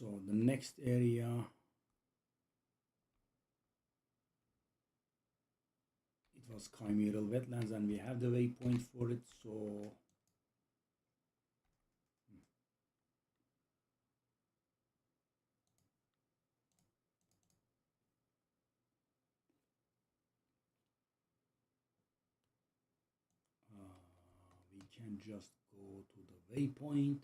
So the next area, it was chimeral wetlands, and we have the waypoint for it. So we can just go to the waypoint.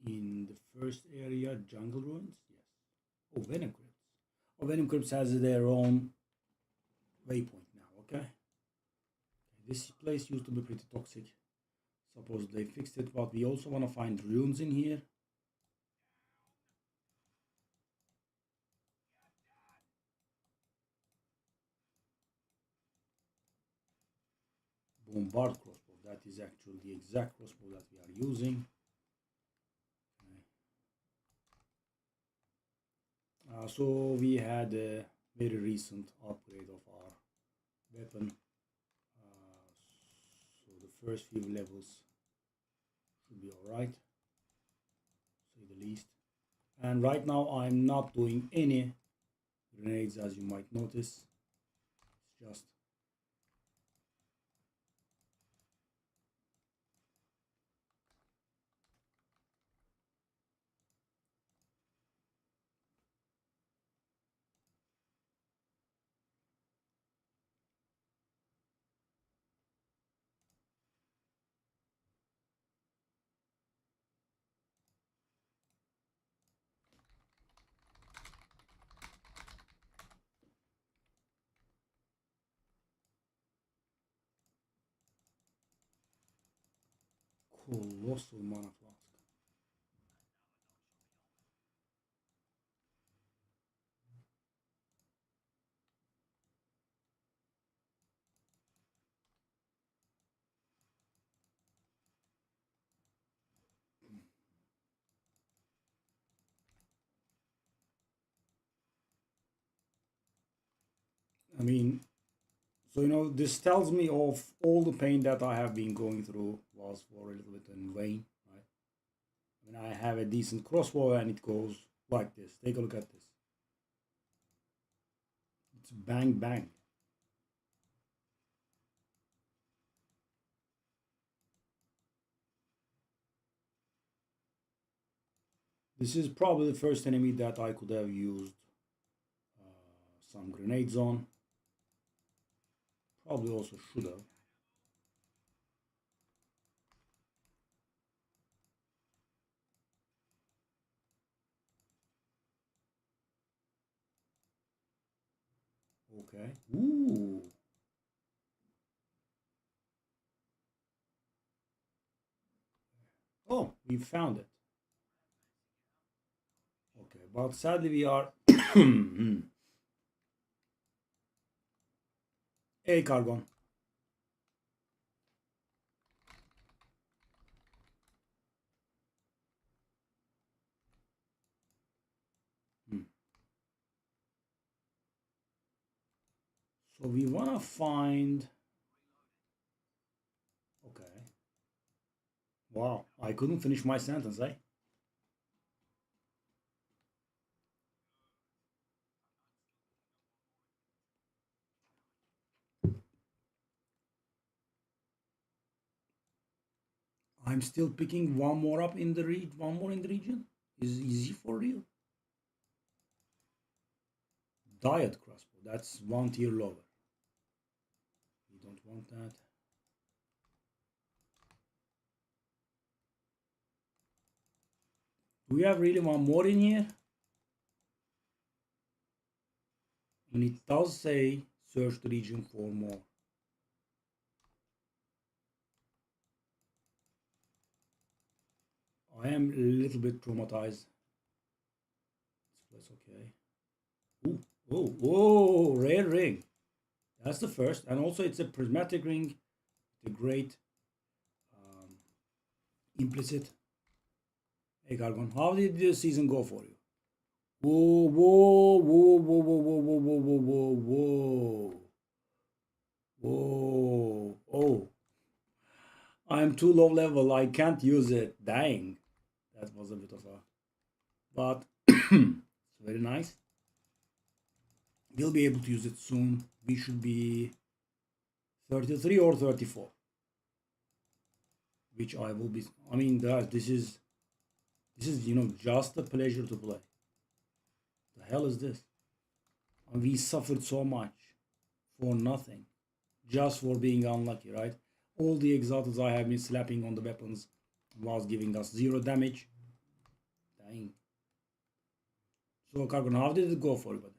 In the first area, jungle ruins. Yes. Oh, venom crypts. Oh, venom crypts has their own waypoint now. Okay. This place used to be pretty toxic. Suppose they fixed it, but we also want to find runes in here. Bombard crossbow. That is actually the exact crossbow that we are using. So we had a very recent upgrade of our weapon. So the first few levels should be alright, say the least. And right now I'm not doing any grenades, as you might notice. It's just colossal mana flask. I mean, so this tells me of all the pain that I have been going through was for a little bit in vain, right? I mean, I have a decent crossbow and it goes like this. Take a look at this. It's bang bang. This is probably the first enemy that I could have used some grenades on. Probably also should have. Okay. Ooh. Oh, we found it. Okay, but sadly we are a carbon. So we want to find. Okay. Wow, I couldn't finish my sentence, eh? I'm still picking one more up in the one more in the region. Is easy for real. Diet crossbow. That's one tier lower. We don't want that. Do we have really one more in here? And it does say search the region for more. I am a little bit traumatized. This place, okay. Ooh, oh, oh, rare ring. That's the first, and also it's a prismatic ring. The great implicit. Hey, Gargon, how did the season go for you? Whoa, whoa, whoa, whoa, whoa, whoa, whoa, whoa, whoa, whoa, whoa, whoa. Oh, I'm too low level. I can't use it. Dang, That was a bit of a, but it's very nice. We'll be able to use it soon. We should be 33 or 34, which I will be. I mean, guys, this is just a pleasure to play. The hell is this? And we suffered so much for nothing, just for being unlucky, right? All the exalteds I have been slapping on the weapons was giving us 0 damage. Dang. So, Carbon, how did it go for you, buddy?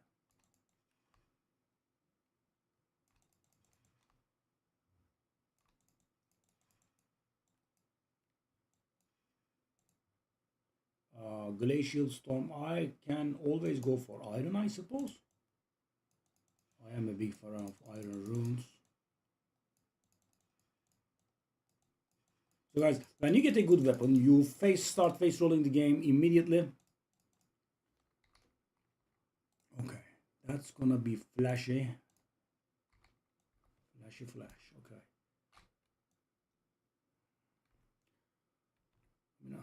Glacial Storm, I can always go for Iron, I suppose. I am a big fan of Iron runes. So guys, when you get a good weapon, you start face rolling the game immediately. Okay, that's gonna be flashy. Flash, okay. No.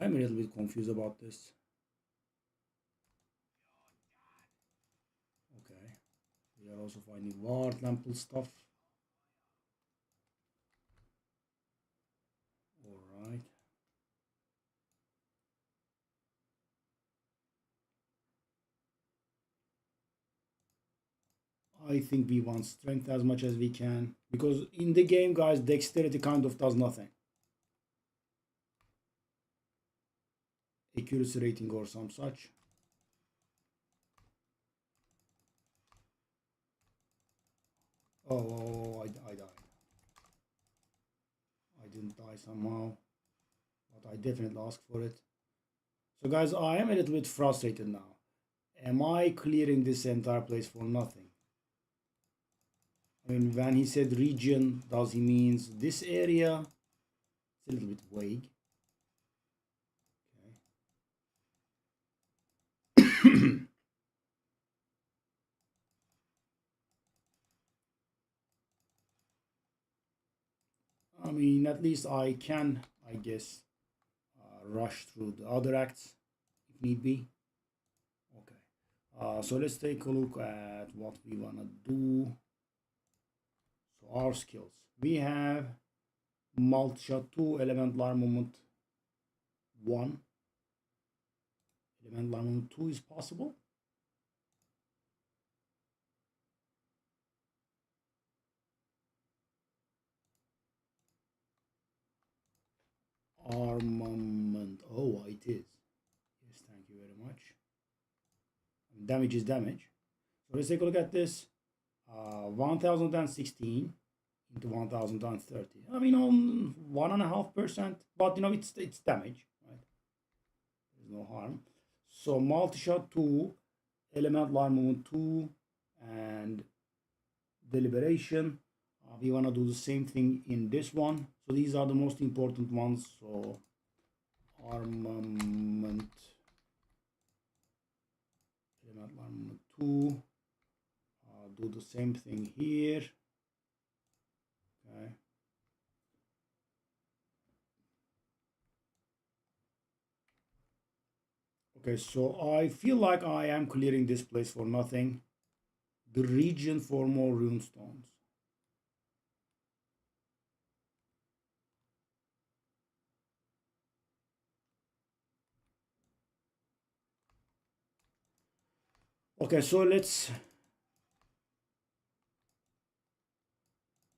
I'm a little bit confused about this. Okay, we are also finding Ward Lample stuff. Alright. I think we want strength as much as we can, because in the game, guys, dexterity kind of does nothing. Accuracy rating or some such. Oh, I died. I didn't die somehow, but I definitely asked for it. So guys, I am a little bit frustrated now. Am I clearing this entire place for nothing? I mean, when he said region, does he means this area? It's a little bit vague. Okay. I mean, at least I can, I guess, rush through the other acts if need be. Okay. So let's take a look at what we want to do. So our skills. We have multi-shot 2, elemental armament 1. Elemental armament 2 is possible. Armament. Oh, it is. Yes, thank you very much. Damage is damage. So let's take a look at this. 1016 into 1030. I mean, on 1.5%, but it's damage, right? There's no harm. So multi-shot 2, elemental armament 2, and deliberation. We want to do the same thing in this one. So these are the most important ones. So armament, elemental armament 2. Do the same thing here. Okay. Okay, so I feel like I am clearing this place for nothing. The region for more runestones. Okay, so let's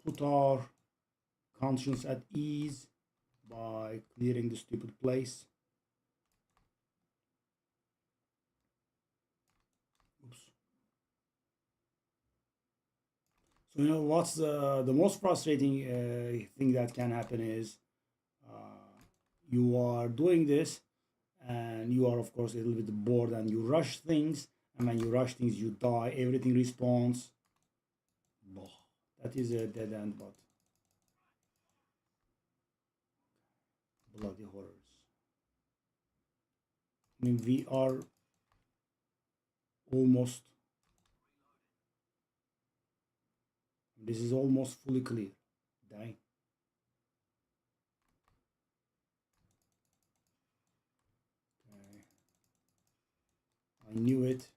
put our conscience at ease by clearing the stupid place. Oops. So what's the most frustrating thing that can happen is you are doing this and you are of course a little bit bored and you rush things, and when you rush things you die, everything respawns. That is a dead end, but bloody horrors. I mean, we are almost, this is almost fully clear. Dang. I knew it.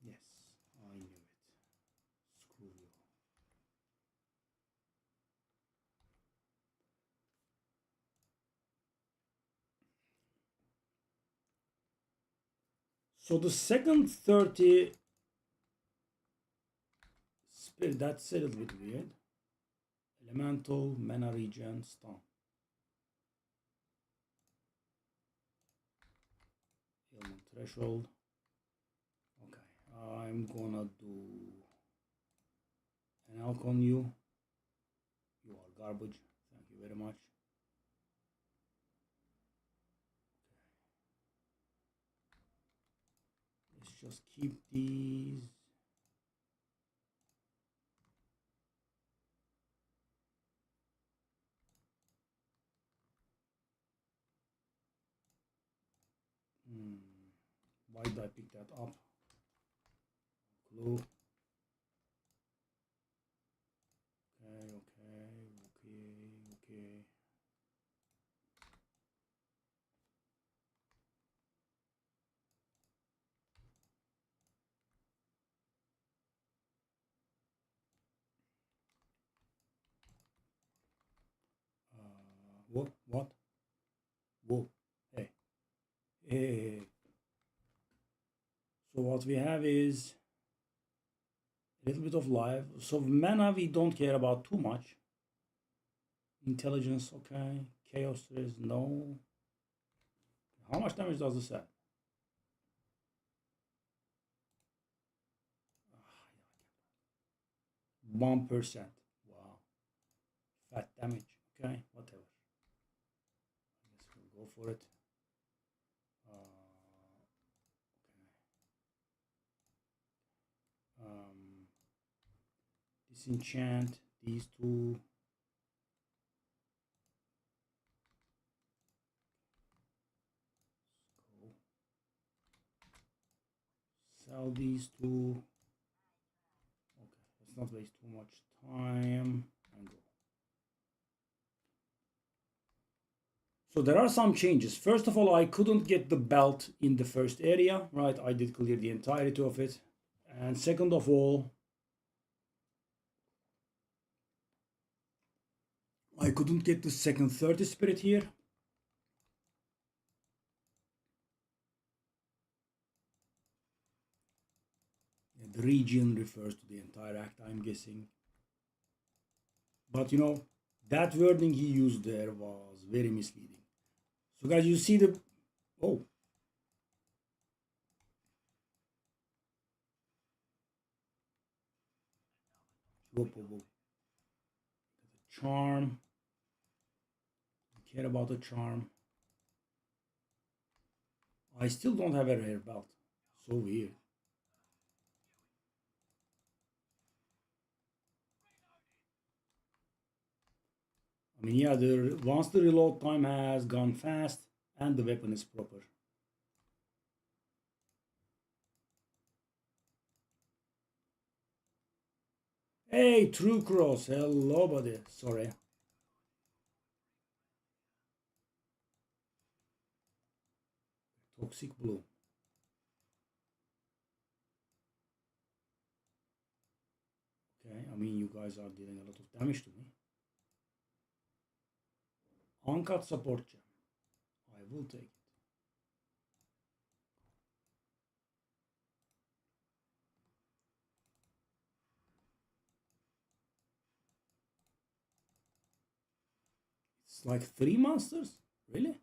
Yes, I knew it. Screw you. So the second 30 spirit, that's a little bit weird. Elemental, mana regen, stun. Ailment threshold. Okay, I'm gonna do an alch on you. You are garbage. Thank you very much. Let's just keep these. Why did I pick that up? Clue. Okay. What? Whoa. Hey. So what we have is a little bit of life. So mana we don't care about too much. Intelligence, okay. Chaos is no. How much damage does this have? 1%. Wow. Fat damage. Okay, whatever. I guess we'll go for it. Disenchant these two. Sell these two. Okay, let's not waste too much time and go. So there are some changes. First of all, I couldn't get the belt in the first area, right? I did clear the entirety of it. And second of all, I couldn't get the second 30 spirit here. The region refers to the entire act, I'm guessing. But you know, that wording he used there was very misleading. So guys, you see the... Oh. Whoop. The charm. I care about the charm. I still don't have a rare belt. So weird. I mean, yeah, once the reload time has gone fast and the weapon is proper. Hey, True Cross. Hello, buddy. Sorry. Toxic Bloom. Okay, I mean, you guys are dealing a lot of damage to me. Uncut support gem. I will take it. It's like 3 monsters? Really?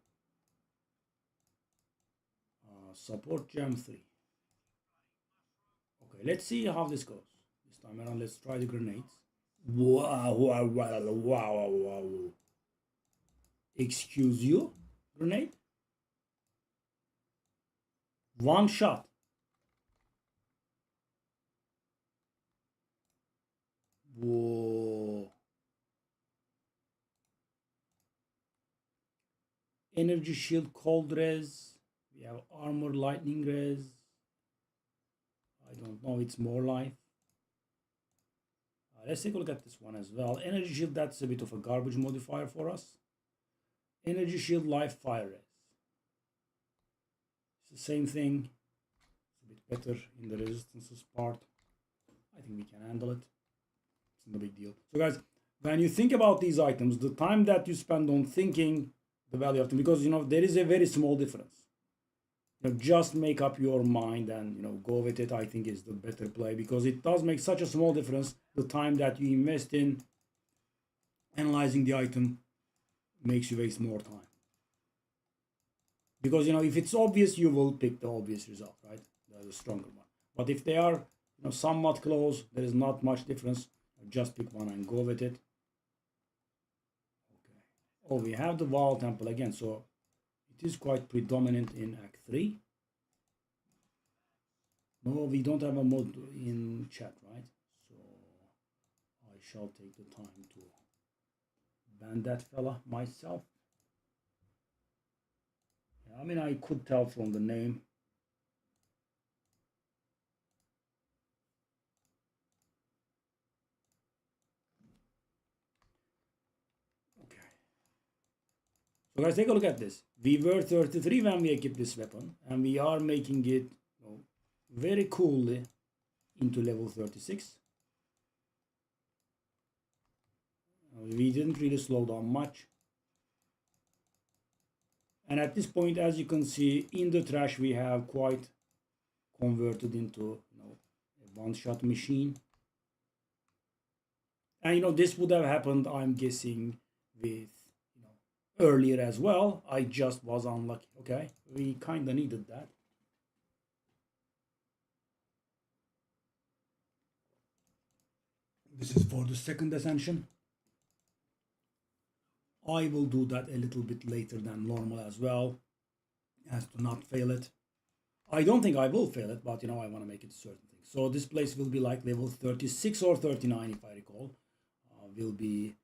Support gem 3. Okay, let's see how this goes. This time around, let's try the grenades. Wow. Excuse you? Grenade? One shot. Whoa. Energy shield cold res. We have armor lightning res. I don't know, it's more life. Let's take a look at this one as well. Energy shield, that's a bit of a garbage modifier for us. Energy shield, life, fire res. It's the same thing. It's a bit better in the resistances part. I think we can handle it. It's no big deal. So guys, when you think about these items, the time that you spend on thinking the value of them, because there is a very small difference. Just make up your mind and go with it. I think is the better play, because it does make such a small difference. The time that you invest in analyzing the item makes you waste more time, because if it's obvious, you will pick the obvious result, right? The stronger one. But if they are somewhat close, there is not much difference. Just pick one and go with it. Okay. Oh, we have the Vaal Temple again, so it is quite predominant in Act 3. No, we don't have a mod in chat, right? So I shall take the time to ban that fella myself. Yeah, I mean, I could tell from the name. So guys, take a look at this. We were 33 when we equipped this weapon, and we are making it very coolly into level 36. We didn't really slow down much. And at this point, as you can see, in the trash, we have quite converted into a one-shot machine. And this would have happened, I'm guessing, with earlier as well. I just was unlucky. Okay, we kind of needed that. This is for the second ascension. I will do that a little bit later than normal as well, as to not fail it. I don't think I will fail it, but I want to make it a certain thing. So this place will be like level 36 or 39 if I recall. We'll be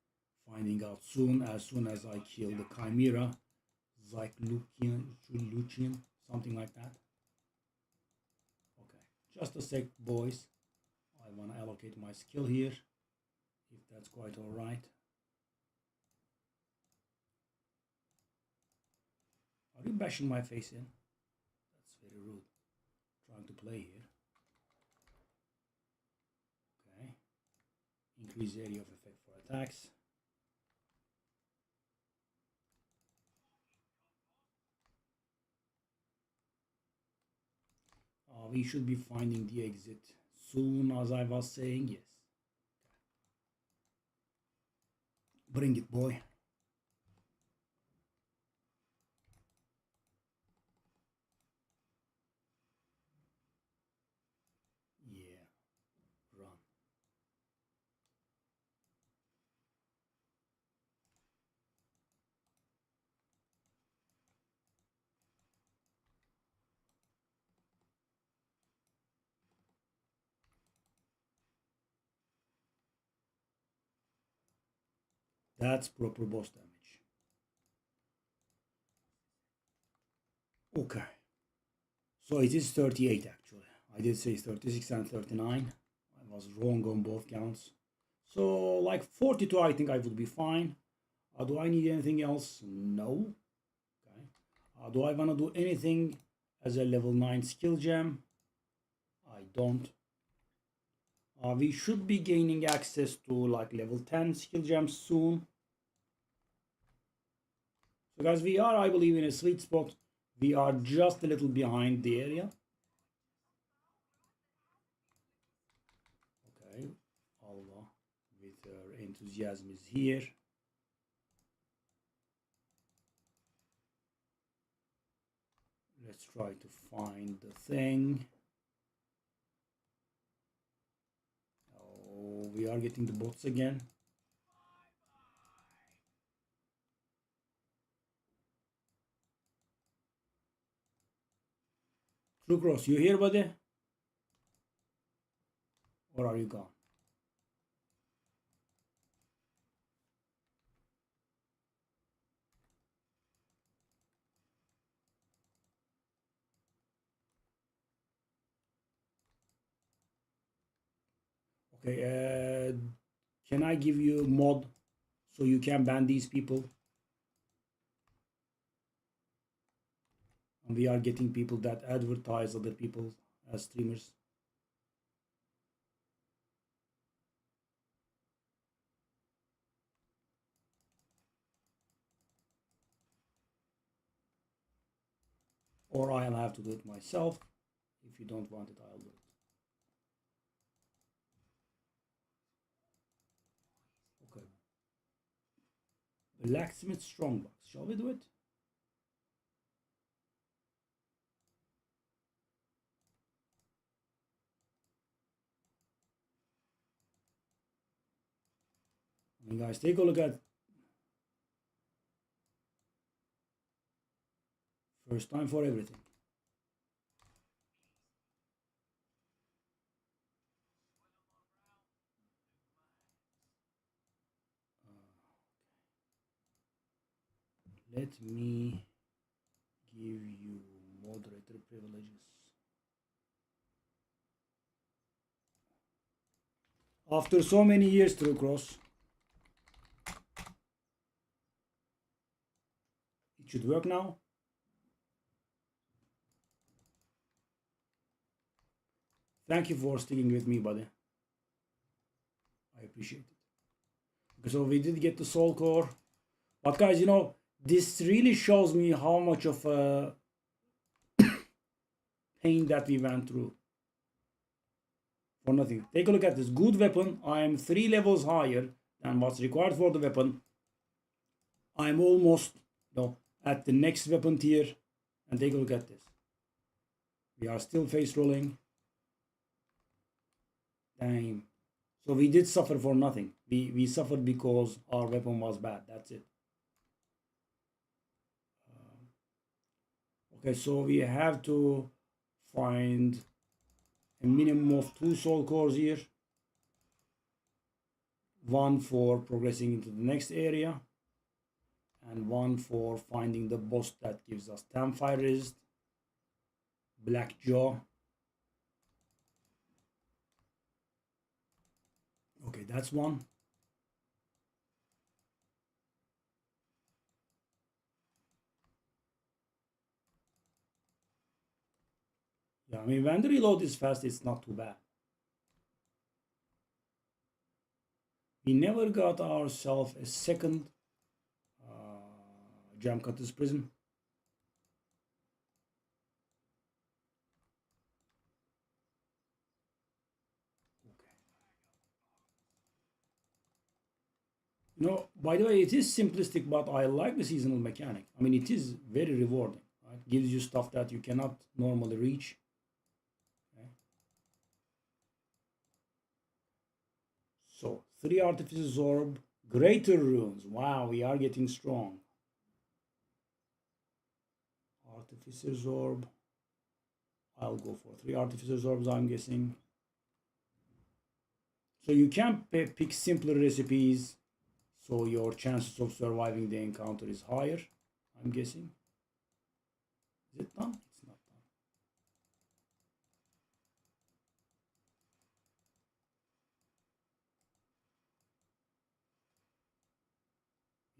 finding out soon as I kill the Chimera, Lucian, something like that. Okay, just a sec, boys. I want to allocate my skill here, if that's quite all right. Are you bashing my face in? That's very rude. Trying to play here. Okay. Increase area of effect for attacks. We should be finding the exit soon, as I was saying. Yes. Bring it, boy. Yeah. Run. That's proper boss damage. Okay. So it is 38 actually. I did say 36 and 39. I was wrong on both counts. So like 42 I think I would be fine. Do I need anything else? No. Okay. Do I want to do anything as a level 9 skill gem? I don't. We should be gaining access to like level 10 skill gems soon. So guys, we are, I believe, in a sweet spot. We are just a little behind the area. Okay, Allah with her enthusiasm is here. Let's try to find the thing. Oh, we are getting the bots again. True Cross, you here, buddy? Or are you gone? Okay, Can I give you a mod so you can ban these people? And we are getting people that advertise other people as streamers. Or I'll have to do it myself. If you don't want it, I'll do it. Okay. Blacksmith Strongbox. Shall we do it? And guys, take a look at first time for everything. Let me give you moderator privileges. After so many years, True Cross, it should work now. Thank you for sticking with me, buddy. I appreciate it. Okay, so we did get the soul core. But guys, you know, this really shows me how much of a pain that we went through. For nothing. Take a look at this. Good weapon. I am 3 levels higher than what's required for the weapon. I'm almost, you know, at the next weapon tier. And take a look at this. We are still face rolling. Damn. So we did suffer for nothing. We suffered because our weapon was bad. That's it. Okay, so we have to find a minimum of 2 soul cores here. 1 for progressing into the next area. And 1 for finding the boss that gives us 10 fire resist. Black Jaw. Okay, that's 1. Yeah, I mean, when the reload is fast, it's not too bad. We never got ourselves a second Jam Cutter's Prism. Okay. You know, by the way, it is simplistic, but I like the seasonal mechanic. I mean, it is very rewarding. Right? Gives you stuff that you cannot normally reach. Okay. So, 3 Artificer's Orb, Greater Runes. Wow, we are getting strong. Artificer's Orb. I'll go for 3 Artificer's Orbs, I'm guessing. So you can pick simpler recipes, so your chances of surviving the encounter is higher, I'm guessing. Is it done? It's not done.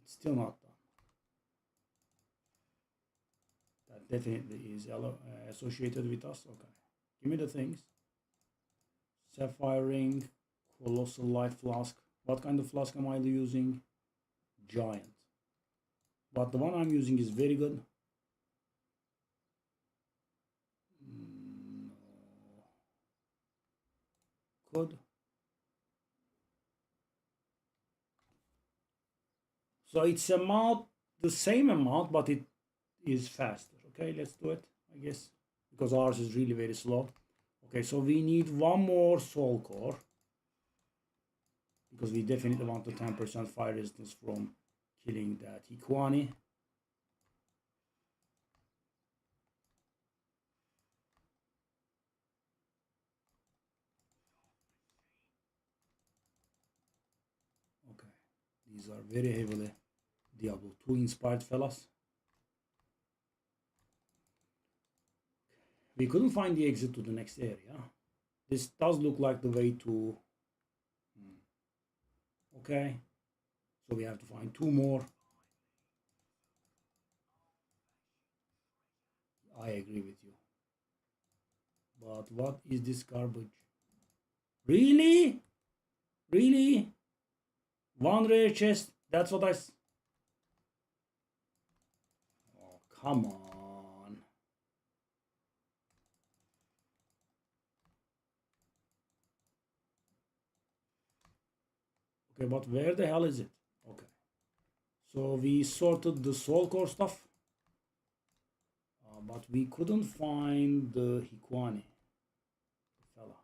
It's still not done. That definitely is associated with us. Okay. Give me the things. Sapphire Ring, Colossal Life Flask. What kind of flask am I using? Giant. But the one I'm using is very good. No. Good. So it's the same amount, but it is faster. Okay, let's do it, I guess, because ours is really very slow. Okay, so we need 1 more soul core, because we definitely want the 10% fire resistance from killing that Ikwani. Okay, these are very heavily Diablo 2 inspired fellas. We couldn't find the exit to the next area. This does look like the way to Okay, so we have to find 2 more. I agree with you. But what is this garbage? Really? Really? One rare chest? That's what Oh, come on. Okay, but where the hell is it? Okay. So we sorted the soul core stuff. But we couldn't find the Hikwane fella.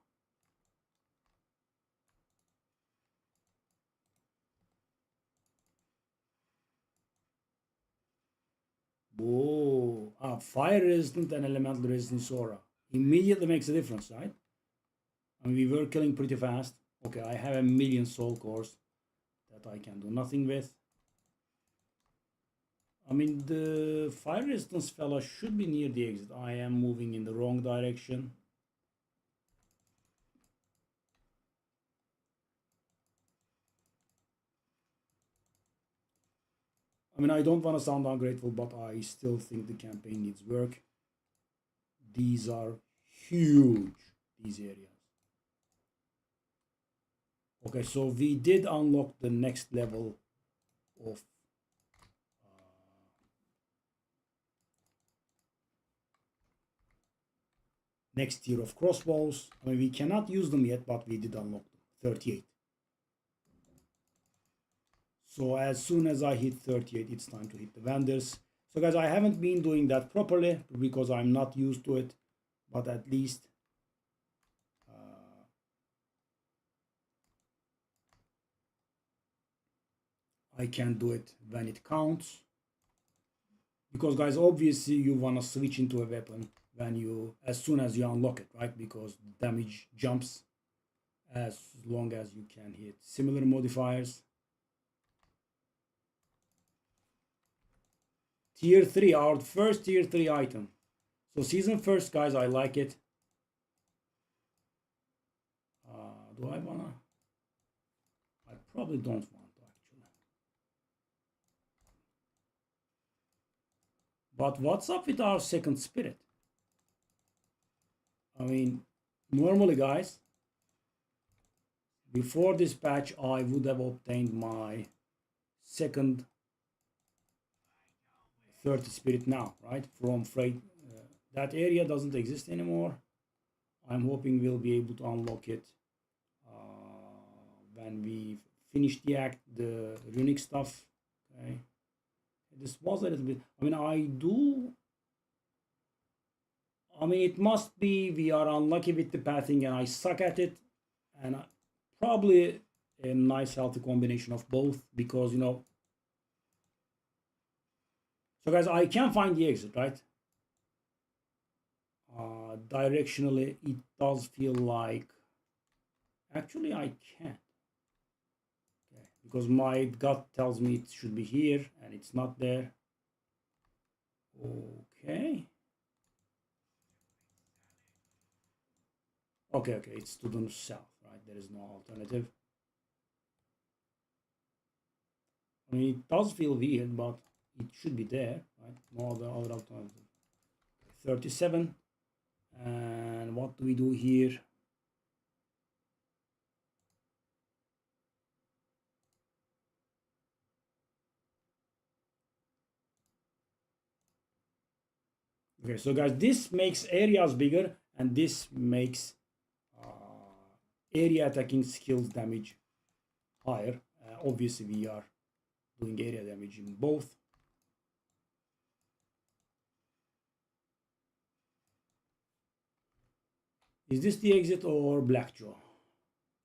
Whoa. Fire resistant and elemental resistant aura. Immediately makes a difference, right? I mean, we were killing pretty fast. Okay, I have a million soul cores that I can do nothing with. I mean, the fire resistance fella should be near the exit. I am moving in the wrong direction. I mean, I don't want to sound ungrateful, but I still think the campaign needs work. These are huge, these areas. Okay, so we did unlock the next level of next tier of crossbows. I mean, we cannot use them yet, but we did unlock them. 38. So as soon as I hit 38, it's time to hit the vendors. So guys, I haven't been doing that properly because I'm not used to it, but at least I can do it when it counts. Because guys, obviously you want to switch into a weapon when as soon as you unlock it, right? Because damage jumps as long as you can hit similar modifiers. Tier 3, our first tier 3 item. So season first, guys, I like it. Do I wanna? I probably don't want to actually. But what's up with our second spirit? I mean, normally, guys, before this patch, I would have obtained my second 30 spirit now, right? From freight. That area doesn't exist anymore. I'm hoping we'll be able to unlock it when we finish the runic stuff. Okay, this was a little bit. I mean, it must be we are unlucky with the pathing, and I suck at it, and probably a nice healthy combination of both because So guys, I can find the exit, right? Directionally, it does feel like actually I can't. Okay, because my gut tells me it should be here and it's not there. Okay. Okay, it's to the south, right? There is no alternative. I mean, it does feel weird, but it should be there, right? No other alternative. 37. And what do we do here? Okay, so guys, this makes areas bigger and this makes area attacking skills damage higher. Obviously, we are doing area damage in both. Is this the exit or Blackjaw?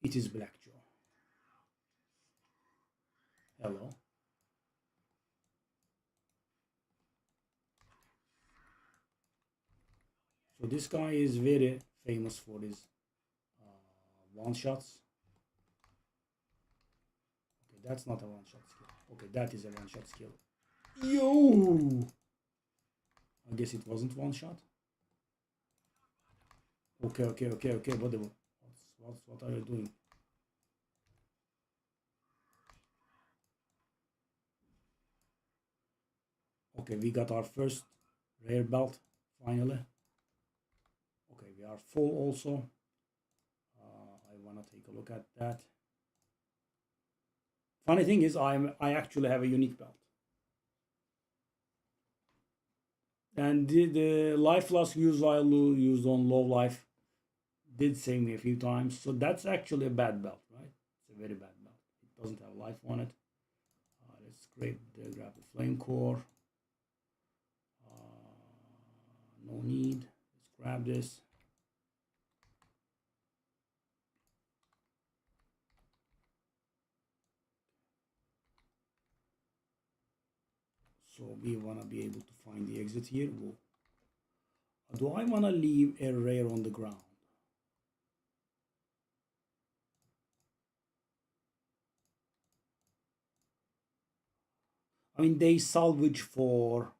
It is Blackjaw. Hello. So this guy is very famous for his one shots. Okay, that's not a one shot skill. Okay, that is a one shot skill. Yo! I guess it wasn't one shot. Okay. What are you doing? Okay, we got our first rare belt finally. Okay, we are full also. I want to take a look at that. Funny thing is, I actually have a unique belt, and the life loss use I used on low life did save me a few times. So that's actually a bad belt, right? It's a very bad belt. It doesn't have life on it. Let's grab the flame core. No need. Let's grab this. So we want to be able to find the exit here. Whoa. Do I want to leave a rare on the ground? I mean, they salvage for,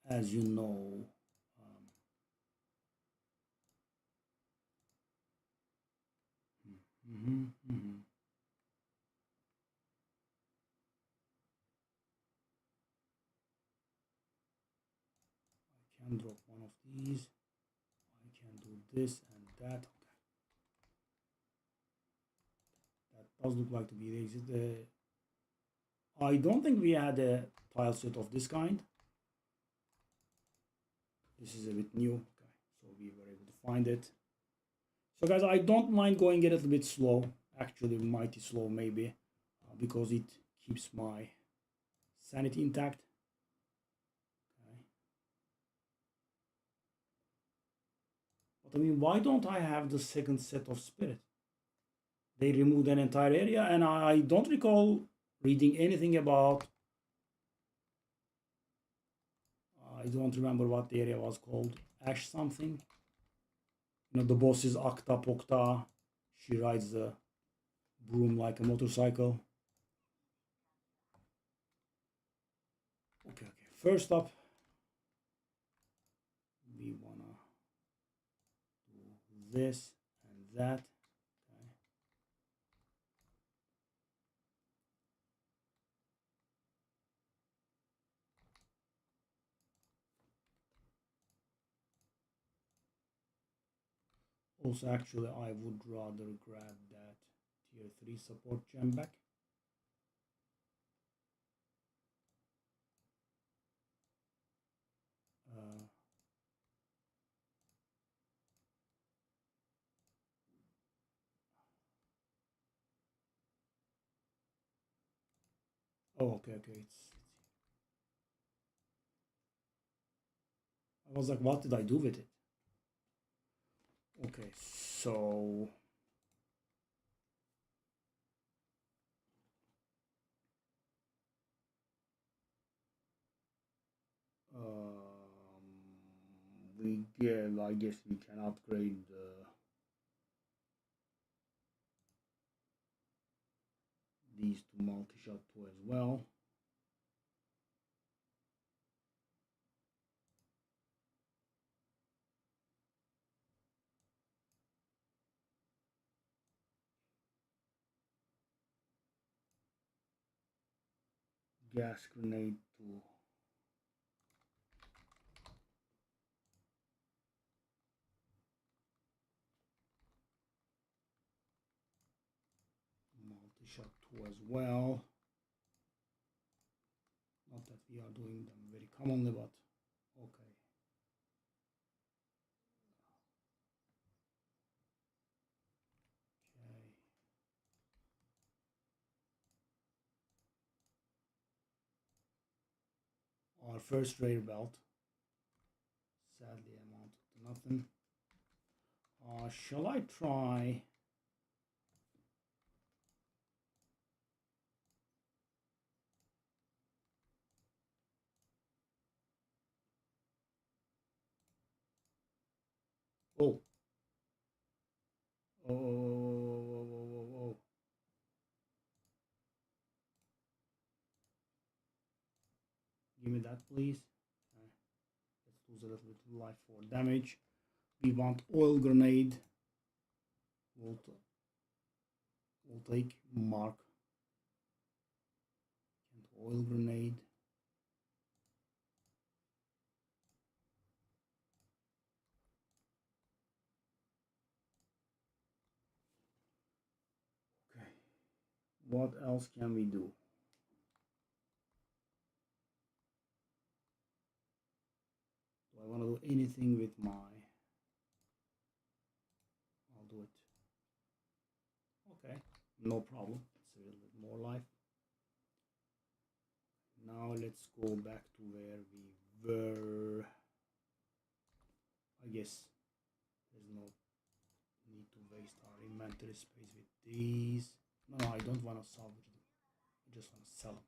as you know, mhm, mhm. I can drop one of these. I can do this and that. Okay. That does look like to be the exit. I don't think we had a tile set of this kind. This is a bit new. Okay, so we were able to find it. So guys, I don't mind going a little bit slow. Actually, mighty slow maybe, because it keeps my sanity intact. Okay. But I mean, why don't I have the second set of spirit? They removed an entire area, and I don't recall reading anything about. I don't remember what the area was called. Ash something. You know, the boss is Akta Pokta. She rides the broom like a motorcycle. Okay, okay. First up, we wanna do this and that. Okay. Also, actually, I would rather grab that tier 3 support gem back. Uh, oh, okay, okay. I was like, what did I do with it? Okay, so I guess we can upgrade these to multi-shot too as well. Gas grenade to multi-shot too as well. Not that we are doing them very commonly, but okay. Okay. Our first rare belt. Sadly amounted to nothing. Shall I try? Oh. Oh, oh, oh, oh, oh, oh. Give me that, please. Let's lose a little bit of life for damage. We want oil grenade. We'll take mark. And oil grenade. What else can we do? Do I want to do anything with my... I'll do it. Okay, no problem. It's a little bit more life. Now let's go back to where we were. I guess there's no need to waste our inventory space with these. No, I don't want to salvage them. I just want to sell them.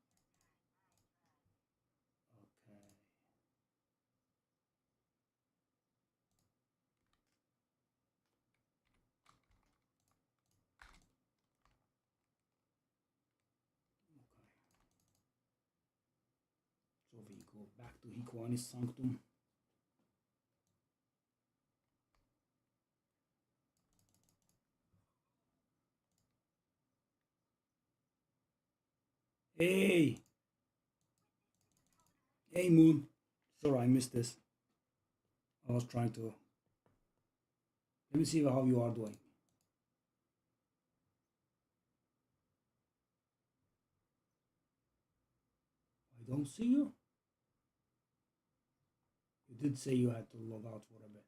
Okay. Okay. So we go back to Hikuanis Sanctum. Hey! Hey, Moon. Sorry, I missed this. I was trying to... Let me see how you are doing. I don't see you. You did say you had to log out for a bit.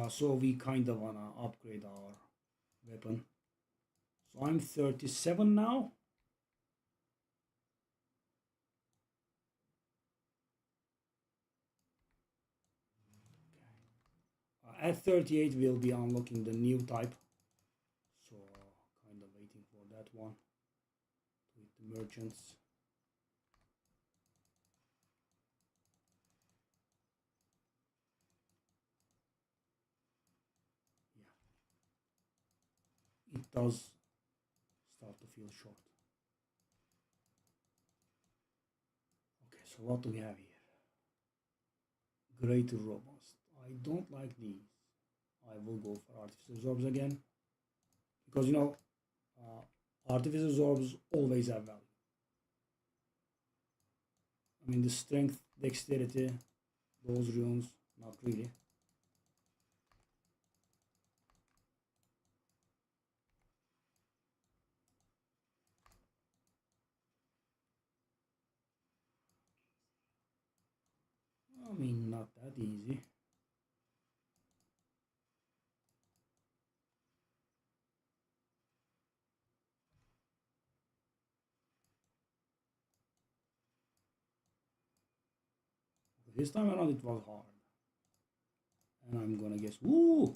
So we kind of want to upgrade our weapon. So I'm 37 now. At 38 we'll be unlocking the new type. So kind of waiting for that one with the merchants. Yeah. It does start to feel short. Okay, so what do we have here? Greater robust. I don't like these. I will go for artificer orbs again. Because you know, artificer orbs always have value. I mean the strength, dexterity, those runes, not really. I mean, not that easy. This time around it was hard. And I'm gonna guess, woo!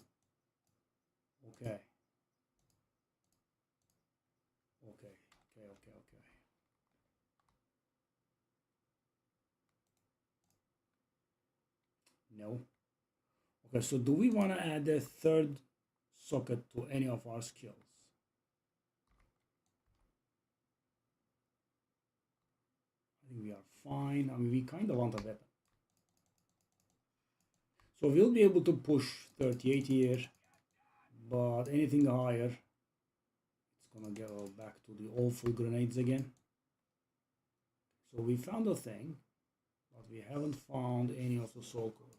Okay. Okay. No. Okay, so do we want to add a third socket to any of our skills? I think we are fine. I mean, we kind of want a weapon. So we'll be able to push 38 here, but anything higher, it's gonna go back to the awful grenades again. So we found a thing, but we haven't found any of the soul cores.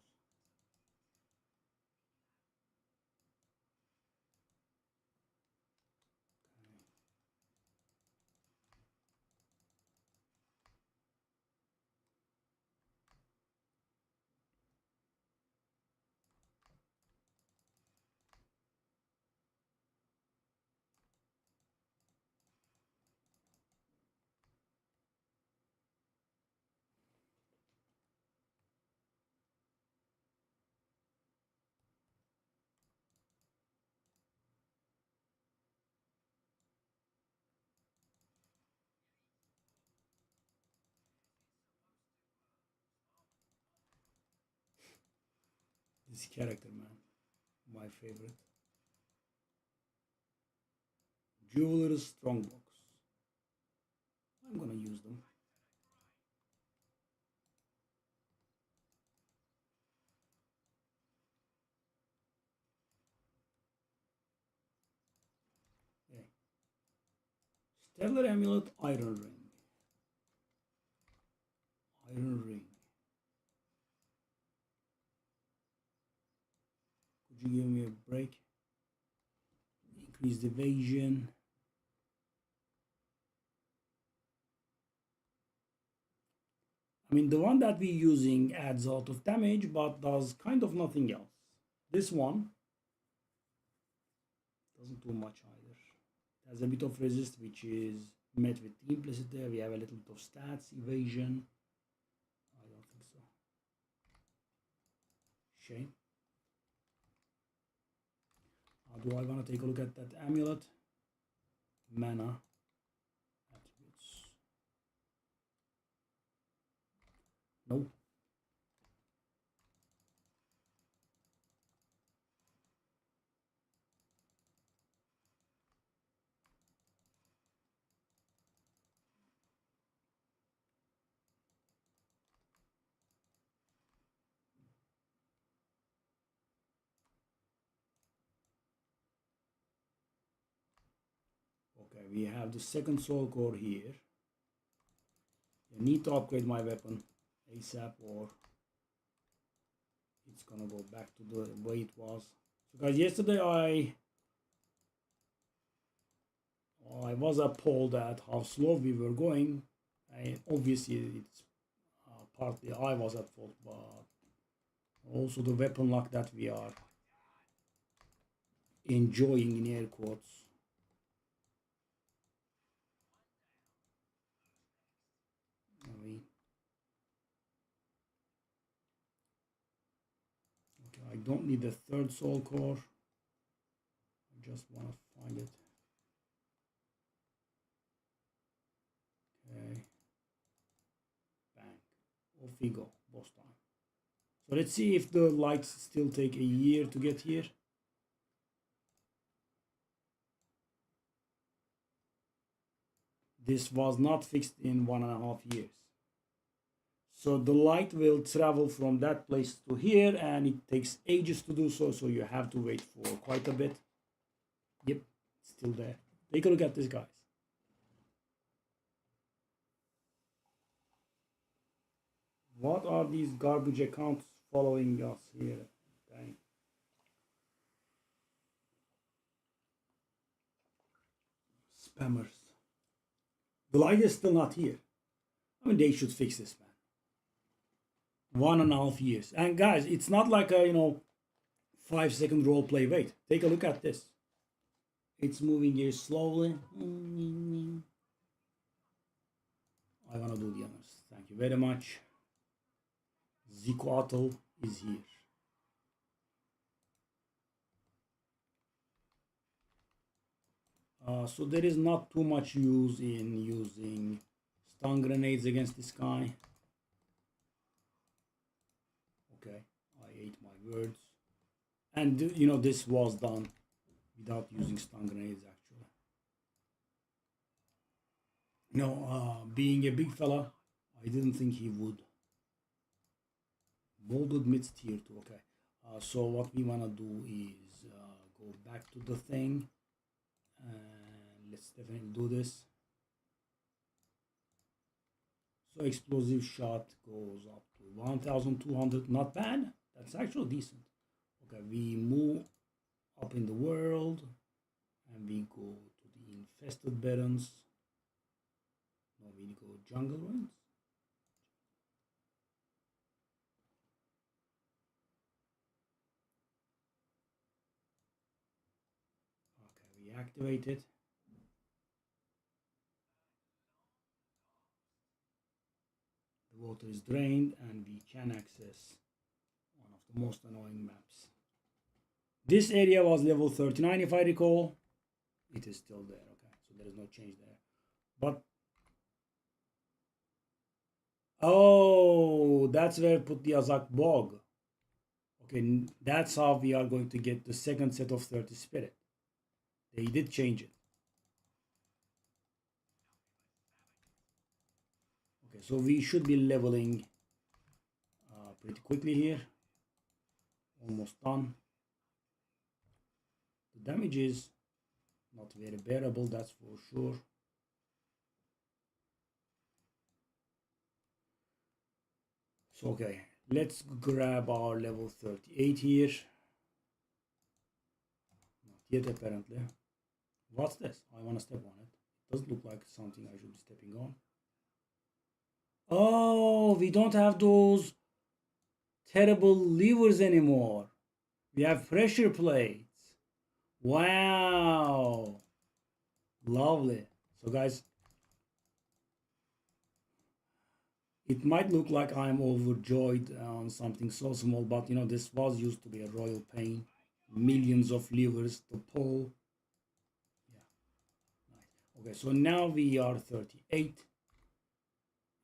This character, man, my favorite. Jeweler's Strongbox. I'm gonna use them. Stellar Amulet, Iron Ring. Iron Ring. Could you give me a break? Increased evasion. I mean, the one that we're using adds a lot of damage, but does kind of nothing else. This one doesn't do much either. It has a bit of resist, which is met with the implicit there. We have a little bit of stats, evasion. I don't think so. Shame. Do I want to take a look at that amulet? Mana. Attributes. No. Okay, we have the second soul core here. I need to upgrade my weapon ASAP or it's gonna go back to the way it was. So guys, yesterday I was appalled at how slow we were going. Obviously it's partly I was at fault, but also the weapon luck that we are enjoying in air quotes. I don't need the third soul core. I just want to find it. Okay. Bang. Off we go. Boss time. So let's see if the lights still take a year to get here. This was not fixed in 1.5 years. So the light will travel from that place to here and it takes ages to do so. So you have to wait for quite a bit. Yep, still there. Take a look at this, guys. What are these garbage accounts following us here? Dang. Spammers. The light is still not here. I mean, they should fix this, man. 1.5 years. And guys, it's not like a 5-second role play. Wait, take a look at this. It's moving here slowly. I want to do the honors. Thank you very much. Zicoatl is here. So there is not too much use in using stun grenades against this guy. Okay, I ate my words. And this was done without using stun grenades actually. Being a big fella, I didn't think he would. Bolded admits tier 2, okay. So what we want to do is go back to the thing. And let's definitely do this. So explosive shot goes up to 1200, not bad. That's actually decent. Okay, we move up in the world and we go to the infested barons. No, we go jungle ruins. Okay, we activate it. The water is drained and we can access one of the most annoying maps. This area was level 39 if I recall. It is still there, okay, so there is no change there. But oh, that's where I put the Azak Bog. Okay, that's how we are going to get the second set of 30 spirit. They did change it. Okay, so we should be leveling pretty quickly here. Almost done. The damage is not very bearable, that's for sure. So okay, let's grab our level 38 here. Not yet apparently. What's this? I want to step on it. Doesn't look like something I should be stepping on. Oh, we don't have those terrible levers anymore. We have pressure plates. Wow. Lovely. So guys, it might look like I'm overjoyed on something so small, but you know, this was used to be a royal pain. Millions of levers to pull. Yeah. Nice. Okay, so now we are 38.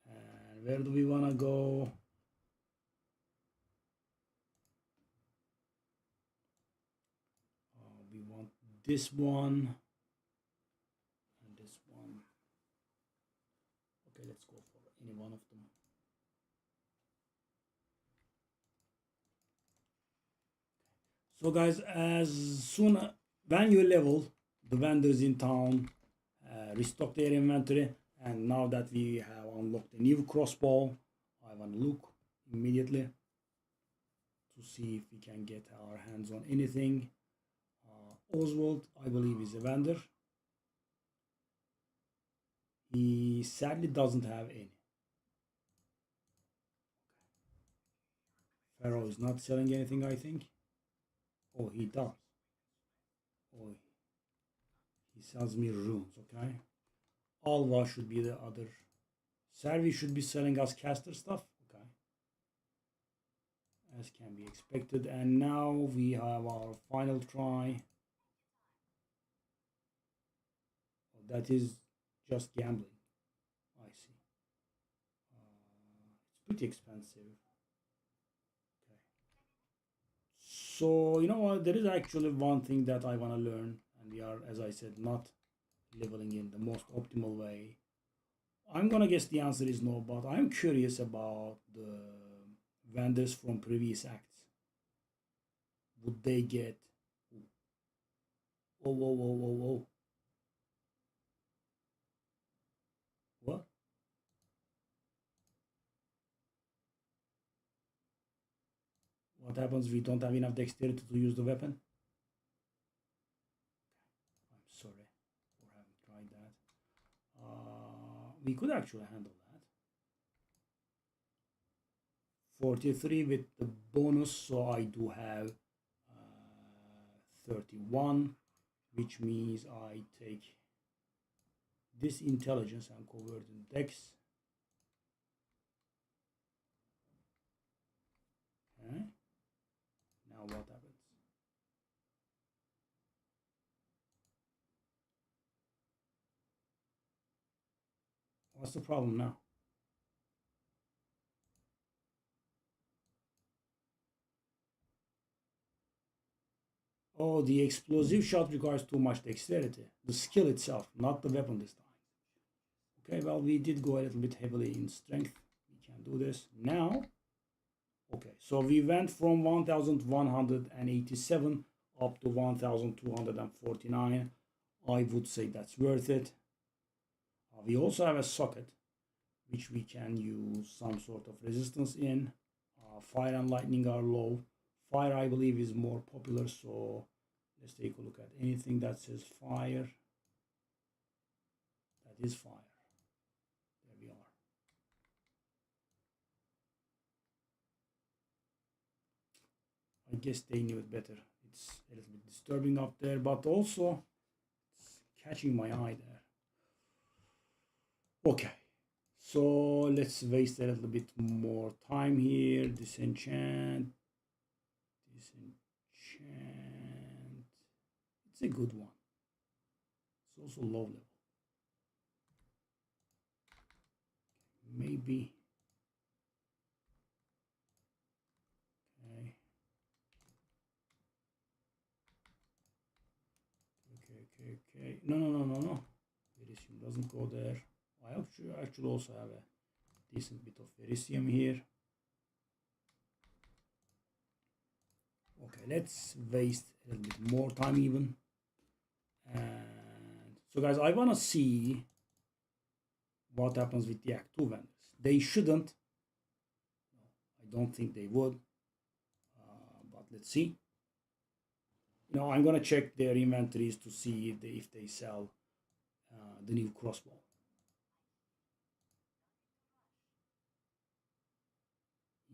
And where do we want to go? We want this one and this one. Okay, let's go for any one of them. So guys, as soon when you level, the vendors in town restock their inventory, and now that we have unlocked a new crossbow, I want to look immediately to see if we can get our hands on anything. Oswald, I believe, is a vendor. He sadly doesn't have any. Pharaoh is not selling anything, I think. Oh, he does. Oh, he sells me runes, okay? Alva should be the other. Servi should be selling us caster stuff, okay? As can be expected. And now we have our final try. That is just gambling. I see. It's pretty expensive. Okay. So, you know what? There is actually one thing that I want to learn. And we are, as I said, not leveling in the most optimal way. I'm gonna guess the answer is no, but I'm curious about the vendors from previous acts. Would they get? Whoa, whoa, whoa, whoa, whoa! What? What happens if we don't have enough dexterity to use the weapon? I'm sorry for having tried that. We could actually handle that. 43 with the bonus, so I do have 31, which means I take this intelligence and convert in dex. Okay. Now what happens? What's the problem now? Oh, the explosive shot requires too much dexterity. The skill itself, not the weapon this time. Okay, well, we did go a little bit heavily in strength. We can do this. Now, okay, so we went from 1187 up to 1249. I would say that's worth it. We also have a socket, which we can use some sort of resistance in. Fire and lightning are low. Fire, I believe, is more popular, so let's take a look at anything that says fire. That is fire. There we are. I guess they knew it better. It's a little bit disturbing up there, but also it's catching my eye there. Okay, so let's waste a little bit more time here. Disenchant. It's a good one. It's also low level. Maybe. Okay. No. Verisium doesn't go there. I actually also have a decent bit of verisium here. Okay, let's waste a little bit more time even. And so guys, I want to see what happens with the Act 2 vendors. They shouldn't. don't think they would, but let's see. I'm gonna check their inventories to see if they sell the new crossbow.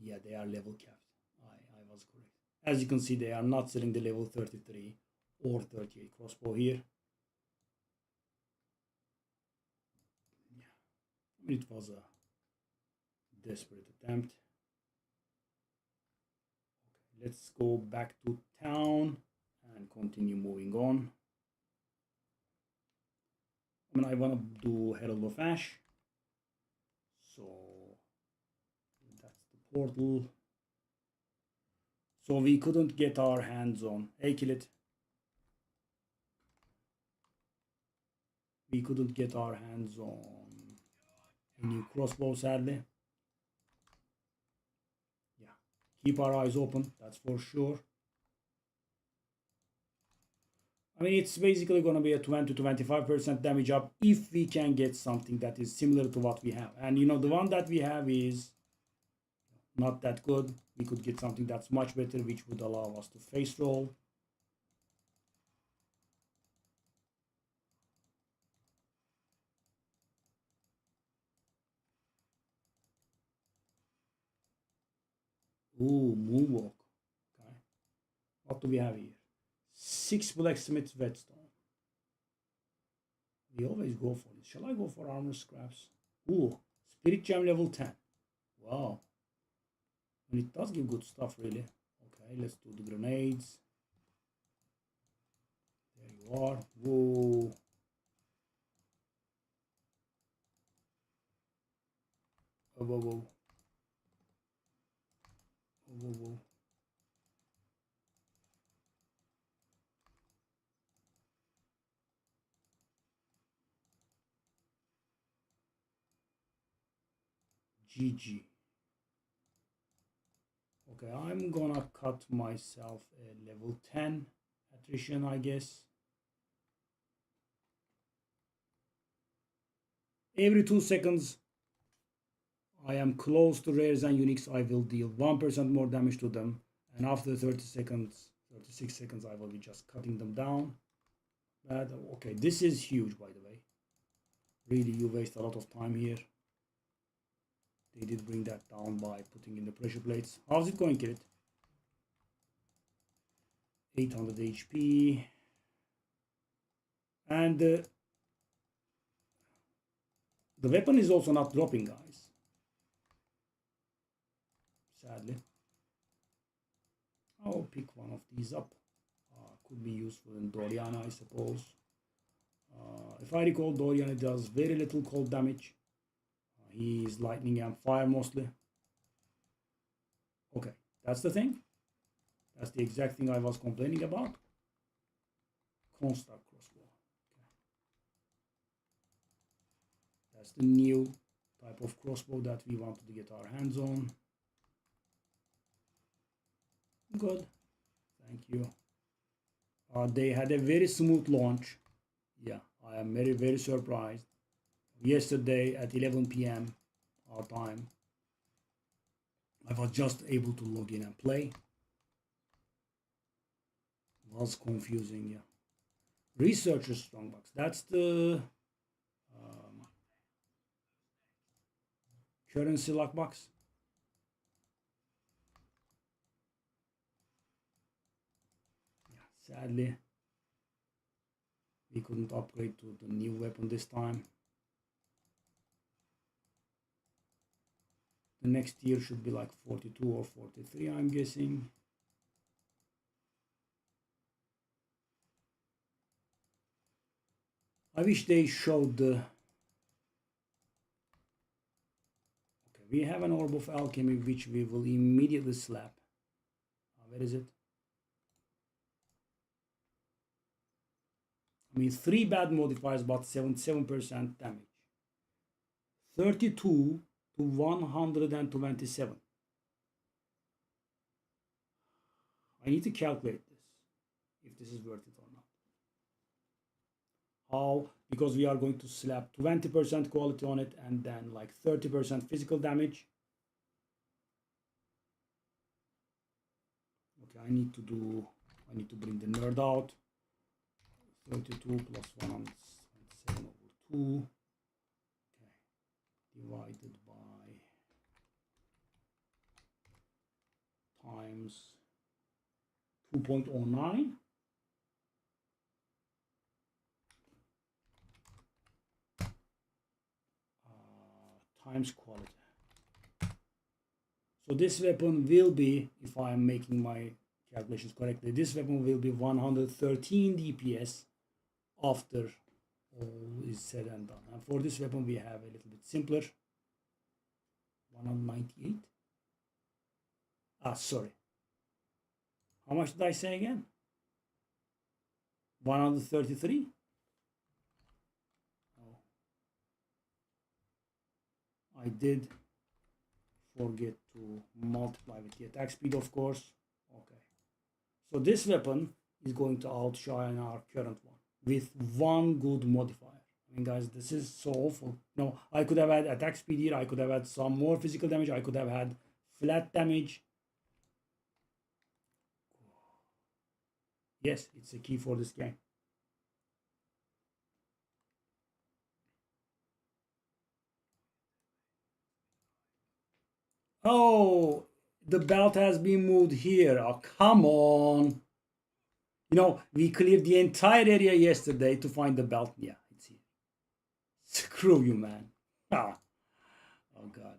Yeah, they are level capped. I was correct. As you can see, they are not selling the level 33 or 38 crossbow here. Yeah, it was a desperate attempt. Okay, let's go back to town and continue moving on. I want to do Herald of Ash. So that's the portal. So we couldn't get our hands on. Hey, kill it. We couldn't get our hands on a new crossbow, sadly. Yeah, keep our eyes open, that's for sure. It's basically going to be a 20 to 25% damage up if we can get something that is similar to what we have. And the one that we have is not that good. We could get something that's much better, which would allow us to face roll. Ooh, moonwalk. Okay. What do we have here? 6 blacksmith's whetstone. We always go for this. Shall I go for armor scraps? Ooh, spirit gem level 10. Wow. And it does give good stuff, really. Okay, let's do the grenades. There you are. Whoa. Whoa, whoa, whoa. Whoa, whoa. GG. Okay, I'm gonna cut myself a level 10 attrition, I guess. Every 2 seconds I am close to rares and uniques, I will deal 1% more damage to them. And after 30 seconds, 36 seconds, I will be just cutting them down. But okay, this is huge, by the way. Really, you waste a lot of time here. They did bring that down by putting in the pressure plates. How's it going, kid? 800 HP. And the weapon is also not dropping, guys. Sadly. I'll pick one of these up. Could be useful in Dorian, I suppose. If I recall, Dorian does very little cold damage. He's lightning and fire mostly. Okay, that's the thing. That's the exact thing I was complaining about. Construct crossbow. Okay. That's the new type of crossbow that we wanted to get our hands on. Good. Thank you. They had a very smooth launch. Yeah, I am very, very surprised. Yesterday at 11 p.m. our time, I was just able to log in and play. It was confusing, yeah. Researcher Strongbox, that's the currency lockbox. Yeah, sadly, we couldn't upgrade to the new weapon this time. The next tier should be like 42 or 43, I'm guessing. I wish they showed the... Okay, we have an Orb of Alchemy, which we will immediately slap. Where is it? 3 bad modifiers, but 77% damage. 32 to 127. I need to calculate this, if this is worth it or not. How? Because we are going to slap 20% quality on it and then like 30% physical damage. Okay, I need to bring the nerd out. 32 plus 107 over 2. Okay, divided by times 2.09. Times quality. So this weapon will be, if I am making my calculations correctly, this weapon will be 113 DPS after all is said and done. And for this weapon we have a little bit simpler. 198. Sorry. How much did I say again? 133? Oh. I did forget to multiply with the attack speed, of course. Okay. So this weapon is going to outshine our current one with one good modifier. I mean, guys, this is so awful. No, I could have had attack speed here. I could have had some more physical damage. I could have had flat damage. Yes, it's a key for this game. Oh, the belt has been moved here. Oh, come on. You know, we cleared the entire area yesterday to find the belt. Yeah, it's here. Screw you, man. Ah. Oh, God.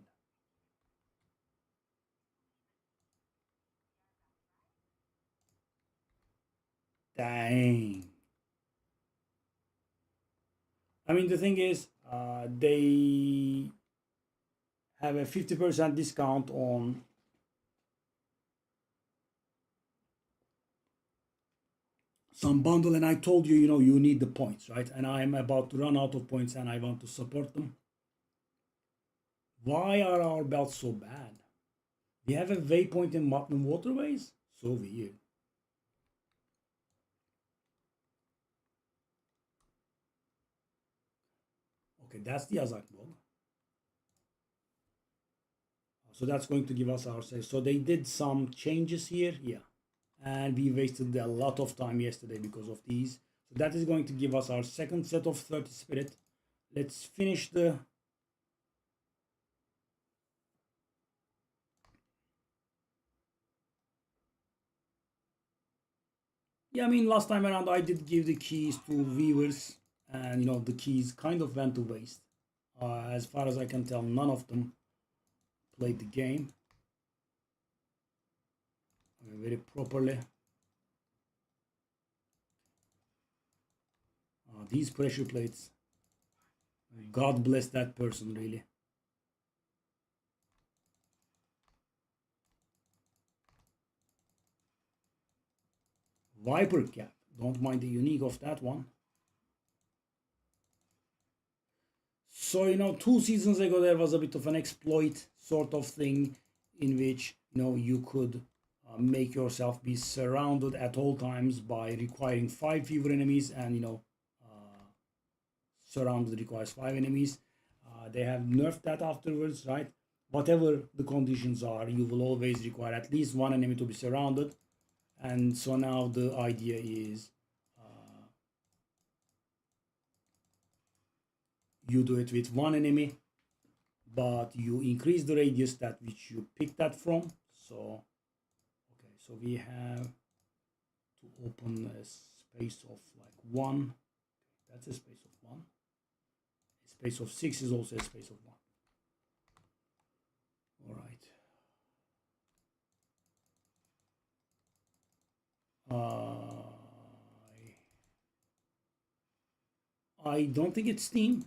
Dang. I mean, the thing is, they have a 50% discount on some bundle, and I told you, you know, you need the points, right? And I'm about to run out of points and I want to support them. Why are our belts so bad? We have a waypoint in Mountain Waterways? So weird. Okay, that's the Azak ball. So that's going to give us our save. So they did some changes here, yeah. And we wasted a lot of time yesterday because of these. So that is going to give us our second set of 30 spirit. Let's finish the... Yeah, I mean, last time around I did give the keys to viewers. And, you know, the keys kind of went to waste. As far as I can tell, none of them played the game very properly. These pressure plates, God bless that person, really. Viper cap, don't mind the unique of that one. So, you know, 2 seasons ago there was a bit of an exploit sort of thing in which, you know, you could make yourself be surrounded at all times by requiring 5 fewer enemies, and, you know, surrounded requires 5 enemies. They have nerfed that afterwards, right? Whatever the conditions are, you will always require at least 1 enemy to be surrounded. And so now the idea is you do it with 1 enemy, but you increase the radius that which you pick that from. So, okay, so we have to open a space of like 1. That's a space of 1. A space of 6 is also a space of 1. All right. I don't think it's Steam.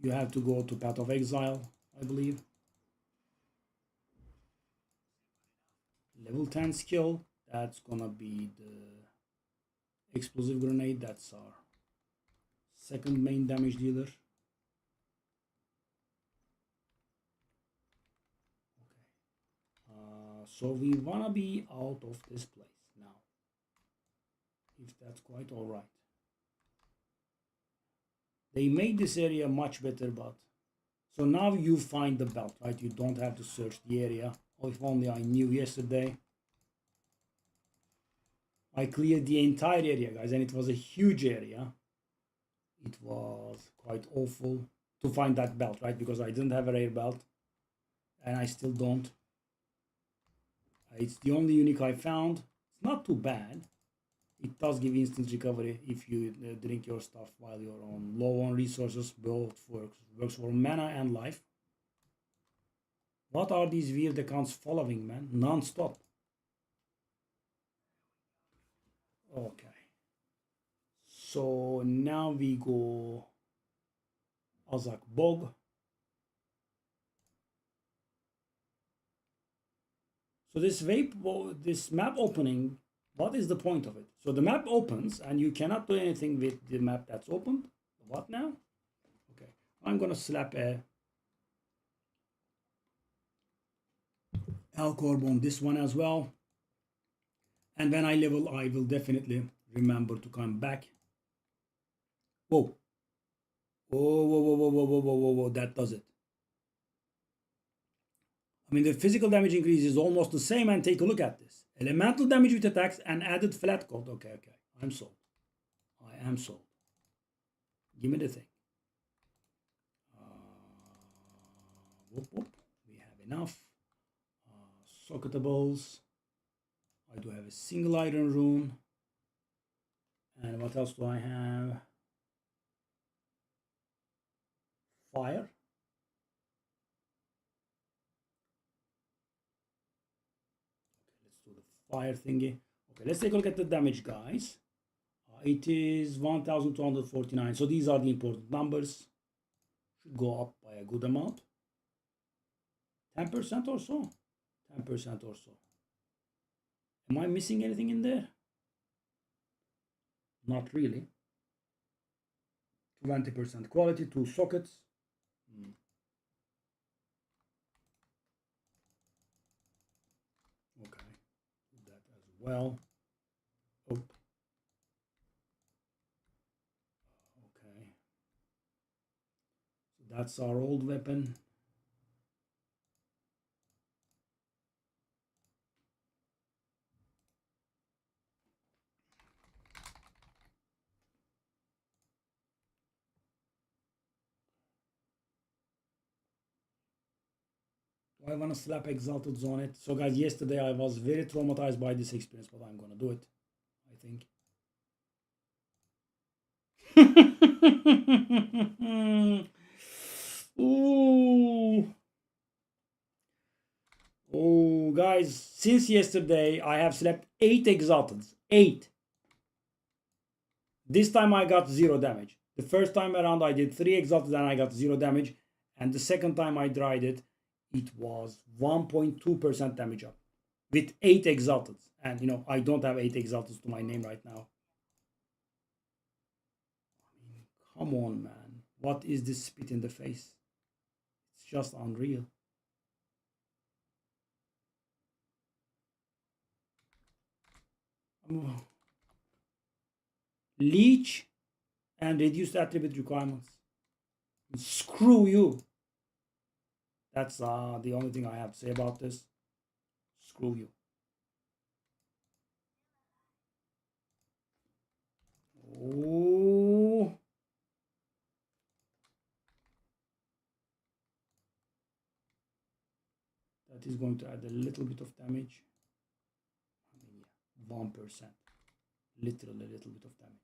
You have to go to Path of Exile, I believe. Level 10 skill, that's gonna be the explosive grenade. That's our second main damage dealer. Okay. So we wanna be out of this place now, if that's quite all right. They made this area much better, but so now you find the belt, right? You don't have to search the area. Oh, if only I knew yesterday. I cleared the entire area, guys, and it was a huge area. It was quite awful to find that belt, right? Because I didn't have a rare belt, and I still don't. It's the only unique I found. It's not too bad. It does give instant recovery if you drink your stuff while you're on low on resources. Both works for mana and life. What are these weird accounts following, man? Non-stop. Okay. So now we go Azak Bog. So this map opening, what is the point of it? So the map opens and you cannot do anything with the map that's opened. What now? Okay, I'm gonna slap a Alcorb on this one as well. And when I level, I will definitely remember to come back. Whoa. Whoa, whoa, whoa, whoa, whoa, whoa, whoa, whoa, whoa, that does it. I mean, the physical damage increase is almost the same, and take a look at this. Elemental damage with attacks and added flat code. Okay, okay. I'm sold. I am sold. Give me the thing. Whoop, whoop. We have enough. Socketables. I do have a single iron rune. And what else do I have? Fire. Fire thingy. Okay, let's take a look at the damage, guys. It is 1249. So these are the important numbers. Should go up by a good amount. 10% or so. 10% or so. Am I missing anything in there? Not really. 20% quality, 2 sockets. Okay, do that as well. Oh. Okay. So that's our old weapon. I want to slap Exalted on it. So guys, yesterday I was very traumatized by this experience, but I'm gonna do it, I think. Ooh. Oh, guys, since yesterday I have slept 8 Exalteds. 8. This time I got 0 damage. The first time around I did 3 Exalted and I got 0 damage. And the second time I tried it, it was 1.2% damage up with 8 Exalteds. And you know, I don't have 8 Exalteds to my name right now. I mean, come on, man. What is this spit in the face? It's just unreal. Leech and reduced attribute requirements. Screw you. That's the only thing I have to say about this. Screw you. Oh. That is going to add a little bit of damage. I mean, yeah, 1%. Literally a little bit of damage.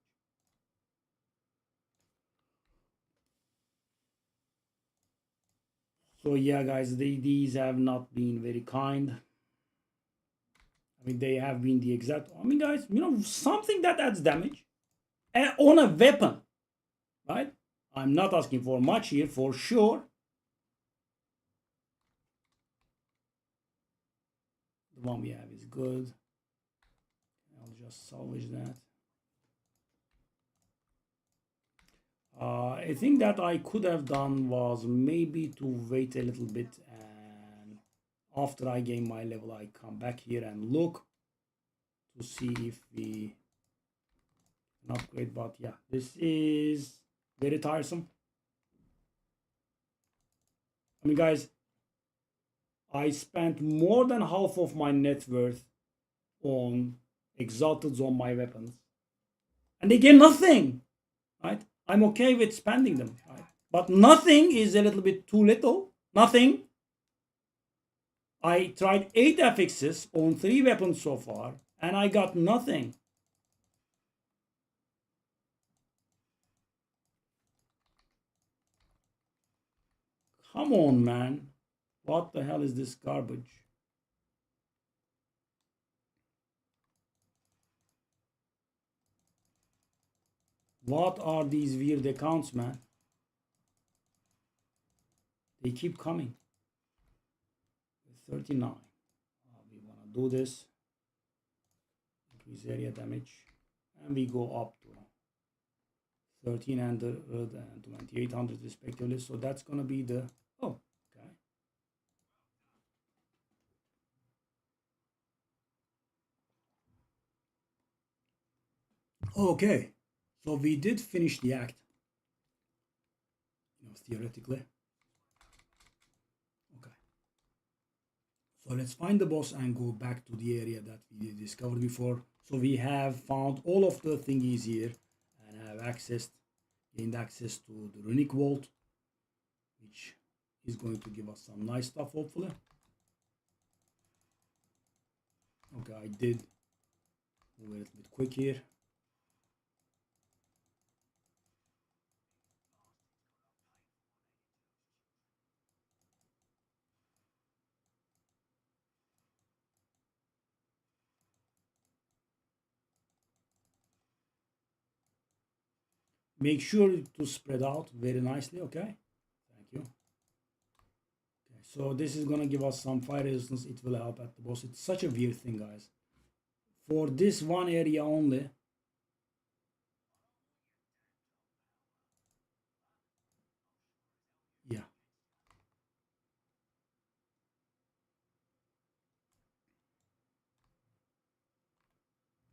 So yeah, guys, these have not been very kind. I mean, they have been the exact. I mean, guys, you know, something that adds damage on a weapon, right? I'm not asking for much here, for sure. The one we have is good. I'll just salvage that. I think that I could have done was maybe to wait a little bit, and after I gain my level I come back here and look to see if we can upgrade. But yeah, this is Very tiresome. I mean, guys, I spent more than half of my net worth on exalted on my weapons, and they get nothing, right? I'm okay with spending them, right? But nothing is a little bit too little. Nothing. I tried 8 affixes on 3 weapons so far, and I got nothing. Come on, man. What the hell is this garbage? What are these weird accounts, man? They keep coming. 39. We want to do this. Increase area damage. And we go up to 1300 and 2800 respectively. So that's going to be the... Oh, okay. Okay. So we did finish the act. Theoretically. Okay. So let's find the boss and go back to the area that we discovered before. So we have found all of the thingies here and have gained access to the runic vault, which is going to give us some nice stuff, hopefully. Okay, I did move a little bit quick here. Make sure to spread out very nicely, okay? Thank you. Okay, so this is gonna give us some fire resistance. It will help at the boss. It's such a weird thing, guys. For this one area only, yeah.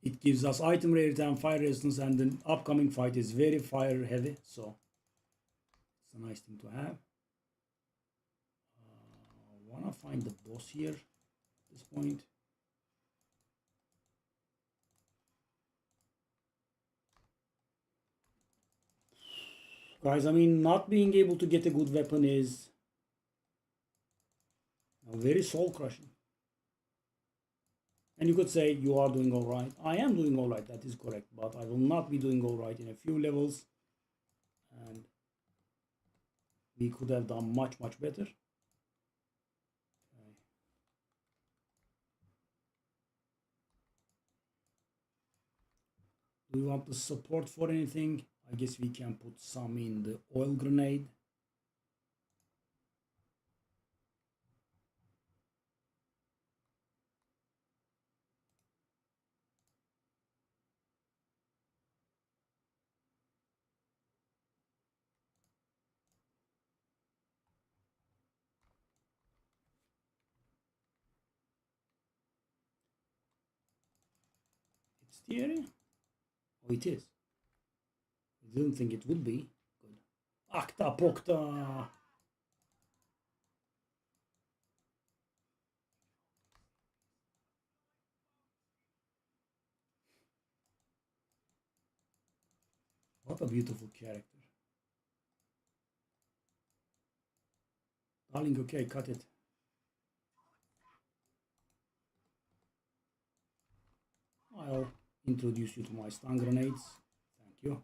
It gives us item rarity and fire resistance, and the upcoming fight is very fire heavy, so it's a nice thing to have. Wanna find the boss here at this point. Guys, I mean, not being able to get a good weapon is very soul crushing. And you could say you are doing all right. I am doing all right, that is correct, but I will not be doing all right in a few levels, and we could have done much better. Okay. Do we want the support for anything? I guess we can put some in the oil grenade. It's the area? Oh, it is. I didn't think it would be. Good. Akta pokta! What a beautiful character. Darling, okay, cut it. I'll introduce you to my stun grenades. Thank you.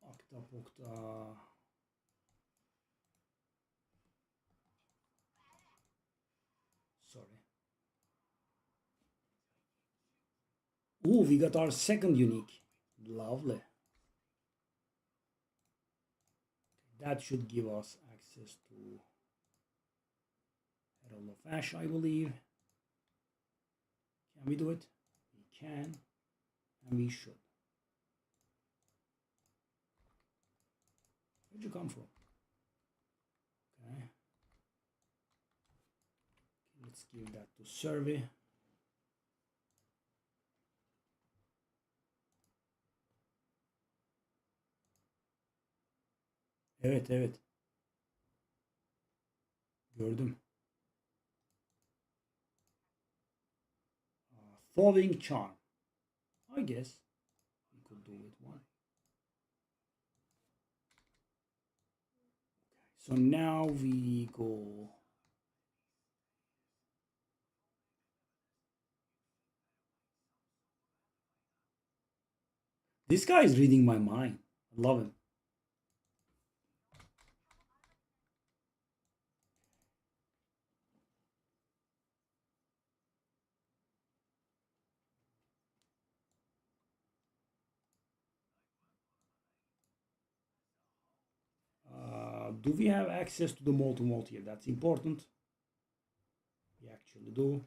Akta pokta. Sorry. Ooh, we got our second unique. Lovely. That should give us access to Herald of Ash, I believe. Can we do it? We can, and we should. Where'd you come from? Okay. Let's give that to survey. Evet, evet. Gördüm. Thawing charm. I guess we could do with one. So now we go. This guy is reading my mind. I love him. Do we have access to the mall here? That's important. We actually do.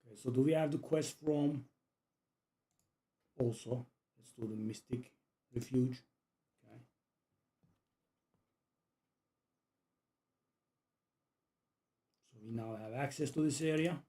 Okay, so do we have the quest from? Also, let's do the Mystic Refuge. Okay. So we now have access to this area.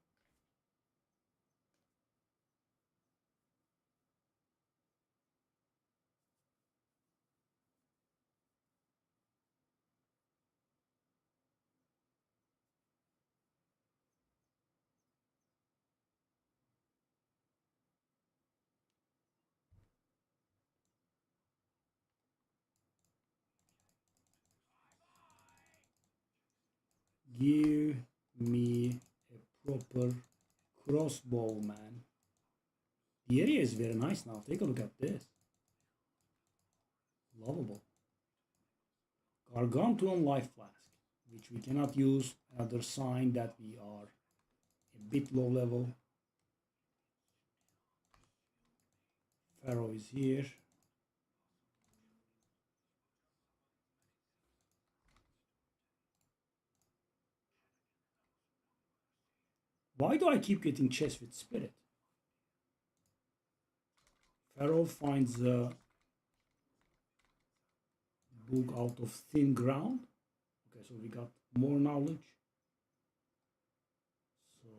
Give me a proper crossbow, man. The area is very nice now. Take a look at this. Lovable. Gargantuan life flask, which we cannot use. Another sign that we are a bit low level. Pharaoh is here. Why do I keep getting chest with spirit? Pharaoh finds a book out of thin ground. Okay, so we got more knowledge. So,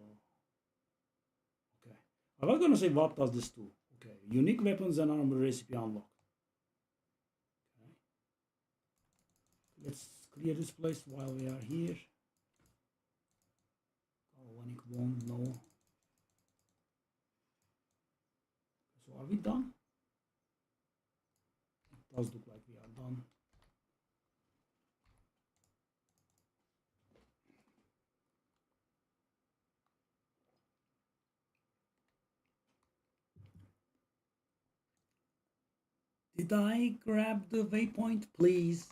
okay. I was gonna say, what does this do? Okay, unique weapons and armor recipe unlocked. Okay. Let's clear this place while we are here. Galvanic wand, no. So are we done? It does look like we are done. Did I grab the waypoint, please?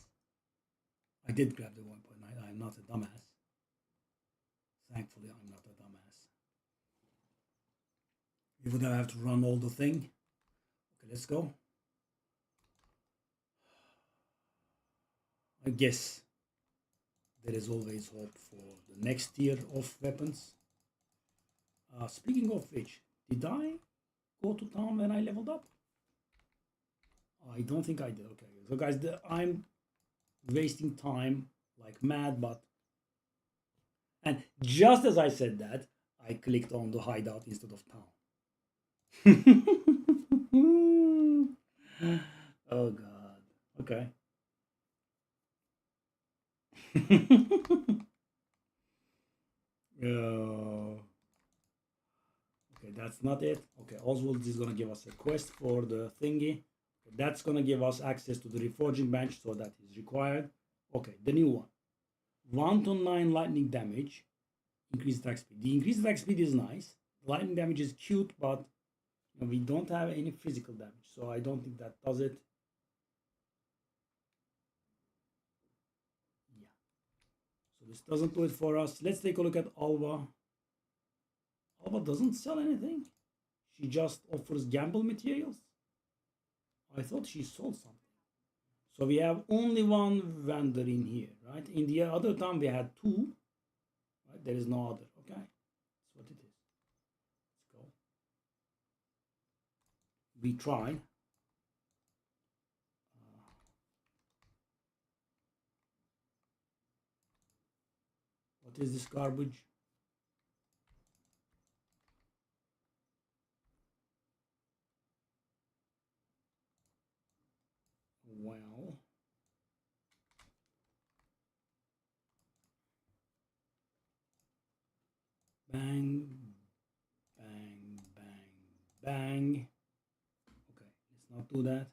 I did grab the waypoint. I'm not a dumbass. Thankfully, I'm not a dumbass. We would have to run all the thing. Okay, let's go. I guess there is always hope for the next tier of weapons. Speaking of which, did I go to town when I leveled up? I don't think I did. Okay, so guys, I'm wasting time like mad, but and just as I said that, I clicked on the hideout instead of town. Oh god. Okay. Okay, that's not it. Okay, Oswald is gonna give us a quest for the thingy. That's gonna give us access to the reforging bench, so that is required. Okay, the new one. 1 to 9 lightning damage. Increased attack speed. The increased attack speed is nice. Lightning damage is cute, but we don't have any physical damage, so I don't think that does it. Yeah. So this doesn't do it for us. Let's take a look at Alva. Alva doesn't sell anything. She just offers gamble materials. I thought she sold something. So we have only one vendor in here, right? In the other town we had two. Right? There is no other. Okay, that's what it is. Let's go. We tried. What is this garbage? well. Bang, bang, bang, bang. Okay, let's not do that.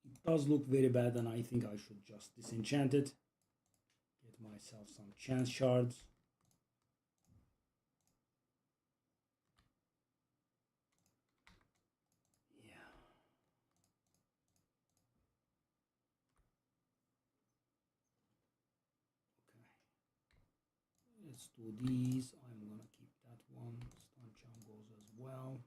It does look very bad, and I think I should just disenchant it. Get myself some chance shards. Yeah. Okay. Let's do these. I'm gonna keep that one. Stun charm goes as well.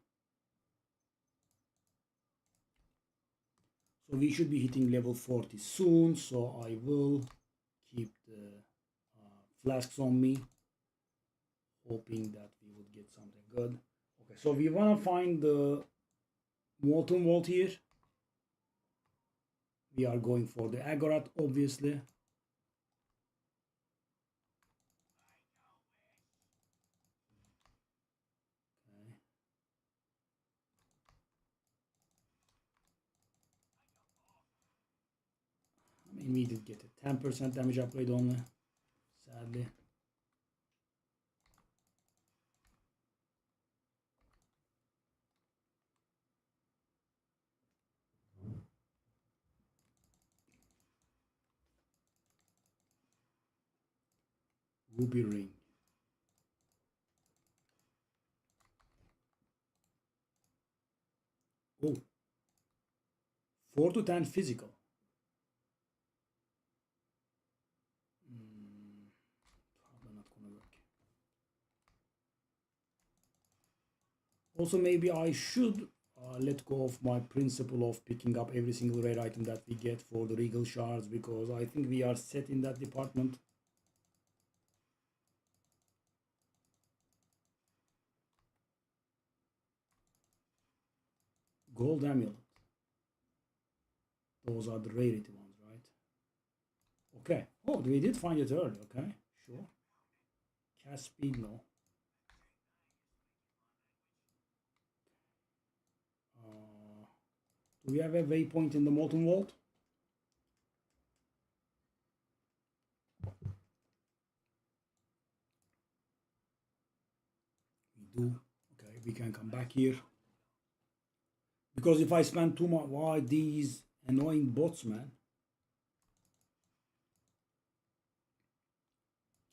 So we should be hitting level 40 soon, so I will keep the flasks on me, hoping that we would get something good. Okay, so we want to find the molten vault here. We are going for the Agorot, obviously. Okay. I mean, we did get a 10% damage upgrade only, sadly. Ruby ring. Oh, 4 to 10 physical. Probably not gonna work. Also, maybe I should let go of my principle of picking up every single rare item that we get for the regal shards, because I think we are set in that department. Gold amulet. Those are the rarity ones, right? Okay. Oh, we did find it early. Okay, sure. Cast speed, no. Do we have a waypoint in the molten vault? We do. Okay, we can come back here. Because if I spend too much, why these annoying bots, man?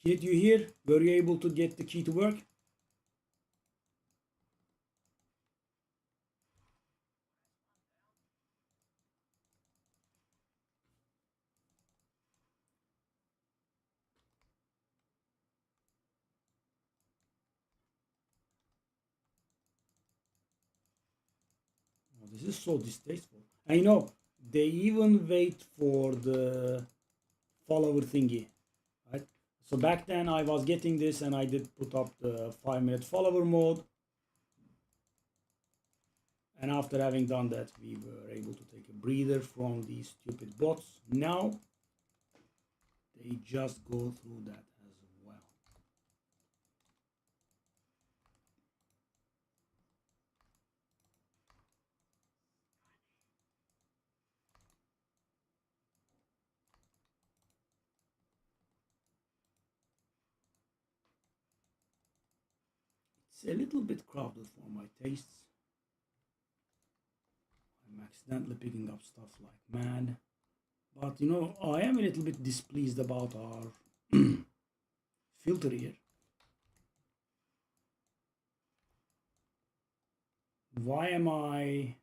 Kid, you here? Were you able to get the key to work? Oh, this is so distasteful. I know. They even wait for the follower thingy, right? So back then I was getting this and I did put up the 5-minute follower mode. And after having done that, we were able to take a breather from these stupid bots. Now, they just go through that as well. It's a little bit crowded for my tastes. I'm accidentally picking up stuff like mad. But you know, I am a little bit displeased about our filter here. Why am I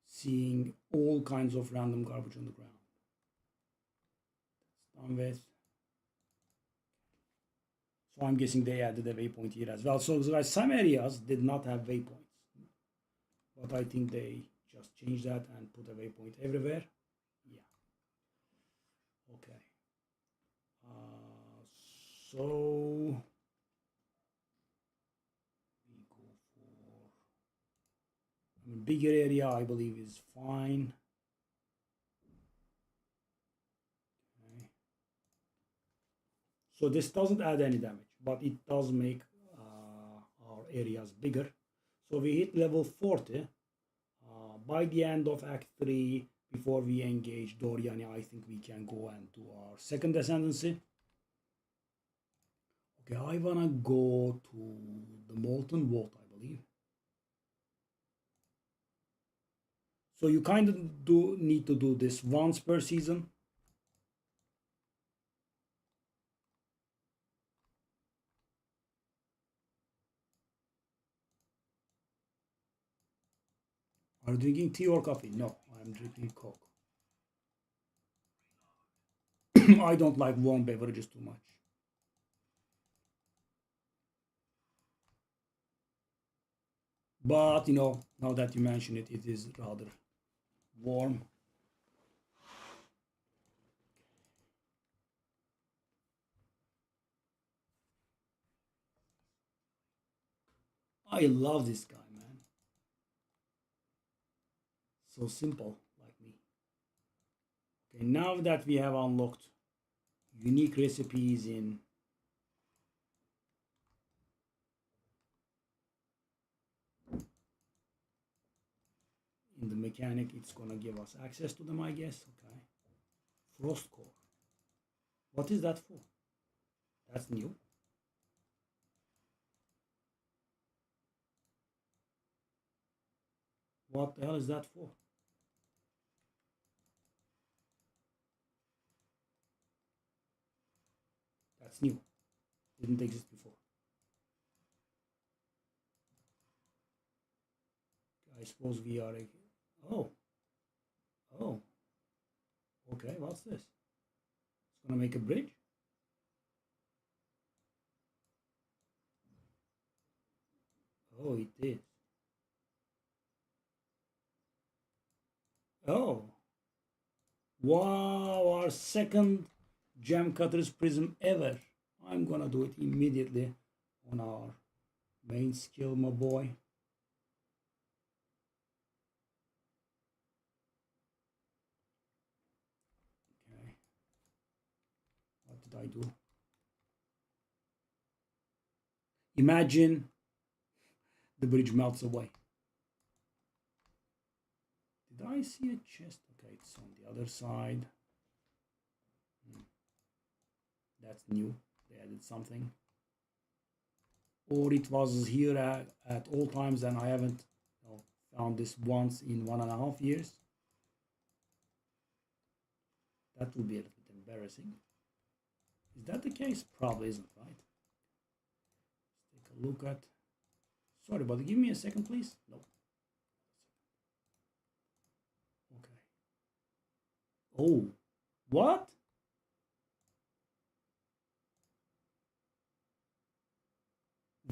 seeing all kinds of random garbage on the ground? That's done with. So I'm guessing they added a waypoint here as well. So guys, some areas did not have waypoints, but I think they just changed that and put a waypoint everywhere. Yeah. Okay. So we go for. I mean, bigger area I believe is fine. Okay. So this doesn't add any damage, but it does make our areas bigger. So we hit level 40, by the end of Act 3, before we engage Doriani, I think we can go and do our second ascendancy. Okay, I wanna go to the Molten Vault, I believe. So you kind of do need to do this once per season. Are you drinking tea or coffee? No, I'm drinking Coke. I don't like warm beverages too much. But now that you mention it, it is rather warm. I love this guy, man. So simple, like me. Okay, now that we have unlocked unique recipes in the mechanic, it's gonna give us access to them, I guess. Okay. Frost core. What is that for? That's new. What the hell is that for? That's new. Didn't exist before. I suppose we are. Oh. Oh. Okay, what's this? It's gonna make a bridge? Oh, it did. Oh. Wow, our second gem cutters prism ever. I'm gonna do it immediately on our main skill, my boy. Okay. What did I do? Imagine the bridge melts away. Did I see a chest? Okay, it's on the other side. That's new. They added something. Or it was here at all times and I haven't found this once in 1.5 years. That would be a little bit embarrassing. Is that the case? Probably isn't, right? Let's take a look at. Sorry, but give me a second, please. No. Okay. Oh, what?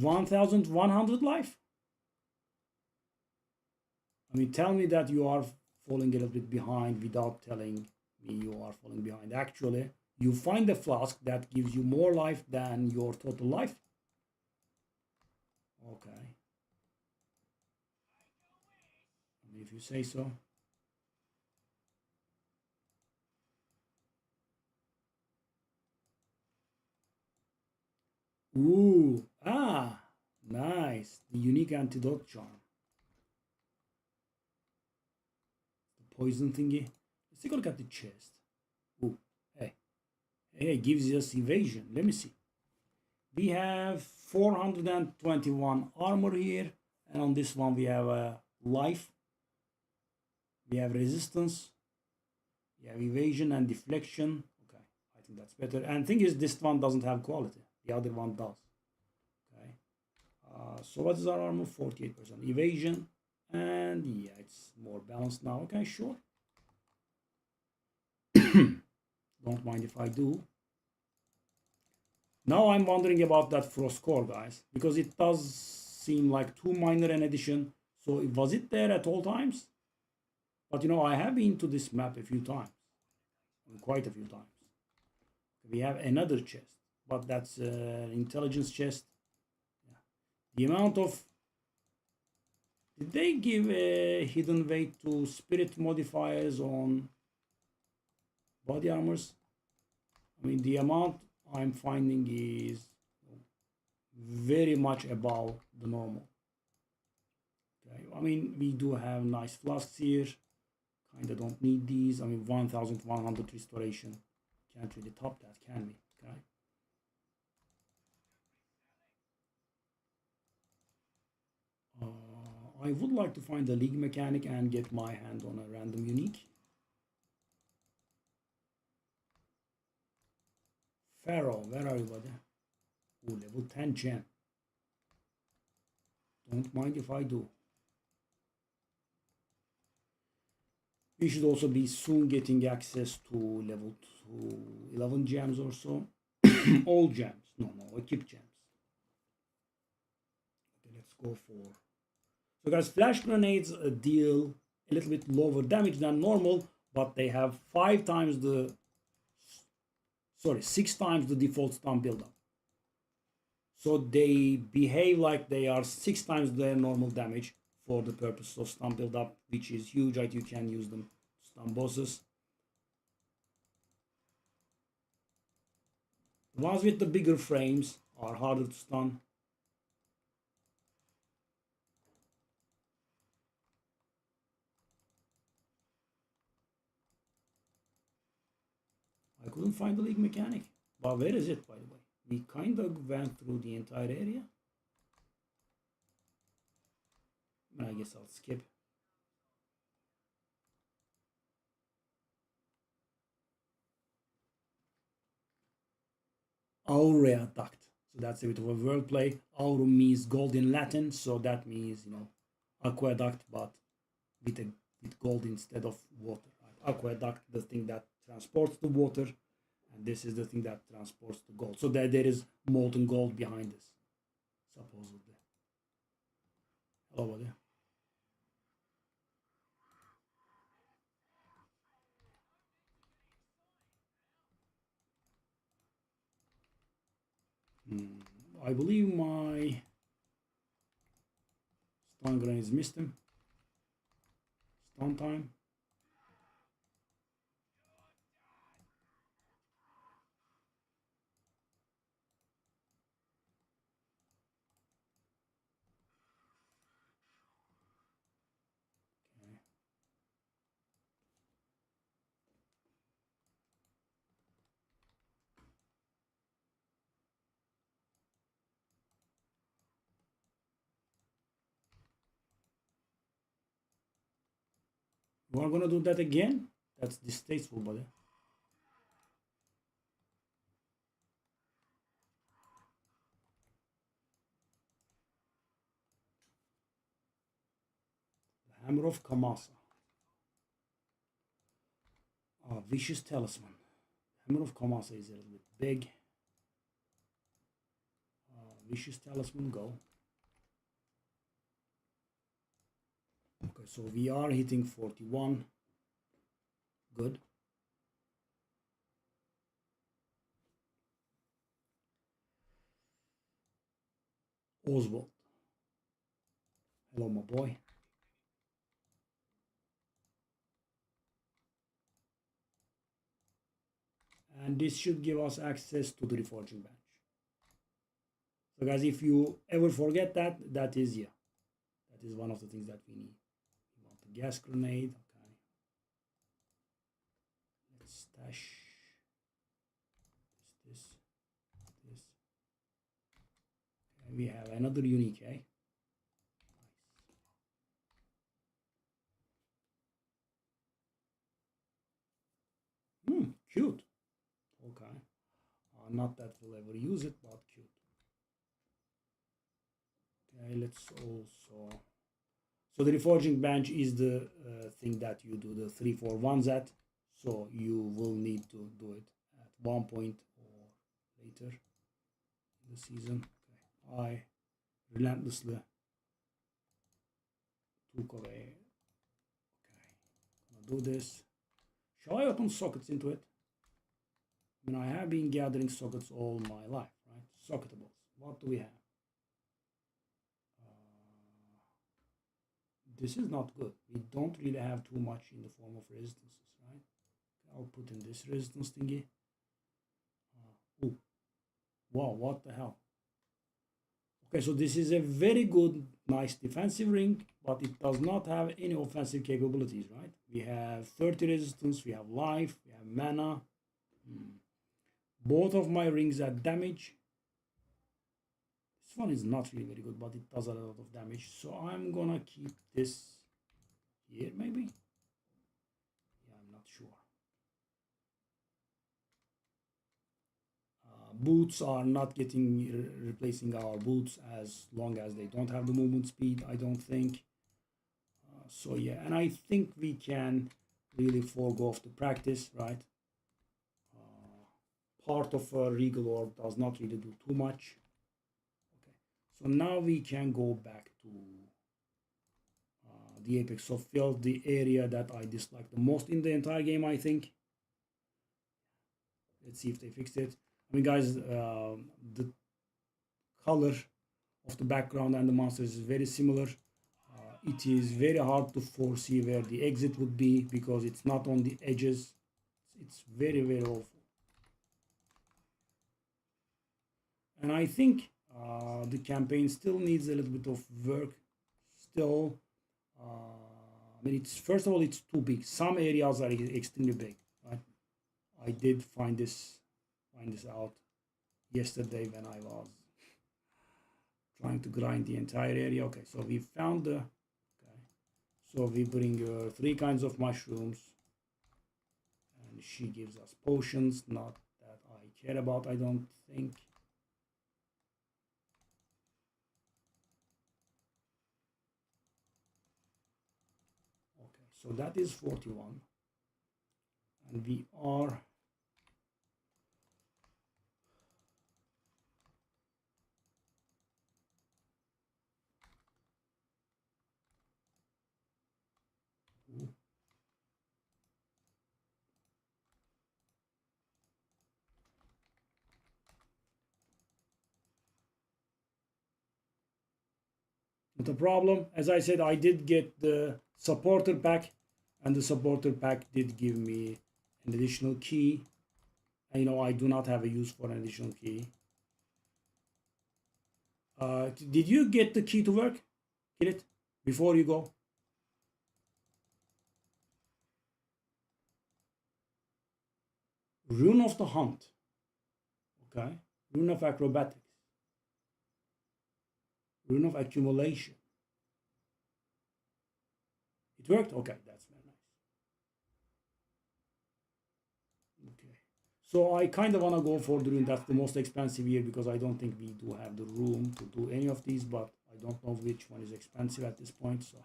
$1,100 life? I mean, tell me that you are falling a little bit behind without telling me you are falling behind. Actually, you find a flask that gives you more life than your total life. Okay. I mean, if you say so. Ooh, nice. The unique antidote charm. The poison thingy. Let's take a look at the chest. Ooh, hey, gives us evasion. Let me see. We have 421 armor here, and on this one we have life. We have resistance. We have evasion and deflection. Okay, I think that's better. And thing is, this one doesn't have quality. The other one does. Okay. So what is our armor? 48% evasion, and yeah, it's more balanced now. Okay, sure. Don't mind if I do. Now I'm wondering about that frost core, guys, because it does seem like too minor an addition. So was it there at all times? But I have been to this map a few times, quite a few times. We have another chest, but that's an intelligence chest. Yeah. The amount of. Did they give a hidden weight to spirit modifiers on body armors? I mean, the amount I'm finding is very much above the normal. Okay, I mean, we do have nice flasks here. Kind of don't need these. I mean, 1100 restoration. Can't really top that, can we? Okay. I would like to find the league mechanic and get my hand on a random unique. Pharaoh, where are you, buddy? Oh, level 10 gem. Don't mind if I do. We should also be soon getting access to level 11 gems or so. All gems. No, equip gems. Okay, let's go for... So guys, flash grenades deal a little bit lower damage than normal, but they have 6 times the default stun buildup. So they behave like they are 6 times their normal damage for the purpose of stun buildup, which is huge, right? You can use them to stun bosses. The ones with the bigger frames are harder to stun. I couldn't find the league mechanic. But where is it, by the way? We kind of went through the entire area. I guess I'll skip. Aurea duct. So that's a bit of a wordplay. Aurum means gold in Latin, so that means, aqueduct, but with gold instead of water. Right? Aqueduct, the thing that transports the water, and this is the thing that transports the gold. So there is molten gold behind this, supposedly. Hello, buddy. I believe my stun grenades missed him. Stun time. Okay. You are gonna do that again? That's distasteful, buddy. The Hammer of Kamasa. Vicious Talisman. Hammer of Kamasa is a little bit big. Vicious Talisman, go. Okay, so we are hitting 41. Good. Oswald. Hello, my boy. And this should give us access to the reforging bench. So guys, if you ever forget that, that is one of the things that we need. We want the gas grenade. Okay. Let's stash this. Okay, we have another unique, eh? Cute. Okay. Not that we'll ever use it, but cute. Okay, let's also... So the reforging bench is the thing that you do the 3-4-1s at. So you will need to do it at one point or later in the season. Okay. I relentlessly took away. Okay. I'm gonna do this. Shall I open sockets into it? I mean, I have been gathering sockets all my life, right? Socketables. What do we have? This is not good. We don't really have too much in the form of resistances, right? I'll put in this resistance thingy. Oh, wow, what the hell? Okay, so this is a very good, nice defensive ring, but it does not have any offensive capabilities, right? We have 30 resistance, we have life, we have mana. Both of my rings are damage. This one is not really very good, but it does a lot of damage. So I'm gonna keep this here, maybe? Yeah, I'm not sure. Boots are not getting replacing our boots as long as they don't have the movement speed, I don't think. So yeah, and I think we can really forego off the practice, right? Part of a regal orb does not really do too much. Okay, so now we can go back to the apex of field, the area that I dislike the most in the entire game, I think. Let's see if they fixed it. I mean, guys, the color of the background and the monsters is very similar. It is very hard to foresee where the exit would be because it's not on the edges. It's very, very awful. And I think the campaign still needs a little bit of work. Still, I mean, it's first of all, it's too big. Some areas are extremely big. Right? I did find this out yesterday when I was trying to grind the entire area. Okay, so we found the. Okay, so we bring 3 kinds of mushrooms, and she gives us potions. Not that I care about, I don't think. Okay, so that is 41, and we are. Not a problem. As I said, I did get the supporter pack, and the supporter pack did give me an additional key. And, you know, I do not have a use for an additional key. Did you get the key to work? Get it before you go? Rune of the Hunt. Okay. Rune of Acrobatics. Rune of Accumulation. It worked? Okay, that's very nice. Okay. So I kind of want to go for the rune. That's the most expensive here because I don't think we do have the room to do any of these, but I don't know which one is expensive at this point. So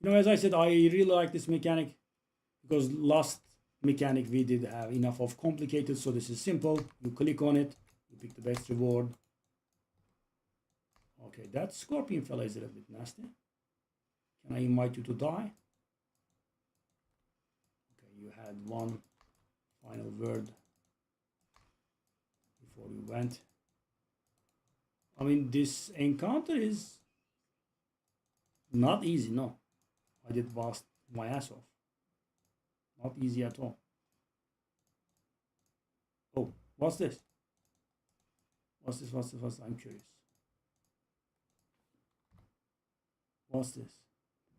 you know, as I said, I really like this mechanic because last mechanic we did have enough of complicated, so this is simple. You click on it, you pick the best reward. Okay, that scorpion fella is a little bit nasty. Can I invite you to die? Okay, you had one final word before you went. I mean, this encounter is not easy, no. I did bust my ass off. Not easy at all. Oh, what's this? What's this? What's this? What's this? I'm curious. What's this?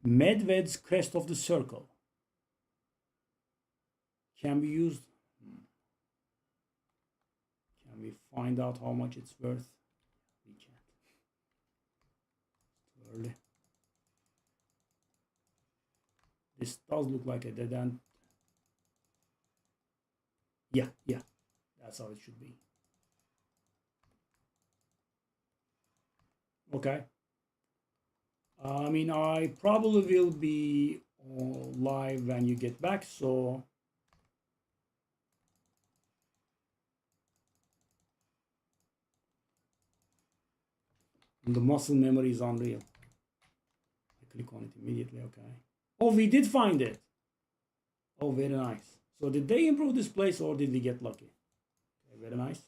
Medved's Crest of the Circle. Can be used. Can we find out how much it's worth? We can't. It's too early. This does look like a dead end. Yeah, that's how it should be. Okay. I mean, I probably will be live when you get back, so the muscle memory is unreal. I click on it immediately, okay. Oh, we did find it. Oh, very nice. So did they improve this place or did we get lucky? Okay, very nice.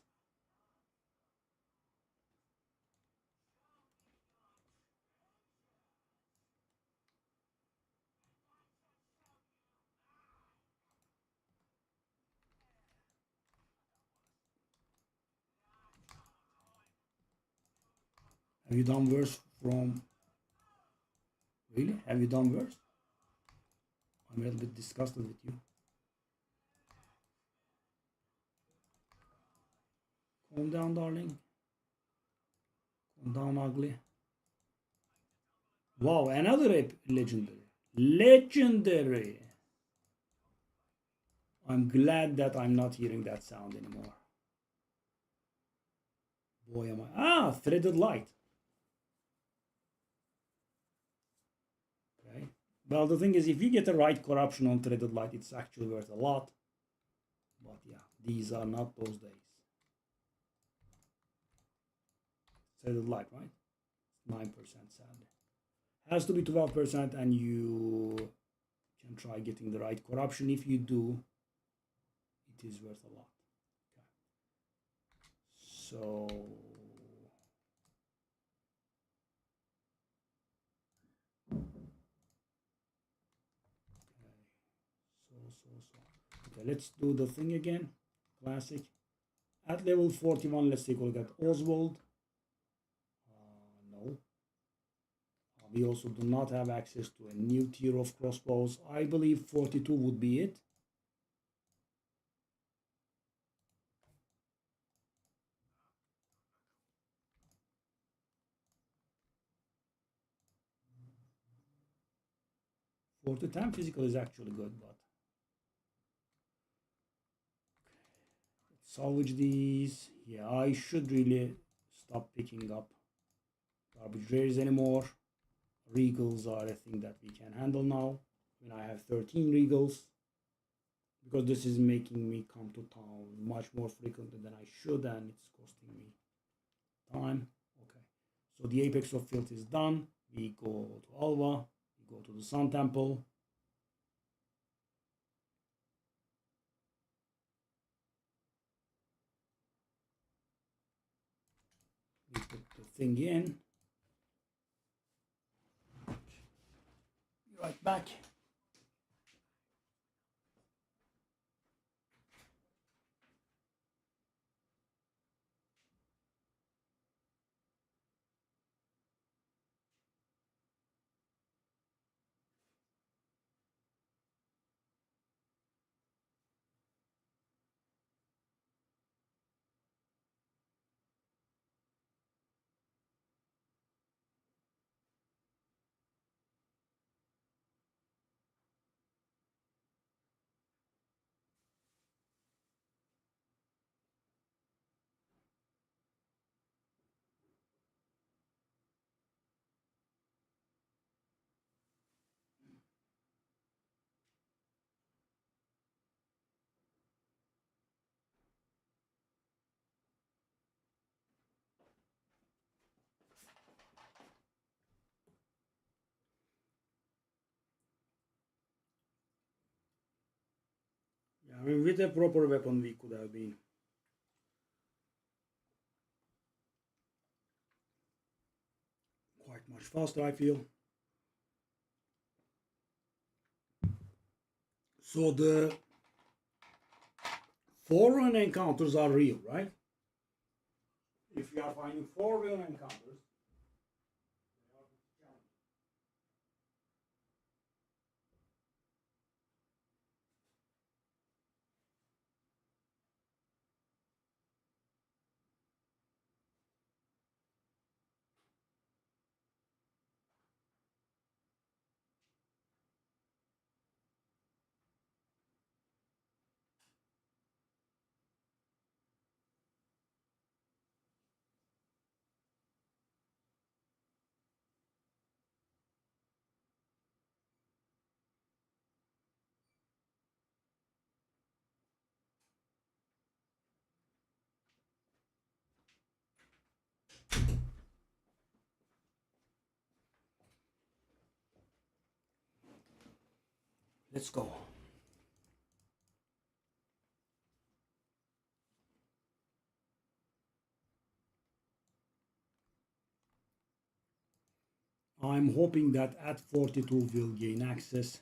Have you done worse from... Really? Have you done worse? I'm a little bit disgusted with you. Calm down, darling. Calm down, ugly. Wow, another legendary. Legendary! I'm glad that I'm not hearing that sound anymore. Boy, am I... Ah, threaded light. Okay. Well, the thing is, if you get the right corruption on threaded light, it's actually worth a lot. But yeah, these are not those days. Threaded light, right? 9% sadly. Has to be 12%, and you can try getting the right corruption. If you do, it is worth a lot. Okay. So okay, let's do the thing again. Classic. At level 41, let's take a look at Oswald. No. We also do not have access to a new tier of crossbows. I believe 42 would be it. For the time physical is actually good, but salvage these. Yeah, I should really stop picking up garbage rares anymore. Regals are a thing that we can handle now. When I have 13 regals, because this is making me come to town much more frequently than I should, and it's costing me time. Okay, so the apex of filth is done. We go to Alva, we go to the Sun Temple. We put the thing in. Be right back. Yeah, I mean, with a proper weapon, we could have been quite much faster, I feel. So the foreign encounters are real, right? If you are finding foreign encounters, let's go. I'm hoping that at 42 we'll gain access.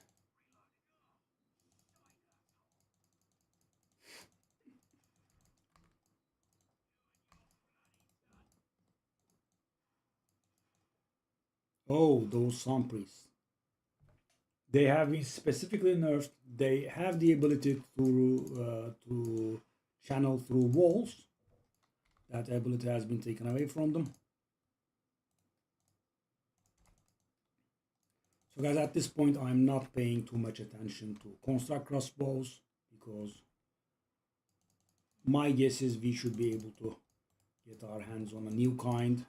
Oh, those Sun Priests. They have been specifically nerfed. They have the ability to channel through walls. That ability has been taken away from them. So guys, at this point, I'm not paying too much attention to construct crossbows because my guess is we should be able to get our hands on a new kind.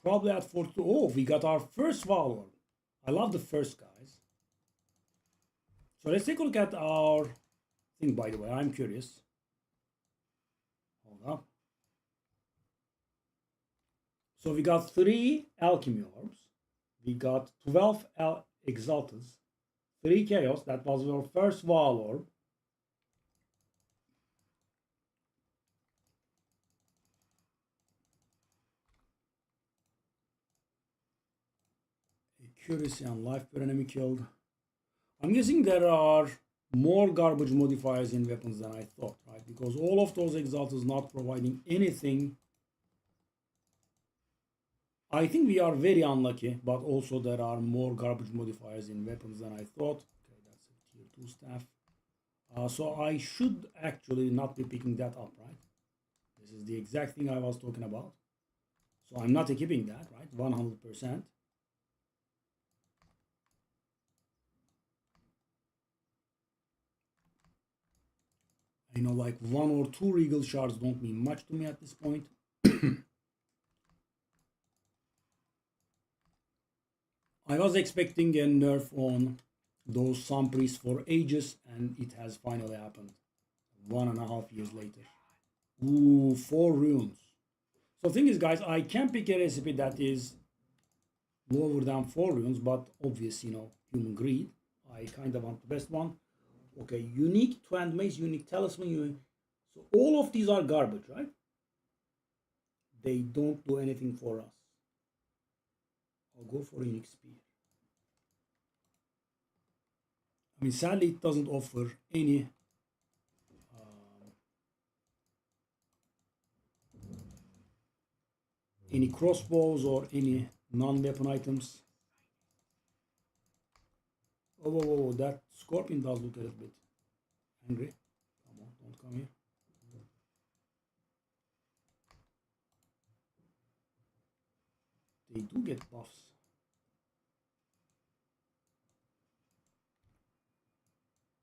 Probably at 42. Oh, we got our first Valor. I love the first, guys. So let's take a look at our thing, by the way. I'm curious. Hold up. So we got 3 Alchemy Orbs. We got 12 Exaltas. 3 Chaos. That was our first Valor. Accuracy and life per enemy killed. I'm guessing there are more garbage modifiers in weapons than I thought, right? Because all of those Exaltas not providing anything. I think we are very unlucky, but also there are more garbage modifiers in weapons than I thought. Okay, that's a tier 2 staff. So I should actually not be picking that up, right? This is the exact thing I was talking about. So I'm not equipping that, right? 100%. You know, like 1 or 2 regal shards don't mean much to me at this point. I was expecting a nerf on those Sun Priests for ages, and it has finally happened 1.5 years later. Ooh, 4 runes. So the thing is, guys, I can pick a recipe that is lower than 4 runes, but obvious, you know, human greed. I kind of want the best one. Okay, unique Twand Mace, unique Talisman, so all of these are garbage, right? They don't do anything for us. I'll go for unique Spear. I mean, sadly, it doesn't offer any crossbows or any non-weapon items. Oh, whoa, whoa, whoa, that Scorpion does look a little bit angry. Come on, don't come here. They do get buffs.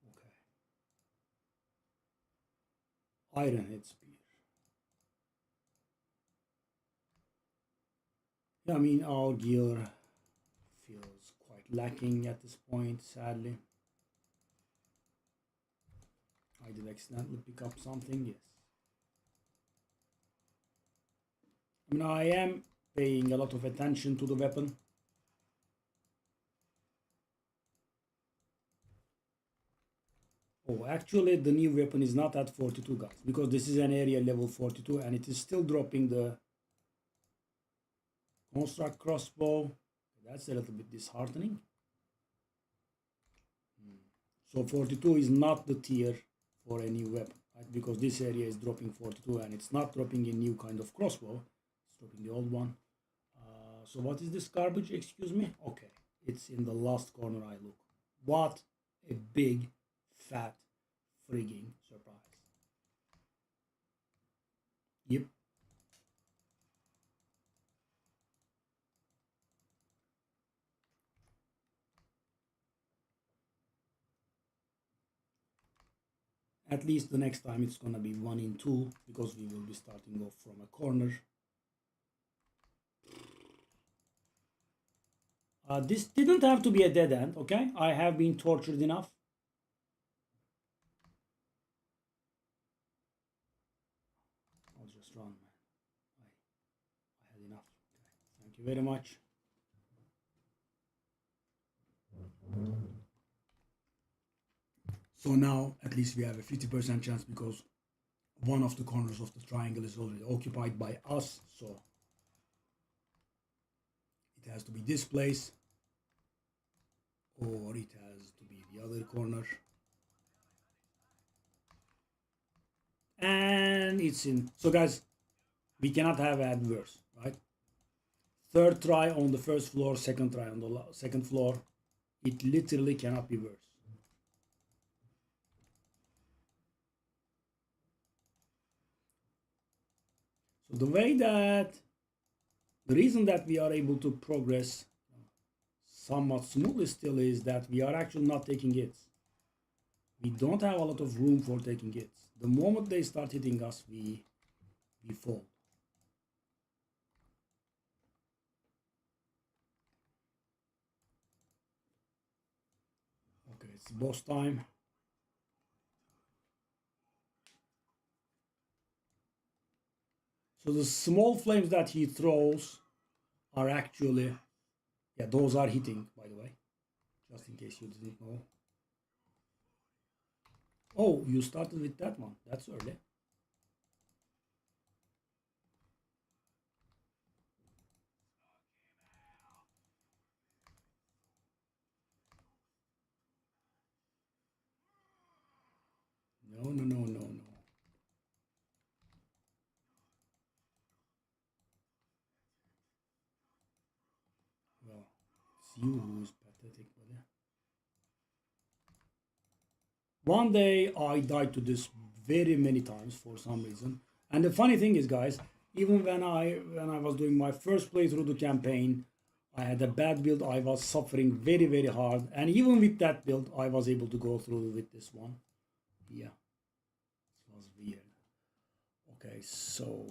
Okay. Iron Head Spear. Yeah, I mean, our gear feels quite lacking at this point, sadly. I did accidentally pick up something, yes. I mean, I am paying a lot of attention to the weapon. Oh, actually, the new weapon is not at 42, guys, because this is an area level 42, and it is still dropping the construct crossbow. That's a little bit disheartening. So 42 is not the tier for a new weapon, right? Because this area is dropping 42, and it's not dropping a new kind of crossbow. It's dropping the old one. So what is this garbage? Excuse me. Okay, it's in the last corner. I look. What a big, fat, frigging surprise. Yep. At least the next time it's gonna be 1 in 2 because we will be starting off from a corner. This didn't have to be a dead end, okay? I have been tortured enough. I'll just run, man. I had enough. Okay. Thank you very much. So now at least we have a 50% chance because one of the corners of the triangle is already occupied by us. So it has to be this place or it has to be the other corner. And it's in. So guys, we cannot have adverse, right? third try on the first floor, second try on the second floor. It literally cannot be worse. So the reason that we are able to progress somewhat smoothly still is that we are actually not taking hits. We don't have a lot of room for taking hits. The moment they start hitting us, we fall. Okay, it's boss time. So the small flames that he throws are actually, yeah, those are hitting, by the way, just in case you didn't know. Oh, you started with that one. That's early. No, no, no, no, no. Well, it's you who is pathetic, buddy. One day I died to this very many times for some reason. And the funny thing is, guys, even when I was doing my first playthrough the campaign, I had a bad build. I was suffering very, very hard. And even with that build, I was able to go through with this one. Yeah, it was weird. Okay, so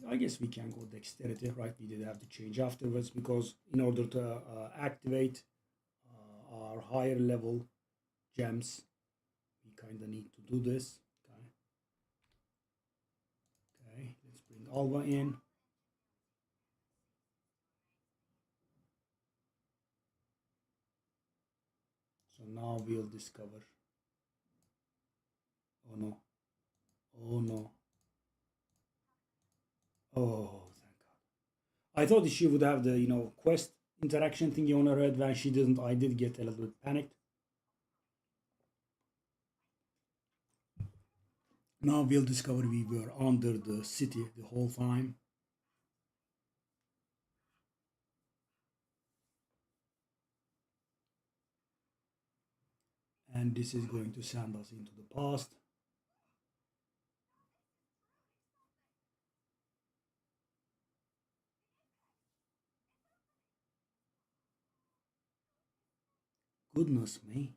I guess we can go dexterity, right? We did have to change afterwards because in order to activate our higher level gems, we kind of need to do this. Okay, okay, let's bring Alva in. So now we'll discover. Oh no, oh no, oh thank God. I thought she would have the quest interaction thingy on her head. When she didn't, I did get a little bit panicked. Now we'll discover we were under the city the whole time. And this is going to send us into the past. Goodness me.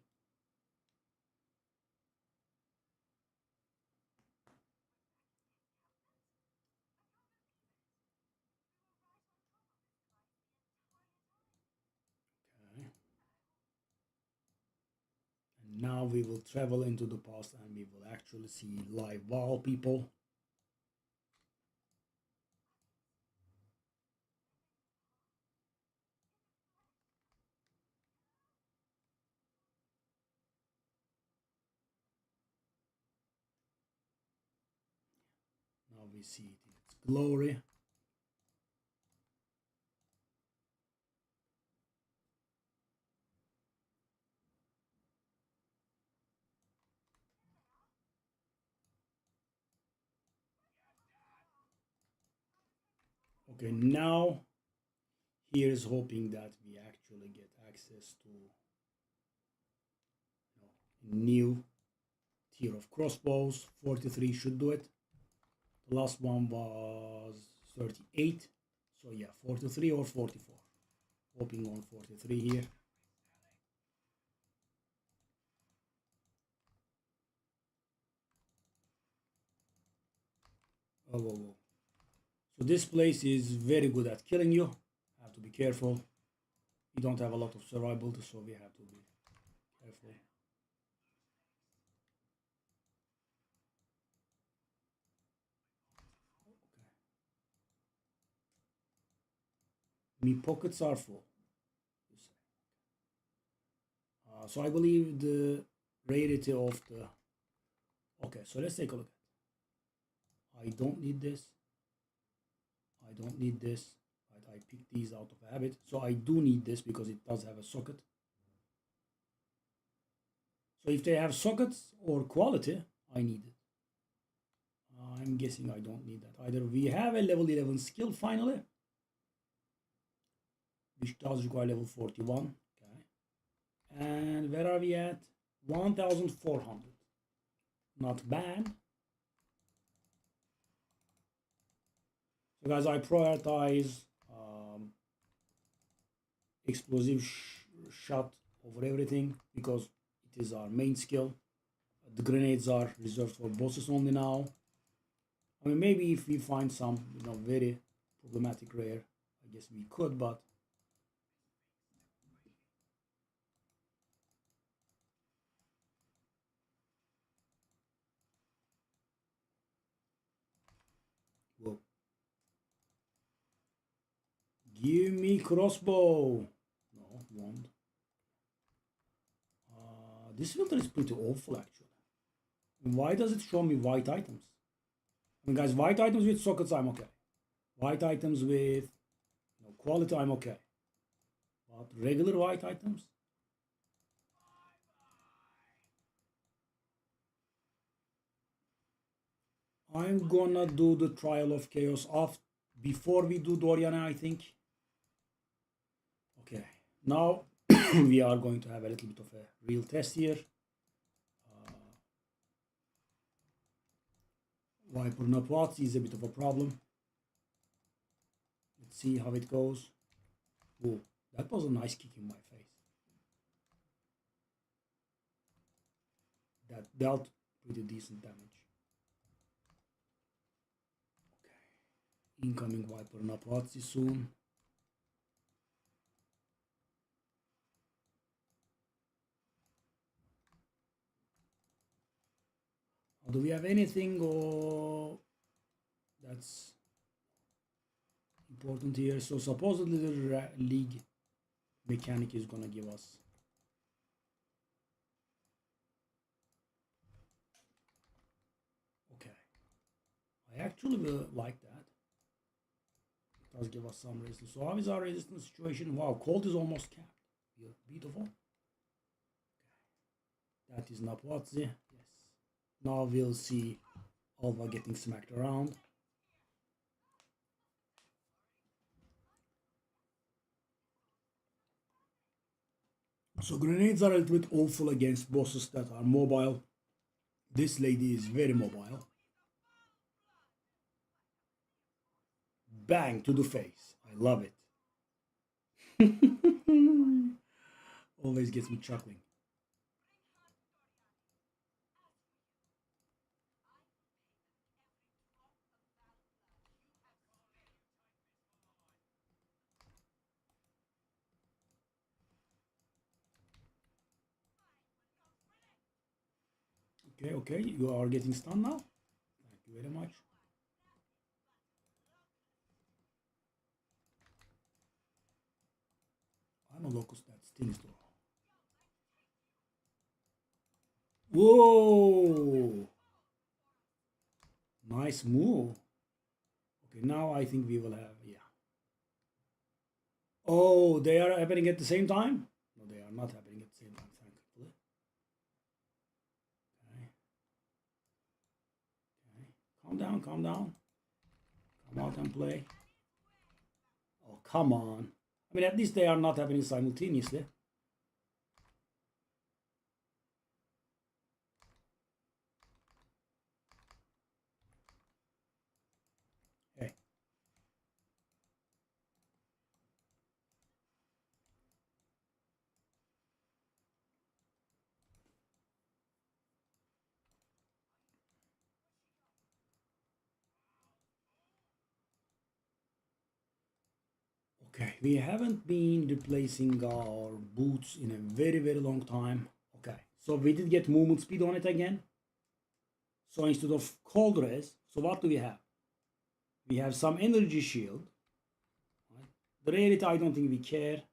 Okay. And now we will travel into the past and we will actually see live wall people. Now we see it in its glory. Okay, now here's hoping that we actually get access to new tier of crossbows. 43 should do it. The last one was 38. So yeah, 43 or 44. Hoping on 43 here. Oh, whoa, whoa. So this place is very good at killing you. Have to be careful. We don't have a lot of survival, so we have to be careful. Okay. Me pockets are full. You say. So I believe the rarity of the... Okay, so let's take a look. I don't need this. I don't need this. Right? I picked these out of habit. So I do need this because it does have a socket. So if they have sockets or quality, I need it. I'm guessing I don't need that. Either we have a level 11 skill finally, which does require level 41. Okay. And where are we at? 1,400. Not bad. So guys, I prioritize explosive shot over everything because it is our main skill. The grenades are reserved for bosses only now. I mean, maybe if we find some, very problematic rare, I guess we could, but whoa. Give me crossbow. No, won't. This filter is pretty awful, actually. Why does it show me white items? I mean, guys, white items with sockets, I'm okay. White items with quality, I'm okay. But regular white items? I'm gonna do the Trial of Chaos off before we do Doriana, I think. Okay, now we are going to have a little bit of a real test here. Viper Napwatsi is a bit of a problem. Let's see how it goes. Whoa, that was a nice kick in my face. That dealt pretty decent damage. Okay, incoming Viper Napwatsi soon. Do we have anything that's important here? So supposedly the league mechanic is gonna give us okay. I actually will like that. It does give us some resistance. So how is our resistance situation? Wow, cold is almost capped. Beautiful. Okay. That is Napwatsi. Yes. Now we'll see Alva getting smacked around. So grenades are a little bit awful against bosses that are mobile. This lady is very mobile. Bang to the face. I love it. Always gets me chuckling. Okay, okay, you are getting stunned now. Thank you very much. I'm a locust that stings though. Whoa! Nice move. Okay, now I think we will have, yeah. Oh, they are happening at the same time? No, they are not happening at the same time, thankfully. Okay. Okay. Calm down, calm down. Come out and play. Oh, come on. I mean, at least they are not happening simultaneously. Hey. Okay, we haven't been replacing our boots in a very, very long time. Okay, so we did get movement speed on it again. So instead of cold res, so what do we have? We have some energy shield. Right? The rarity, I don't think we care.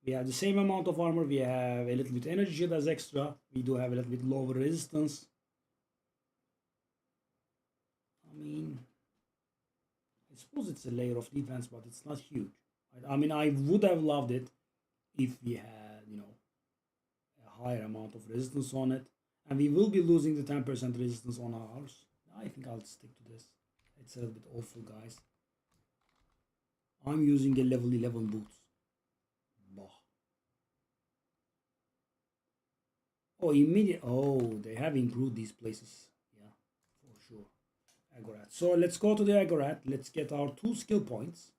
We have the same amount of armor. We have a little bit energy shield as extra. We do have a little bit lower resistance. I mean, I suppose it's a layer of defense, but it's not huge. I mean, I would have loved it if we had, a higher amount of resistance on it. And we will be losing the 10% resistance on ours. I think I'll stick to this. It's a little bit awful, guys. I'm using a level 11 boots. Bah. Oh, immediate. Oh, they have improved these places. Yeah, for sure. Agorat. So let's go to the Agorat. Let's get our 2 skill points.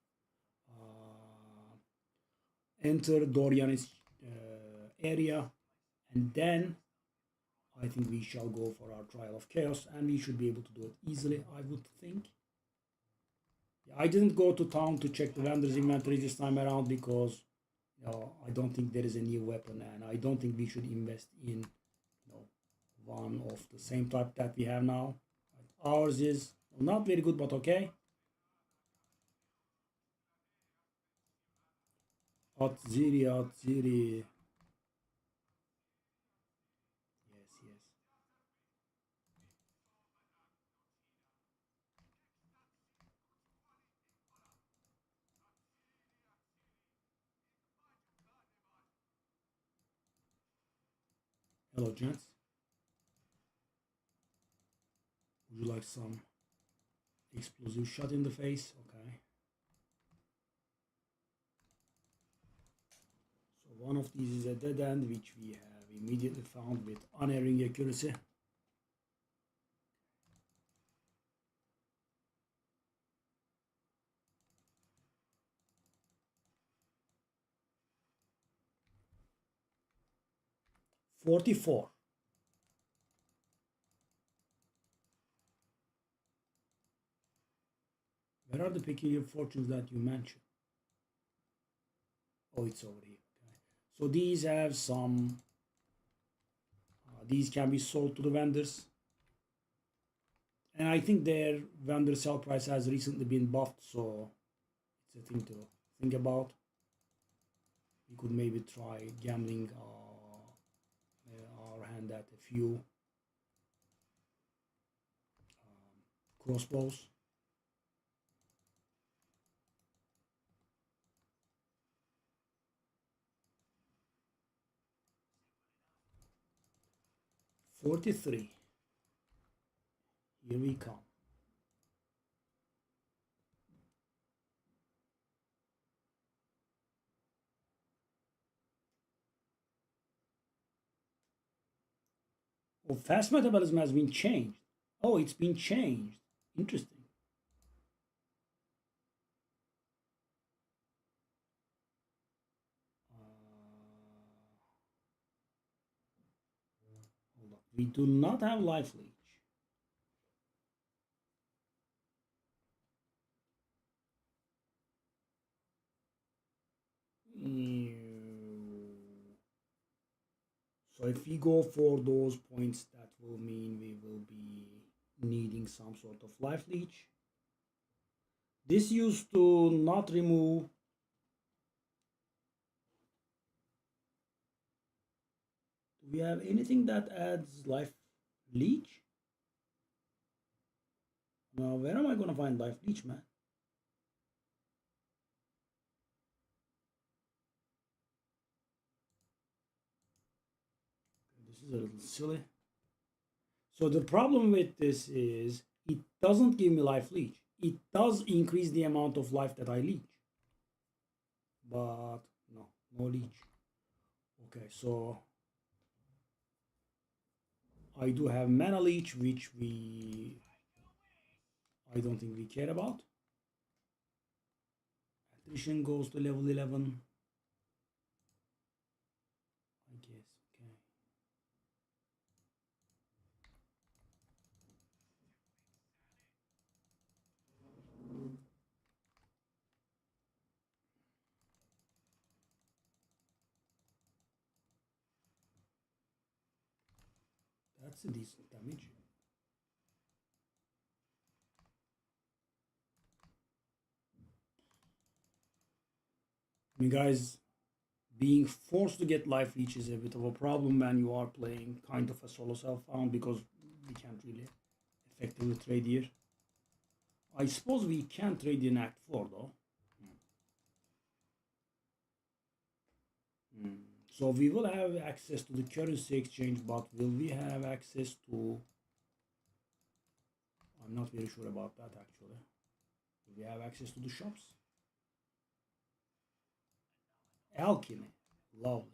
Enter Dorian's area, and then I think we shall go for our Trial of Chaos, and we should be able to do it easily, I would think. Yeah, I didn't go to town to check the vendor's inventory this time around because I don't think there is a new weapon, and I don't think we should invest in one of the same type that we have now. Ours is not very good, but okay. Atziri, Atziri. Yes, yes. Hello, gents. Would you like some explosive shot in the face? Okay. So one of these is a dead end, which we have immediately found with unerring accuracy. $44. Where are the peculiar fortunes that you mentioned? Oh, it's over here. Okay. So these have some. These can be sold to the vendors. And I think their vendor sell price has recently been buffed, so it's a thing to think about. We could maybe try gambling our hand at a few crossbows. $43. Here we come. Oh, fast metabolism has been changed. Oh, it's been changed. Interesting. Hold on. We do not have life leech. So if we go for those points, that will mean we will be needing some sort of life leech. This used to not remove. Do we have anything that adds life leech? Now, where am I going to find life leech, man? This is a little silly. So the problem with this is it doesn't give me life leech. It does increase the amount of life that I leech. But no leech. Okay, so I do have mana leech, which I don't think we care about. Attrition goes to level 11. I guess, okay. That's a decent damage. I mean, guys, being forced to get life leech is a bit of a problem when you are playing kind of a solo self-found, because we can't really effectively trade here. I suppose we can trade in Act 4 though. So we will have access to the currency exchange, but will we have access to... I'm not very sure about that actually. Do we have access to the shops? Alchemy. Lovely.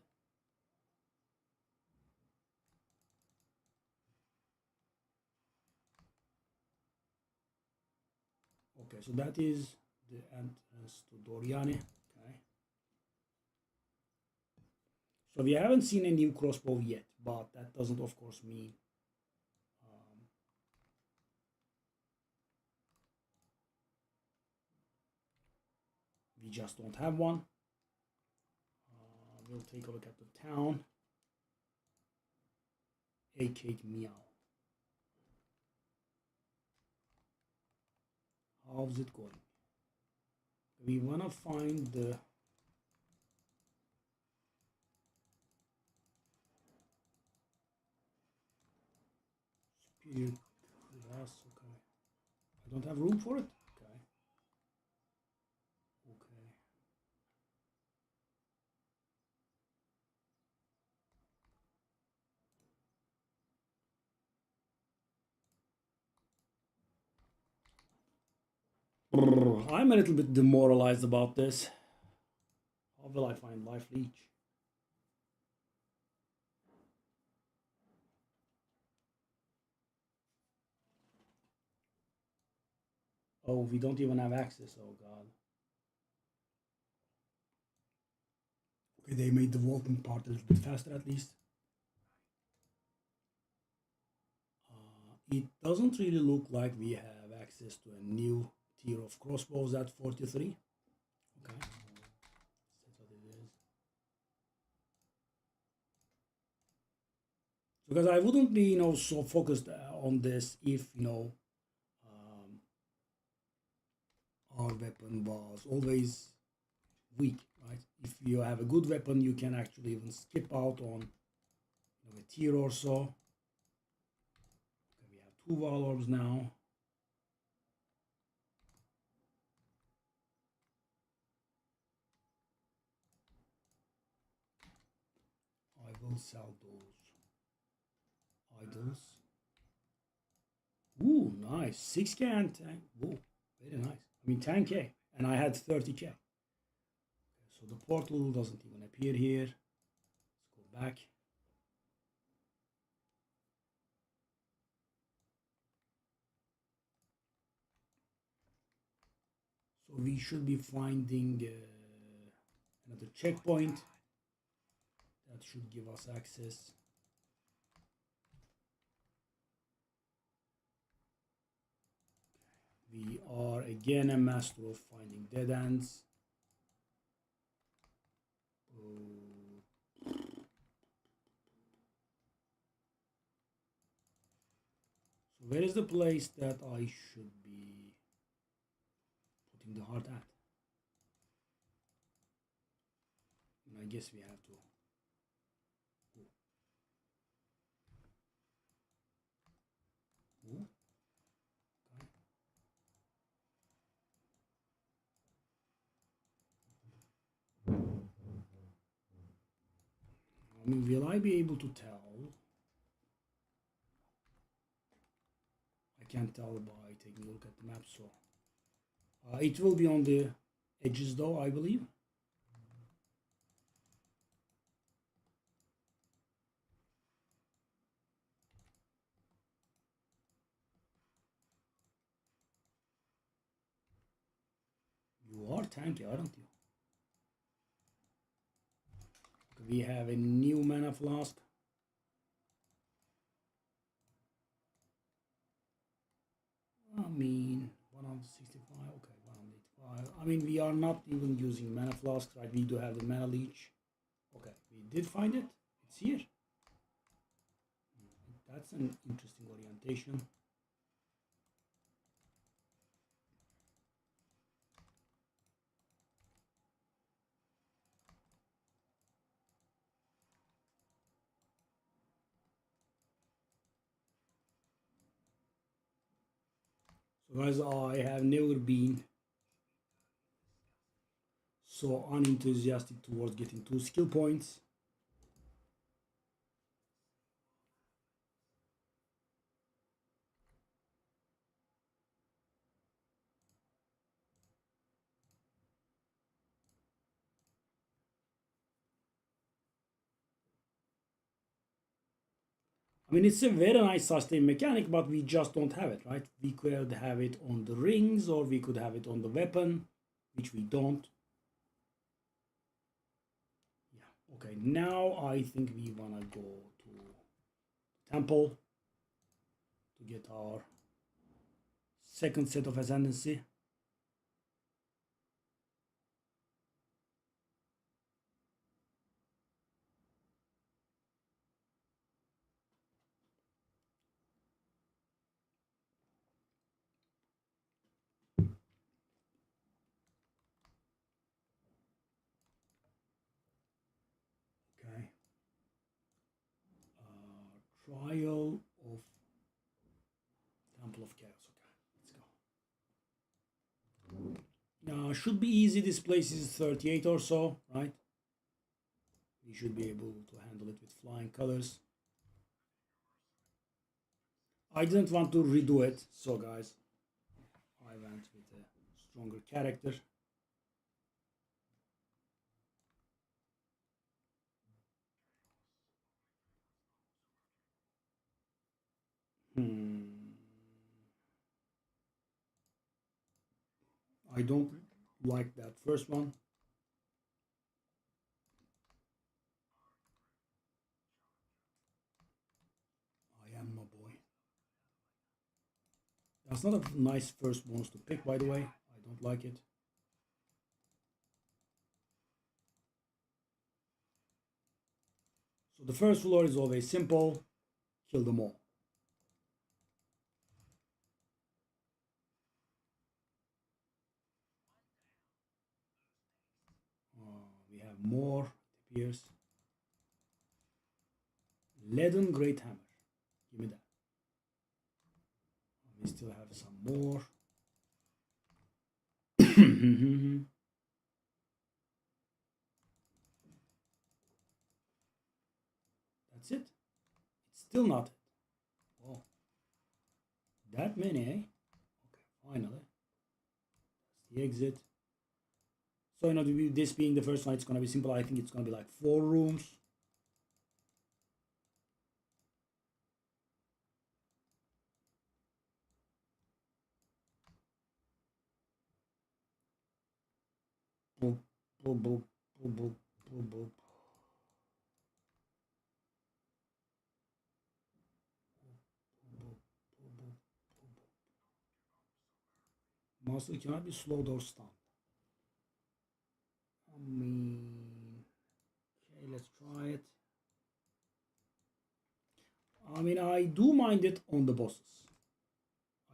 Okay, so that is the entrance to Doriani. Okay. So we haven't seen a new crossbow yet, but that doesn't of course mean we just don't have one. We'll take a look at the town. A cake meow. How's it going? We want to find the superior class. Okay, I don't have room for it. Okay. Okay. I'm a little bit demoralized about this. How will I find life leech? Oh, we don't even have access. Oh god. Okay, they made the walking part a little bit faster at least. It doesn't really look like we have access to a new tier of crossbows at 43. Okay. That's what it is. Because I wouldn't be, so focused on this if, our weapon was always weak, right? If you have a good weapon, you can actually even skip out on a tier or so. Okay, we have 2 wall orbs now. I will sell those idols. Ooh, nice. 6K and 10. Whoa, very nice. I mean 10K, and I had 30K. Okay, so the portal doesn't even appear here. Let's go back. So we should be finding another checkpoint that should give us access. We are again a master of finding dead ends. So where is the place that I should be putting the heart at? And I guess we have to. Ooh. I mean, will I be able to tell? I can't tell by taking a look at the map, so it will be on the edges though, I believe. You are tanky, aren't you? We have a new mana flask. I mean, 165, okay, 185. I mean, we are not even using mana flasks, right? We do have the mana leech. Okay, we did find it. It's here. That's an interesting orientation. So guys, I have never been so unenthusiastic towards getting 2 skill points. I mean, it's a very nice sustain mechanic, but we just don't have it, right? We could have it on the rings, or we could have it on the weapon, which we don't. Yeah, okay, now I think we wanna go to temple to get our second set of ascendancy. Okay. Trial of Temple of Chaos. Okay, let's go. Should be easy. This place is 38 or so, right? We should be able to handle it with flying colors. I didn't want to redo it, so guys, I went with a stronger character. I don't like that first one. I am a boy. That's not a nice first bonus to pick, by the way. I don't like it. So the first floor is always simple. Kill them all. We have more, it appears. Leaden Great Hammer. Give me that. We still have some more. That's it. It's still not it. Oh, that many, eh? Okay, finally. That's the exit. So, this being the first one, it's gonna be simple. I think it's gonna be like 4 rooms. Boop, boop, boop, boop, boop, boop, boop. Monster cannot be slowed or stunned. I mean, okay, let's try it. I mean, I do mind it on the bosses.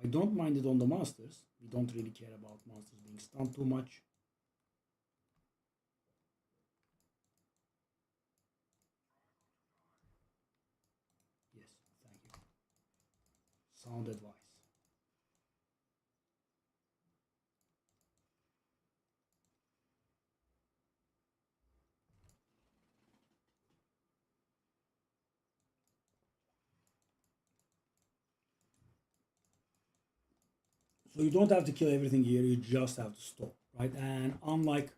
I don't mind it on the monsters. We don't really care about monsters being stunned too much. Yes, thank you. Sound advice. So you don't have to kill everything here, you just have to stop, right? And unlike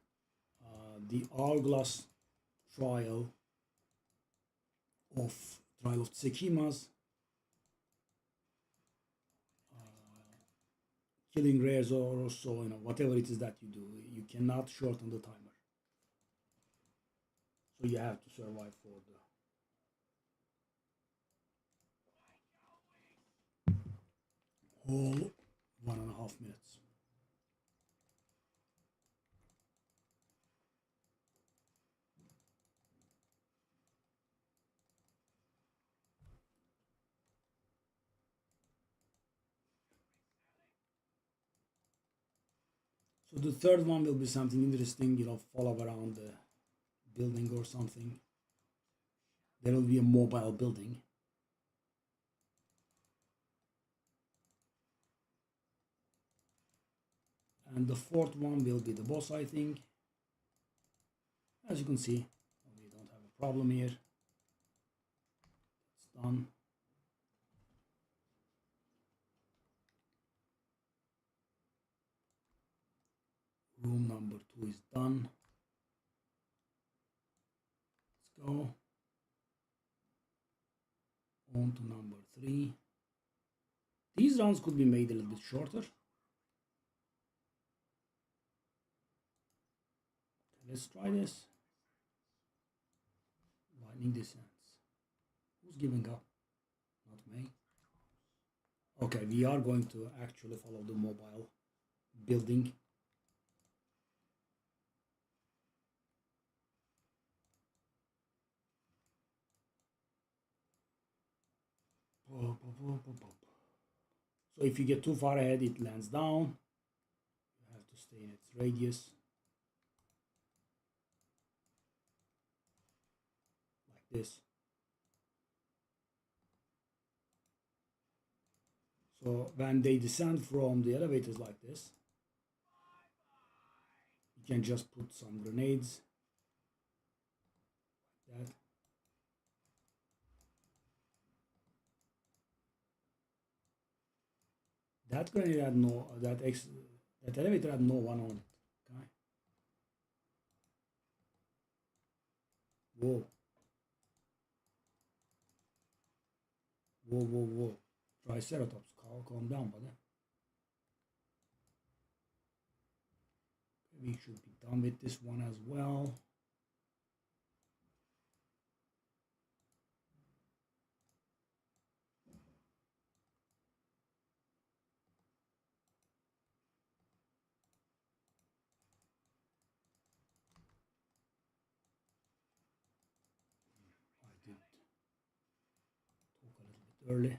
the Hourglass trial of Tsekimas, killing rares or so, whatever it is that you do, you cannot shorten the timer. So you have to survive for the whole 1.5 minutes. So the third one will be something interesting, follow around the building or something. There will be a mobile building. And the fourth one will be the boss, I think. As you can see, we don't have a problem here. It's done. Room number 2 is done. Let's go on to number 3. These rounds could be made a little bit shorter. Okay, let's try this. Lightning descents. Who's giving up? Not me. Okay, we are going to actually follow the mobile building. So if you get too far ahead, it lands down. You have to stay in its radius. Like this. So when they descend from the elevators like this, you can just put some grenades like that. That grenade had no, that elevator had no one on it. Okay. Whoa. Whoa, whoa, whoa. Triceratops, calm down, buddy. We should be done with this one as well. I did talk a little bit early.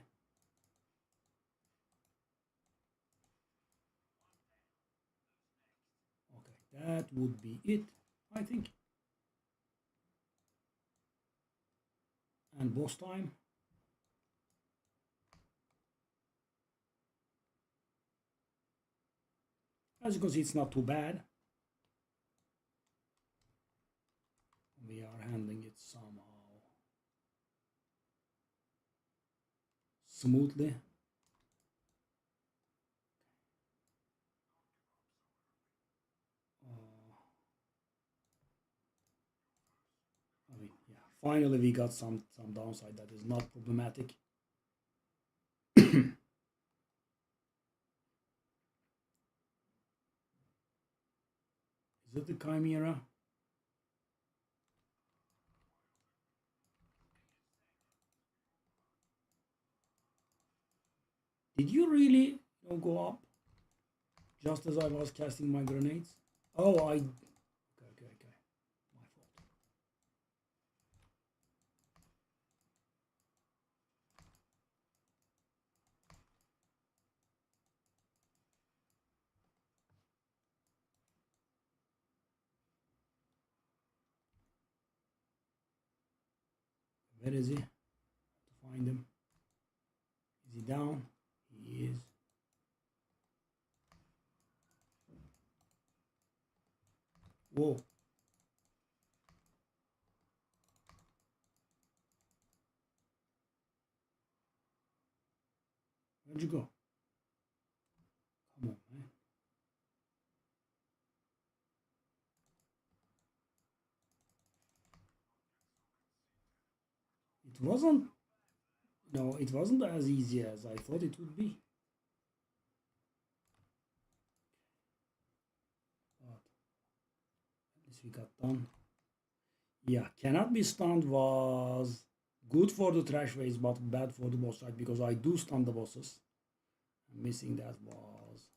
Okay, that would be it, I think. And boss time. As you can see, it's not too bad. We are handling it somehow smoothly. I mean, yeah, finally we got some downside that is not problematic. Is it the Chimera? Did you really go up just as I was casting my grenades? Oh, okay. My fault. Where is he? To find him. Is he down? He is. Whoa. Where'd you go? Come on, man. It wasn't. No, it wasn't as easy as I thought it would be. But at least we got done. Yeah, cannot be stunned was good for the trash waves, but bad for the boss fight because I do stun the bosses. Missing that was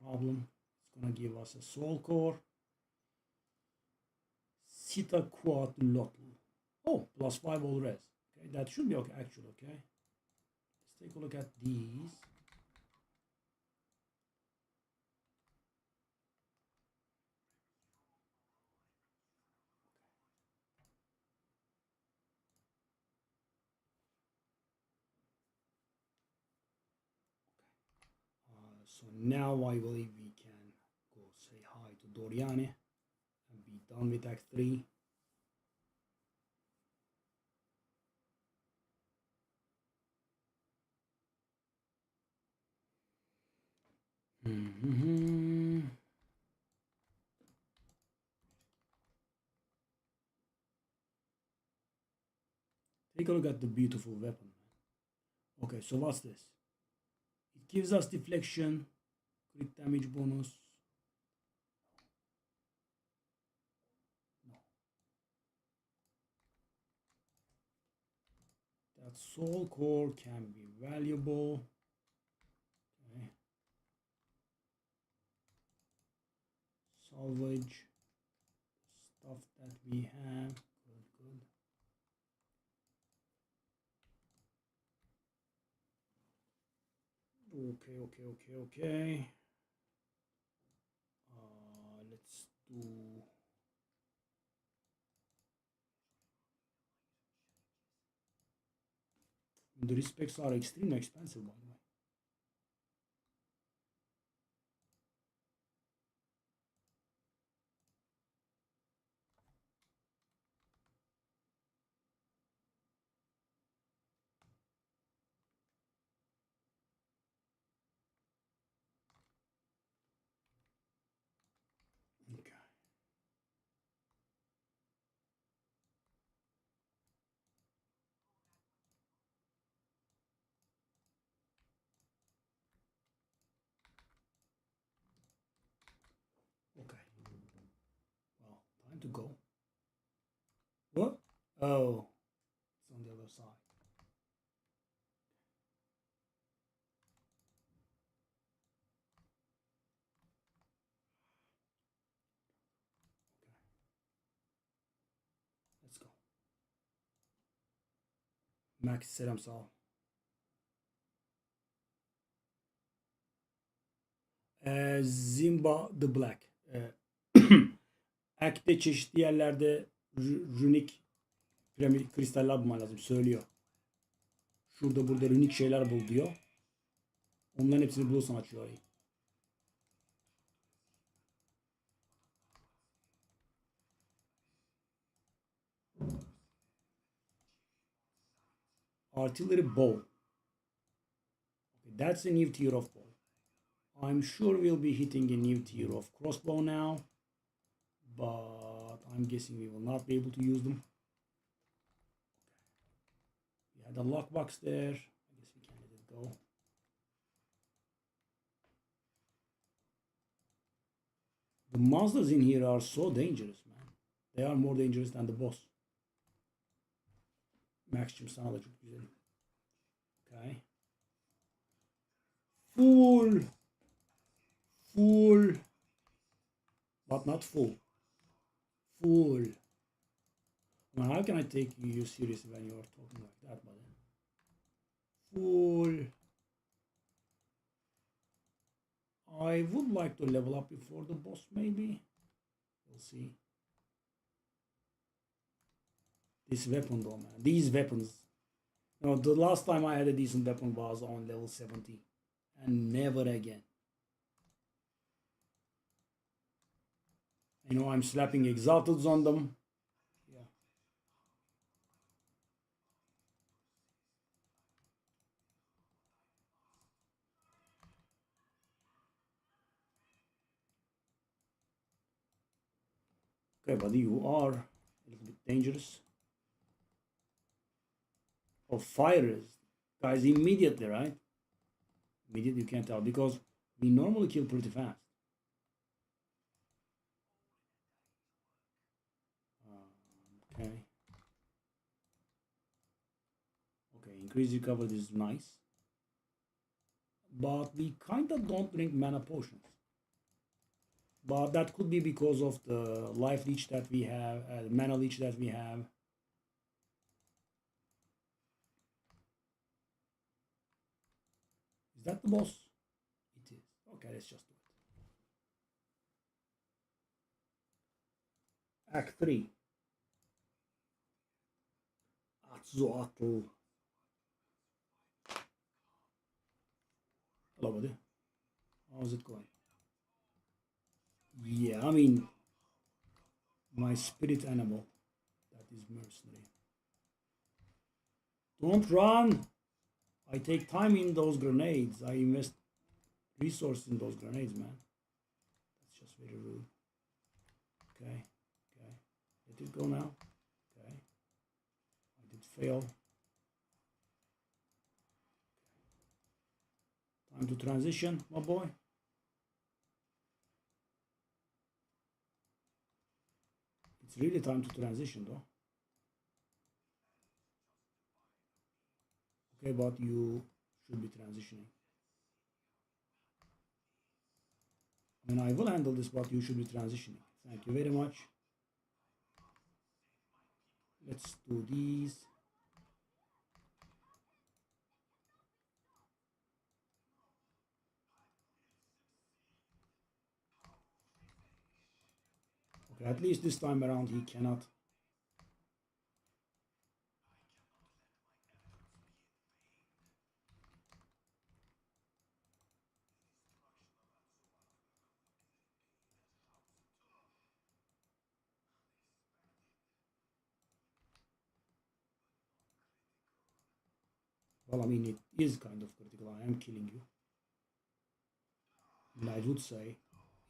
a problem. It's gonna give us a soul core. Sita Quatlotl. Oh, +5 all res. Okay, that should be okay, actually, okay. Let's take a look at these. So now I believe we can Doriani and be done with Act 3. Take a look at the beautiful weapon. Okay, so what's this? It gives us deflection, crit damage bonus. No. That soul core can be valuable. Okay. Salvage stuff that we have. Good. Okay. Let's do. The specs are extremely expensive, by the way. Okay. Okay. Well, time to go. What? Oh, it's on the other side. Okay. Let's go. Max selam sağ ol. Zimba the Black. Ak'te çeşitli yerlerde runik piramit kristaller bulman lazım. Söylüyor. Şurada burada runik şeyler bul diyor. Onların hepsini bulursan açıyor orayı. Artillery bow. Okay, that's a new tier of bow. I'm sure we'll be hitting a new tier of crossbow now, but I'm guessing we will not be able to use them. We had a lockbox there. I guess we can let it go. The monsters in here are so dangerous, man. They are more dangerous than the boss. Max'cığım sana da çok güzel. Okay. Full. But not full. Now, how can I take you seriously when you're talking like that, buddy? Full. I would like to level up before the boss, maybe. We'll see. This weapon though, man. These weapons. You know, the last time I had a decent weapon was on level 70. And never again. You know, I'm slapping exalteds on them. Yeah. Okay, buddy, you are a little bit dangerous. Oh, fires. Guys, immediately, right? Immediately, you can't tell because we normally kill pretty fast. Okay. Okay, increase recovery is nice. But we kind of don't drink mana potions. But that could be because of the life leech that we have, mana leech that we have. Is that the boss? It is. Okay, let's just do it. Act 3. Atzoatl. Hello, buddy. How's it going? Yeah, I mean, my spirit animal, that is mercenary. Don't run! I take time in those grenades. I invest resources in those grenades, man. That's just very rude. Okay, okay. Let it go now. Okay. I did fail. Time to transition, my boy. It's really time to transition, though. Okay, but you should be transitioning. I mean, I will handle this, but you should be transitioning. Thank you very much. Let's do these. Okay, at least this time around he cannot. Well, I mean, it is kind of critical. I am killing you. And I would say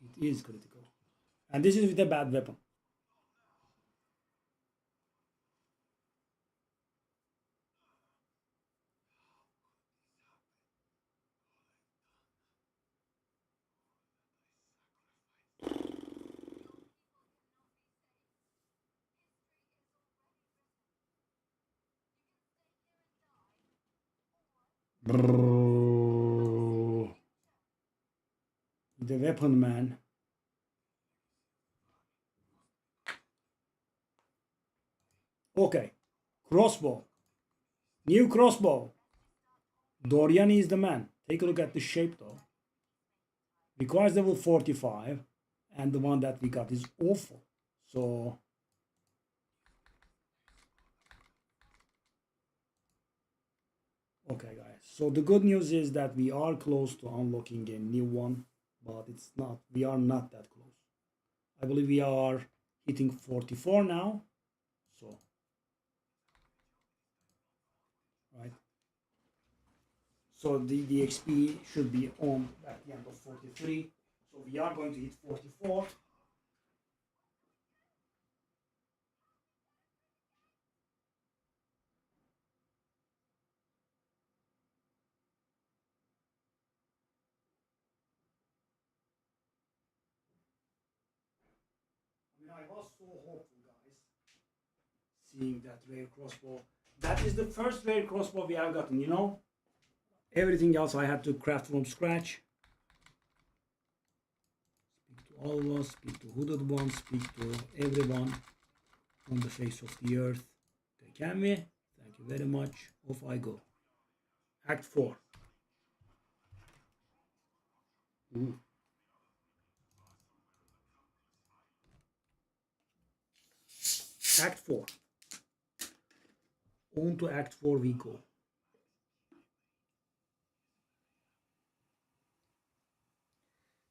it is critical. And this is with a bad weapon. The weapon, man. Okay. Crossbow. New crossbow. Dorian is the man. Take a look at the shape, though. Requires level 45. And the one that we got is awful. So... Okay, guys. So the good news is that we are close to unlocking a new one. But it's not. We are not that close. I believe we are hitting 44 now. So... Right. So the XP should be on at the end of 43. So we are going to hit 44. I mean, I was so hopeful, guys, seeing that rare crossbow. That is the first rare crossbow we have gotten, you know? Everything else I had to craft from scratch. Speak to all of us, speak to Hooded One, speak to everyone on the face of the earth. Okay, can we? Thank you very much. Off I go. Act 4. Ooh. Act 4. On to Act 4 we go.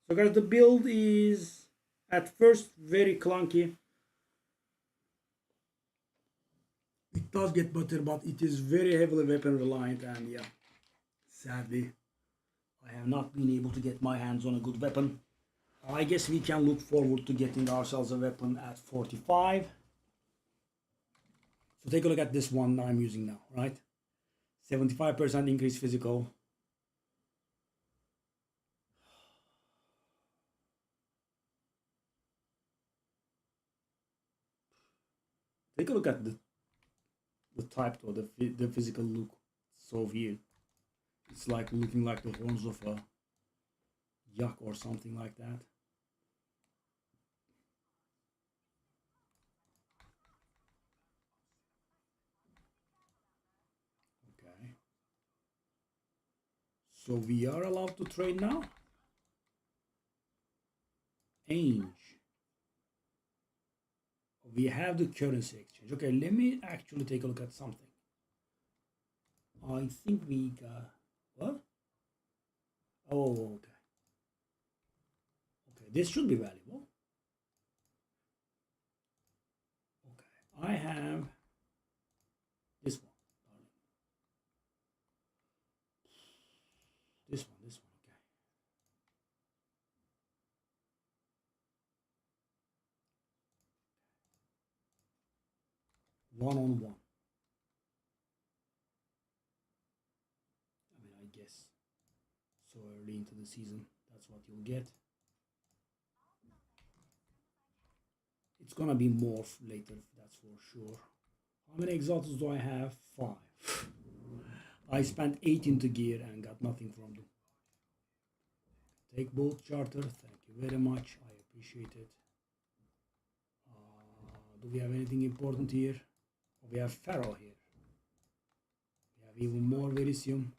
So guys, the build is at first very clunky. It does get better, but it is very heavily weapon reliant, and yeah, sadly, I have not been able to get my hands on a good weapon. I guess we can look forward to getting ourselves a weapon at 45. So take a look at this one I'm using now, right? 75% increased physical. Take a look at the type or the physical look. So weird. It's like looking like the horns of a yak or something like that. Okay. So we are allowed to trade now. Change. We have the currency exchange. Okay, let me actually take a look at something. I think we got what? Oh, okay. Okay, this should be valuable. have this one, darling. This one, okay. One on one. I mean, I guess so early into the season, that's what you'll get. It's gonna be more later, that's for sure. How many exalts do I have? 5. I spent 8 into gear and got nothing from them. Take both charter, thank you very much, I appreciate it. Do we have anything important here? Oh, we have Pharaoh here. We have even more Verisium.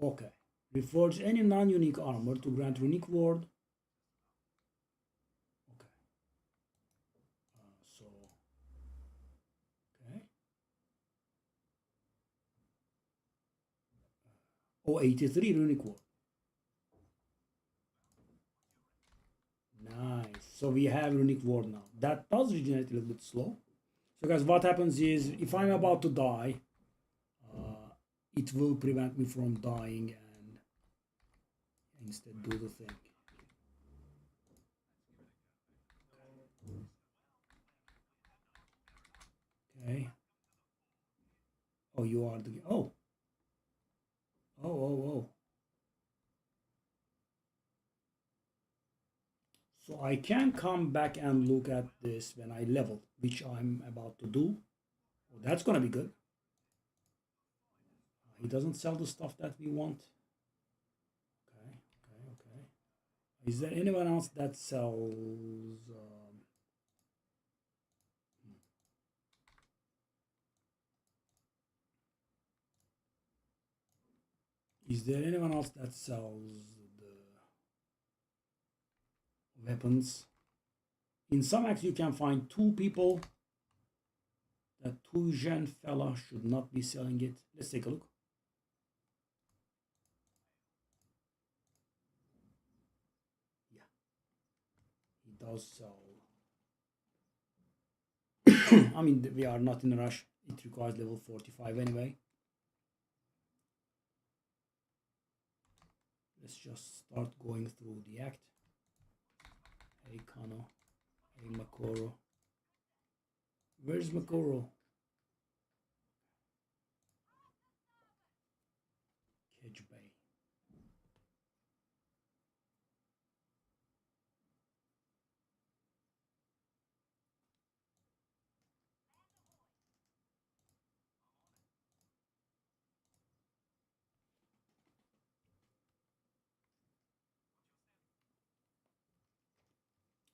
Okay. Reforge any non-unique armor to grant runic ward. Okay. Okay. Oh, 83 runic ward. Nice. So we have runic ward now. That does regenerate a little bit slow. So guys, what happens is if I'm about to die, it will prevent me from dying and instead do the thing. Okay. Oh, you are the... Oh. Oh, oh, oh. So I can come back and look at this when I level, which I'm about to do. Oh, that's gonna be good. He doesn't sell the stuff that we want. Okay, okay, okay. Is there anyone else that sells? Is there anyone else that sells the weapons? In some acts, you can find 2 people. That 2 gen fella should not be selling it. Let's take a look. Yeah, he does sell. I mean, we are not in a rush. It requires level 45 anyway. Let's just start going through the act. Hey Kano. Hey Makoro. Where's Makoro? Kedge Bay.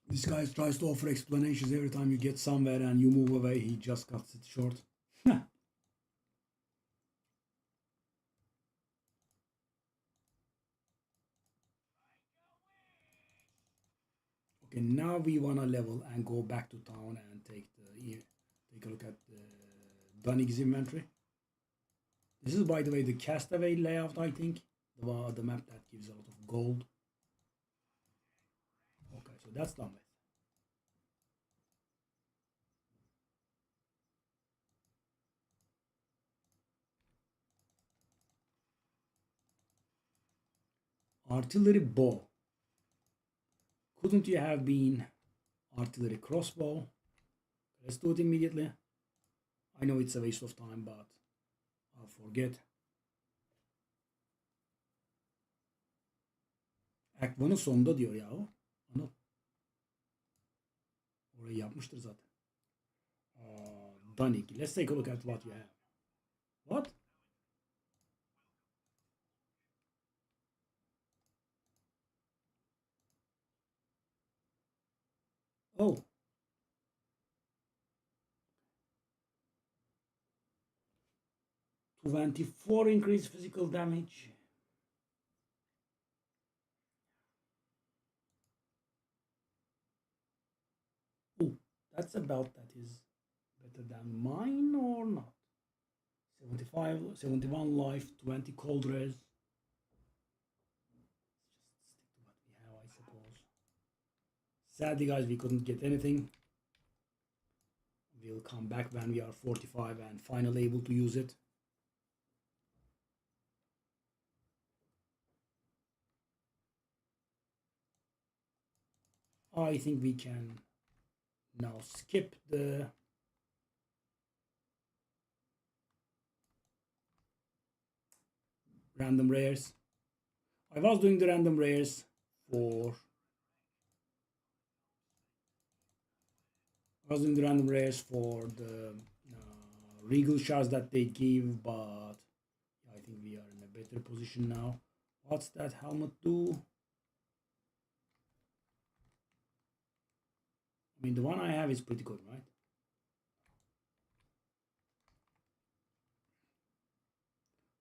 This guy tries to offer explanations every time you get somewhere and you move away, he just cuts it short. Okay, now we wanna level and go back to town and take a look at Dunnick's inventory. This is, by the way, the Castaway layout, I think. The map that gives a lot of gold. Okay, so that's done with. Artillery bow. Couldn't you have been artillery crossbow? Let's do it immediately. I know it's a waste of time, but I'll forget. Act 1'ın sonunda diyor ya o. Anıl. Orayı yapmıştır zaten. Dunnick. Let's take a look at what you have. What? Oh. "24 increased physical damage." Oh, that's about that is better than mine or not? 75, 71 life, 20 cold res. Just stick to what we have, I suppose. Sadly, guys, we couldn't get anything. We'll come back when we are 45 and finally able to use it. I think we can now skip the random rares. I was doing the random rares for the regal shards that they give, but I think we are in a better position now. What's that helmet do? I mean, the one I have is pretty good, right?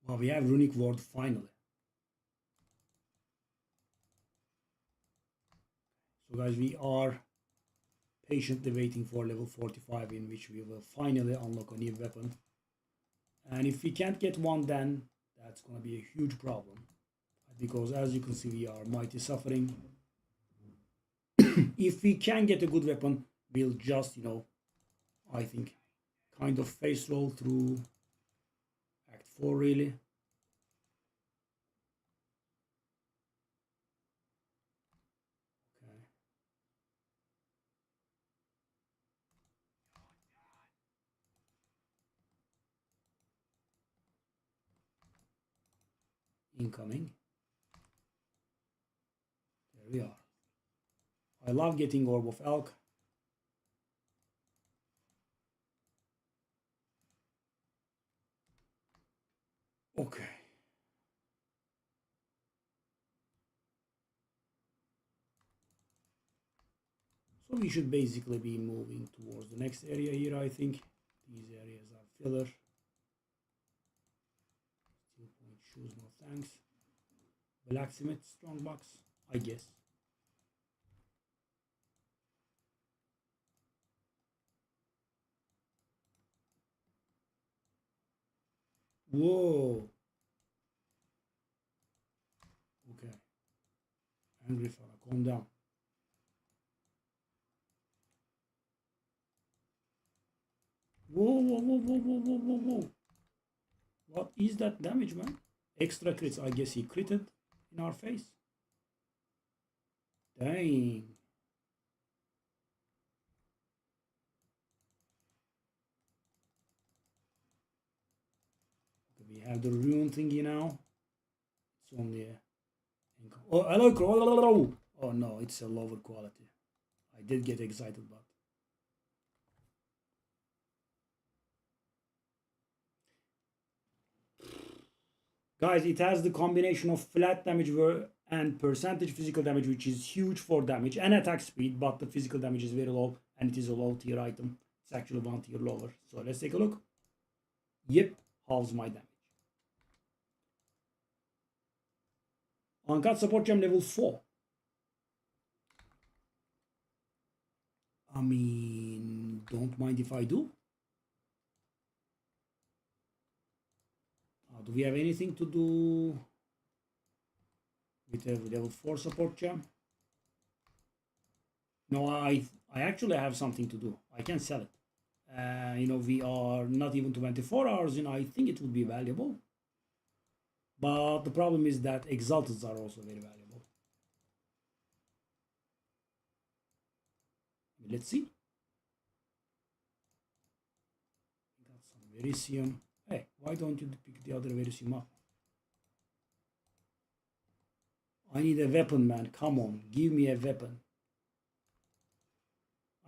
Well, we have Runic Ward finally. So guys, we are patiently waiting for level 45 in which we will finally unlock a new weapon. And if we can't get one, then that's going to be a huge problem. Because as you can see, we are mighty suffering. If we can get a good weapon, we'll just, I think, kind of face roll through Act 4 really. Okay. Incoming. There we are. I love getting Orb of Elk. Okay. So we should basically be moving towards the next area here, I think. These areas are filler. Steel point shoes, no thanks. Blacksmith, strongbox, I guess. Whoa. Okay. Angry fella, calm down. Whoa, whoa, whoa, whoa, whoa, whoa, whoa, whoa. What is that damage, man? Extra crits. I guess he critted in our face. Dang. Okay, we have the rune thingy now. It's only a... Oh, hello. Oh no, it's a lower quality. I did get excited, but... Guys, it has the combination of flat damage and percentage physical damage, which is huge for damage and attack speed, but the physical damage is very low, and it is a low tier item. It's actually one tier lower. So let's take a look. Yep, halves my damage. Uncut support gem level 4. I mean, don't mind if I do. Do we have anything to do with a level 4 support gem? No, I actually have something to do. I can sell it. We are not even 24 hours in. I think it would be valuable. But the problem is that exalteds are also very valuable. Let's see. Got some Verisium. Hey, why don't you pick the other Verisium up? I need a weapon, man. Come on, give me a weapon.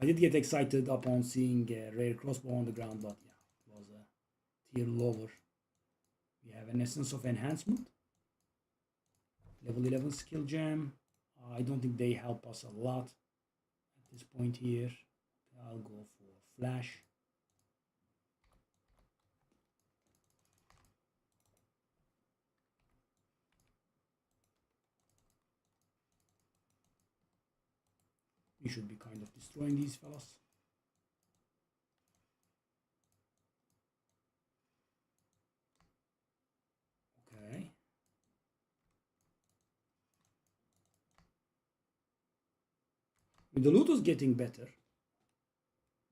I did get excited upon seeing a rare crossbow on the ground, but yeah, it was a tier lower. We have an Essence of Enhancement. Level 11 skill gem. I don't think they help us a lot at this point here. I'll go for Flash. We should be kind of destroying these fellas. Okay. The loot is getting better.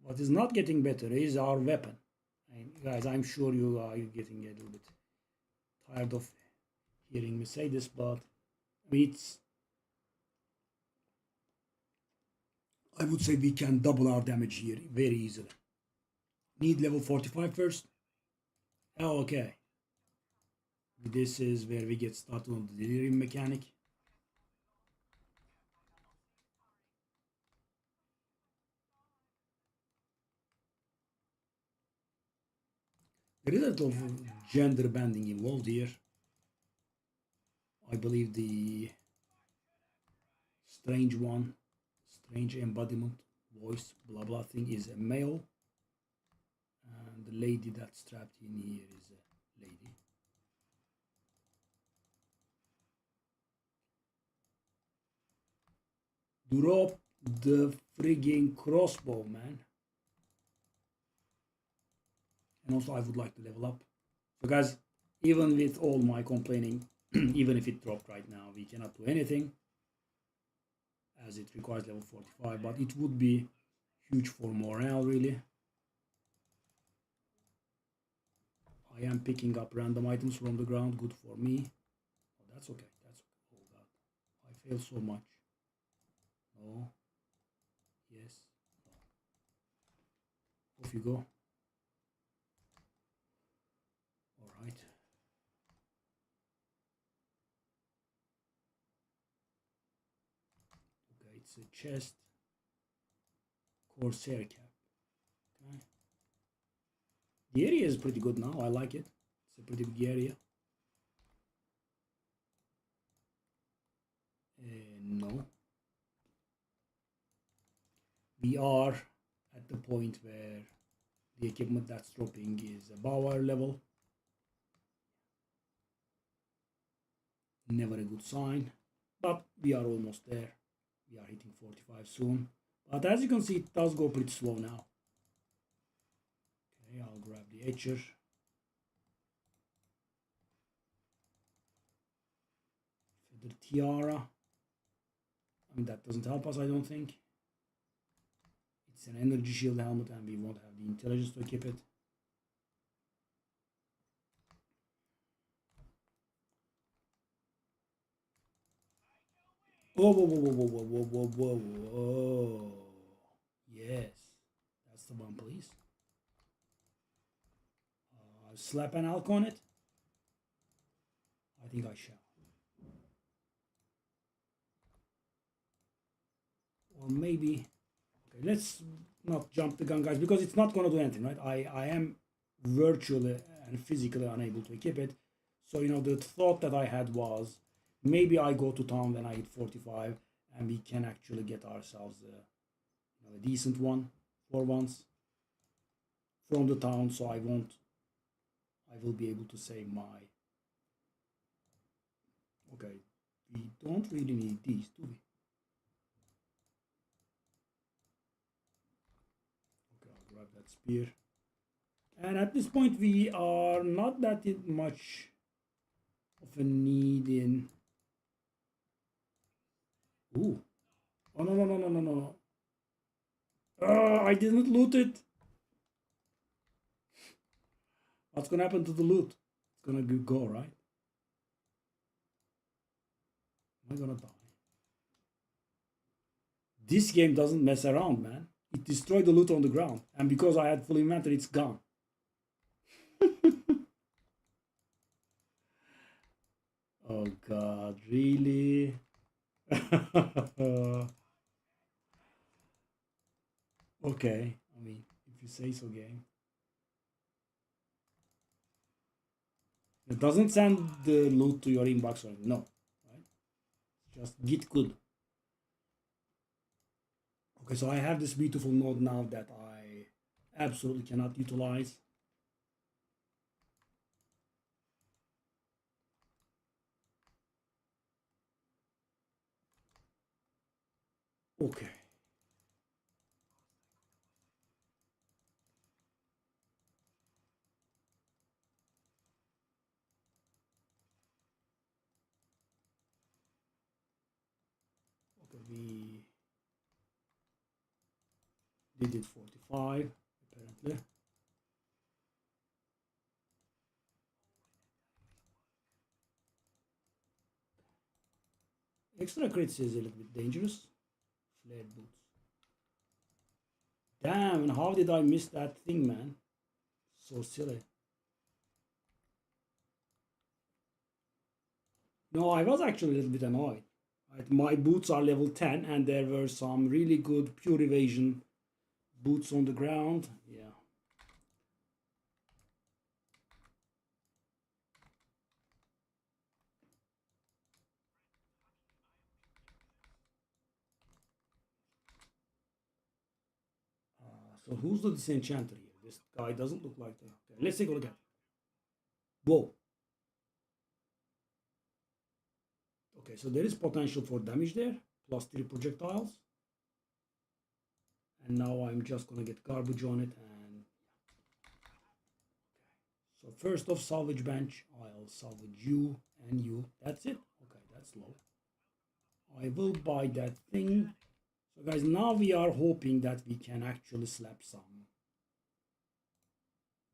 What is not getting better is our weapon. And guys, I'm sure you are getting a little bit tired of hearing me say this, but I would say we can double our damage here very easily. Need level 45 first. Oh, okay. This is where we get started on the delirium mechanic. There is a lot of gender bending involved here. I believe the strange embodiment, voice, blah blah thing is a male. And the lady that's trapped in here is a lady. Drop the frigging crossbow, man. And also I would like to level up. So guys, even with all my complaining, even if it dropped right now, we cannot do anything as it requires level 45, but it would be huge for morale really. I am picking up random items from the ground, good for me. Oh, that's okay, that's okay. Oh god, I fail so much. No. Yes. No. Off you go. Alright. Okay, it's a chest. Corsair cap. Okay. The area is pretty good now, I like it. It's a pretty big area. No. We are at the point where the equipment that's dropping is above our level. Never a good sign, but we are almost there. We are hitting 45 soon. But as you can see, it does go pretty slow now. Okay, I'll grab the etcher. Feather tiara. I mean, that doesn't help us, I don't think. It's an energy shield helmet and we won't have the intelligence to equip it. Whoa, whoa, whoa, whoa, whoa, whoa, whoa, whoa, whoa. Yes, that's the one, please. Slap an alk on it? I think I shall. Or maybe... Okay, let's not jump the gun, guys, because it's not going to do anything, right? I am virtually and physically unable to equip it. So, you know, the thought that I had was maybe I go to town when I hit 45 and we can actually get ourselves a decent one for once from the town, so I will be able to save my... Okay, we don't really need these, do we? Okay, I'll grab that spear. And at this point, we are not that much of a need in... Ooh. Oh, no, no, no, no, no, no. I didn't loot it. What's gonna happen to the loot? It's gonna go, right? Am I gonna die? This game doesn't mess around, man. It destroyed the loot on the ground. And because I had full inventory, it's gone. Oh god, really? Okay, I mean, if you say so, game. It doesn't send the loot to your inbox or no, right? Just git good. Okay, so I have this beautiful node now that I absolutely cannot utilize. Okay. Okay, They did 45, apparently. Extra crits is a little bit dangerous. Flared boots. Damn, how did I miss that thing, man? So silly. No, I was actually a little bit annoyed. Right? My boots are level 10 and there were some really good pure evasion boots on the ground. Yeah. So who's the disenchanter here? This guy doesn't look like that. Okay, let's take a look at it. Whoa. Okay, so there is potential for damage there. Plus 3 projectiles. And now I'm just gonna get garbage on it and so first off, salvage bench. I'll salvage you and you. That's it. Okay, that's low. I will buy that thing. So guys, now we are hoping that we can actually slap some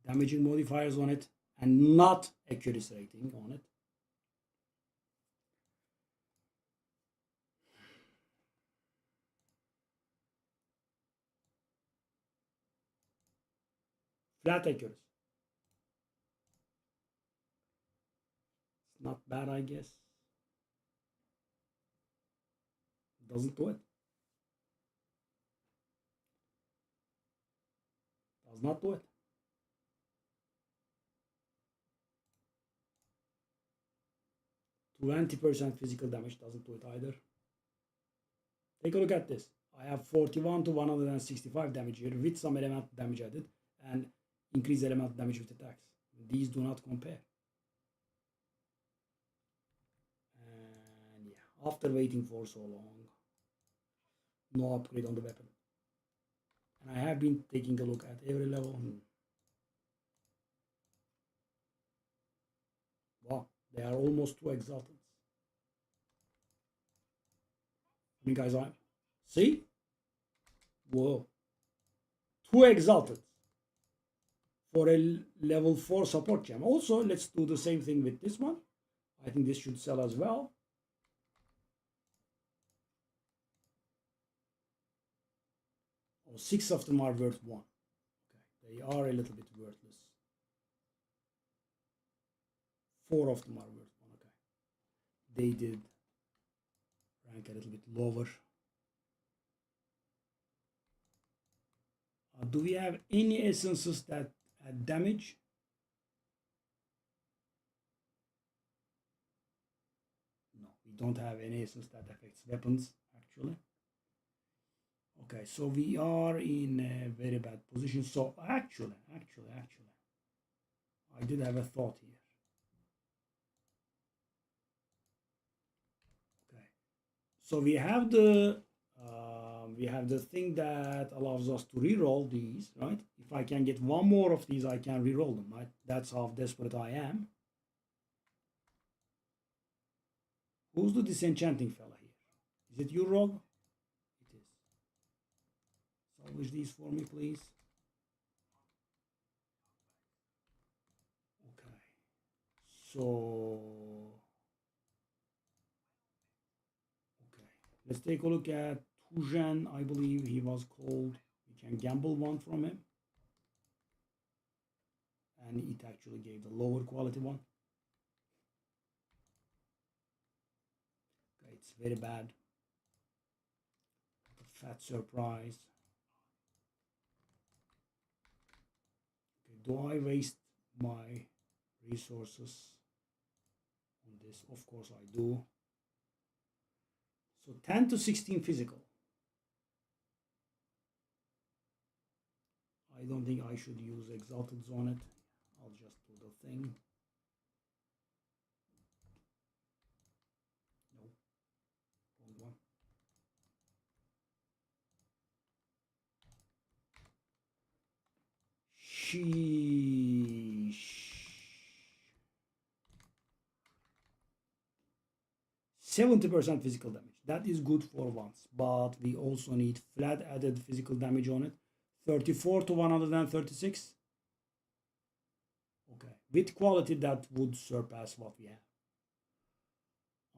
damaging modifiers on it and not accuracy rating on it. Flat accuracy. It's not bad, I guess. Doesn't do it. Does not do it. %20 physical damage doesn't do it either. Take a look at this. I have 41 to 165 damage here with some element damage added and increased element damage with attacks. These do not compare. And yeah, after waiting for so long, no upgrade on the weapon. And I have been taking a look at every level. Wow, they are almost 2 exaltants. I mean, guys, see? Whoa. 2 exaltants for a level 4 support gem. Also, let's do the same thing with this one. I think this should sell as well. Oh, 6 of them are worth 1. Okay, they are a little bit worthless. 4 of them are worth 1. Okay, they did rank a little bit lower. Do we have any essences that add damage? No, we don't have any essence that affects weapons, actually. Okay, so we are in a very bad position. So actually, I did have a thought here. Okay, so we have the thing that allows us to reroll these, right? If I can get one more of these, I can reroll them, right? That's how desperate I am. Who's the disenchanting fella here? Is it you, Rob? It is. Salvage these for me, please. Okay. So, okay. Let's take a look at Tujan, I believe he was called. We can gamble one from him. And it actually gave the lower quality one. Okay, it's very bad. A fat surprise. Okay, do I waste my resources on this? Of course I do. So 10 to 16 physical. I don't think I should use Exalted on it. I'll just do the thing. No, wrong one. Sheesh. 70% physical damage. That is good for once, but we also need flat added physical damage on it. 34 to 136. Okay, with quality that would surpass what we have.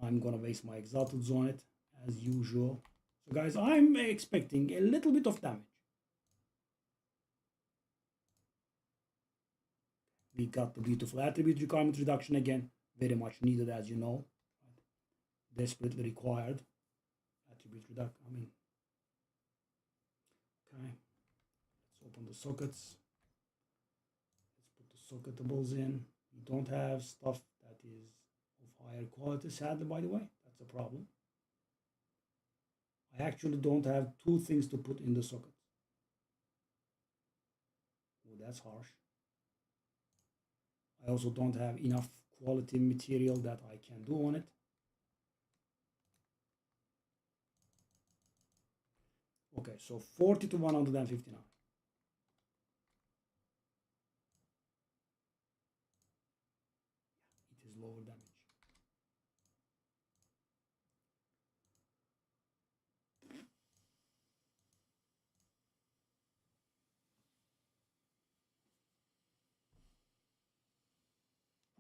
I'm gonna waste my exalted on it as usual. So guys, I'm expecting a little bit of damage. We got the beautiful attribute requirement reduction again, very much needed, as you know, desperately required attribute reduction. Okay, let's open the sockets. Let's put the socketables in. We don't have stuff that is of higher quality, sadly, by the way. That's a problem. I actually don't have two things to put in the socket. Oh, that's harsh. I also don't have enough quality material that I can do on it. Okay, so 40 to 159. It is lower damage.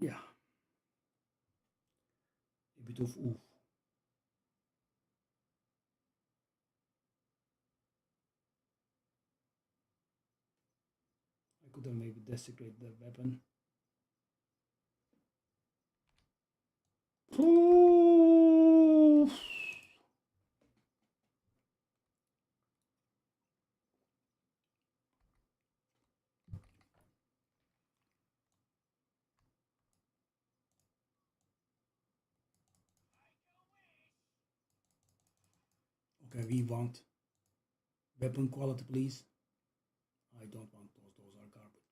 Yeah. A bit of oof. I could have maybe desecrated the weapon. Oof. Okay, we want weapon quality, please. I don't want those. Those are garbage.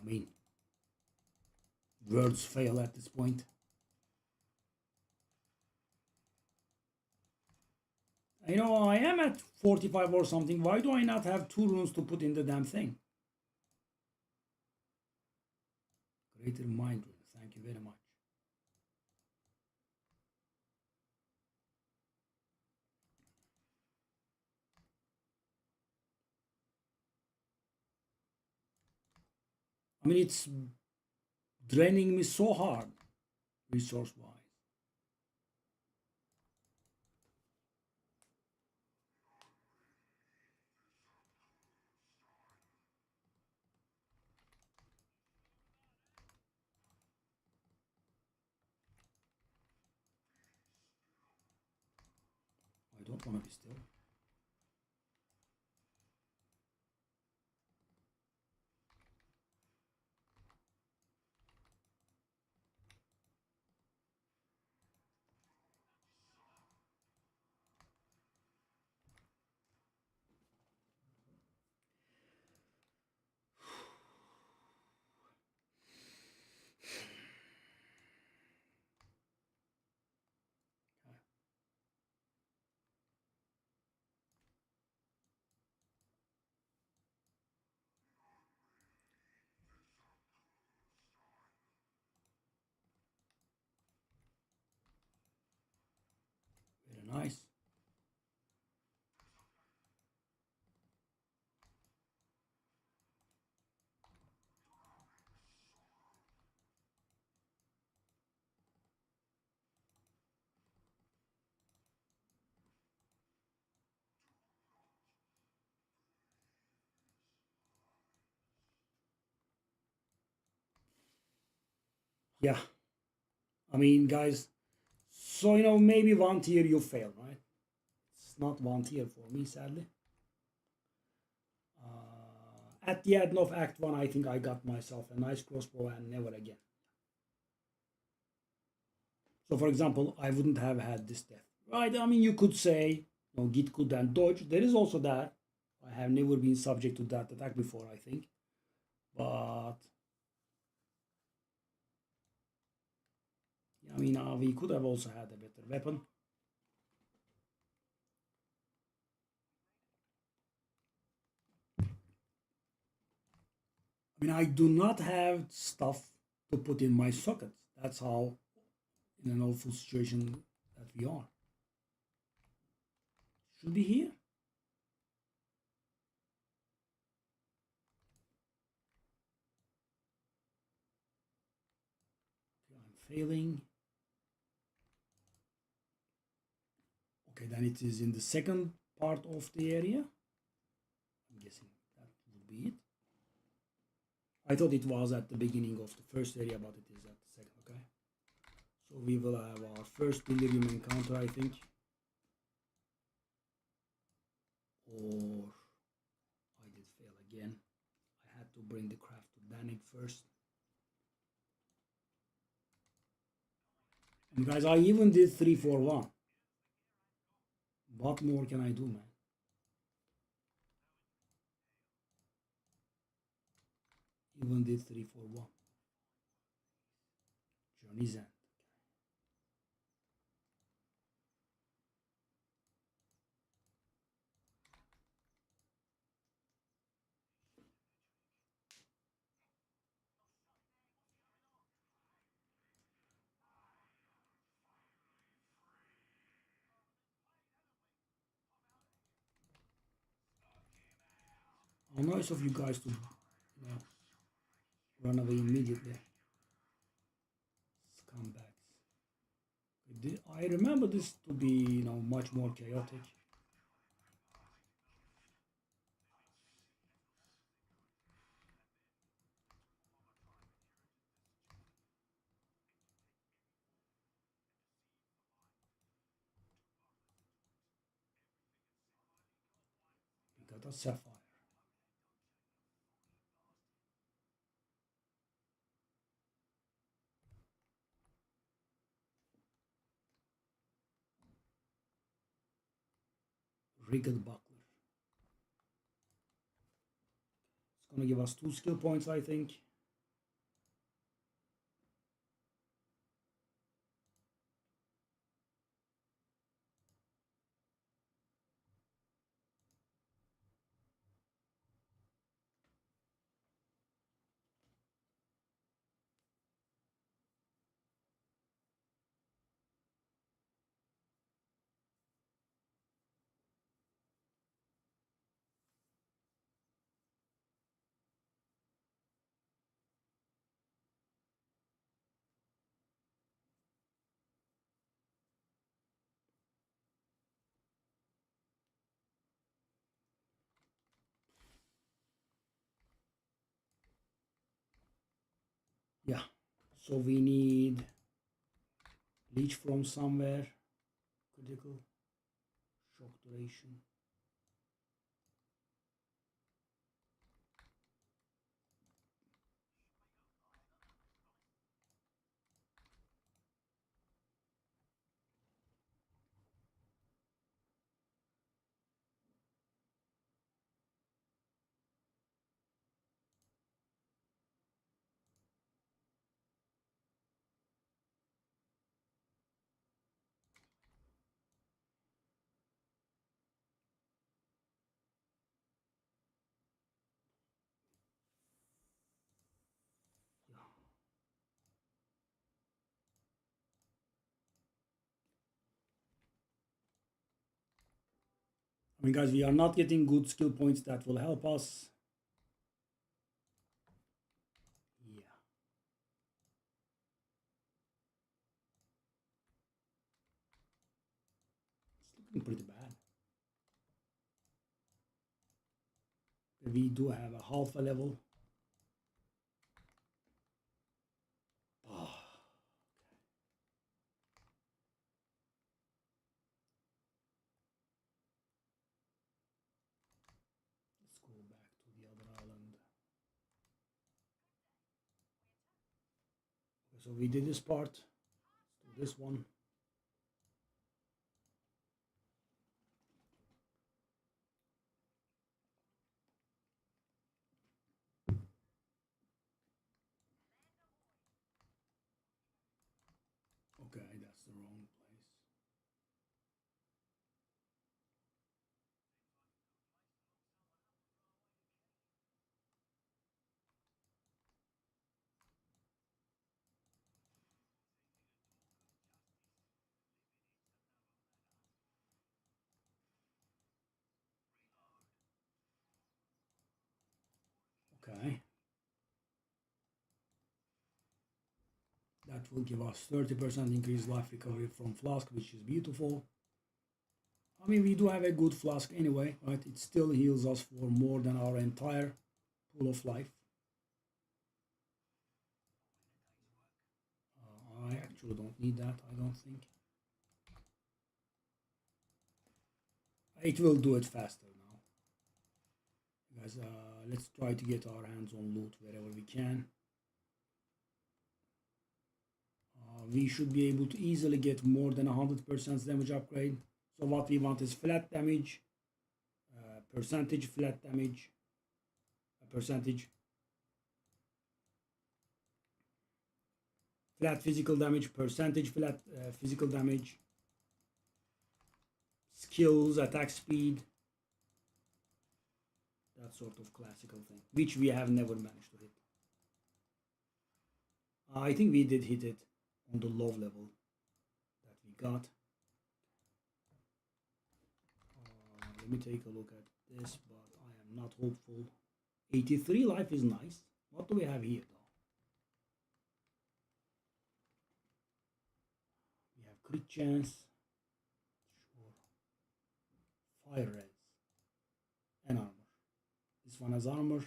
Yeah, words fail at this point. You know, I am at 45 or something. Why do I not have 2 runes to put in the damn thing? Greater mind rune. Thank you very much. It's draining me so hard, resource wise. I don't want to be still. Very nice. Yeah, guys, so maybe one tier you fail, right? It's not one tier for me, sadly. At the end of Act 1, I think I got myself a nice crossbow and never again. So, for example, I wouldn't have had this death, right? You could say, Git could and dodge. There is also that. I have never been subject to that attack before, I think. But we could have also had a better weapon. I mean, I do not have stuff to put in my sockets. That's how, in an awful situation that we are. Should be here. Okay, I'm failing. Okay, then it is in the second part of the area. I'm guessing that would be it. I thought it was at the beginning of the first area, but it is at the second, okay? So we will have our first delirium encounter, I think. Or I did fail again. I had to bring the craft to Danik first. And guys, I even did 3-4-1. What more can I do, man? Even did 3-4-1. Journey's end. How nice of you guys to, run away immediately. Scumbags. I remember this to be, much more chaotic. We got a sapphire. Rigged buckler. It's gonna give us 2 skill points, I think. Yeah. So we need leech from somewhere. Critical. Shock duration. I mean, guys, we are not getting good skill points that will help us. Yeah. It's looking pretty bad. We do have a half a level. Oh. Let's go back to the other island. Okay, so we did this part. Let's do this one. Okay, that's the wrong place. Okay. That will give us 30% increased life recovery from flask, which is beautiful. I mean, we do have a good flask anyway, right? It still heals us for more than our entire pool of life. I actually don't need that, I don't think. It will do it faster now. Guys, let's try to get our hands on loot wherever we can. We should be able to easily get more than 100% damage upgrade. So what we want is flat damage, percentage flat damage, percentage flat physical damage, percentage flat physical damage, skills, attack speed, that sort of classical thing, which we have never managed to hit. I think we did hit it on the low level that we got. Let me take a look at this, but I am not hopeful. 83 life is nice. What do we have here though? We have crit chance, sure, fire res, and armor. This one has armor.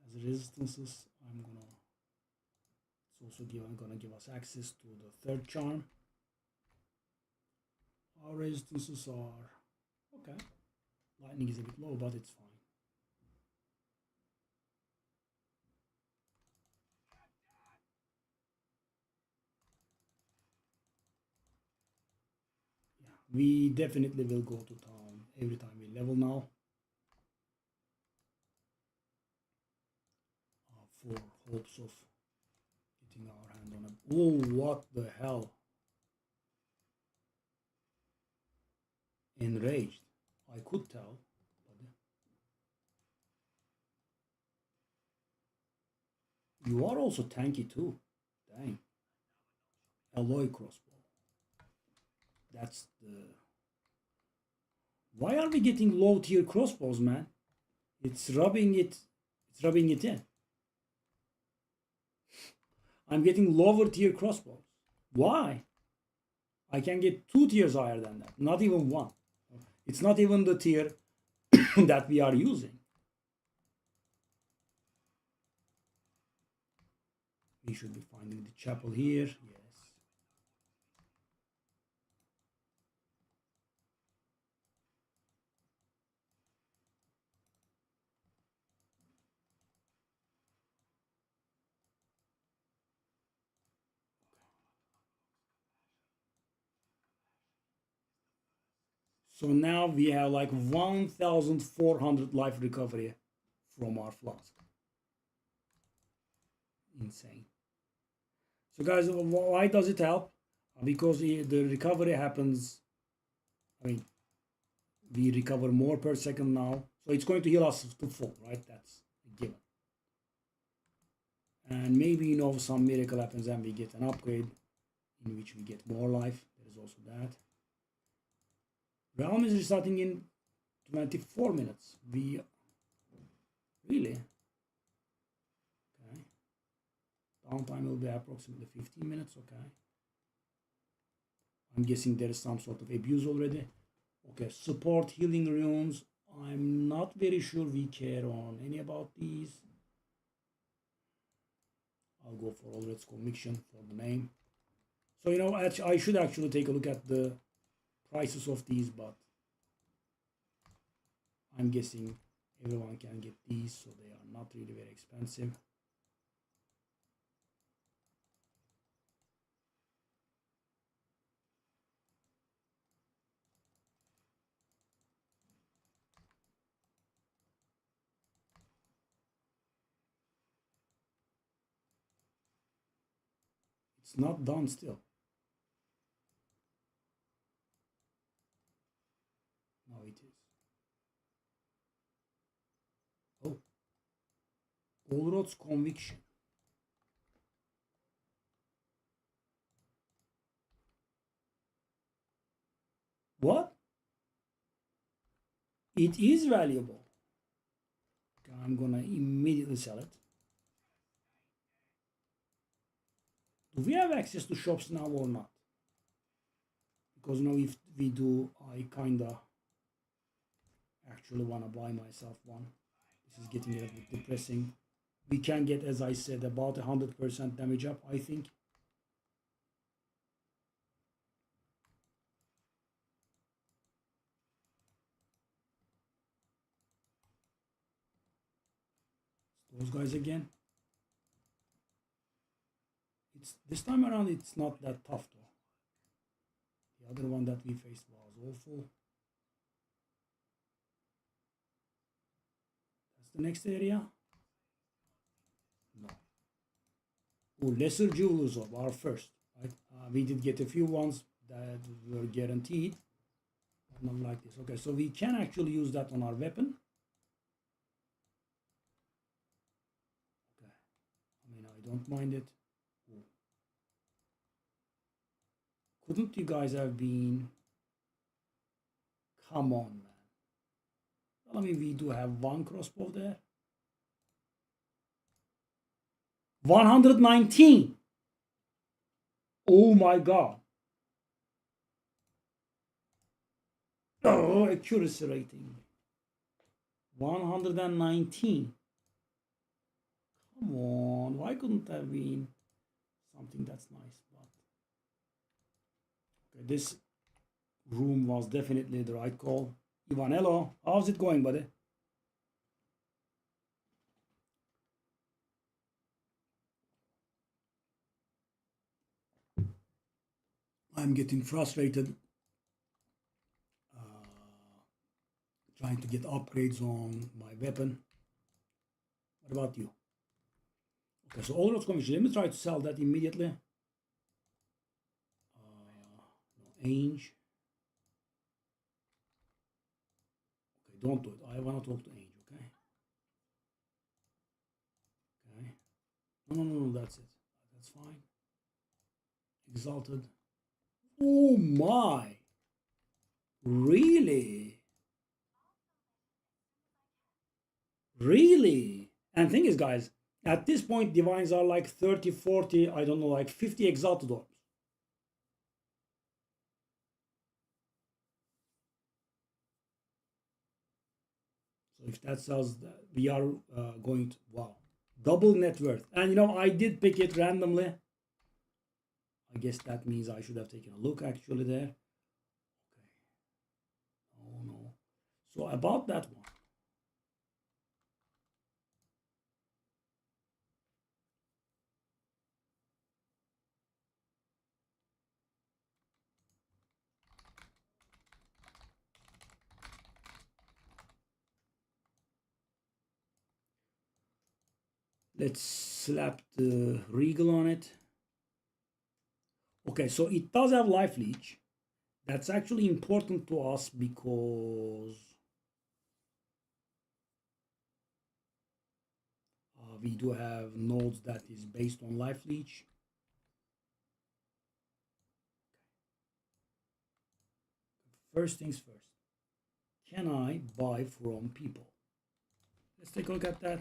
As resistances, it's also gonna give us access to the third charm. Our resistances are okay. Lightning is a bit low, but it's fine. Yeah, we definitely will go to town every time we level now. For hopes of getting our hand on it. Oh, what the hell? Enraged. I could tell. You are also tanky too. Dang. Alloy crossbow. That's the... Why are we getting low tier crossbows, man? It's rubbing it in. I'm getting lower tier crossbows. Why? I can get 2 tiers higher than that. Not even 1. It's not even the tier that we are using. We should be finding the chapel here. Yes. So now we have like 1,400 life recovery from our flask. Insane. So guys, why does it help? Because the recovery happens, I mean, we recover more per second now. So it's going to heal us to full, right? That's a given. And maybe, you know, some miracle happens and we get an upgrade in which we get more life. There is also that. Realm is restarting in 24 minutes. We really? Okay. Downtime will be approximately 15 minutes. Okay. I'm guessing there is some sort of abuse already. Okay, support healing runes. I'm not very sure we care on any about these. I'll go for Allred's Conviction for the name. So, you know, I should actually take a look at the prices of these, but I'm guessing everyone can get these, so they are not really very expensive. It's not done still. No, it is. Oh. Allred's Conviction. What? It is valuable. Okay, I'm gonna immediately sell it. Do we have access to shops now or not? Because now if we do, I kinda actually wanna buy myself one. This is getting a little bit depressing. We can get, as I said, about 100% damage up, I think. Those guys again. It's this time around it's not that tough though. The other one that we faced was awful. That's the next area. No. Oh, lesser jewelers of our first. Right? We did get a few ones that were guaranteed. Not like this. Okay, so we can actually use that on our weapon. Okay. I mean, I don't mind it. Oh. Couldn't you guys have been? Come on, man. Well, I mean, we do have one crossbow there. 119. Oh my god. Oh, accuracy rating. 119. Come on. Why couldn't that have been something that's nice? But okay, this room was definitely the right call. Ivanello, how's it going, buddy? I'm getting frustrated trying to get upgrades on my weapon. What about you? Okay, so all roads commission. Let me try to sell that immediately. No, Ange. Okay, don't do it. I want to talk to Ange, okay? Okay. No, that's it. That's fine. Exalted. Oh my. Really? Really? And thing is, guys, at this point, divines are like 30, 40, I don't know, like 50 exalted orbs. So if that sells, we are going to, wow, double net worth. And you know, I did pick it randomly. I guess that means I should have taken a look actually there. Okay. Oh no. So about that one. Let's slap the Regal on it. Okay, so it does have life leech. That's actually important to us because we do have nodes that is based on life leech. First things first. Can I buy from people? Let's take a look at that.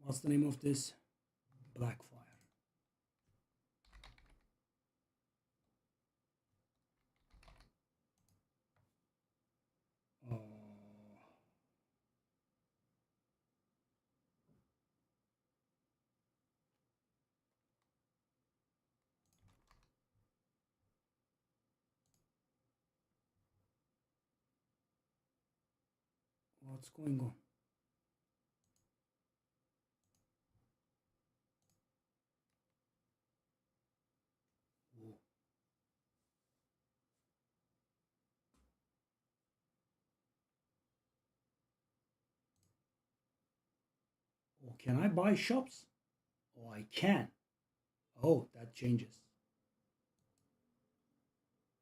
What's the name of this? Blackfire. What's going on? Whoa. Oh, can I buy shops? Oh, I can. Oh, that changes.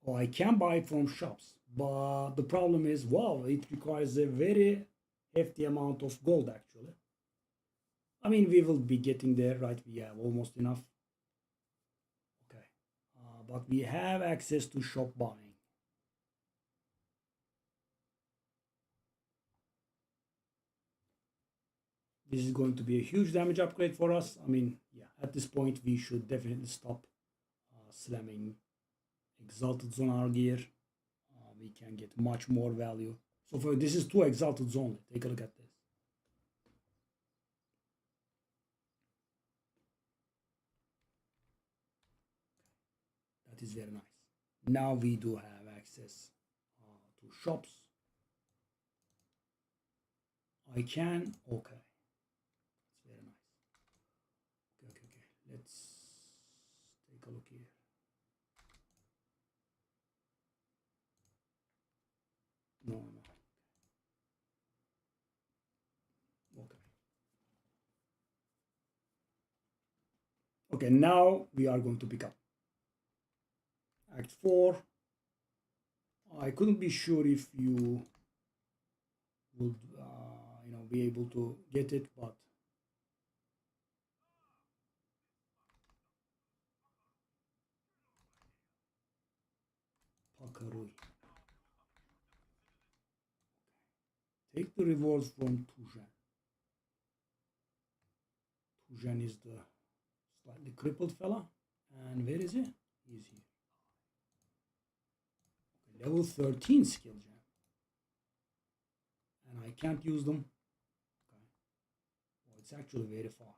Oh, I can buy it from shops, but the problem is, wow, it requires a very hefty amount of gold actually. I mean, we will be getting there, right? We have almost enough. Okay, but we have access to shop buying. This is going to be a huge damage upgrade for us. I mean, yeah, at this point we should definitely stop slamming exalted zone our gear. We can get much more value. So for this is 2 exalted zone. Take a look at this. That is very nice. Now we do have access to shops. I can, okay. That's very nice. Okay. Let's take a look here. No. Okay. Okay, now we are going to pick up Act 4. I couldn't be sure if you would, be able to get it, but Pakarui. Take the rewards from Tujan. Tujan is the slightly crippled fella. And where is he? He's here. Okay, level 13 skill gem. And I can't use them. Okay. Well, it's actually very far.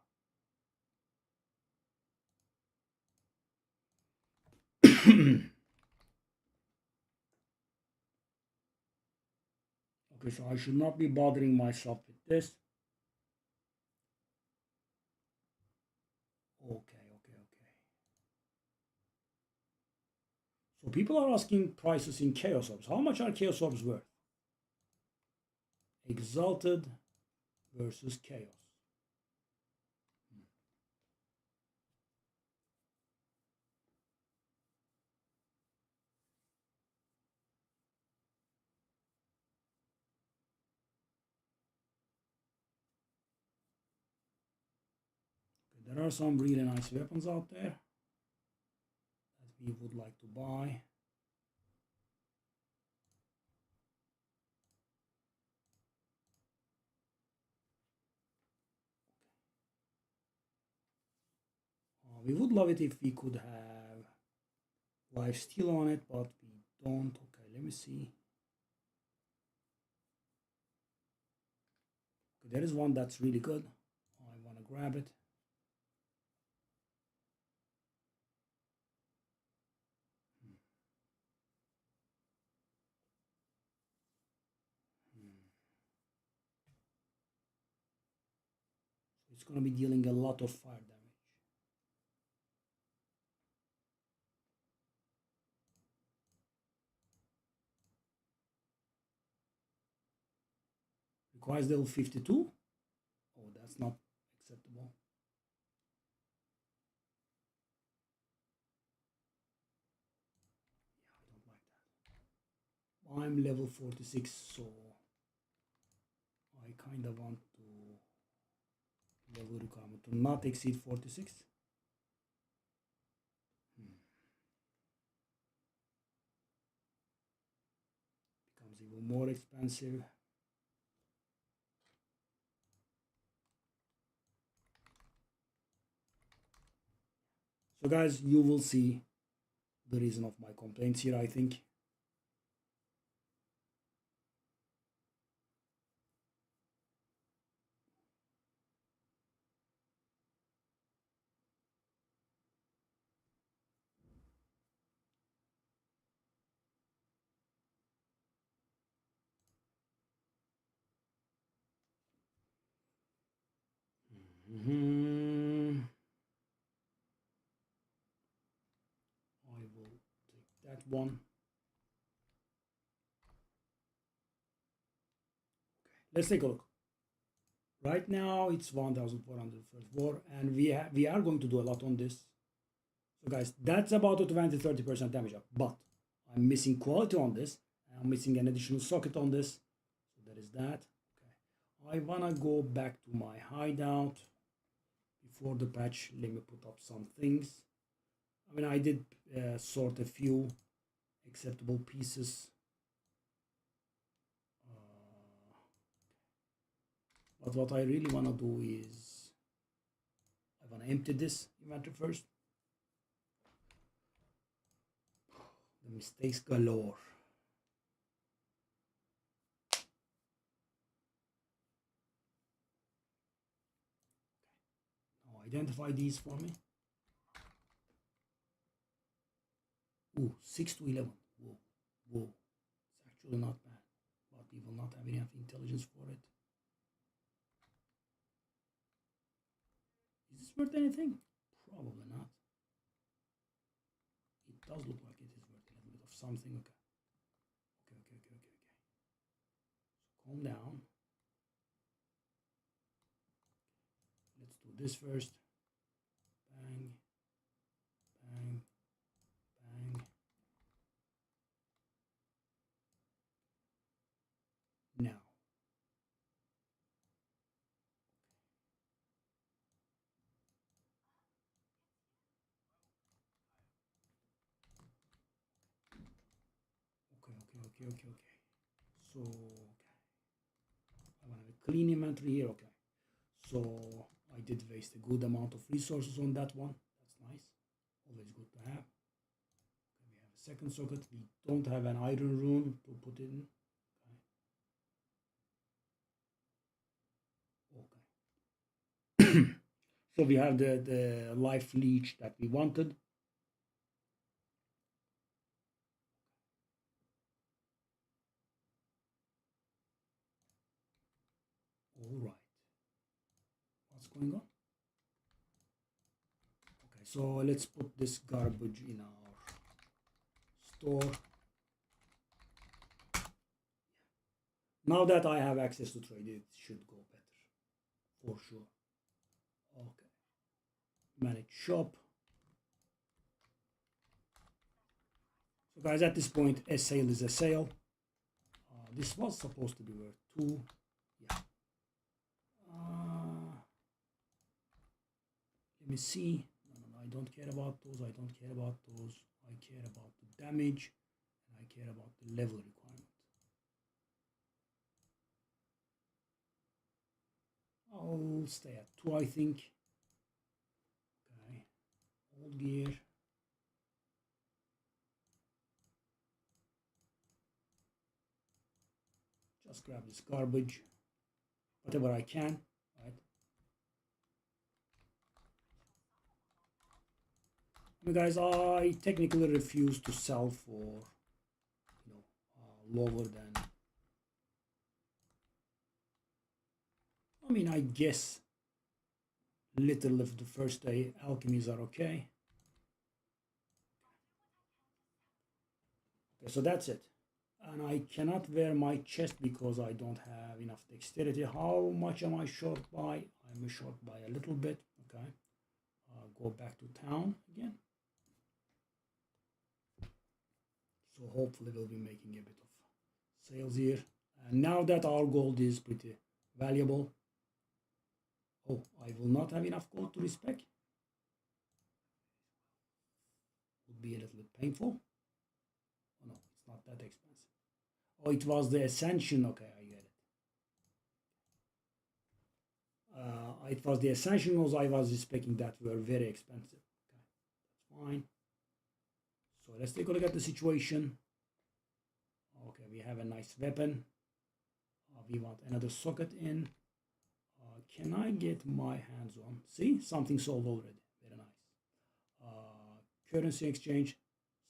Okay, so I should not be bothering myself with this. Okay. So people are asking prices in Chaos Orbs. How much are Chaos Orbs worth? Exalted versus Chaos. Okay, there are some really nice weapons out there that we would like to buy. We would love it if we could have life steal on it, but we don't. Okay, let me see. Okay, there is one that's really good. I want to grab it. It's going to be dealing a lot of fire damage. Requires level 52. Oh, that's not acceptable. Yeah, I don't like that. I'm level 46, so I kind of want to level requirement to not exceed 46. Becomes even more expensive. So guys, you will see the reason of my complaints here, I think. I will take that one. Let's take a look. Right now it's 1434, and we are going to do a lot on this. So guys, that's about a 20-30% damage up, but I'm missing quality on this. I'm missing an additional socket on this. So that is that. Okay. I wanna go back to my hideout before the patch. Let me put up some things. I mean, I did sort a few acceptable pieces. But what I really wanna do is I wanna empty this inventory first. The mistakes galore. Now identify these for me. Ooh, 6 to 11. Whoa, whoa. It's actually not bad, but we will not have enough intelligence for it. Is this worth anything? Probably not. It does look like it is worth a little bit of something. Okay. Okay. So calm down. Let's do this first. Bang. Bang. Bang. Now. Okay. So, okay. I want to have a clean inventory here. Okay. So, I did waste a good amount of resources on that one. That's nice. Always good to have. Okay, we have a second socket. We don't have an iron rune to put in. Okay. So we have the life leech that we wanted. All right. What's going on? Okay, so let's put this garbage in our store. Now that I have access to trade, it should go better for sure. Okay. Manage shop. So guys, at this point, a sale is a sale. This was supposed to be worth 2. Yeah. Let me see. No, I don't care about those. I care about the damage, and I care about the level requirement. I'll stay at 2, I think. Okay. Old gear. Just grab this garbage, whatever I can, right? I mean, guys, I technically refuse to sell for, lower than. I mean, I guess little of the first day alchemies are okay. Okay, so that's it. And I cannot wear my chest because I don't have enough dexterity. How much am I short by? I'm short by a little bit. Okay. Go back to town again. So hopefully we'll be making a bit of sales here. And now that our gold is pretty valuable. Oh, I will not have enough gold to respec. Would be a little bit painful. Oh no, it's not that expensive. Oh, it was the Ascension. Okay, I get it. It was the Ascensionals I was expecting that were very expensive. Okay, that's fine. So let's take a look at the situation. Okay, we have a nice weapon. We want another socket in. Can I get my hands on? See, something sold already. Very nice. Currency exchange.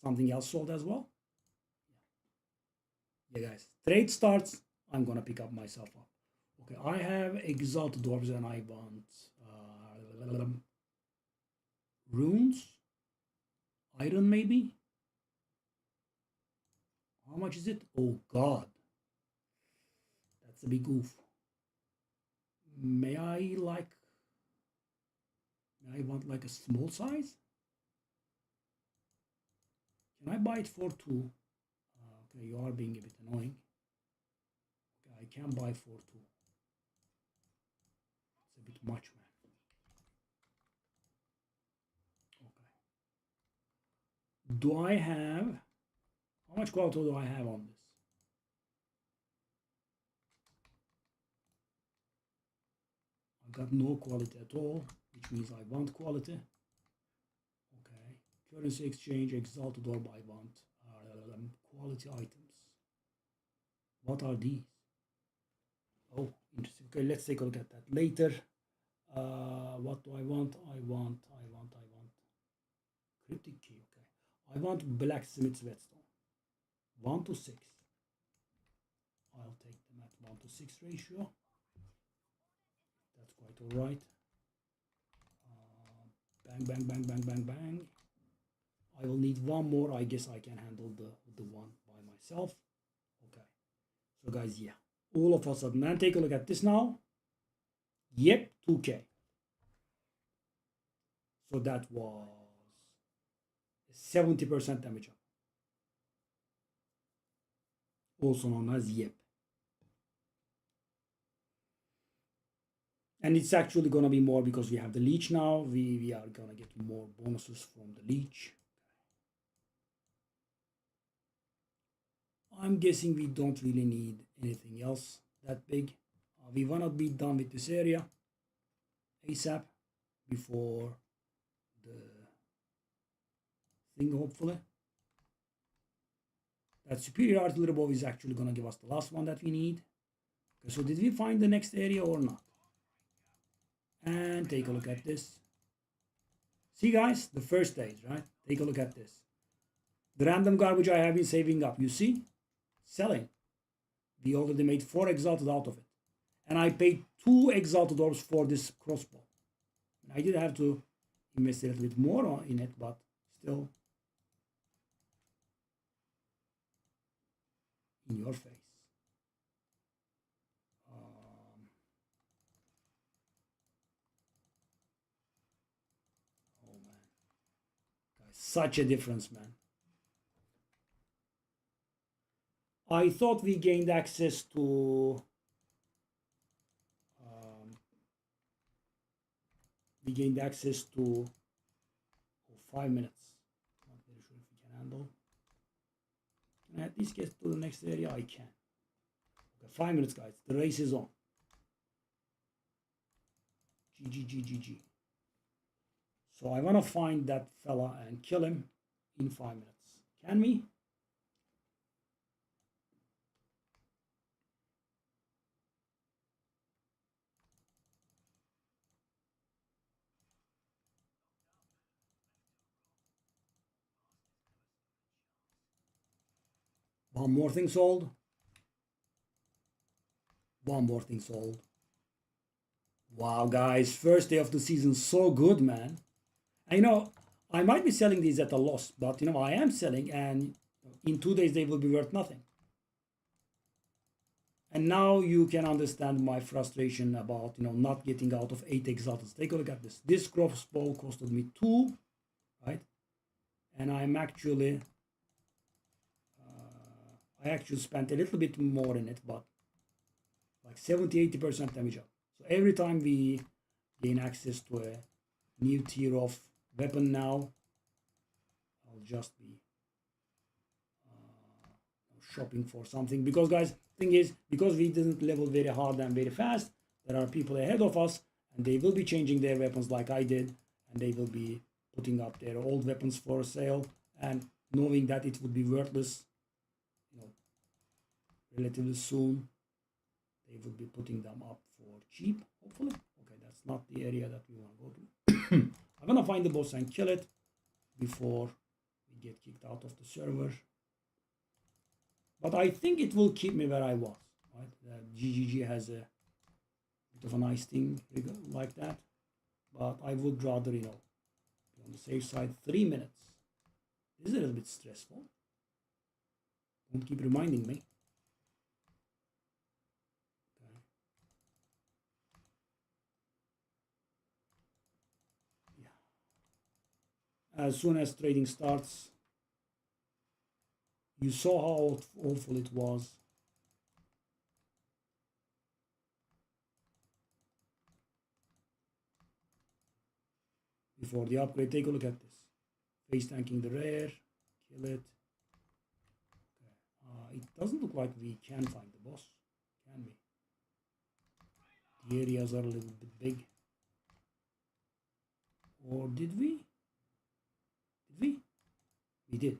Something else sold as well. Yeah, guys. Trade starts. I'm gonna pick up myself up. Okay, I have exalted dwarves and I want runes, iron maybe. How much is it? Oh God, that's a big goof. May I want like a small size? Can I buy it for 2? Okay, you are being a bit annoying. Okay, I can buy for 2. It's a bit much, man. Okay. Do I have... How much quality do I have on this? I got no quality at all, which means I want quality. Okay. Currency exchange, exalted orb, I want quality items. What are these? Oh, interesting. Okay, let's take a look at that later. What do I want? I want cryptic key. Okay, I want blacksmith's whetstone. 1 to 6. I'll take them at 1 to 6 ratio. That's quite all right. Bang, bang, bang, bang, bang, bang. I will need one more. I guess I can handle the one by myself. Okay. So guys, yeah. All of a sudden, man, take a look at this now. Yep, 2K. So that was 70% damage up. Also known as Yep. And it's actually going to be more because we have the leech now. We are going to get more bonuses from the leech. I'm guessing we don't really need anything else that big. We want to be done with this area ASAP before the thing, hopefully. That superior artillery bow is actually going to give us the last one that we need. Okay, so did we find the next area or not? And take a look at this. See guys, the first stage, right? Take a look at this. The random garbage I have been saving up, you see? Selling. We already made 4 exalted out of it. And I paid 2 exalted orbs for this crossbow. I did have to invest a little bit more in it, but still in your face. Oh man. Guys, such a difference, man. I thought we gained access to oh, 5 minutes. Not very sure if we can handle. Can I at least get to the next area? I can. Okay, 5 minutes, guys. The race is on. GG. So I want to find that fella and kill him in 5 minutes. Can we? One more thing sold. One more thing sold. Wow, guys. First day of the season. So good, man. And, you know, I might be selling these at a loss, but, you know, I am selling, and in 2 days they will be worth nothing. And now you can understand my frustration about, you know, not getting out of 8 exalteds. Take a look at this. This crossbow costed me 2, right? And I'm actually, I actually spent a little bit more in it, but like 70-80% damage up. So every time we gain access to a new tier of weapon now, I'll just be shopping for something. Because guys, thing is, because we didn't level very hard and very fast, there are people ahead of us, and they will be changing their weapons like I did, and they will be putting up their old weapons for sale, and knowing that it would be worthless, you know, relatively soon, they will be putting them up for cheap, hopefully. Okay, that's not the area that we want to go to. I'm gonna find the boss and kill it before we get kicked out of the server. But I think it will keep me where I was, right? GGG has a bit of a nice thing like that. But I would rather, you know, be on the safe side. 3 minutes. This is a little bit stressful. Don't keep reminding me. Okay. Yeah. As soon as trading starts, You saw how awful it was. Before the upgrade, take a look at this. Face tanking the rear, kill it. Okay. It doesn't look like we can find the boss, can we? The areas are a little bit big. Or did we? Did we? We did.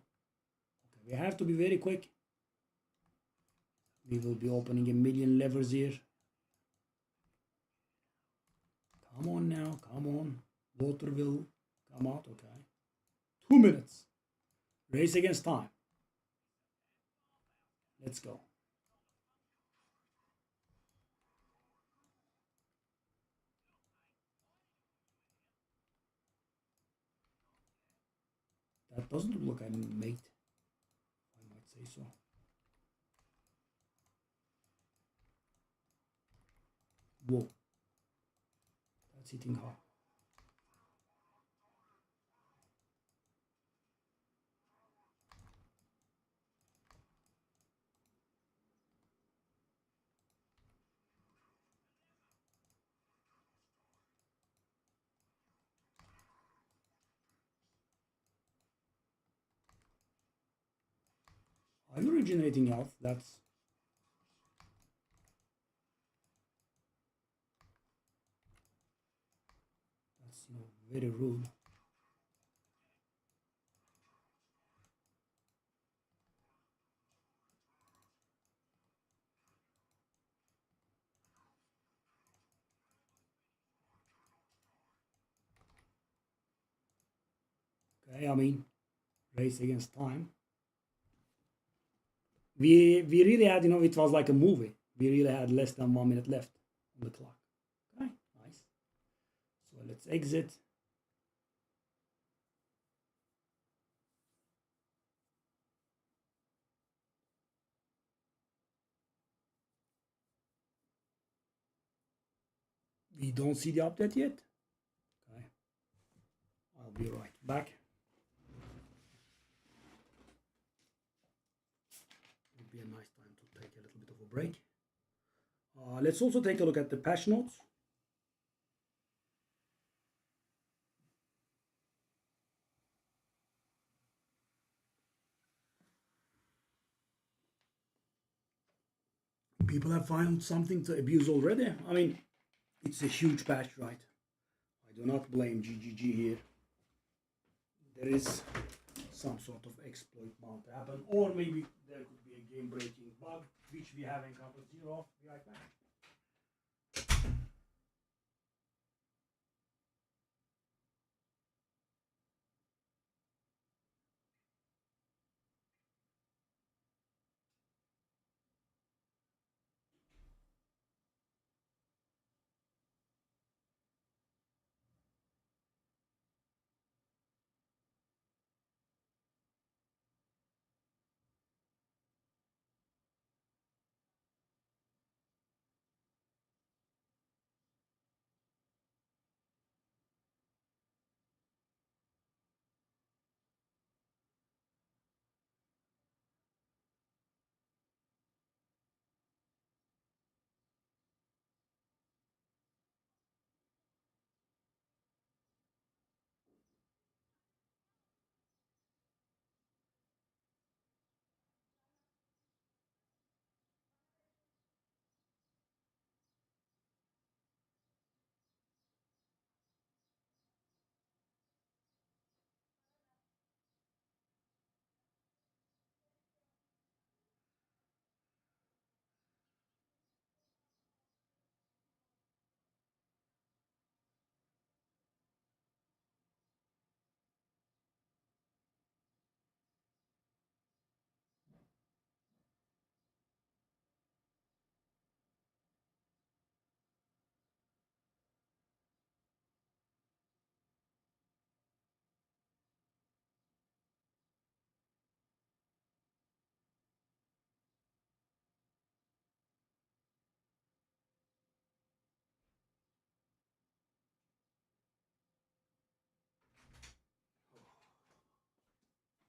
Okay, we have to be very quick. We will be opening a million levers here. Come on now, come on. Water will come out, okay. 2 minutes. Race against time. Let's go. That doesn't look like I made. I might say so. Whoa. That's hitting hard. I'm regenerating health. That's very rude. Okay, I mean, race against time. We really had, it was like a movie. We really had less than 1 minute left on the clock. Okay, nice. So let's exit. We don't see the update yet. Okay, I'll be right back. Would be a nice time to take a little bit of a break. Let's also take a look at the patch notes. People have found something to abuse already. I mean, it's a huge patch, right? I do not blame GGG here. There is some sort of exploit bound to happen, or maybe there could be a game-breaking bug, which we have encountered zero of. Be right back.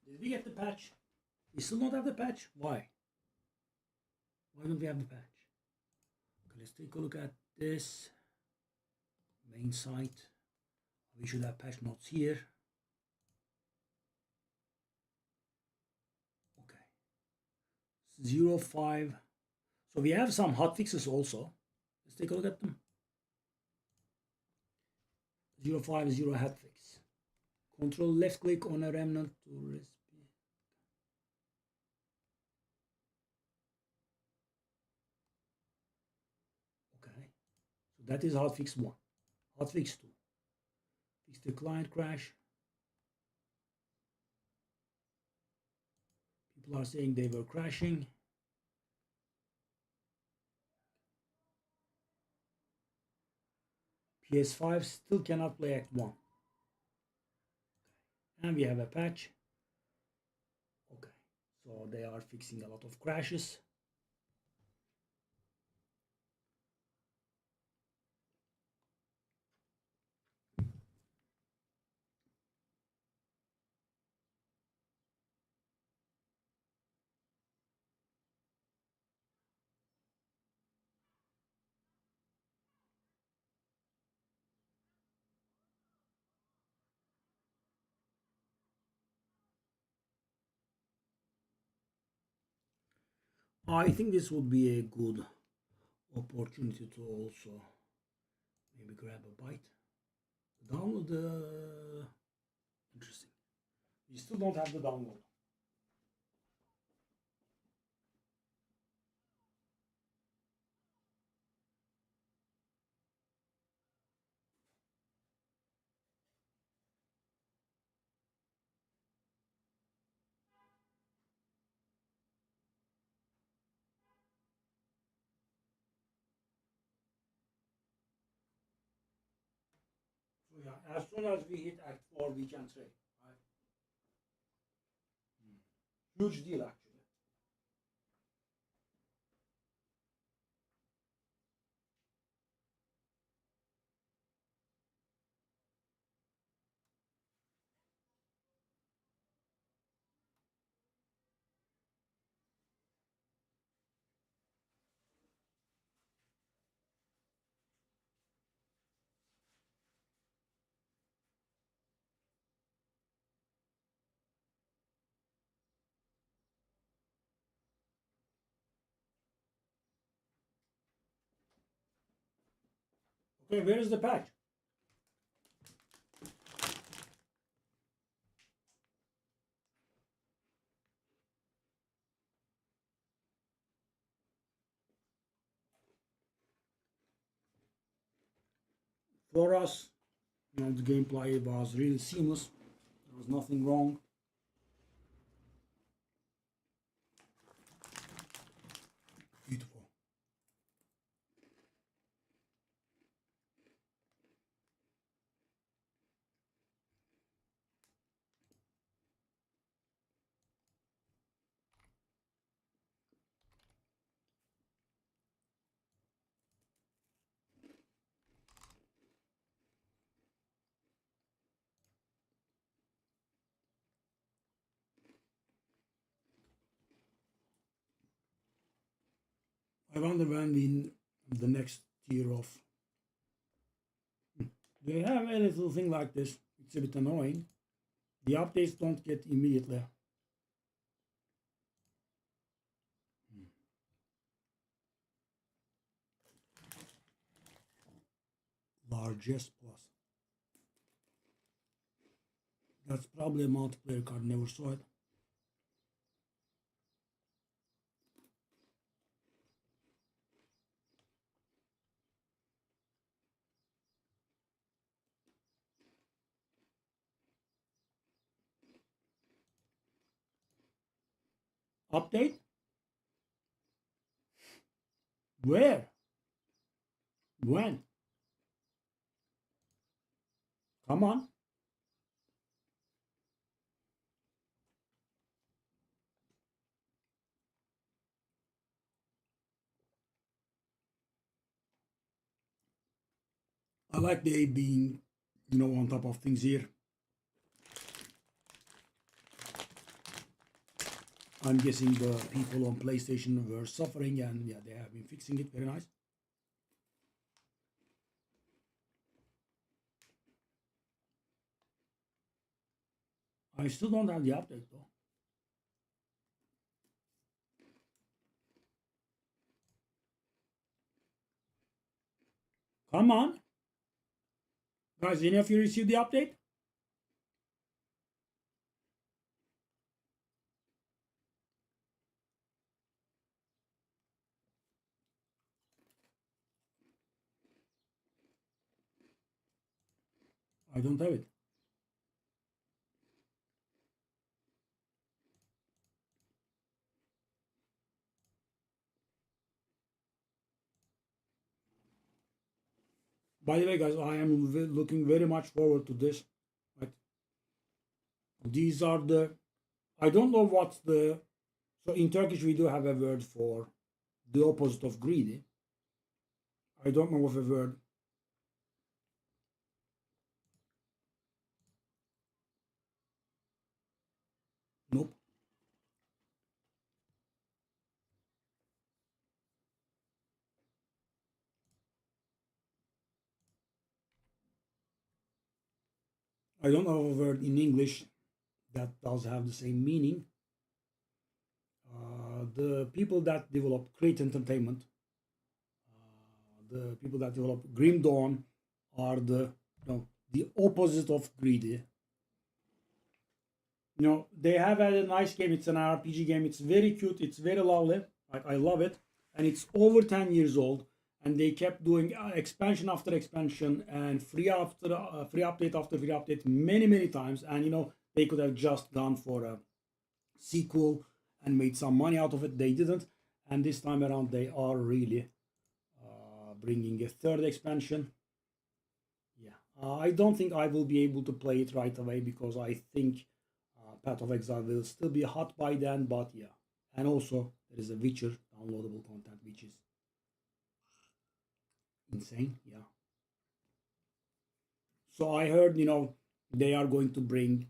Did we get the patch? We still don't have the patch. Why? Why don't we have the patch? Okay, let's take a look at this main site. We should have patch notes here. Okay, 0.5. So we have some hotfixes also. Let's take a look at them. 0.5 hotfix. Control left click on a remnant to recipe. Okay, so that is hotfix 1. Hotfix 2. Fix the client crash. People are saying they were crashing. PS5 still cannot play Act 1. And we have a patch. Okay, so they are fixing a lot of crashes. I think this would be a good opportunity to also maybe grab a bite. Download the... Interesting. We still don't have the download. So yeah, as soon as we hit Act 4, we can trade. Right? Huge deal actually. Okay, where is the patch? For us, you know, the gameplay was really seamless. There was nothing wrong. Beautiful. I wonder when we the next tier of. They have a little thing like this. It's a bit annoying. The updates don't get immediately. Largest plus. That's probably a multiplayer card. Never saw it. Update? Where? When? Come on. I like the A being, you know, on top of things here. I'm guessing the people on PlayStation were suffering, and yeah, they have been fixing it. Very nice. I still don't have the update though. Come on. Guys, any of you received the update? I don't have it. By the way, guys, I am looking very much forward to this. Right? These are the, I don't know what's the, so in Turkish we do have a word for the opposite of greedy. I don't know of a word. Nope. I don't know of a word in English that does have the same meaning. The people that develop Create Entertainment, the people that develop Grim Dawn, are the opposite of greedy. They have had a nice game. It's an RPG game. It's very cute. It's very lovely. I love it, and it's over 10 years old. And they kept doing expansion after expansion and free update after free update many times. And they could have just gone for a sequel and made some money out of it. They didn't, and this time around they are really bringing a third expansion. Yeah, I don't think I will be able to play it right away because I think Path of Exile will still be hot by then. But yeah, and also there is a Witcher downloadable content which is insane. Yeah. So I heard they are going to bring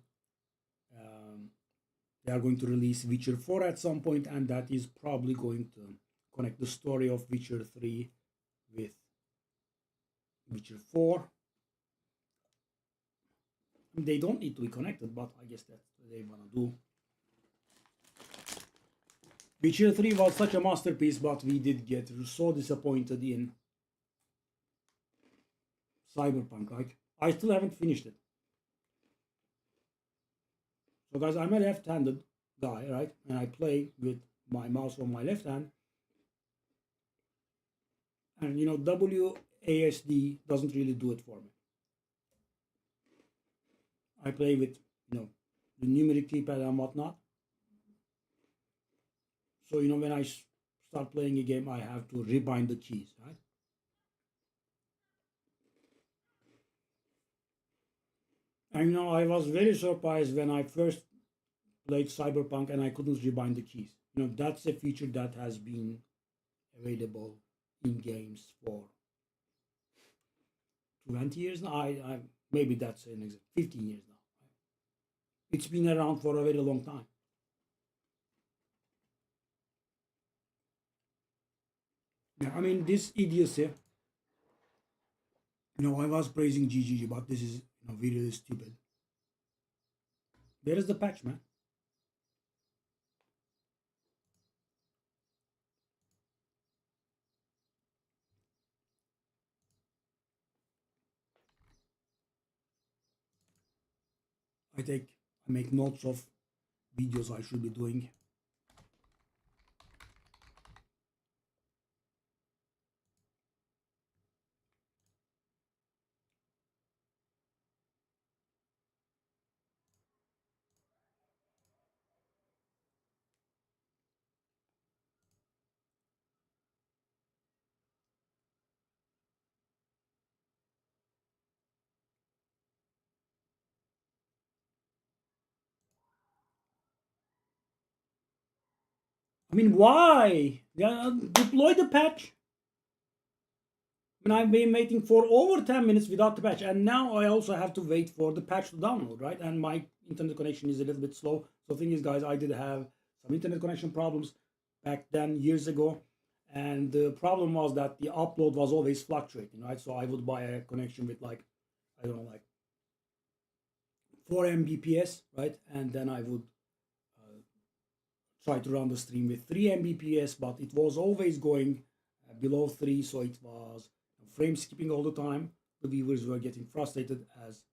they are going to release Witcher 4 at some point, and that is probably going to connect the story of Witcher 3 with Witcher 4. They don't need to be connected, but I guess that's what they want to do. Witcher 3 was such a masterpiece, but we did get so disappointed in Cyberpunk. Like, I still haven't finished it. So guys, I'm a left-handed guy, right? And I play with my mouse on my left hand. And WASD doesn't really do it for me. I play with the numeric keypad and whatnot. So when I start playing a game, I have to rebind the keys, right? And I was very surprised when I first played Cyberpunk and I couldn't rebind the keys. That's a feature that has been available in games for 20 years now. I maybe that's an exact 15 years now. It's been around for a very long time. Yeah, I mean this idiocy. I was praising GGG, but this is really stupid. Where is the patch, man? I make notes of videos I should be doing. I mean, why? Yeah, deploy the patch. I mean, I've been waiting for over 10 minutes without the patch, and now I also have to wait for the patch to download, right? And my internet connection is a little bit slow. So the thing is, guys, I did have some internet connection problems back then, years ago. And the problem was that the upload was always fluctuating, right? So I would buy a connection with like, I don't know, like 4 Mbps, right? And then I would try to run the stream with 3 Mbps, but it was always going below 3, so it was frame skipping all the time. The viewers were getting frustrated, as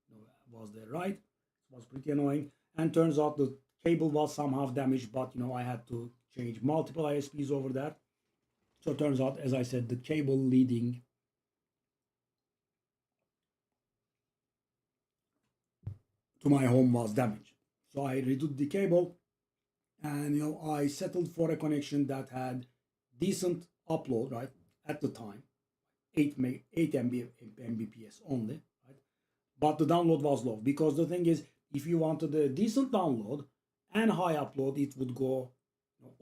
was their right. It was pretty annoying. And turns out the cable was somehow damaged, but I had to change multiple ISPs over that. So it turns out, as I said, the cable leading to my home was damaged. So I redid the cable, and I settled for a connection that had decent upload, right, at the time, 8 Mbps only, right? But the download was low, because the thing is, if you wanted a decent download and high upload, it would go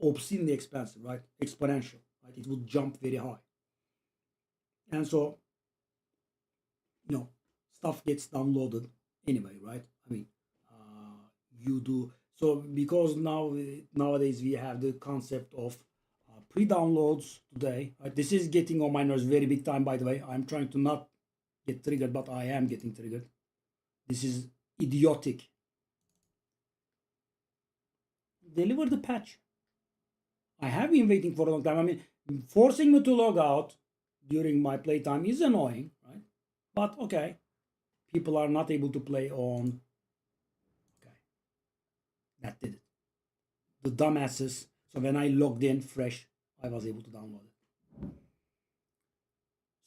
obscenely expensive, right? Exponential, right? It would jump very high. And so, stuff gets downloaded anyway, right? I mean, you do. So because nowadays we have the concept of pre-downloads today. Right? This is getting on my nerves very big time, by the way. I'm trying to not get triggered, but I am getting triggered. This is idiotic. Deliver the patch. I have been waiting for a long time. I mean, forcing me to log out during my playtime is annoying, right? But okay, people are not able to play on. Okay, that did it. The dumbasses. So when I logged in fresh, I was able to download it.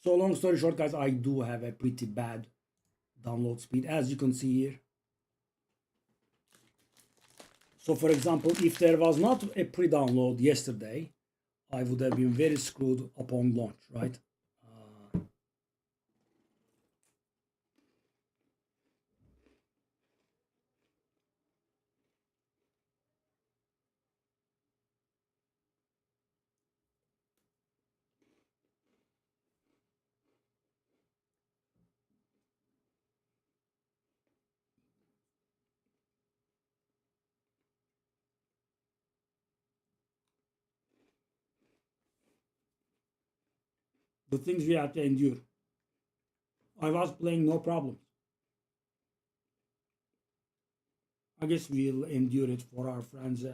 So long story short, guys, I do have a pretty bad download speed, as you can see here. So for example, if there was not a pre-download yesterday, I would have been very screwed upon launch, right? The things we have to endure. I was playing no problem. I guess we'll endure it for our friends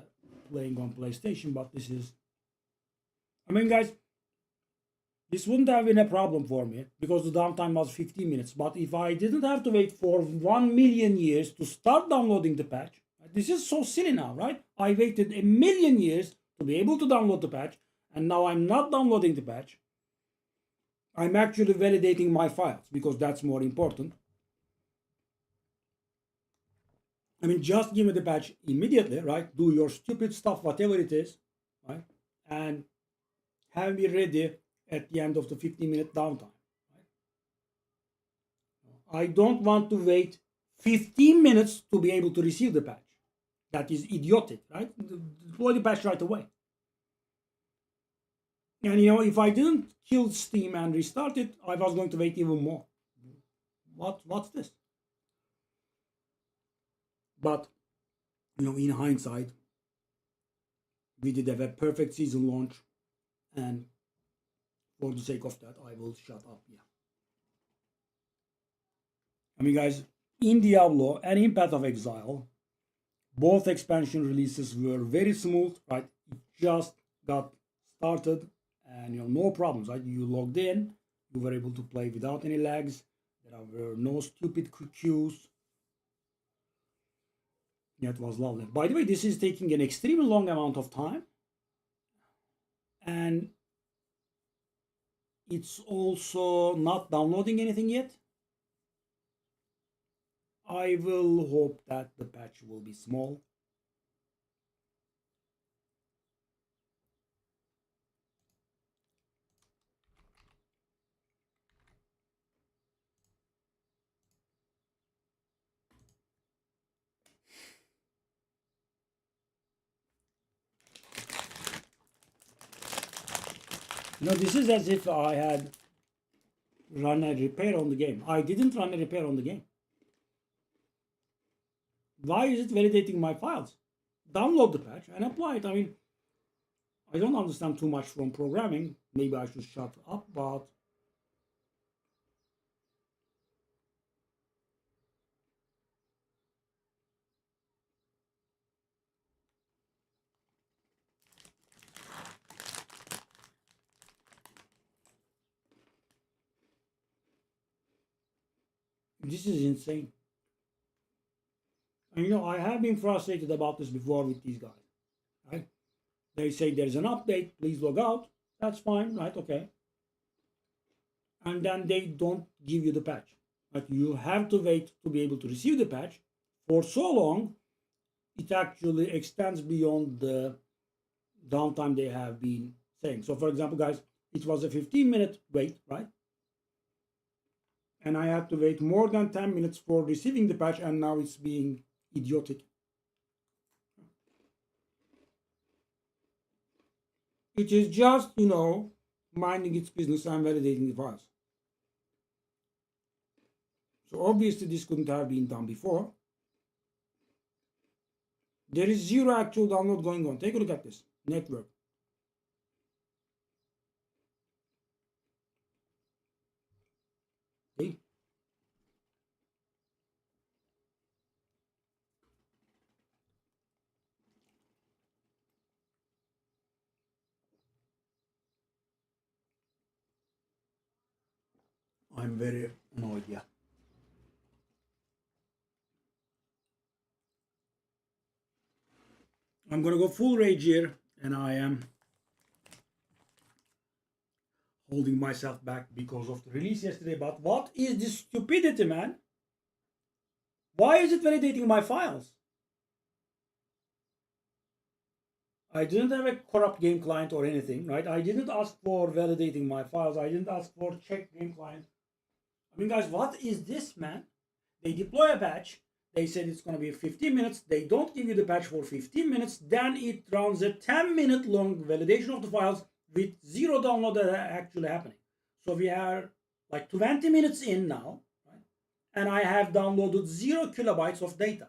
playing on PlayStation, but this is. I mean, guys, this wouldn't have been a problem for me because the downtime was 15 minutes. But if I didn't have to wait for 1 million years to start downloading the patch, this is so silly now, right? I waited a million years to be able to download the patch, and now I'm not downloading the patch. I'm actually validating my files because that's more important. I mean, just give me the patch immediately, right? Do your stupid stuff, whatever it is, right? And have me ready at the end of the 15-minute downtime. Right? I don't want to wait 15 minutes to be able to receive the patch. That is idiotic, right? Deploy the patch right away. And if I didn't kill Steam and restart it, I was going to wait even more. What's this? But in hindsight, we did have a perfect season launch, and for the sake of that, I will shut up. Yeah. I mean, guys, in Diablo and in Path of Exile, both expansion releases were very smooth, right? It just got started, and no problems, right? You logged in, you were able to play without any lags. There were no stupid queues. Yeah, it was lovely. By the way, this is taking an extremely long amount of time. And it's also not downloading anything yet. I will hope that the patch will be small. This is as if I had run a repair on the game. I didn't run a repair on the game. Why is it validating my files? download the patch and apply it. I mean, I don't understand too much from programming. Maybe I should shut up, but this is insane. And I have been frustrated about this before with these guys. Right? They say there's an update, please log out. That's fine, right? Okay. And then they don't give you the patch. But you have to wait to be able to receive the patch for so long, it actually extends beyond the downtime they have been saying. So, for example, guys, it was a 15-minute wait, right? And I had to wait more than 10 minutes for receiving the patch, and now it's being idiotic. It is just, minding its business and validating the files. So obviously this couldn't have been done before. There is zero actual download going on. Take a look at this network. Okay. I'm very annoyed, yeah. I'm gonna go full rage here, and I am holding myself back because of the release yesterday. But what is this stupidity, man? Why is it validating my files? I didn't have a corrupt game client or anything, right? I didn't ask for validating my files. I didn't ask for check game client. I mean, guys, what is this, man? They deploy a patch. They said it's going to be 15 minutes. They don't give you the patch for 15 minutes. Then it runs a 10-minute long validation of the files with zero download that are actually happening. So we are like 20 minutes in now, right? And I have downloaded 0 kilobytes of data.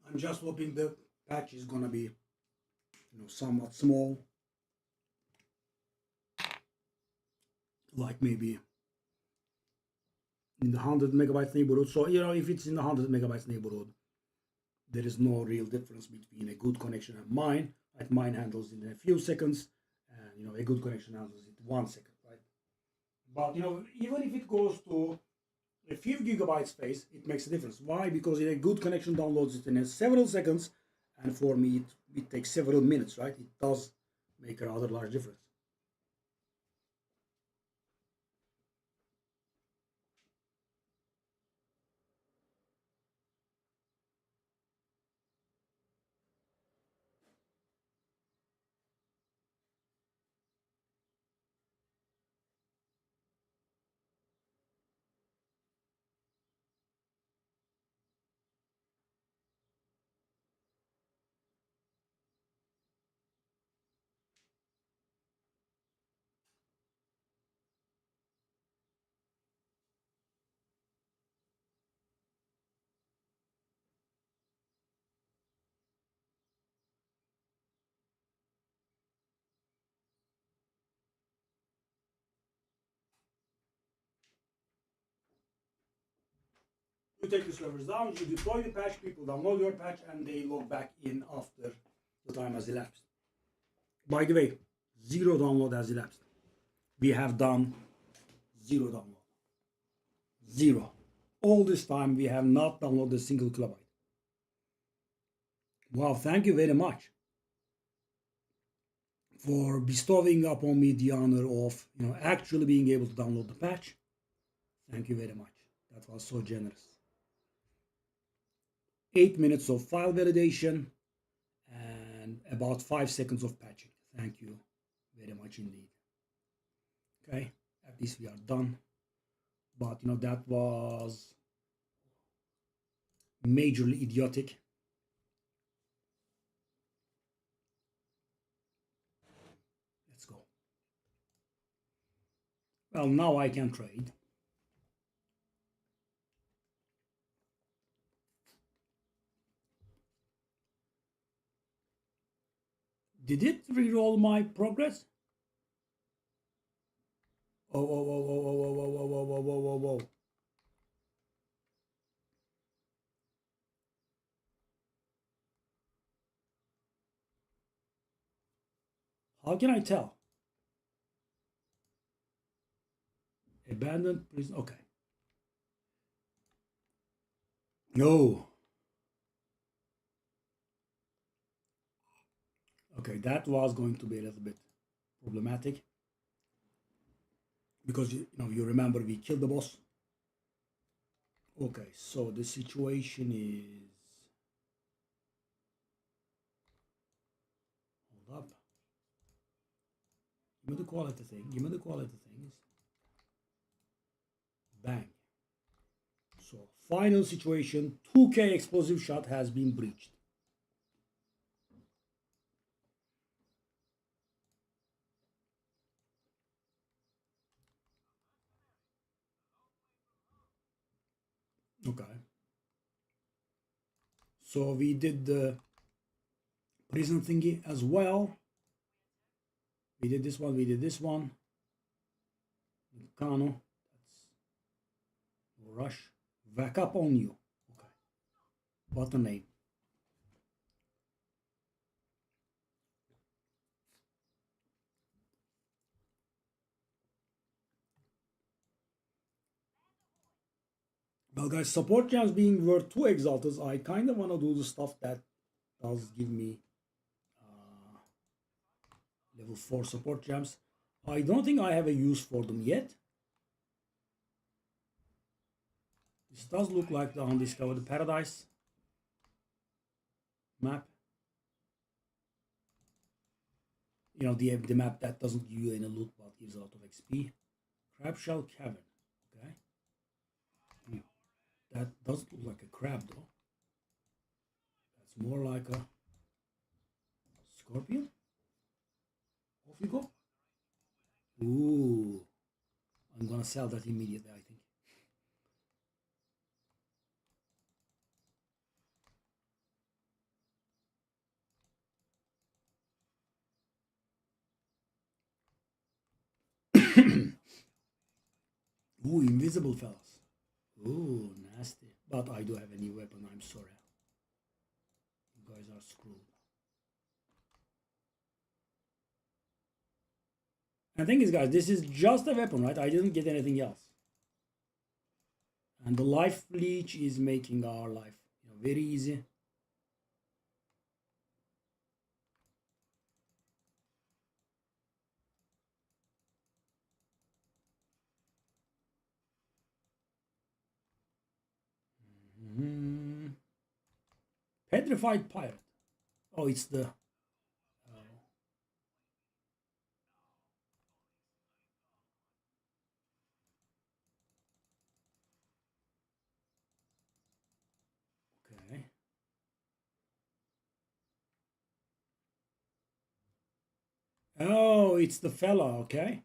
I'm just hoping the patch is going to be somewhat small, like maybe in the 100 megabytes neighborhood. So, if it's in the 100 megabytes neighborhood, there is no real difference between a good connection and mine. Right? Mine handles in a few seconds, and a good connection handles it 1 second, right? But even if it goes to a few gigabyte space, it makes a difference. Why? Because a good connection downloads it in several seconds, and for me, it takes several minutes, right? It does make a rather large difference. You take the servers down, you deploy the patch, people download your patch, and they log back in after the time has elapsed. By the way, zero download has elapsed. We have done zero download. Zero. All this time we have not downloaded a single kilobyte. Wow, thank you very much for bestowing upon me the honor of actually being able to download the patch. Thank you very much. That was so generous. 8 minutes of file validation, and about 5 seconds of patching. Thank you very much indeed. Okay, at least we are done. But that was majorly idiotic. Let's go. Well, now I can trade. Did it re-roll my progress? Oh, oh, oh, oh, oh, oh, oh, oh, oh, oh, oh, oh, oh. How can I tell? Abandoned prison. Okay. No. Okay, that was going to be a little bit problematic because you remember we killed the boss. Okay, so the situation is, hold up. Give me the quality thing. Give me the quality things. Bang. So final situation: 2K explosive shot has been breached. Okay. So we did the prison thingy as well. We did this one. We did this one. Kano. That's rush. Back up on you. Okay. What the name? Well, guys, support gems being worth 2 exalters, I kind of want to do the stuff that does give me level 4 support gems. I don't think I have a use for them yet. This does look like the Undiscovered Paradise map. The map that doesn't give you any loot but gives a lot of XP. Crabshell Cavern. Okay. That doesn't look like a crab though. That's more like a scorpion. Off you go. Ooh. I'm gonna sell that immediately, I think. Ooh, invisible fellas. Ooh, nasty. But I do have a new weapon, I'm sorry. You guys are screwed. And the thing is, guys, this is just a weapon, right? I didn't get anything else. And the life leech is making our life very easy. Petrified pirate. Oh, it's the. Okay. Oh, it's the fella. Okay.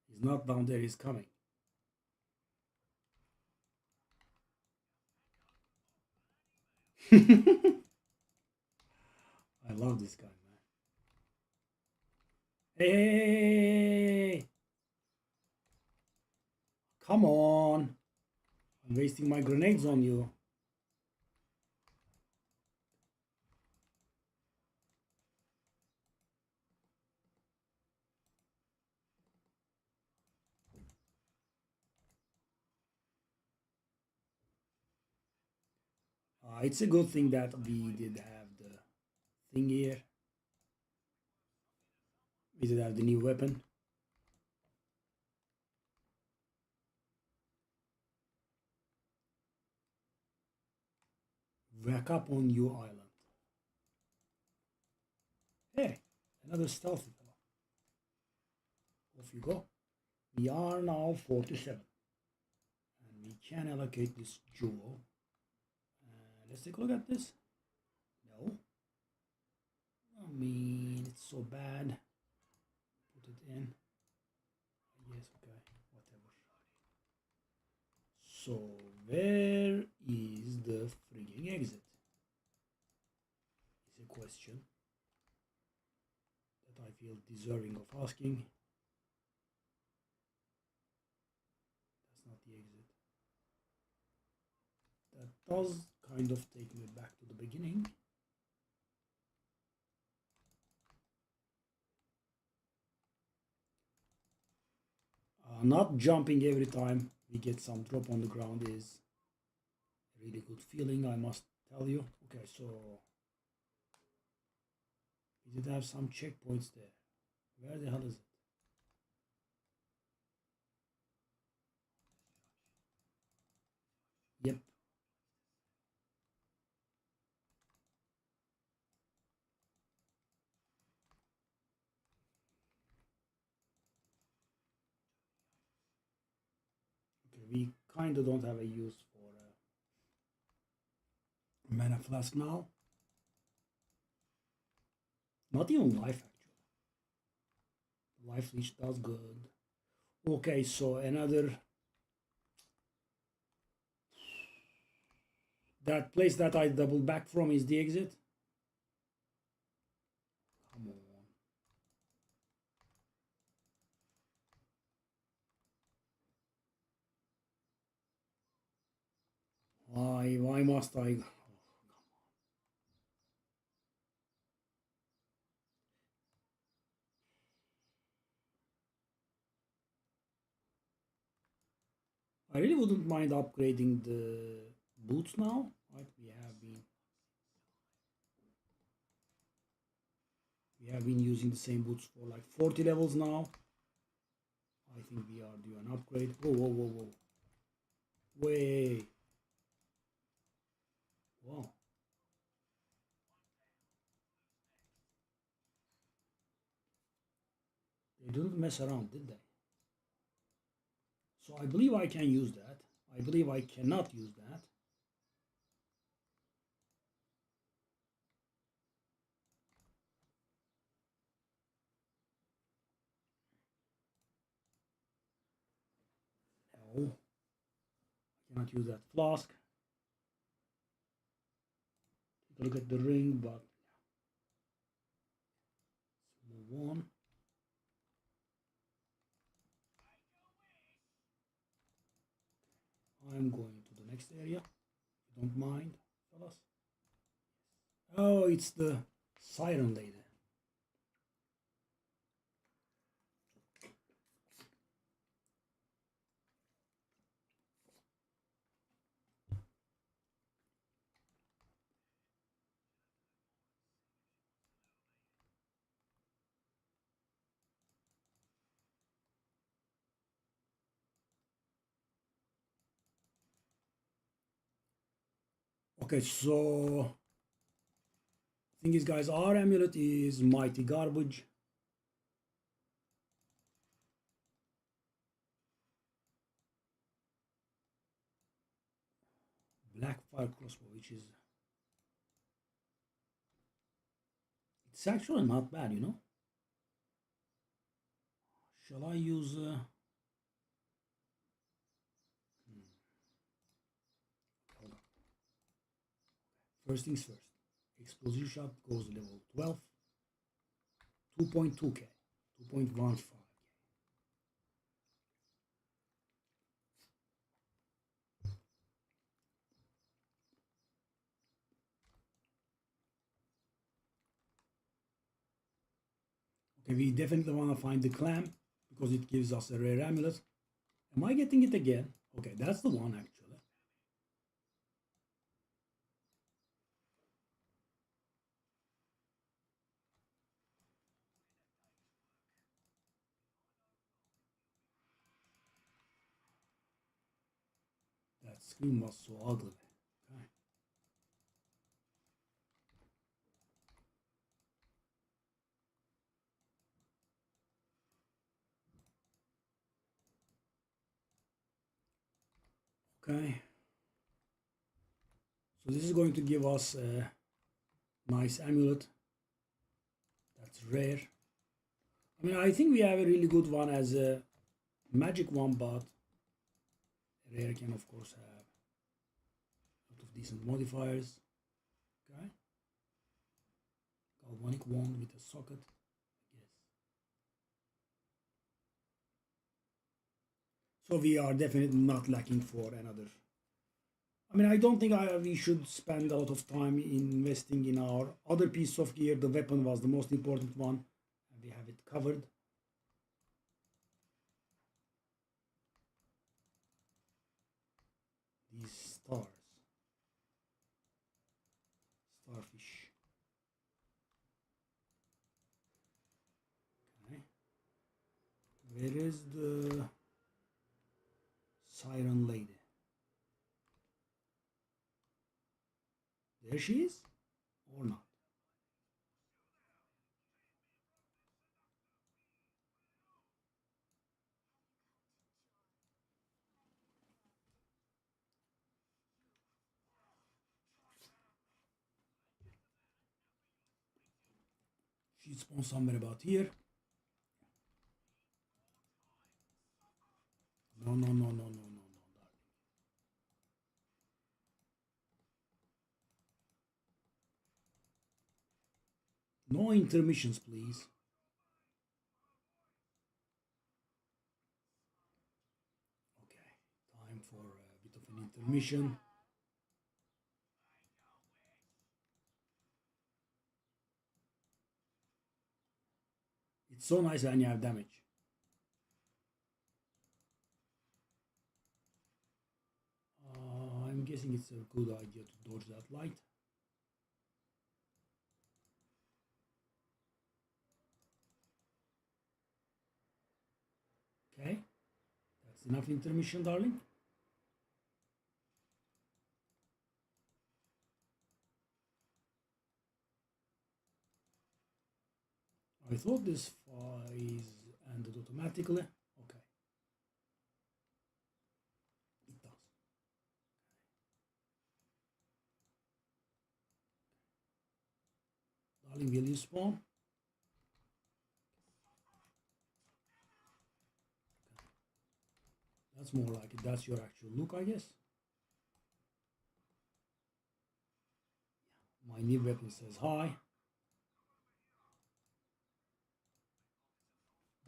He's not down there. He's coming. I love this guy, man. Hey! Come on. I'm wasting my grenades on you. It's a good thing that we did have the thing here. We did have the new weapon. back up on your island. Hey, another stealthy fellow. Off you go. We are now 47. And we can allocate this jewel. Let's take a look at this. No. I mean, it's so bad. Put it in. Yes, okay, whatever. So, where is the frigging exit? It's a question that I feel deserving of asking. That's not the exit. That does kind of take me back to the beginning. Not jumping every time we get some drop on the ground is a really good feeling, I must tell you. Okay, so we did have some checkpoints there. Where the hell is it? Yep. Okay, we kind of don't have a use for mana flask now. Not even life, actually. Life leech does good. Okay, so another... That place that I double back from is the exit? Come on. Why must I... I really wouldn't mind upgrading the boots now. Right? We have been using the same boots for like 40 levels now. I think we are due an upgrade. Whoa, whoa, whoa, whoa. Way. Wow. They didn't mess around, did they? So I believe I can use that. I believe I cannot use that. No. I cannot use that flask. Take a look at the ring, but let's move on. I'm going to the next area, if you don't mind, fellas. Oh, it's the siren lady. Okay, so thing is, guys, our amulet is mighty garbage. Black fire crossbow, which is... It's actually not bad, you know. Shall I use... Hold on. First things first. Explosive shot goes level 12. 2.2k. 2.15. Okay, we definitely want to find the clam because it gives us a rare amulet. Am I getting it again? Okay, that's the one actually. That scream was so ugly. Okay. Okay. So this is going to give us a nice amulet. That's rare. I mean, I think we have a really good one as a magic one, but rare can of course have a lot of decent modifiers. Okay. Galvanic wand with a socket. Yes. So we are definitely not lacking for another. I mean, I don't think we should spend a lot of time investing in our other piece of gear. The weapon was the most important one, and we have it covered. These stars. Starfish. Okay. Where is the siren lady? There she is? Or not? She spawned somewhere about here. No, no, no, no, no, no, no, darling. No intermissions, please. Okay, time for a bit of an intermission. It's so nice when you have damage. I'm guessing it's a good idea to dodge that light. Okay, that's enough intermission, darling. I thought this phase ended automatically. Okay, it does. Darling, will you spawn? That's more like it. That's your actual look, I guess. My new weapon says hi.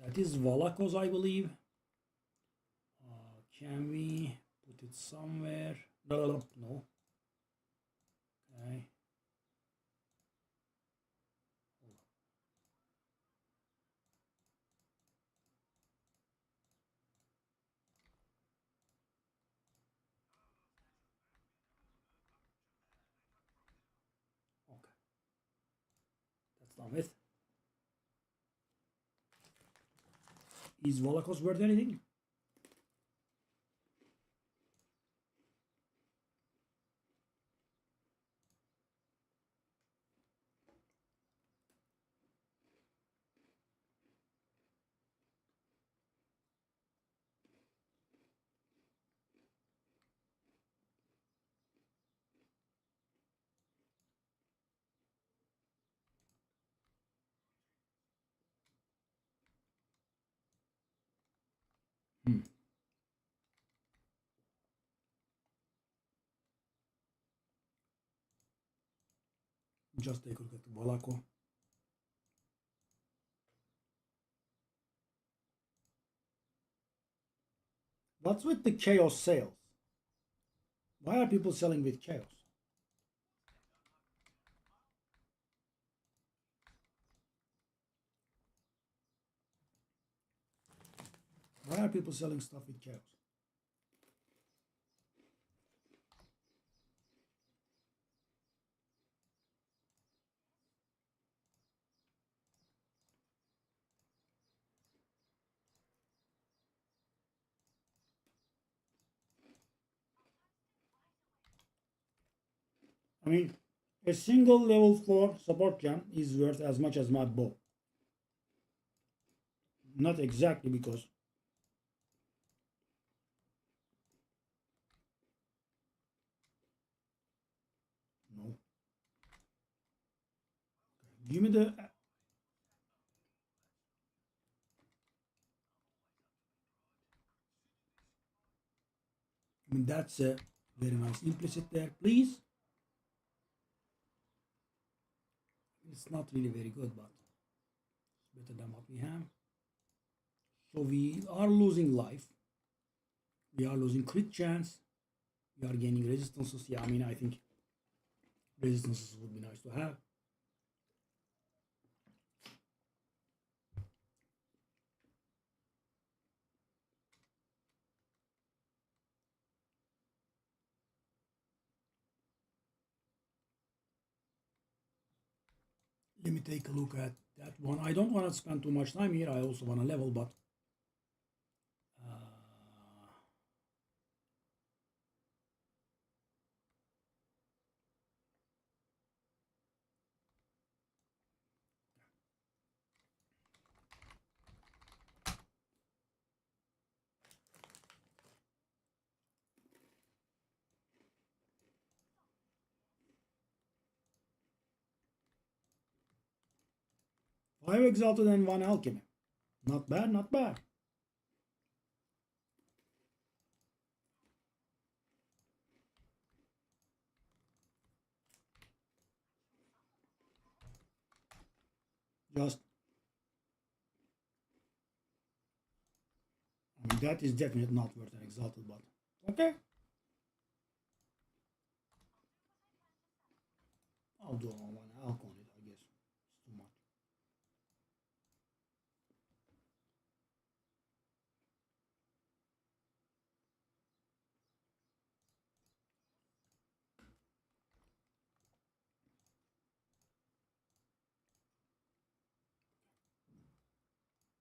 That is Valakos, I believe. Can we put it somewhere? No. Okay. Okay. That's done with. Is Valakos worth anything? Just take a look at Valako. What's with the chaos sales? Why are people selling with chaos? Why are people selling stuff with chaos? I mean, a single level 4 support gem is worth as much as my bow. Not exactly because Give me the. I mean, that's a very nice implicit there, please. It's not really very good, but it's better than what we have. So we are losing life. We are losing crit chance. We are gaining resistances. Yeah, I mean, I think resistances would be nice to have. Let me take a look at that one. I don't want to spend too much time here. I also want to level, but uh, 5 exalted and 1 alchemy. Not bad, not bad. Just, I mean, that is definitely not worth an exalted, but okay. I'll do one alch on it, I guess. It's too much.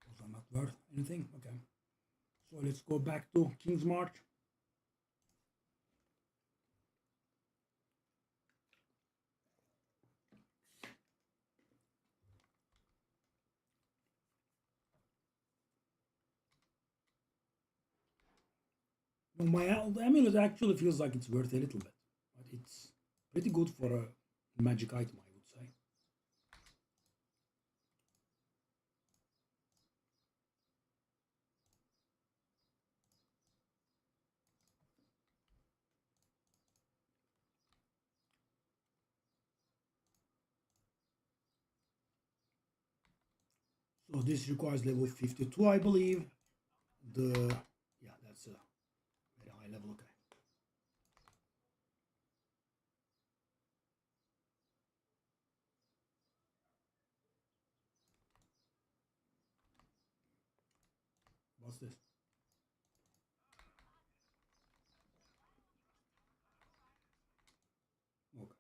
Those are not worth anything. Okay. So let's go back to King's March. My amulet actually feels like it's worth a little bit, but it's pretty good for a magic item, I would say. So this requires level 52, I believe. Yeah, that's a very high level. Okay. What's this? Okay.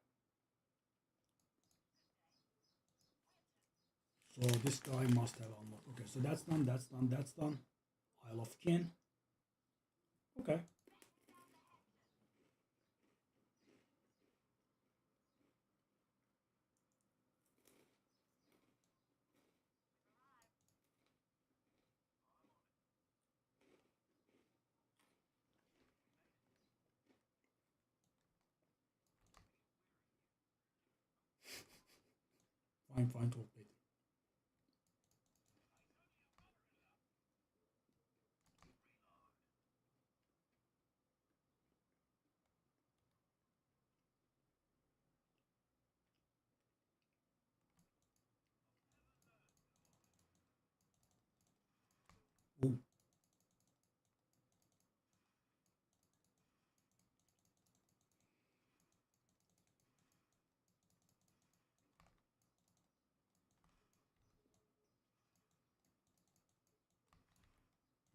So this guy must have unlocked. Okay, so that's done, that's done, that's done. Isle of Kin. Okay. Fine, fine, top it. Ooh.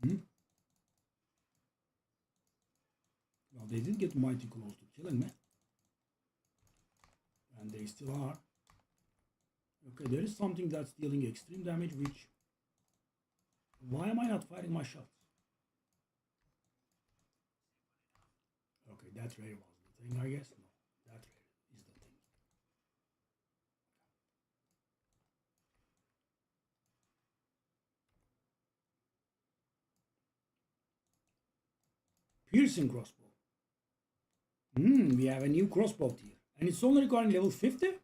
Hmm? Well, they did get mighty close to killing me. And they still are. Okay, there is something that's dealing extreme damage, which... Why am I not firing my shots? Okay, that rare was the thing, I guess. No, that rare is the thing. Piercing crossbow. We have a new crossbow tier. And it's only requiring level 50?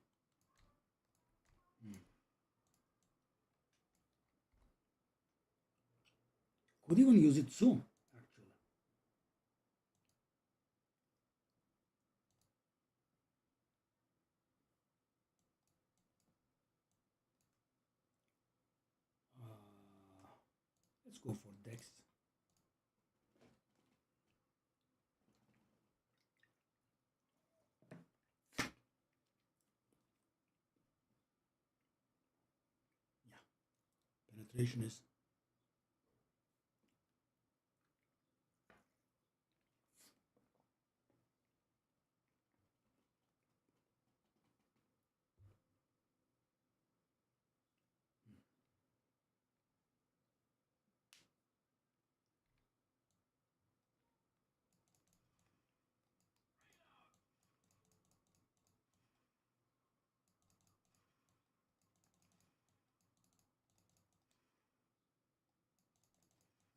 Could even use it soon, actually. Let's go for Dex. Yeah, penetration is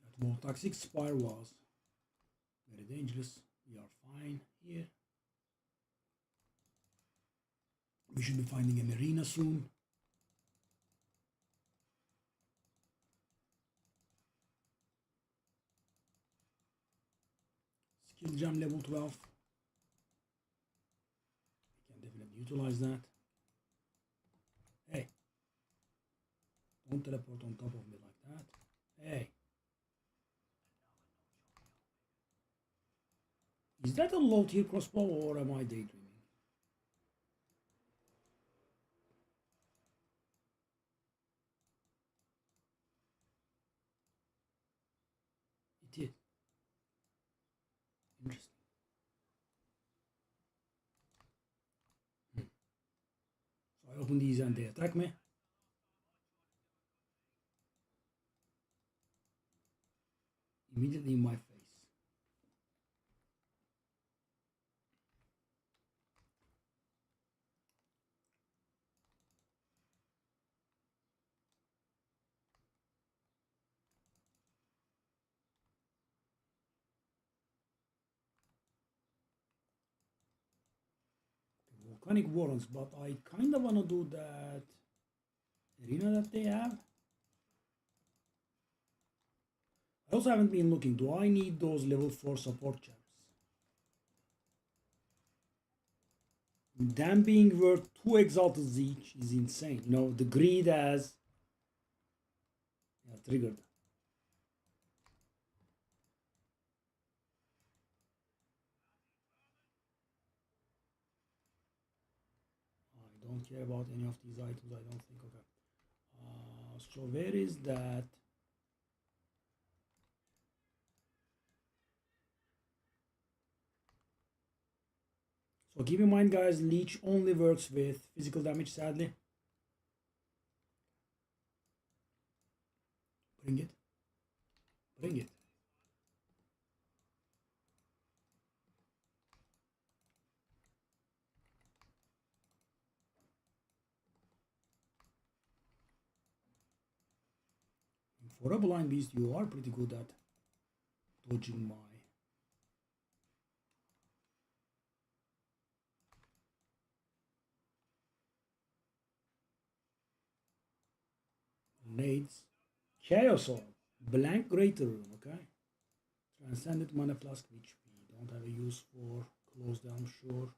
that wall toxic spire was very dangerous. We are fine here. We should be finding a marina soon. Skill gem level 12. We can definitely utilize that. Hey. Don't teleport on top of me like that. Hey. Is that a low tier crossbow or am I daydreaming? It is. Interesting. So I open these and they attack me. Immediately in my face. Volcanic warrants, but I kind of want to do that arena that they have. I also haven't been looking. Do I need those level 4 support gems? Them being worth 2 exalted each is insane. You know, the greed has triggered. I don't care about any of these items, I don't think. Okay. So where is that? So keep in mind, guys, leech only works with physical damage, sadly. Bring it. Bring it. For a blind beast, you are pretty good at dodging my nades. Chaos Orb. Blank Greater Room, okay? Transcendent Mana Flask, which we don't have a use for. Closed down, sure.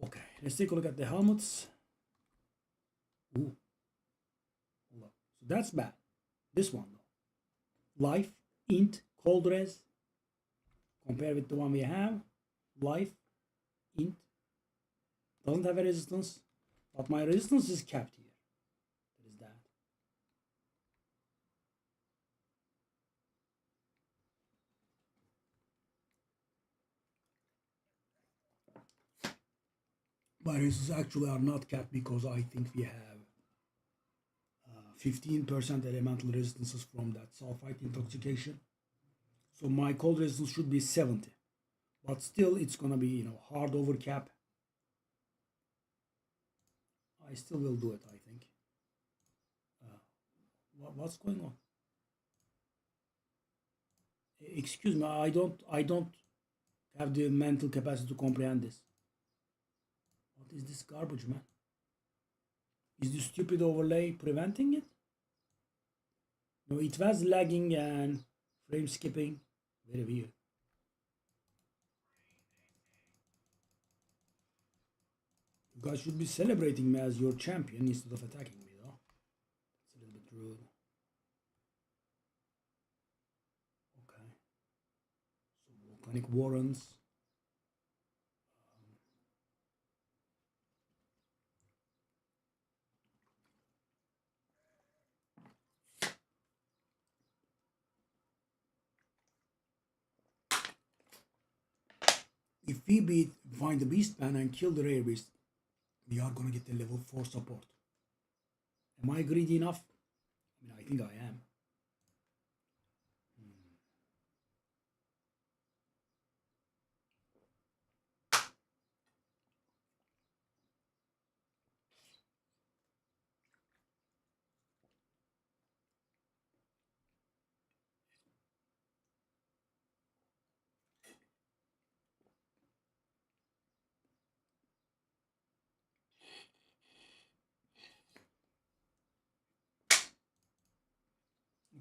Okay, let's take a look at the helmets. Ooh. Hold up. So that's bad. This one, though. Life, Int, Cold Res. Compare with the one we have. Life, Int. Doesn't have a resistance. But my resistance is capped here. That is that. My resistances actually are not capped because I think we have 15% elemental resistances from that sulfite intoxication. So my cold resistance should be 70. But still, it's gonna be, you know, hard over cap. I still will do it, I think. What's going on? Excuse me, I don't have the mental capacity to comprehend this. What is this garbage, man? Is the stupid overlay preventing it? No, it was lagging and frame skipping. Very weird. You guys should be celebrating me as your champion instead of attacking me, though. It's a little bit rude. Okay. So volcanic warrants. If we find the beast man and kill the rare beast, we are gonna get the level 4 support. Am I greedy enough? I mean, I think I am.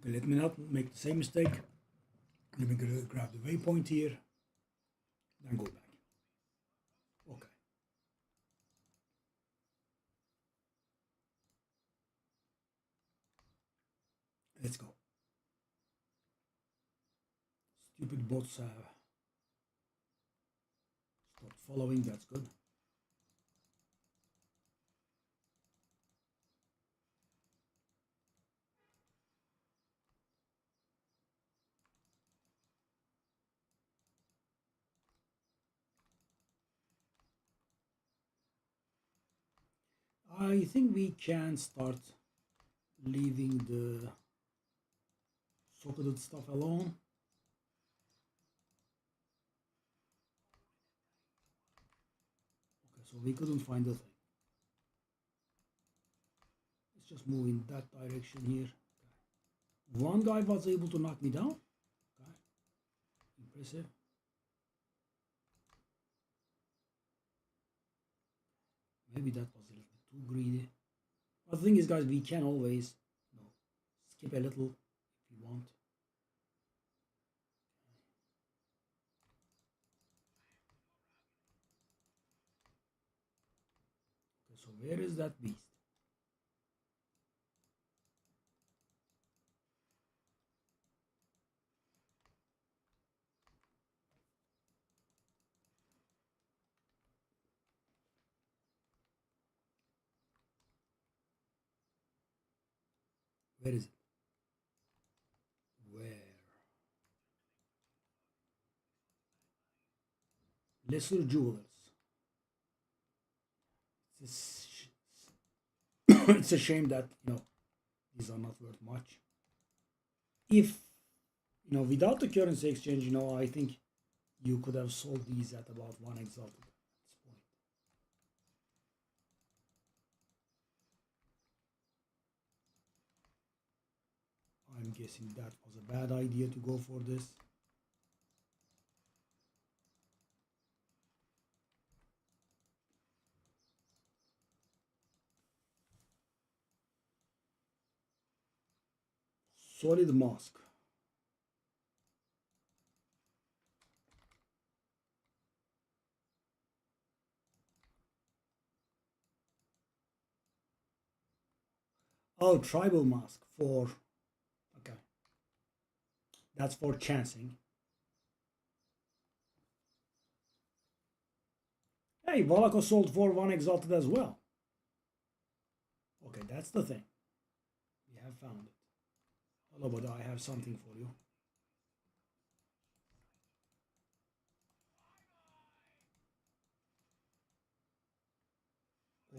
Okay, let me not make the same mistake. Let me grab the waypoint here, then go back. Okay. Let's go. Stupid bots stopped following, that's good. I think we can start leaving the socketed stuff alone. Okay, so we couldn't find the thing. Let's just move in that direction here. Okay. One guy was able to knock me down. Okay. Impressive. Maybe that was a little bit too greedy. But the thing is, guys, we can always, you know, skip a little if you want. Okay, so where is that beast? Where is it? Where? Lesser jewelers. It's a shame that, you know, these are not worth much. If, you know, without the currency exchange, you know, I think you could have sold these at about 1 exalted at this point. I'm guessing that was a bad idea to go for this. Solid mask. Oh, tribal mask for, okay. That's for chancing. Hey, Valaco sold for 1 exalted as well. Okay, that's the thing. We have found it. Hello, but I have something for you.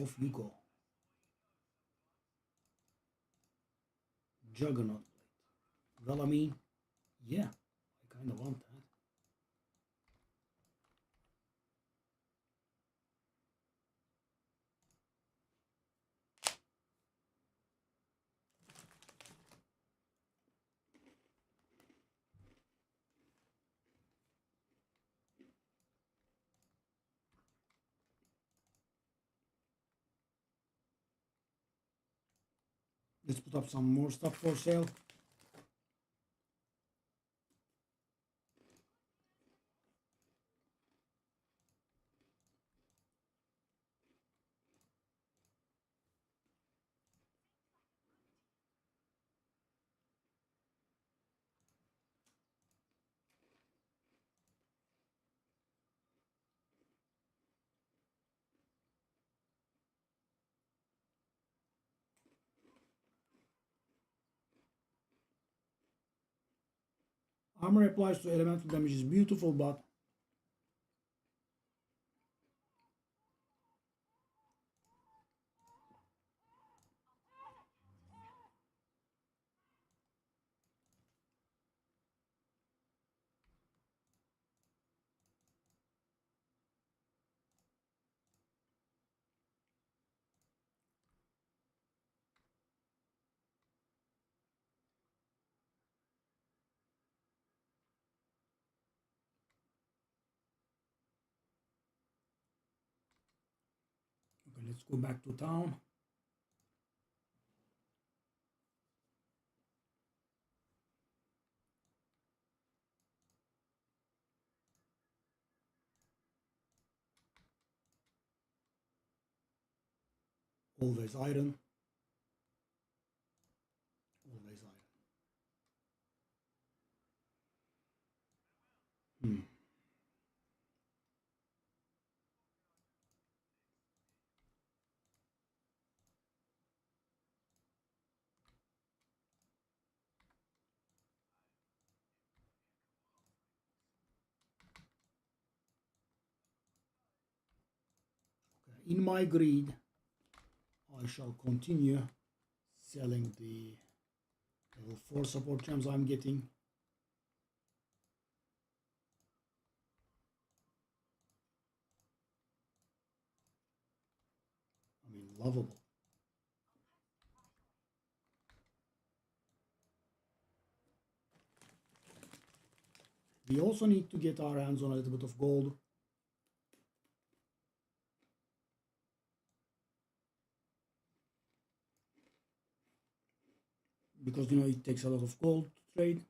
Off you go. Juggernaut plate. Well, I mean, yeah, I kind of want that. Let's put up some more stuff for sale. Armor applies to elemental damage is beautiful, but okay, let's go back to town. Always iron. Always iron. Hmm. Okay. In my greed, I shall continue selling the level 4 support gems I'm getting. I mean, lovable. We also need to get our hands on a little bit of gold. Because, you know, it takes a lot of gold to trade.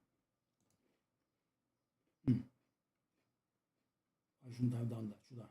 I shouldn't have done that, should I?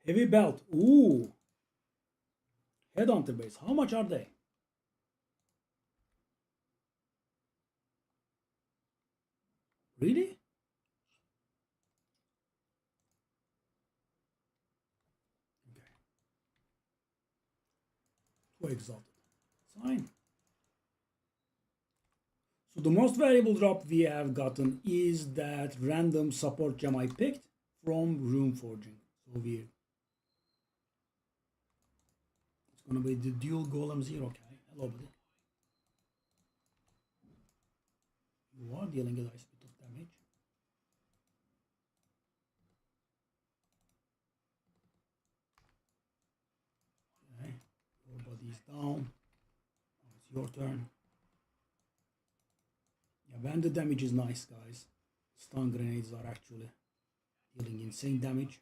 Heavy belt. Ooh. Headhunter base. How much are they? Really? Okay. Too exalted. Fine. So the most valuable drop we have gotten is that random support gem I picked from Rune Forging. So weird. It's gonna be the dual golem 0. Okay. Hello, buddy. You are dealing a nice bit of damage. Okay. Your body is down. Now it's your turn. Yeah, when the damage is nice, guys. Stun grenades are actually dealing insane damage.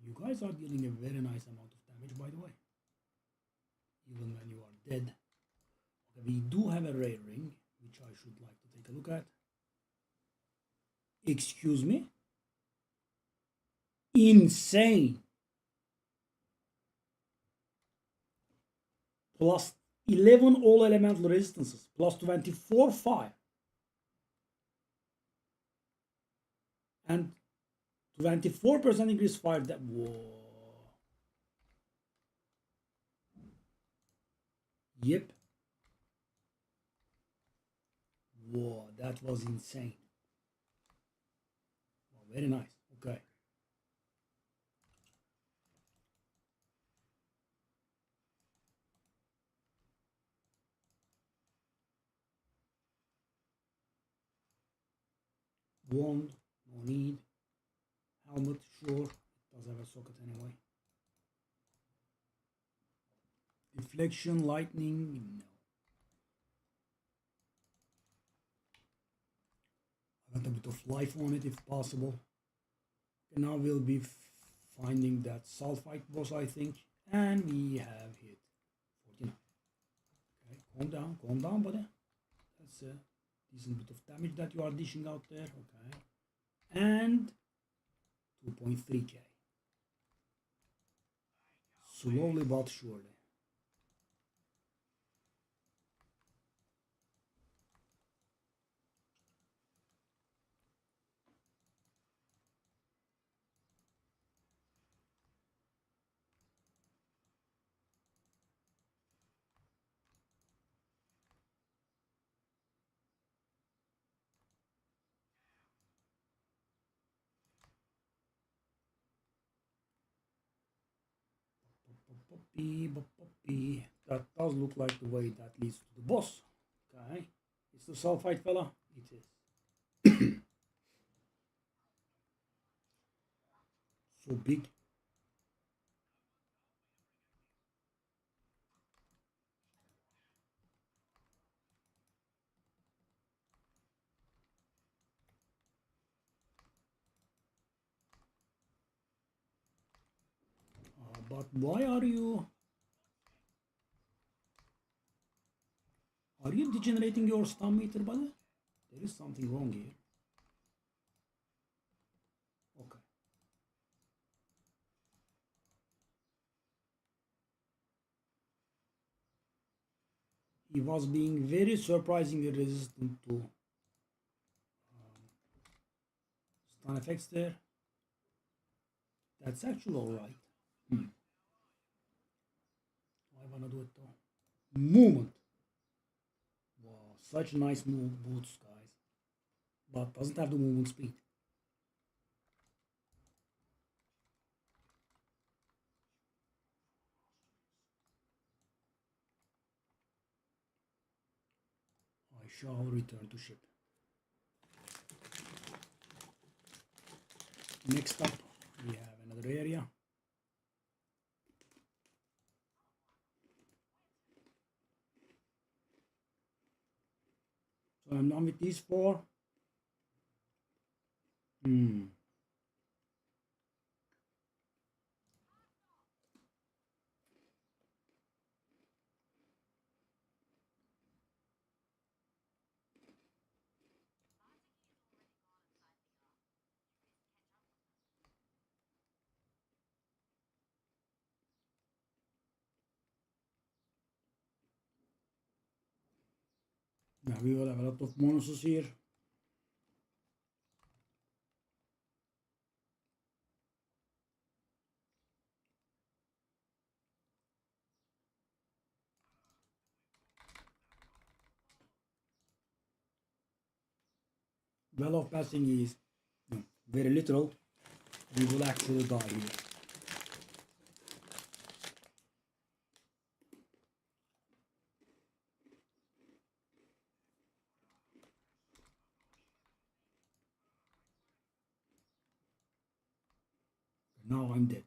You guys are dealing a very nice amount of damage, by the way. Even when you are dead. Okay, we do have a rare ring, which I should like to take a look at. Excuse me? Insane. Plus 11 all elemental resistances. Plus 24 fire. And 24% increase fire. That whoa. Yep. Whoa, that was insane. Wow, very nice. Okay. Wand, no need. Helmet, sure. It does have a socket anyway. Deflection, lightning, no. I want a bit of life on it if possible. And now we'll be finding that sulfite boss, I think. And we have hit 49. Okay, calm down, buddy. That's a decent bit of damage that you are dishing out there. Okay. And 2.3k. Slowly but surely. That does look like the way that leads to the boss. Okay. It's the sulfite fella. It is. So big. But why are you degenerating your stun meter, buddy? There is something wrong here. Okay. He was being very surprisingly resistant to stun effects there. That's actually alright. I wanna do it though. Movement. Wow, such nice move boots, guys. But doesn't have the movement speed. I shall return to ship. Next up, we have another area. So I'm done with these four. Now we will have a lot of bonuses here. Well of passing is very literal. We will actually die here. Now I'm dead.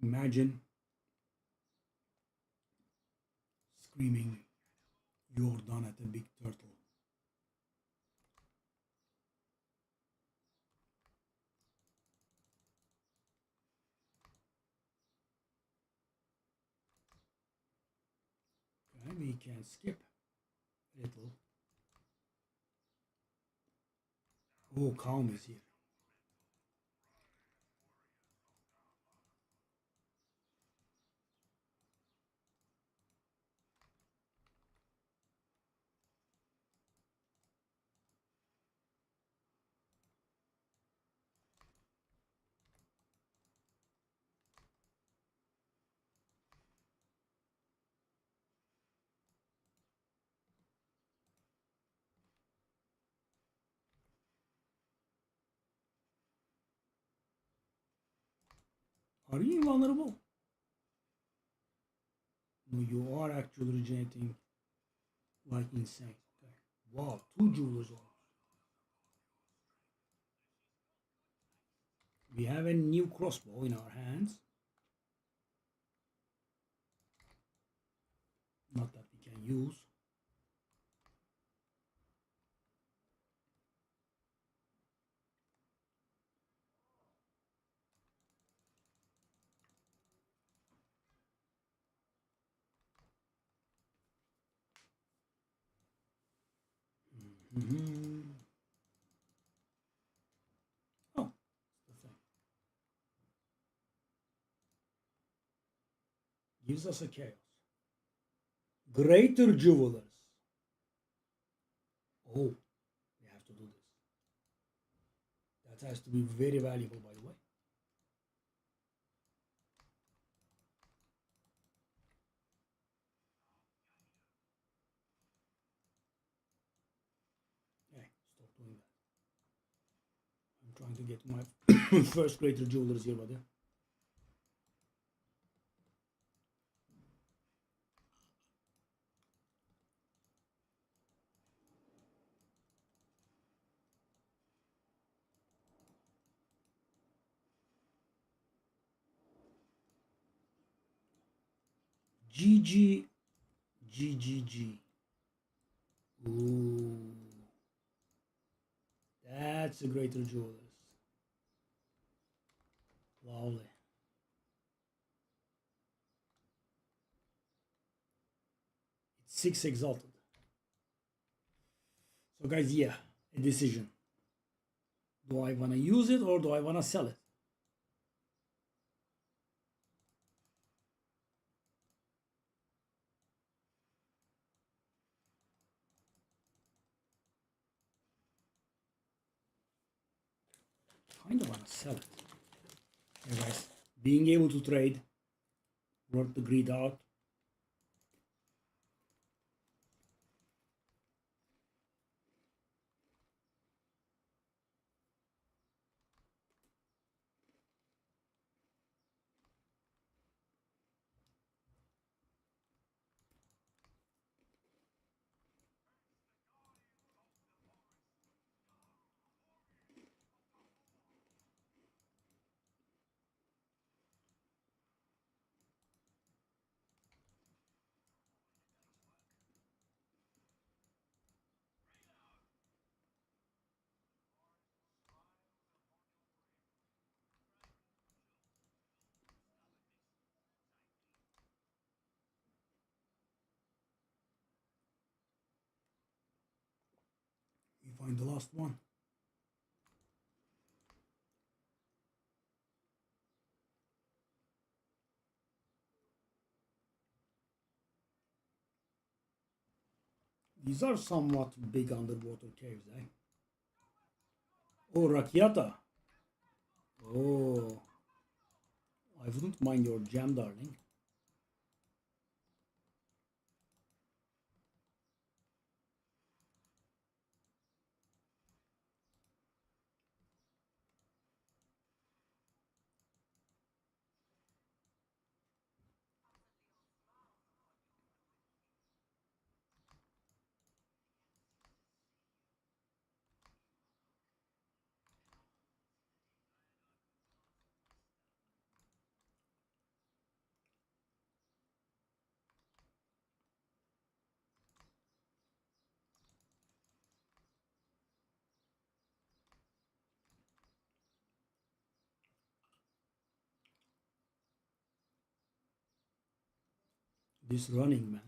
Imagine screaming, "You're done" at a big turtle. Okay, we can skip a little. Oh, calm is here. Are you invulnerable? No, you are actually regenerating like insane. Okay. Wow, 2 jewelers on. We have a new crossbow in our hands. Not that we can use. Mm-hmm. Oh, the thing. Gives us a chaos. Greater jewelers. Oh, we have to do this. That has to be very valuable, by the way. Hey, stop doing that. I'm trying to get my first greater jewelers here, buddy. GG, GGG. Ooh, that's a greater jewelers. Lovely. It's 6 exalted. So guys, yeah, a decision. Do I want to use it or do I want to sell it? Kind of want to sell it. Yeah, guys, being able to trade, work the greed out. We find the last one. These are somewhat big underwater caves, eh? Oh, Rakiata. Oh, I wouldn't mind your jam, darling. This running, man.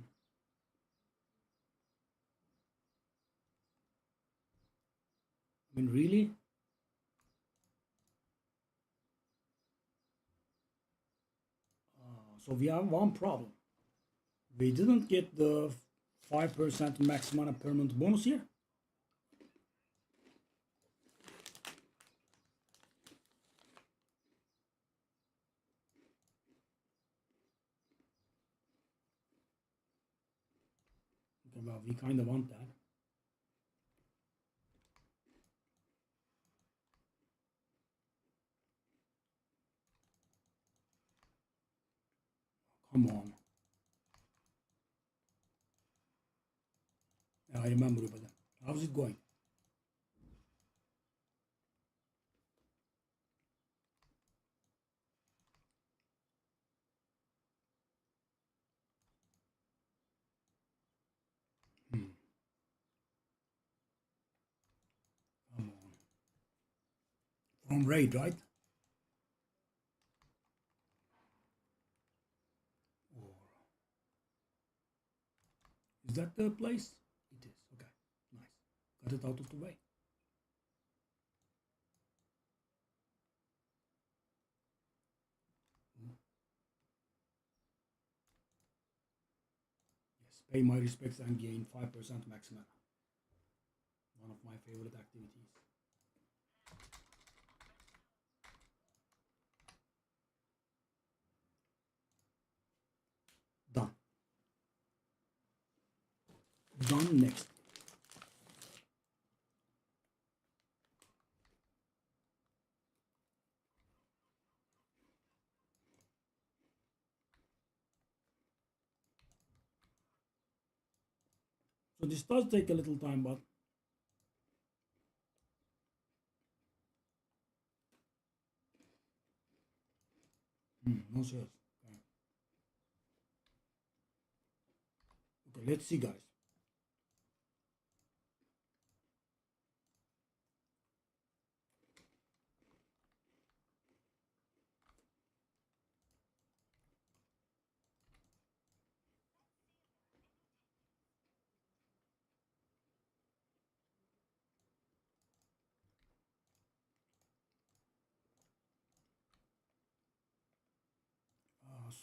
I mean, really? So we have one problem. We didn't get the 5% max mana permanent bonus here. Okay, well, we kind of want that. I remember you, but how's it going? Hmm. Come on. From raid, right? Or is that the place? It is. Okay. Nice. Got it out of the way. Hmm. Yes. Pay my respects and gain 5% max mana. One of my favorite activities. Done. Done next. So this does take a little time, but no sales. Okay. Okay, let's see, guys.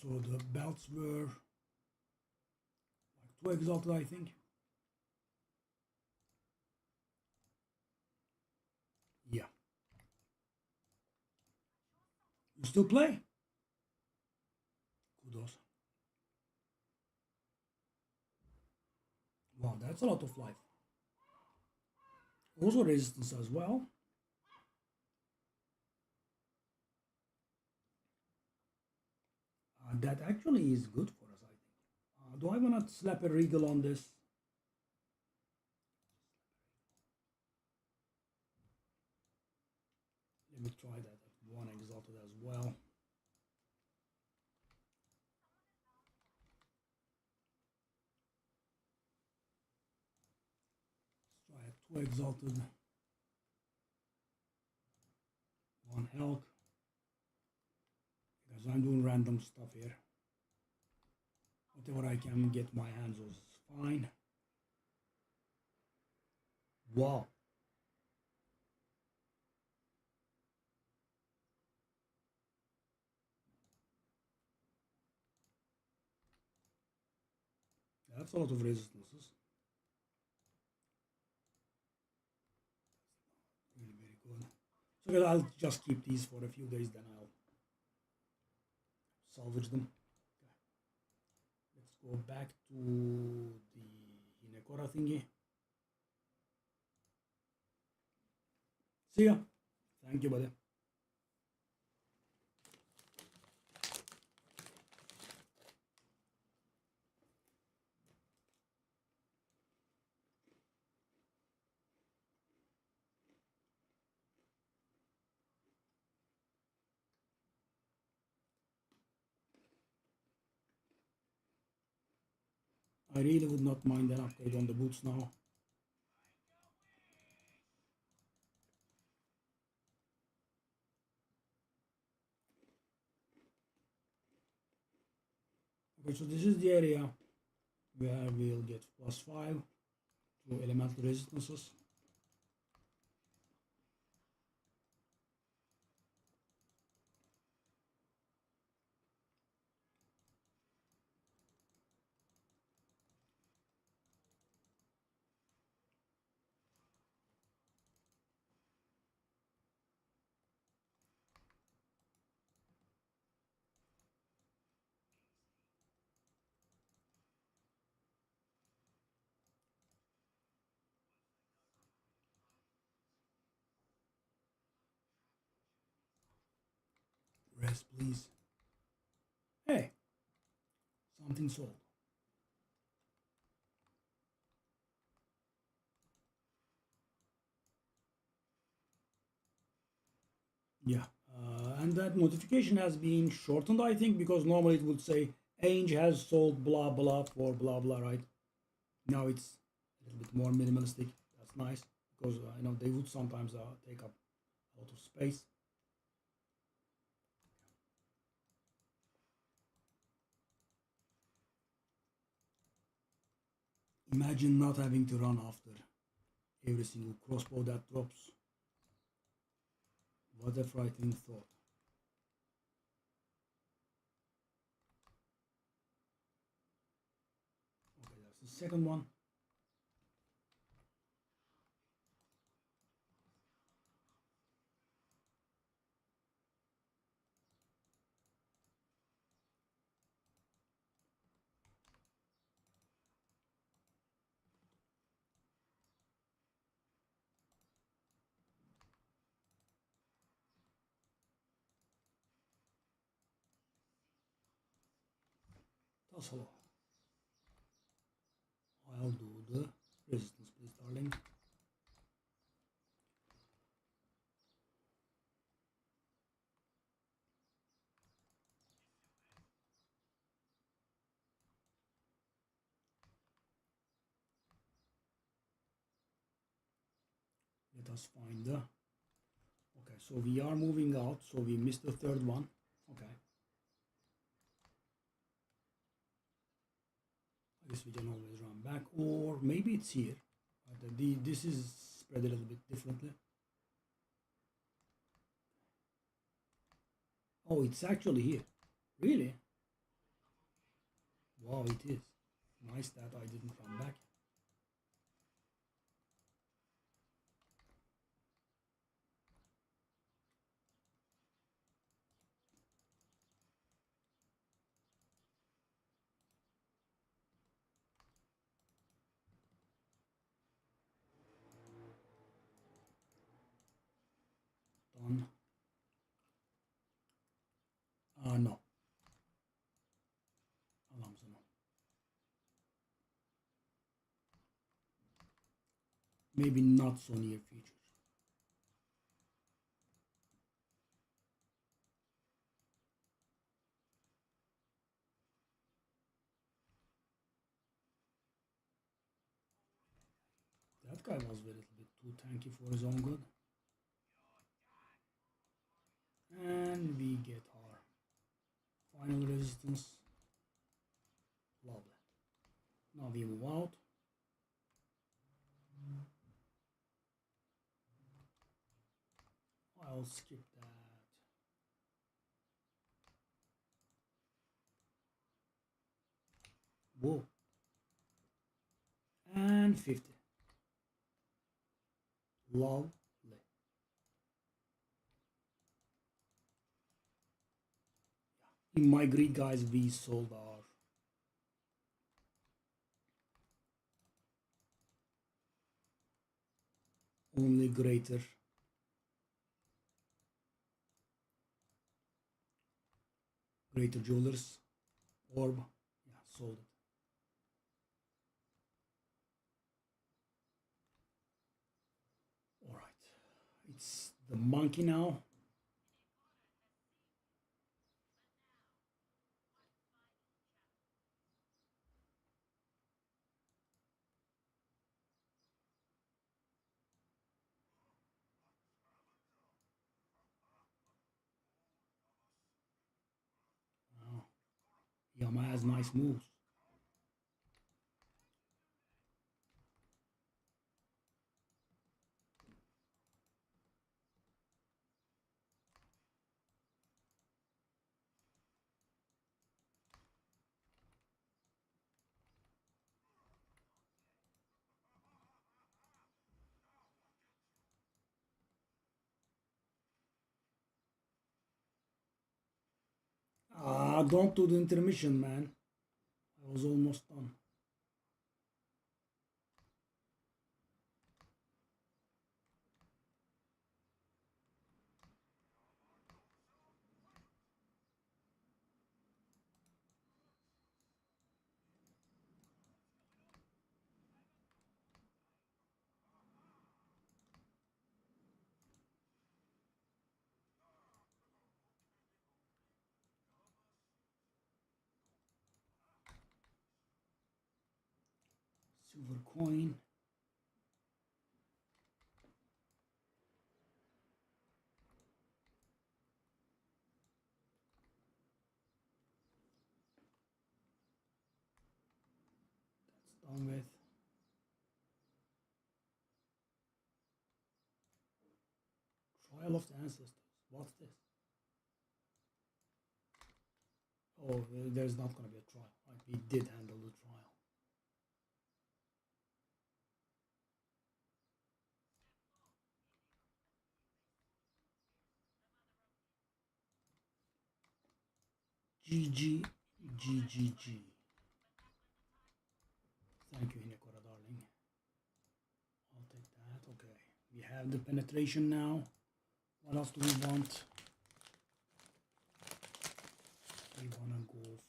So the belts were like too exalted, I think. Yeah. You still play? Kudos. Wow, that's a lot of life. Also resistance as well. That actually is good for us, I think. Do I want to slap a regal on this? Let me try that at one exalted as well. Let's try at two exalted. One elk. Because I'm doing random stuff here. Whatever I can get my hands on is fine. Wow. That's a lot of resistances. Really very good. So I'll just keep these for a few days, then I'll salvage them. Okay. Let's go back to the Hinekora thingy. See ya. Thank you, buddy. I really would not mind an upgrade on the boots now. Okay, so this is the area where we'll get +5 to elemental resistances. Rest, please. Hey, something sold. Yeah, and that notification has been shortened, I think, because normally it would say Ainge has sold blah blah for blah blah, right? Now it's a little bit more minimalistic. That's nice because I know they would sometimes take up a lot of space. Imagine not having to run after every single crossbow that drops. What a frightening thought. Okay, that's the second one. That's all. I'll do the resistance, please, darling. Let us find the. Okay, so we are moving out, so we missed the third one. Okay. I guess we can always run back, or maybe it's here. This is spread a little bit differently. Oh, it's actually here. Really? Wow, it is. Nice that I didn't run back. Done. No. Alarms no. Maybe not so near future. That guy was a little bit too tanky for his own good. And we get our final resistance. Lovely. Now we move out. I'll skip that. Whoa. And 50. Lovely. In my greed, guys, we sold our only greater jewelers orb. Yeah, sold it. All right, it's the monkey now. Oh, Yama has nice moves. Don't do the intermission, man. I was almost done. silver coin. That's done with. Trial of the Ancestors. What's this? Oh, there's not going to be a trial. Right? We did handle the trial. GG, GGG. Thank you, Hinekora, darling. I'll take that. Okay. We have the penetration now. What else do we want? We want to go for...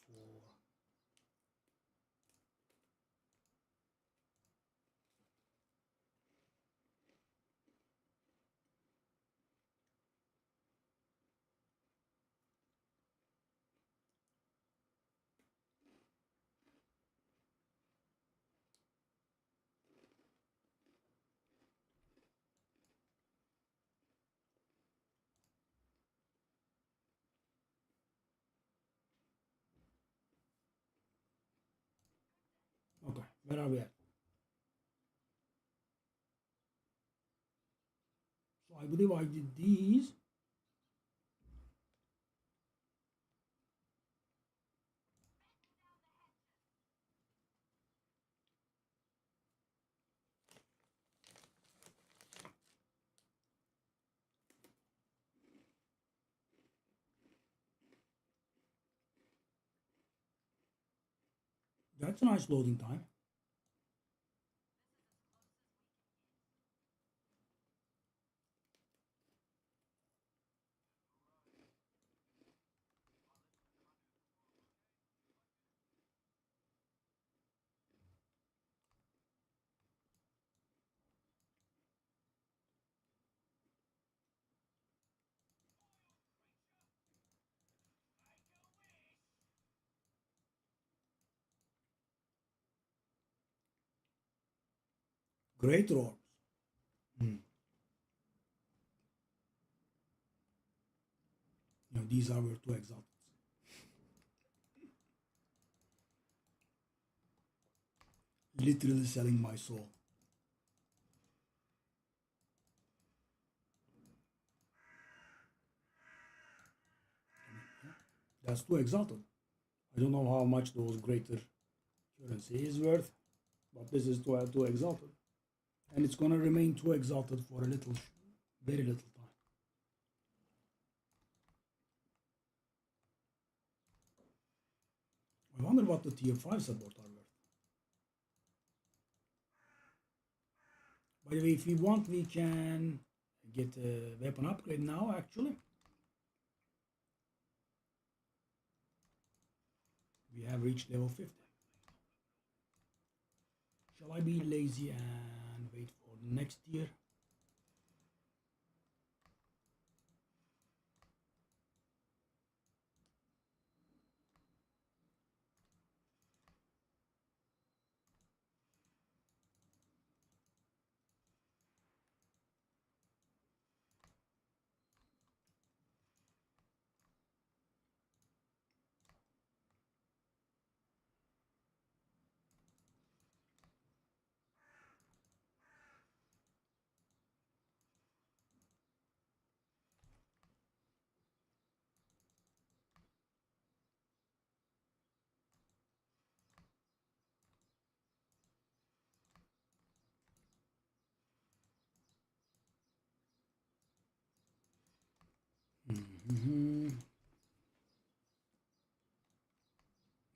Okay, where are we at? So I believe I did these. That's a nice loading time. Great roars. These are two examples. Literally selling my soul. That's too exalted. I don't know how much those greater currency is worth, but this is too exalted. And it's going to remain too exalted for a little, very little time. I wonder what the tier 5 support are worth. By the way, if we want, we can get a weapon upgrade now, actually. We have reached level 50. Shall I be lazy and wait for next year?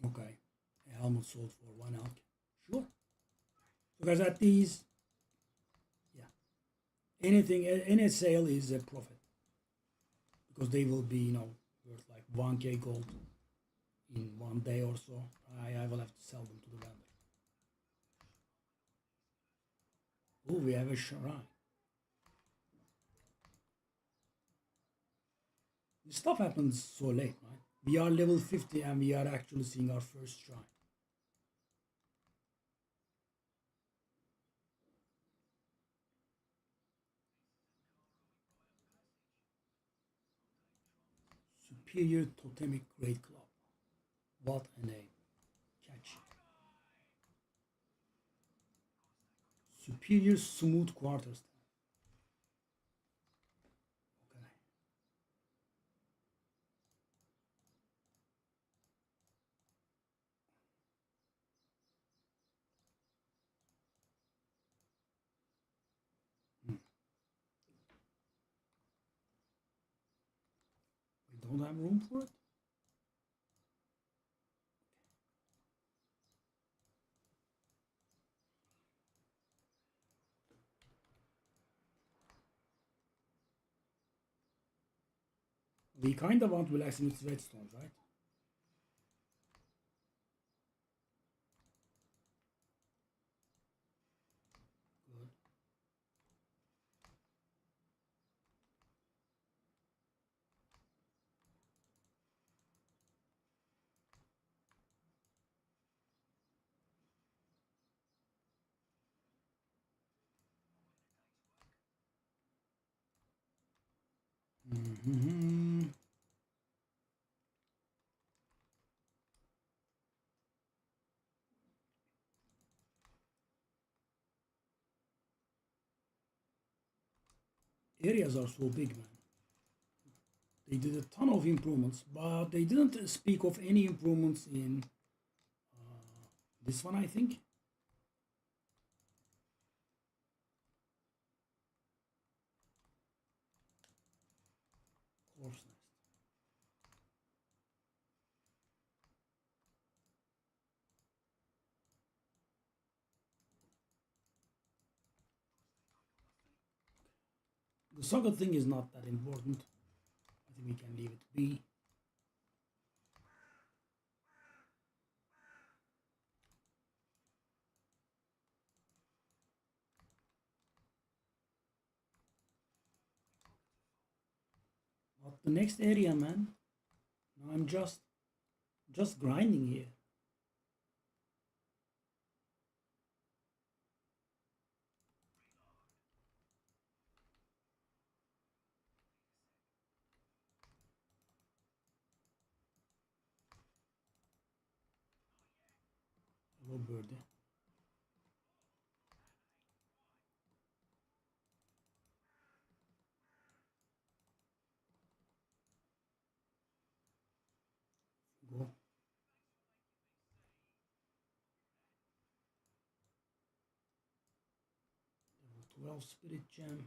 Okay, a helmet sold for 1 alch. Sure. So guys, at these, yeah, anything, any sale is a profit because they will be, worth like 1k gold in 1 day or so. I will have to sell them to the vendor. Oh, we have a shrine. This stuff happens so late, right? We are level 50 and we are actually seeing our first shrine. Superior Totemic Great Club. What a name. Catchy. Superior Smooth Quarterstaff. Okay. Hmm. We don't have room for it? We kind of want blacksmith's redstone, right? Good. Mm-hmm. Areas are so big, man. They did a ton of improvements, but they didn't speak of any improvements in this one, I think. Horse nest. The socket thing is not that important. I think we can leave it be. But the next area, man. Now I'm just grinding here. Hello, birdie. Go. Level 12 spirit gem.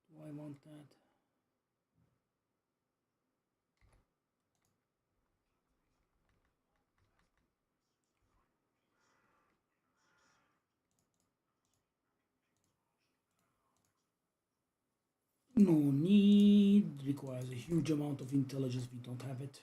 Do I want that? No need. Requires a huge amount of intelligence. We don't have it.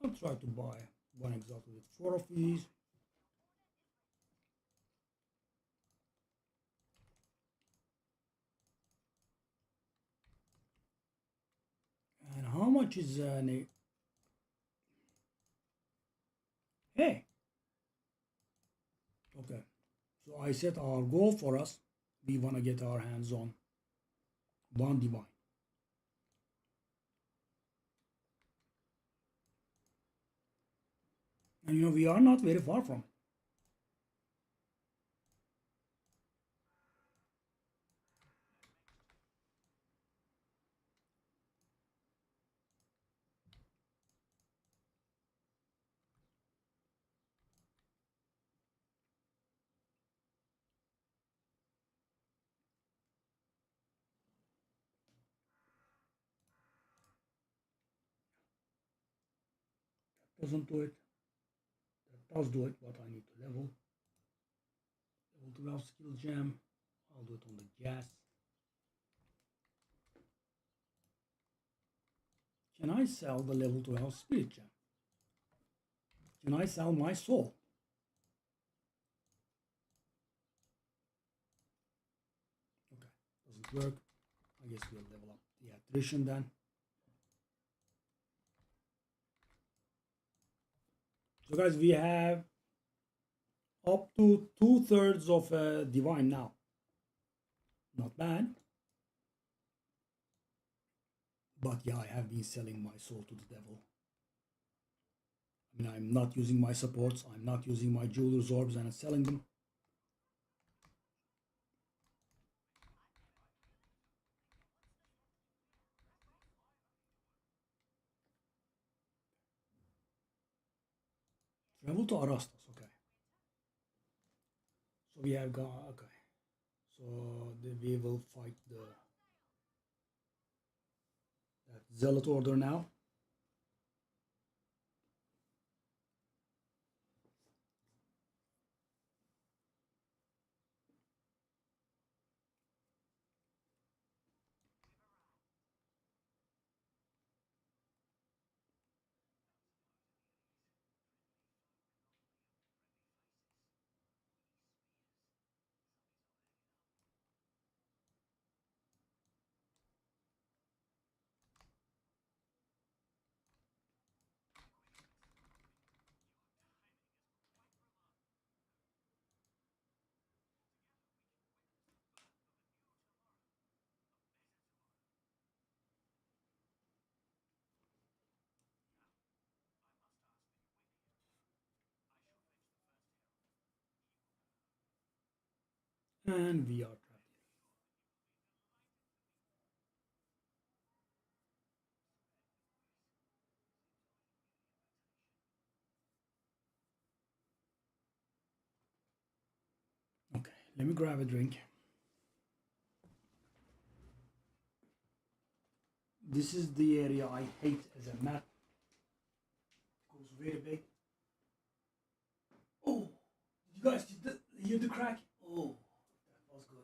I'll try to buy one exactly with 4 of these. And how much is hey? Okay, so I set our goal for us. We want to get our hands on one divine. And we are not very far from it. doesn't do it. That does do it, but I need to level. Level 12 skill gem. I'll do it on the gas. Can I sell the level 12 spirit gem? Can I sell my soul? Okay, doesn't work. I guess we'll level up the attrition then. So guys, we have up to 2/3 of a divine now. Not bad. But yeah, I have been selling my soul to the devil. I mean, I'm not using my supports. I'm not using my jeweler's orbs and selling them. Travel to Arastas, okay. So we have got, okay. So we will fight that zealot order now. And we are trapped here. Okay, let me grab a drink. This is the area I hate as a map. It goes very big. Oh, did you guys hear the crack? Oh, that was good.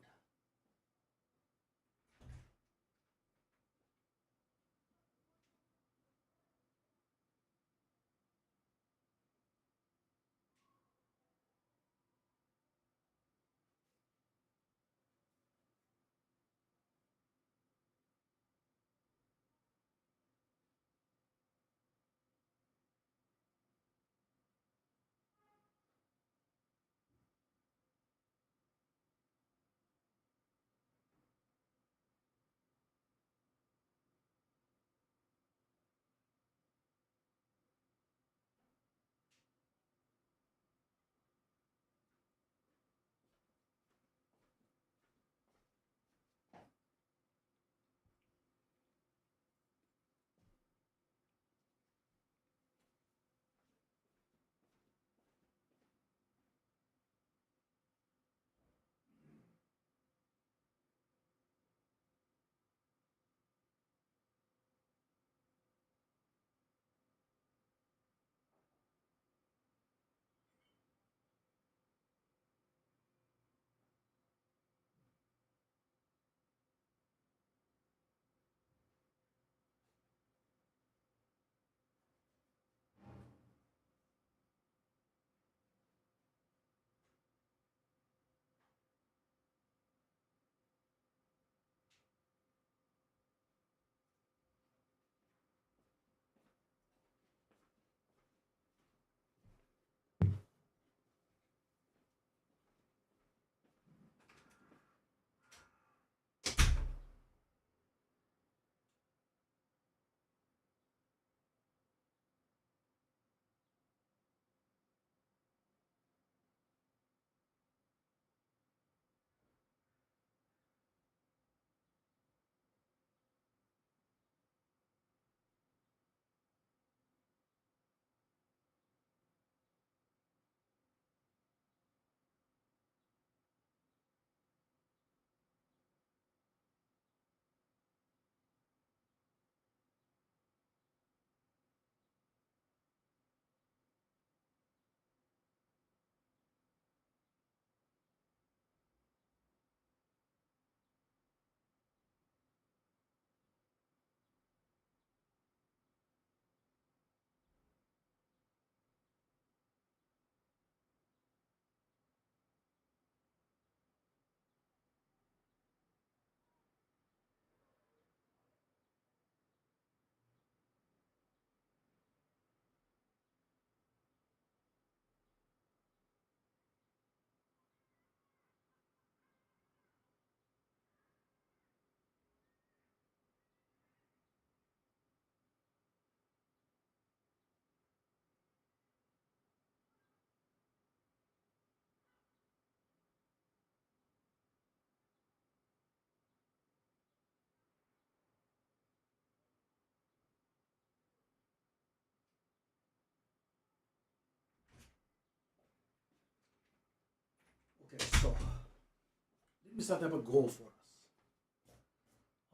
to set up a goal for us.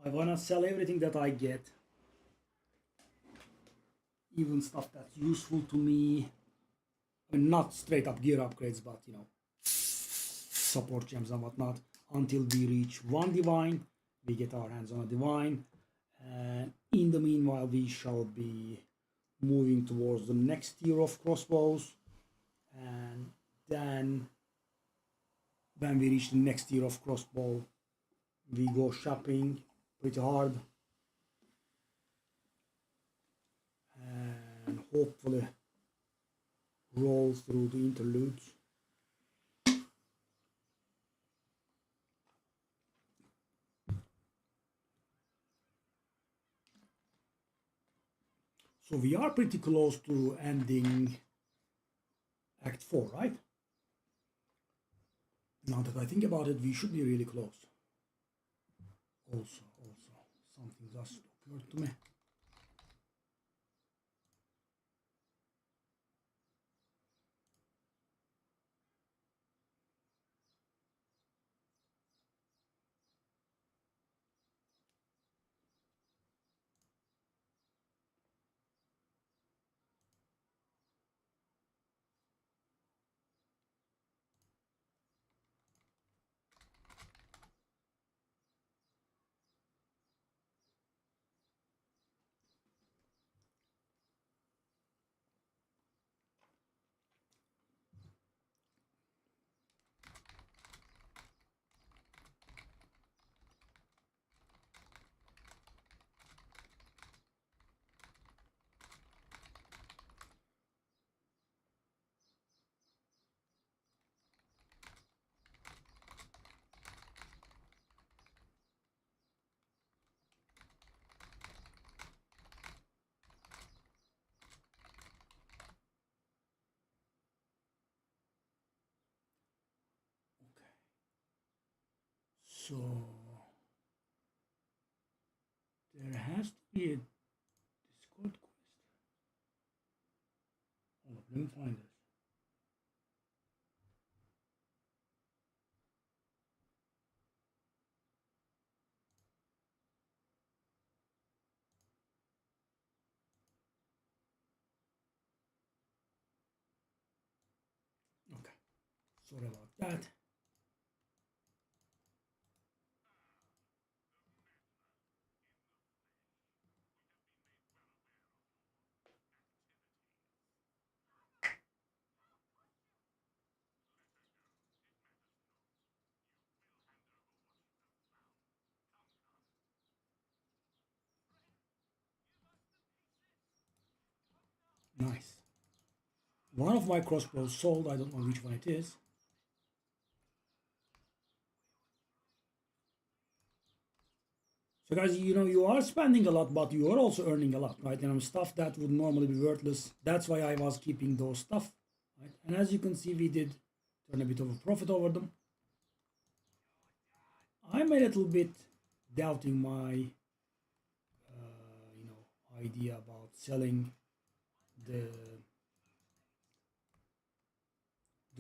I want to sell everything that I get, even stuff that's useful to me. I mean, not straight up gear upgrades, but you know, support gems and whatnot, until we reach 1 divine. We get our hands on a divine, and in the meanwhile we shall be moving towards the next tier of crossbows, and then when we reach the next tier of crossbow we go shopping pretty hard, and hopefully roll through the interludes. So we are pretty close to ending Act 4, right? Now that I think about it, we should be really close. Also, something just occurred to me. So there has to be a Discord quest. Hold up, let me find this. Okay, sorry about that. Nice. One of my crossbows sold. I don't know which one it is. So guys, you know, you are spending a lot, but you are also earning a lot, right? And stuff that would normally be worthless. That's why I was keeping those stuff, right? And as you can see, we did turn a bit of a profit over them. I'm a little bit doubting my, you know, idea about selling the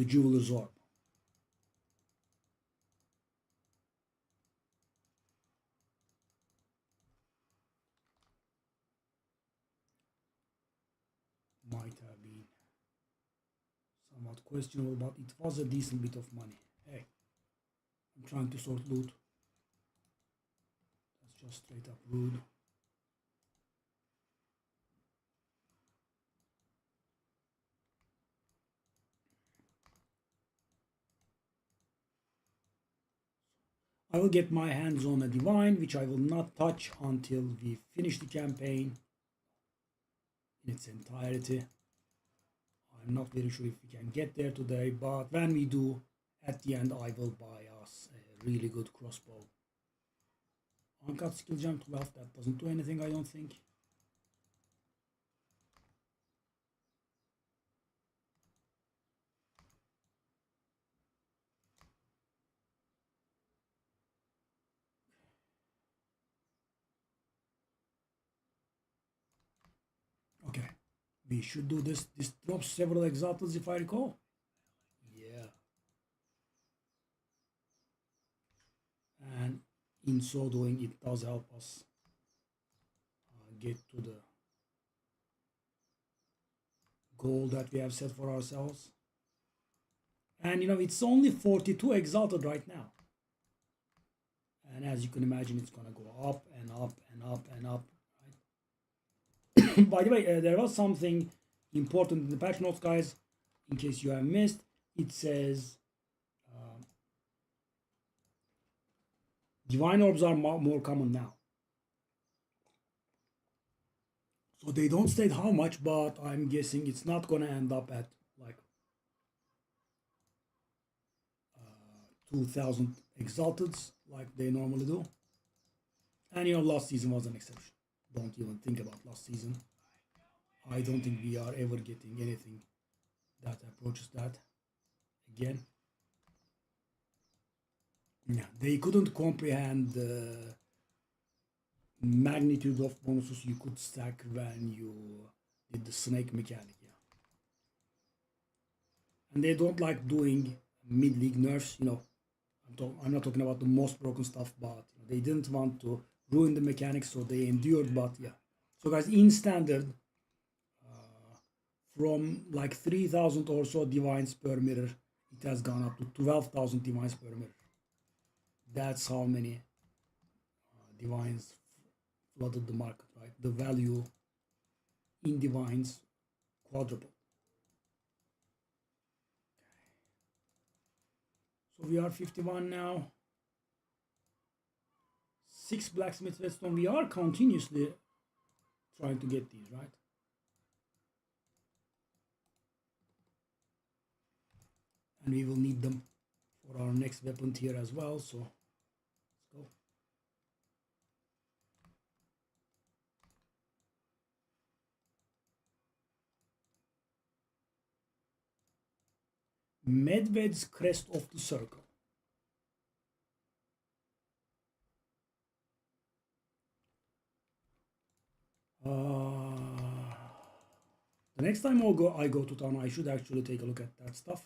jeweler's orb. Might have been somewhat questionable, but it was a decent bit of money. Hey, I'm trying to sort loot. That's just straight up rude. I will get my hands on a divine, which I will not touch until we finish the campaign in its entirety. I'm not very sure if we can get there today, but when we do, at the end I will buy us a really good crossbow. Uncut skill gem 12, that doesn't do anything, I don't think. Okay, we should do this. This drops several exaltals if I recall. Yeah. in so doing, it does help us get to the goal that we have set for ourselves. And it's only 42 exalted right now. And as you can imagine, it's going to go up and up and up and up. Right? By the way, there was something important in the patch notes, guys. In case you have missed, it says divine orbs are more common now. So they don't state how much, but I'm guessing it's not going to end up at like 2,000 exalteds like they normally do. And last season was an exception. Don't even think about last season. I don't think we are ever getting anything that approaches that again. Yeah, they couldn't comprehend the magnitude of bonuses you could stack when you did the snake mechanic. Yeah, and they don't like doing mid-league nerfs. I'm not talking about the most broken stuff, but they didn't want to ruin the mechanics, so they endured. But yeah, so guys, in standard, from like 3,000 or so divines per mirror, it has gone up to 12,000 divines per mirror. That's how many divines flooded the market, right? The value in divines quadrupled. So we are 51 now. 6 blacksmith redstone. We are continuously trying to get these, right? And we will need them for our next weapon tier as well. So let's go. Medved's Crest of the Circle. The next time I go to town, I should actually take a look at that stuff.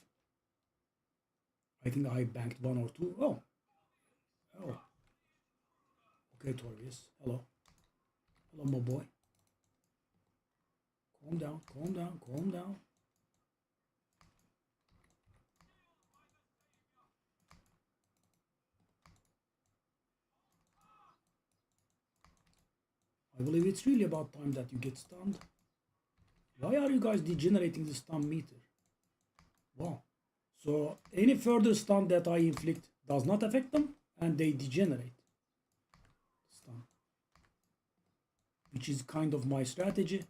I think I banked 1 or 2. Oh. Okay, Torvius. Hello. Hello, my boy. Calm down, calm down, calm down. I believe it's really about time that you get stunned. Why are you guys degenerating the stun meter? Wow. So any further stun that I inflict does not affect them and they degenerate. Stun. Which is kind of my strategy.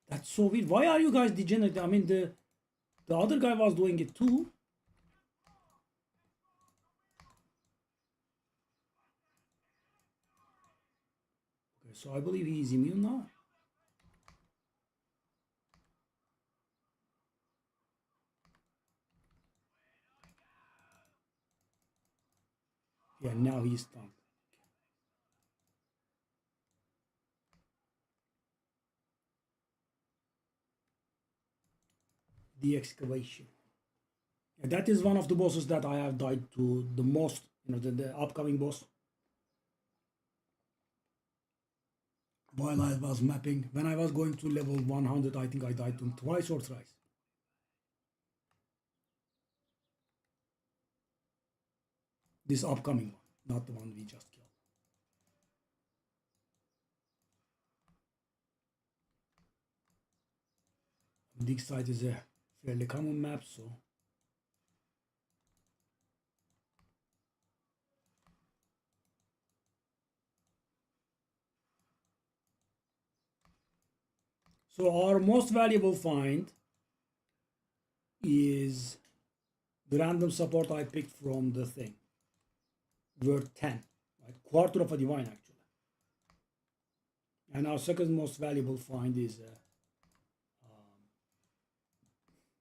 That's so weird. Why are you guys degenerating? I mean, the other guy was doing it too. Okay, so I believe he is immune now. Yeah, now he's stunned. The excavation. Yeah, that is one of the bosses that I have died to the most. The upcoming boss. While I was mapping, when I was going to level 100, I think I died to him twice or thrice. This upcoming one, not the one we just killed. Dig site is a fairly common map, so our most valuable find is the random support I picked from the thing. Worth 10, right? Quarter of a divine actually. And our second most valuable find is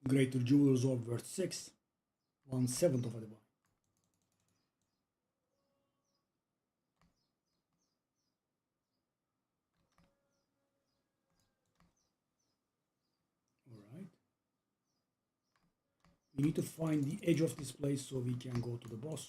Greater Jeweler's Orb worth 6, 1/7 of a divine. Alright. We need to find the edge of this place so we can go to the boss.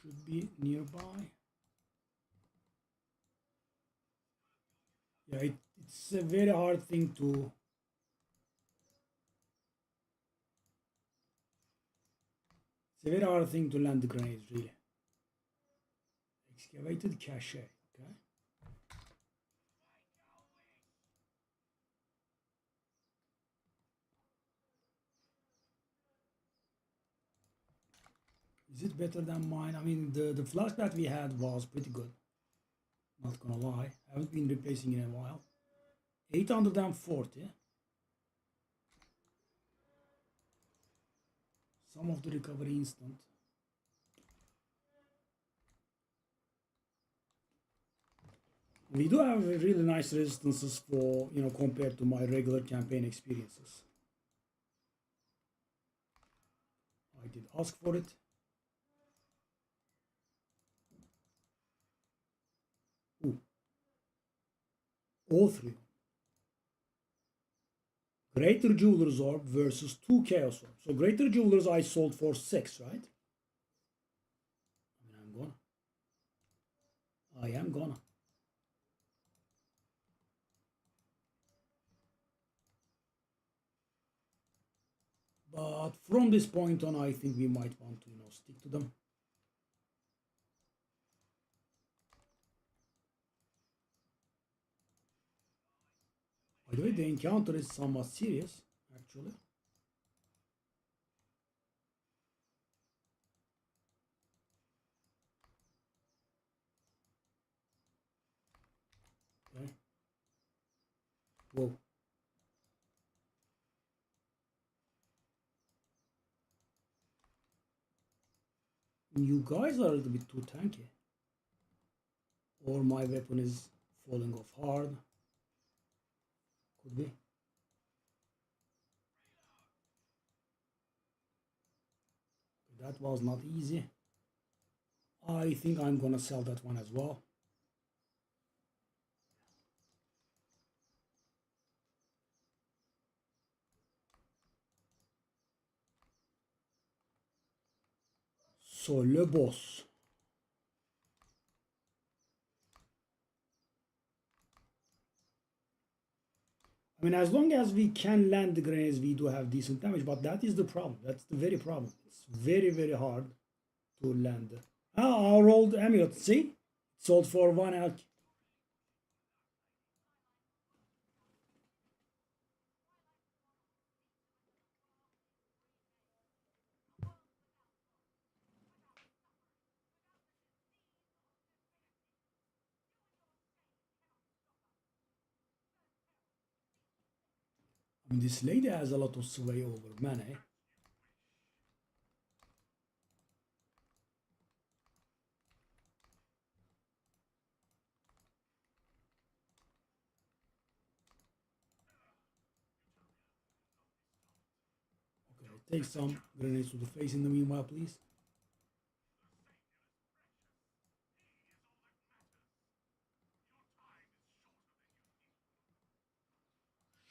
Should be nearby. Yeah, it's a very hard thing to... It's a very hard thing to land the grenades, really. Excavated cache, okay. Is it better than mine? I mean, the flask that we had was pretty good. Not gonna lie. I haven't been replacing in a while. 840. Some of the recovery instant. We do have really nice resistances for, compared to my regular campaign experiences. I did ask for it. Ooh. All three. Greater Jeweler's Orb versus 2 Chaos Orb. So Greater Jeweler's I sold for 6, right? I am gonna. But from this point on, I think we might want to, stick to them. By the way, the encounter is somewhat serious, actually. Okay. Whoa. You guys are a little bit too tanky. Or my weapon is falling off hard. Could be. That was not easy. I think I'm gonna sell that one as well. So, le boss. I mean, as long as we can land the grenades, we do have decent damage, but that is the problem. That's the very problem. It's very, very hard to land. Ah, our old amulet, see? Sold for 1 elk. I mean, this lady has a lot of sway over man, eh? Okay, take some grenades to the face in the meanwhile, please.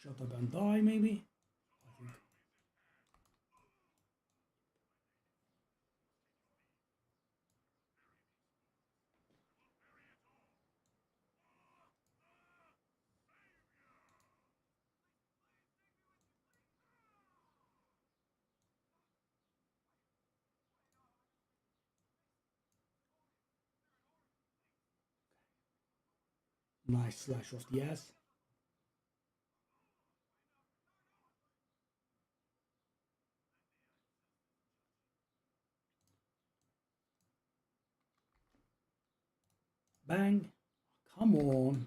Shut up and die, maybe? I think. Nice slash of the ass. Bang. Come on.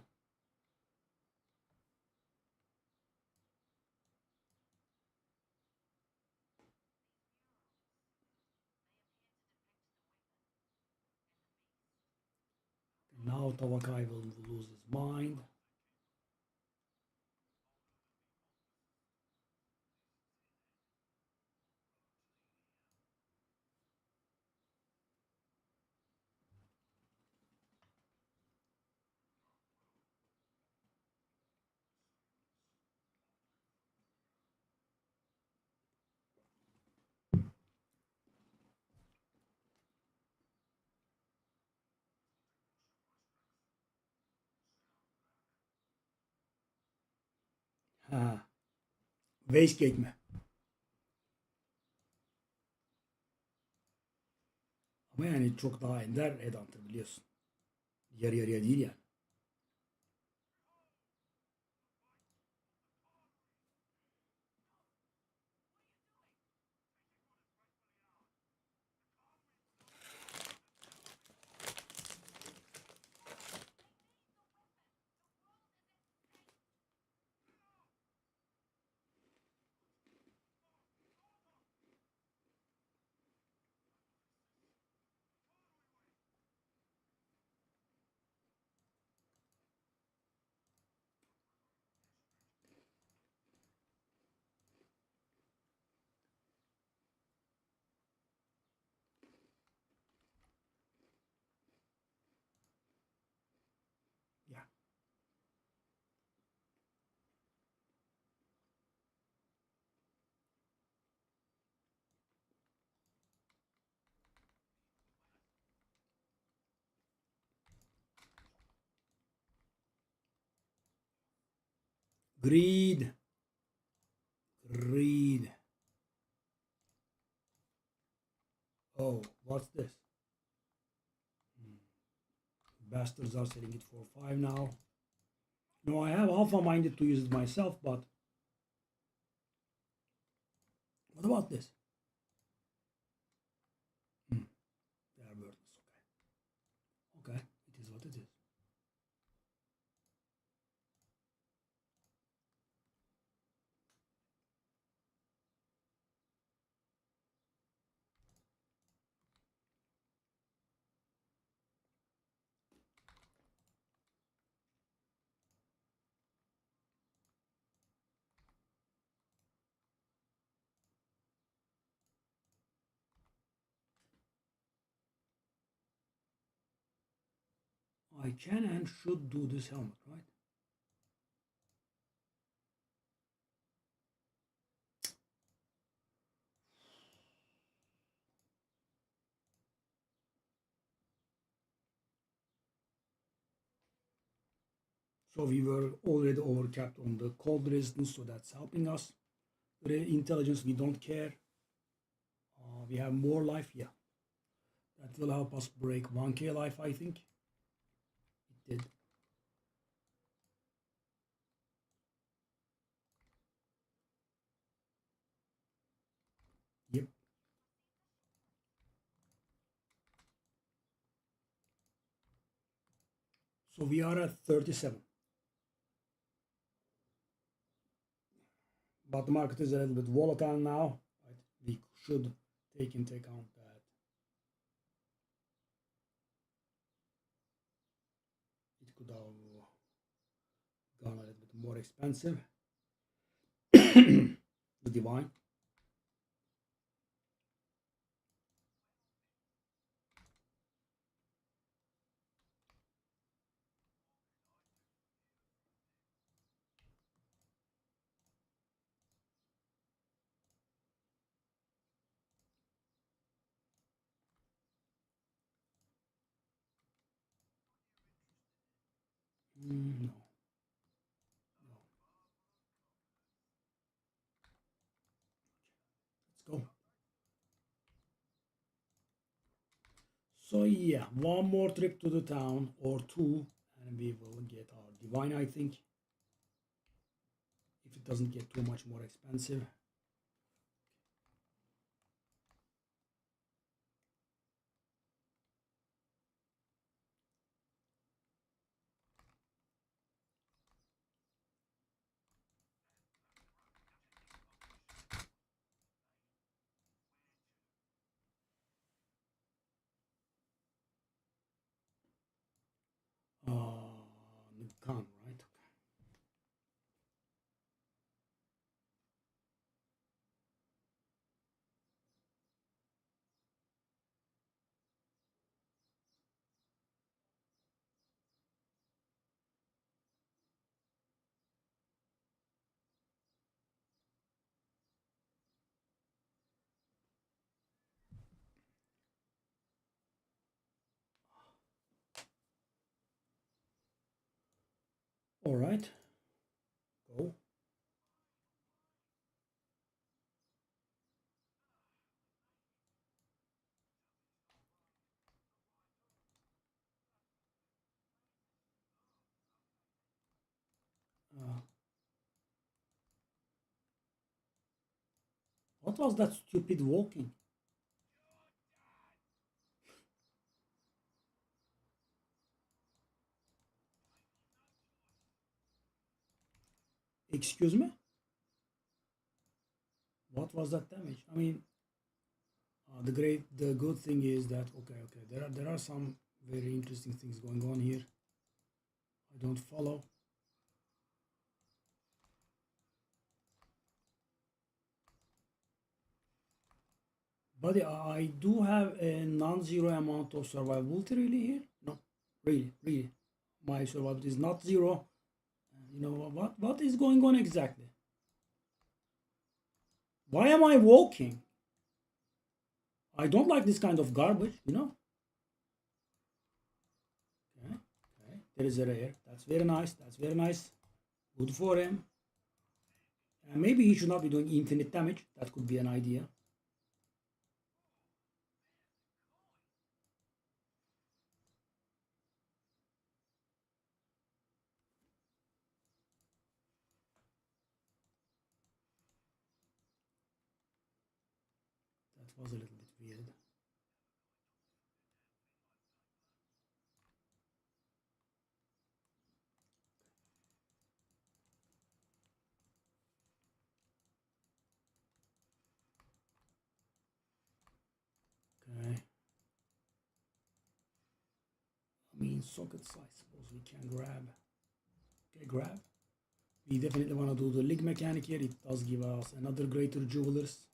Now Tawakai will lose his mind. Ha. Wastegate mi? Ama yani çok daha ender Headhunter biliyorsun. Yarı yarıya değil yani. Yeah. Greed. Greed. Oh, what's this? Bastards are selling it for 5 now. No, I have alpha minded to use it myself, but what about this? Hmm, they are worthless. Okay. Okay, it is what it is. I can and should do this helmet, right? So we were already overcapped on the cold resistance, so that's helping us. The intelligence, we don't care. We have more life, yeah. That will help us break 1k life, I think. It did. Yep. So we are at 37. But the market is a little bit volatile now. Right? We should take into account that it could have gone a little bit more expensive. The divine. No, no. Let's go. So yeah, one more trip to the town or two, and we will get our divine, I think. If it doesn't get too much more expensive. Gun, right? All right. Go. What was that stupid walking? Excuse me? What was that damage? I mean, the good thing is that okay, there are some very interesting things going on here. I don't follow. But I do have a non-zero amount of survivability really here. No, really, my survivability is not zero. You know what is going on exactly? Why am I walking? I don't like this kind of garbage, you know. Okay, okay. There is a rare. That's very nice. That's very nice. Good for him. And maybe he should not be doing infinite damage. That could be an idea. That was a little bit weird. Okay. I mean, sockets, I suppose we can grab. Okay, grab. We definitely want to do the lig mechanic here. It does give us another greater jewelers.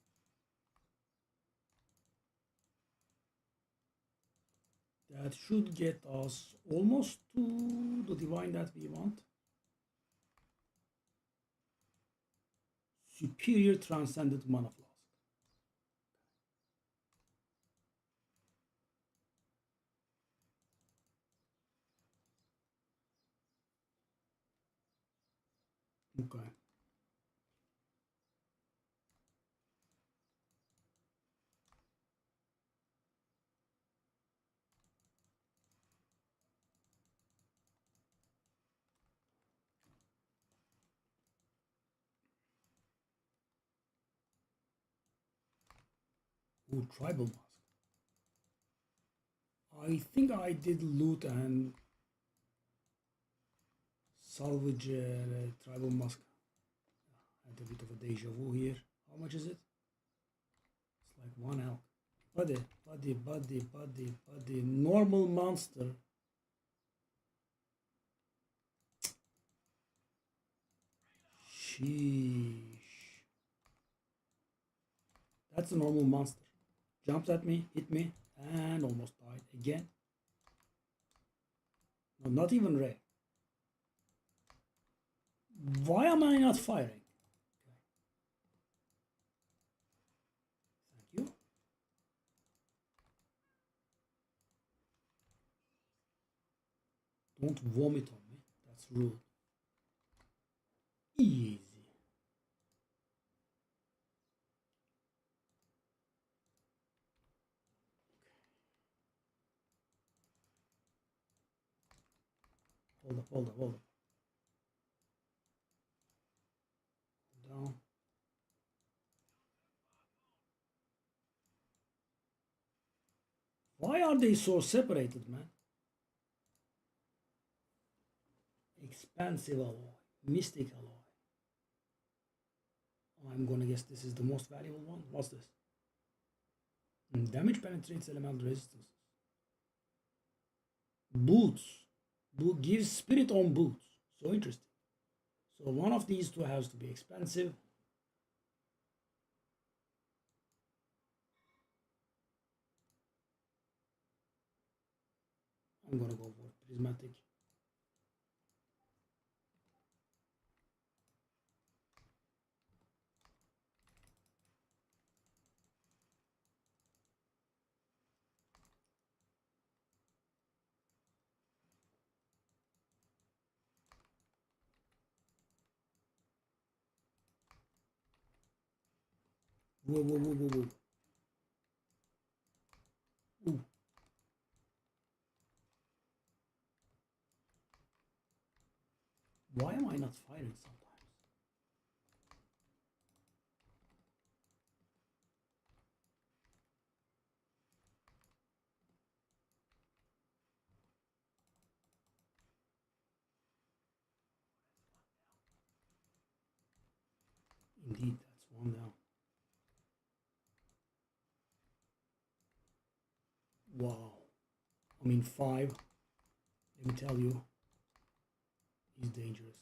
That should get us almost to the divine that we want. Superior transcendent mana flask. Okay. Ooh, tribal mask. I think I did loot and salvage tribal mask. Had a bit of a deja vu here. How much is it? It's like 1 elk. Buddy. Normal monster. Sheesh. That's a normal monster. Jumps at me, hit me, and almost died again. No, not even rare. Why am I not firing? Thank you. Don't vomit on me. That's rude. Easy. Hold up. Down. Why are they so separated, man? Expansive alloy. Mystic alloy. I'm gonna guess this is the most valuable one. What's this? Damage penetrates elemental resistance. Boots. Boot gives spirit on boots. So interesting. So one of these two has to be expensive. I'm gonna go for prismatic. Whoa. Ooh. Why am I not firing sometimes? indeed. That's one down. Wow. I mean, 5, let me tell you, is dangerous.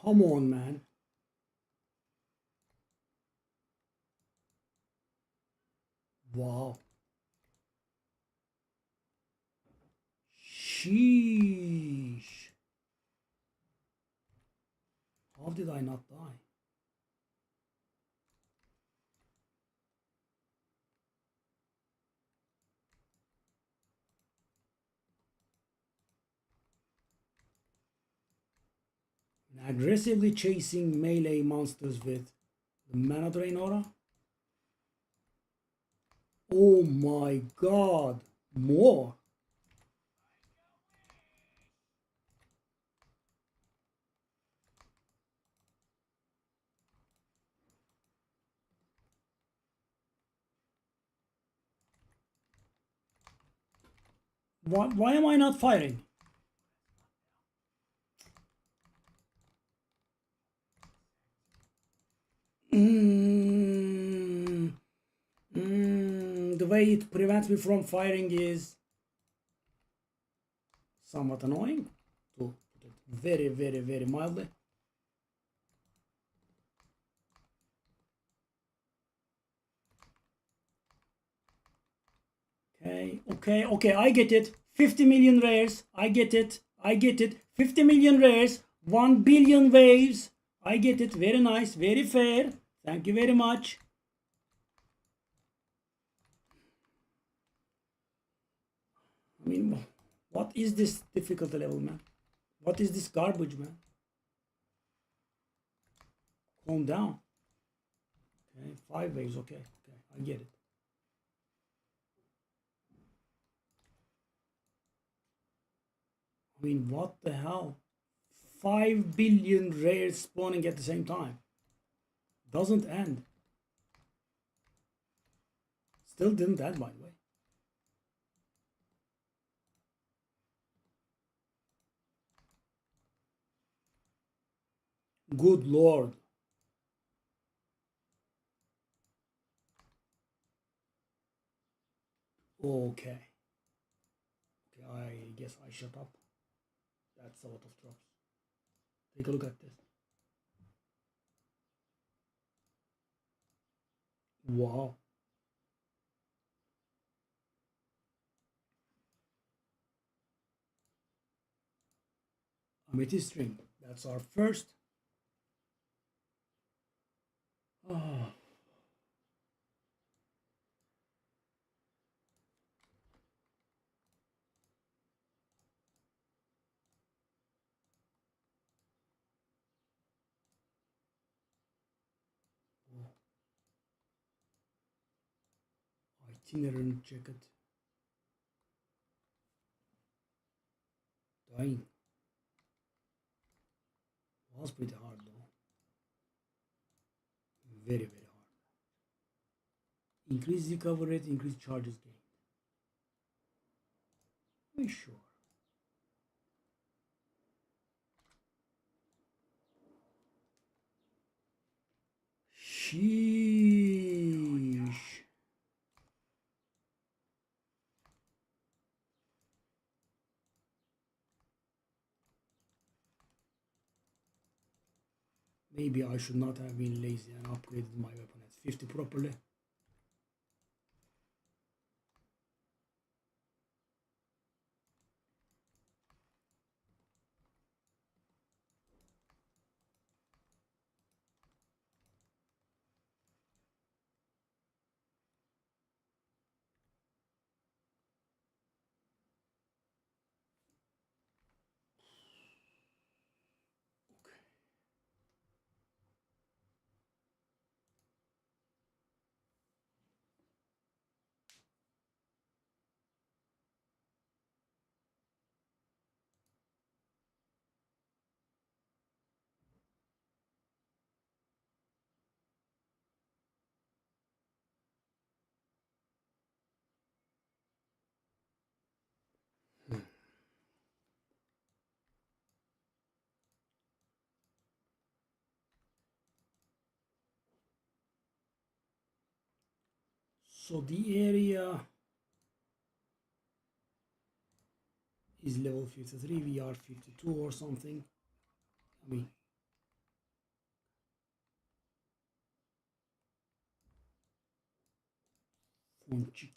Come on, man. Wow. Sheesh. How did I not die? Aggressively chasing melee monsters with the Mana Drain Aura. Oh my god. More. Why am I not firing? The way it prevents me from firing is somewhat annoying, to put it very, very, very mildly. Okay, I get it. 50 million rares. I get it. 50 million rares. 1 billion waves. I get it. Very nice. Very fair. Thank you very much. I mean, what is this difficulty level, man? What is this garbage, man? Calm down. Okay, 5 waves. Okay, I get it. I mean, what the hell? 5 billion rares spawning at the same time. Doesn't end. Still didn't end, by the way. Good lord. Okay. I guess I shut up. That's a lot of drops. Take a look at this. Wow. Amethyst string. That's our first. Oh. Itinerant jacket. Dying. Was pretty hard though. Very, very hard. Increase recovery rate, increase charges gain. Are you sure? Sheesh. Maybe I should not have been lazy and upgraded my weapon at 50 properly. So the area is level 53, we are 52 or something. I mean, Fonchik.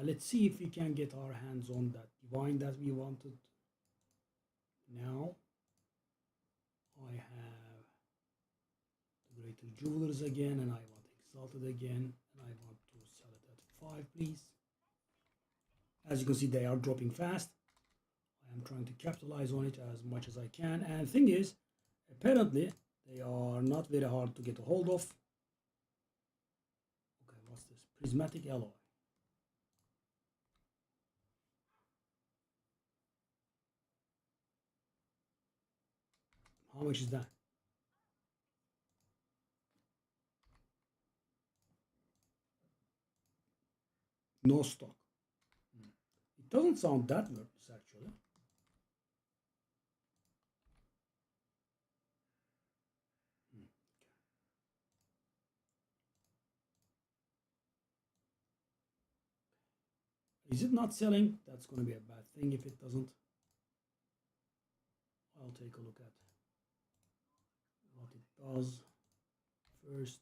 Let's see if we can get our hands on that divine that we wanted. Now I have the greater jewelers again, and I want exalted again, and I want to sell it at 5, please. As you can see, they are dropping fast. I am trying to capitalize on it as much as I can, and the thing is, apparently they are not very hard to get a hold of. Okay, what's this? Prismatic alloy. How much is that? No stock. It doesn't sound that worthless actually. Is it not selling? That's going to be a bad thing if it doesn't. I'll take a look at what it does first.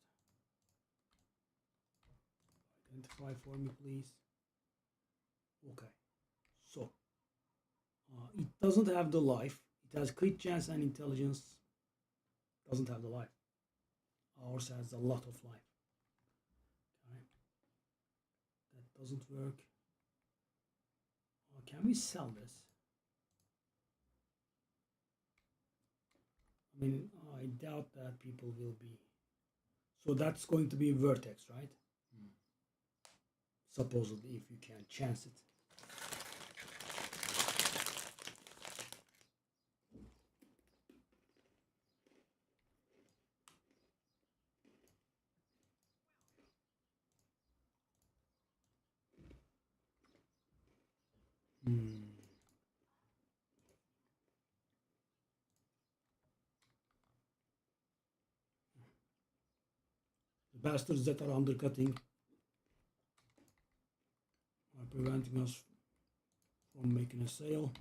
Identify for me, please. Okay, so it doesn't have the life. It has crit chance and intelligence. Doesn't have the life. Ours has a lot of life. Okay, that doesn't work. Can we sell this? I mean, I doubt that people will be. So that's going to be vertex, right? Supposedly, if you can chance it. The bastards that are undercutting are preventing us from making a sale.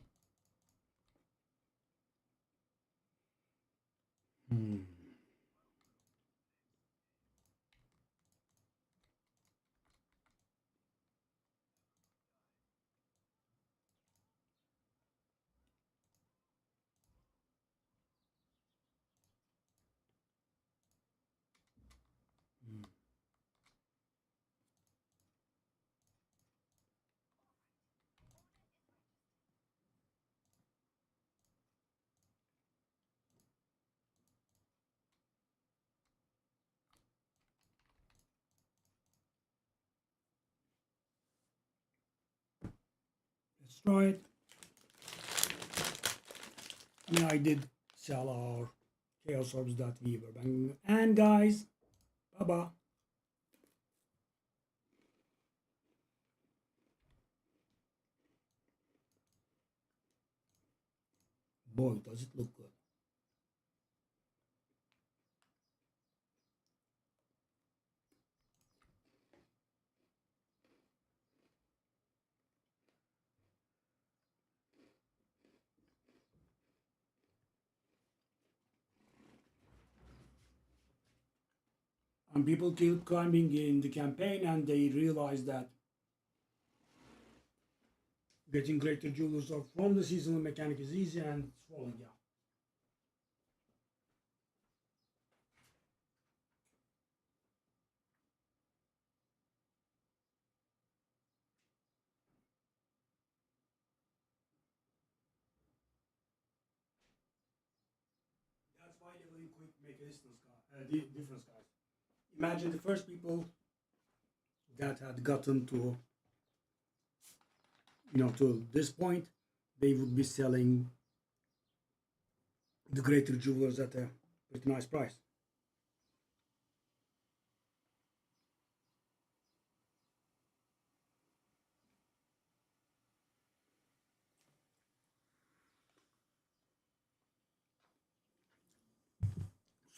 Let's try it. I mean, I did sell our Chaos Orbs that we were banging. And guys, bye-bye. Boy, does it look good. And people keep climbing in the campaign and they realize that getting greater jewelers from the seasonal mechanic is easy and it's falling down. That's why leveling quick make a difference, guys. Imagine the first people that had gotten to, to this point, they would be selling the greater jewelers at a pretty nice price.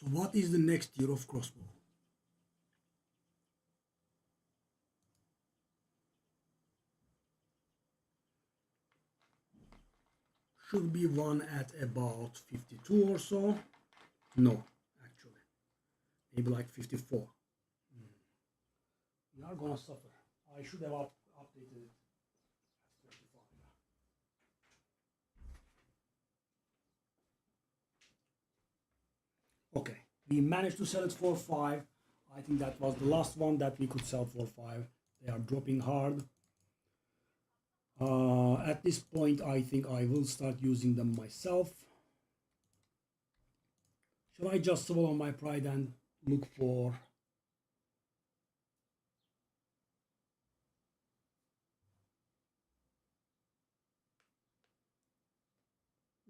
So what is the next tier of crossbow? Should be one at about 52 or so. No, actually. Maybe like 54. We are gonna suffer. I should have updated it at 35. Okay, we managed to sell it for 5. I think that was the last one that we could sell for 5. They are dropping hard. At this point, I think I will start using them myself. Shall I just swallow my pride and look for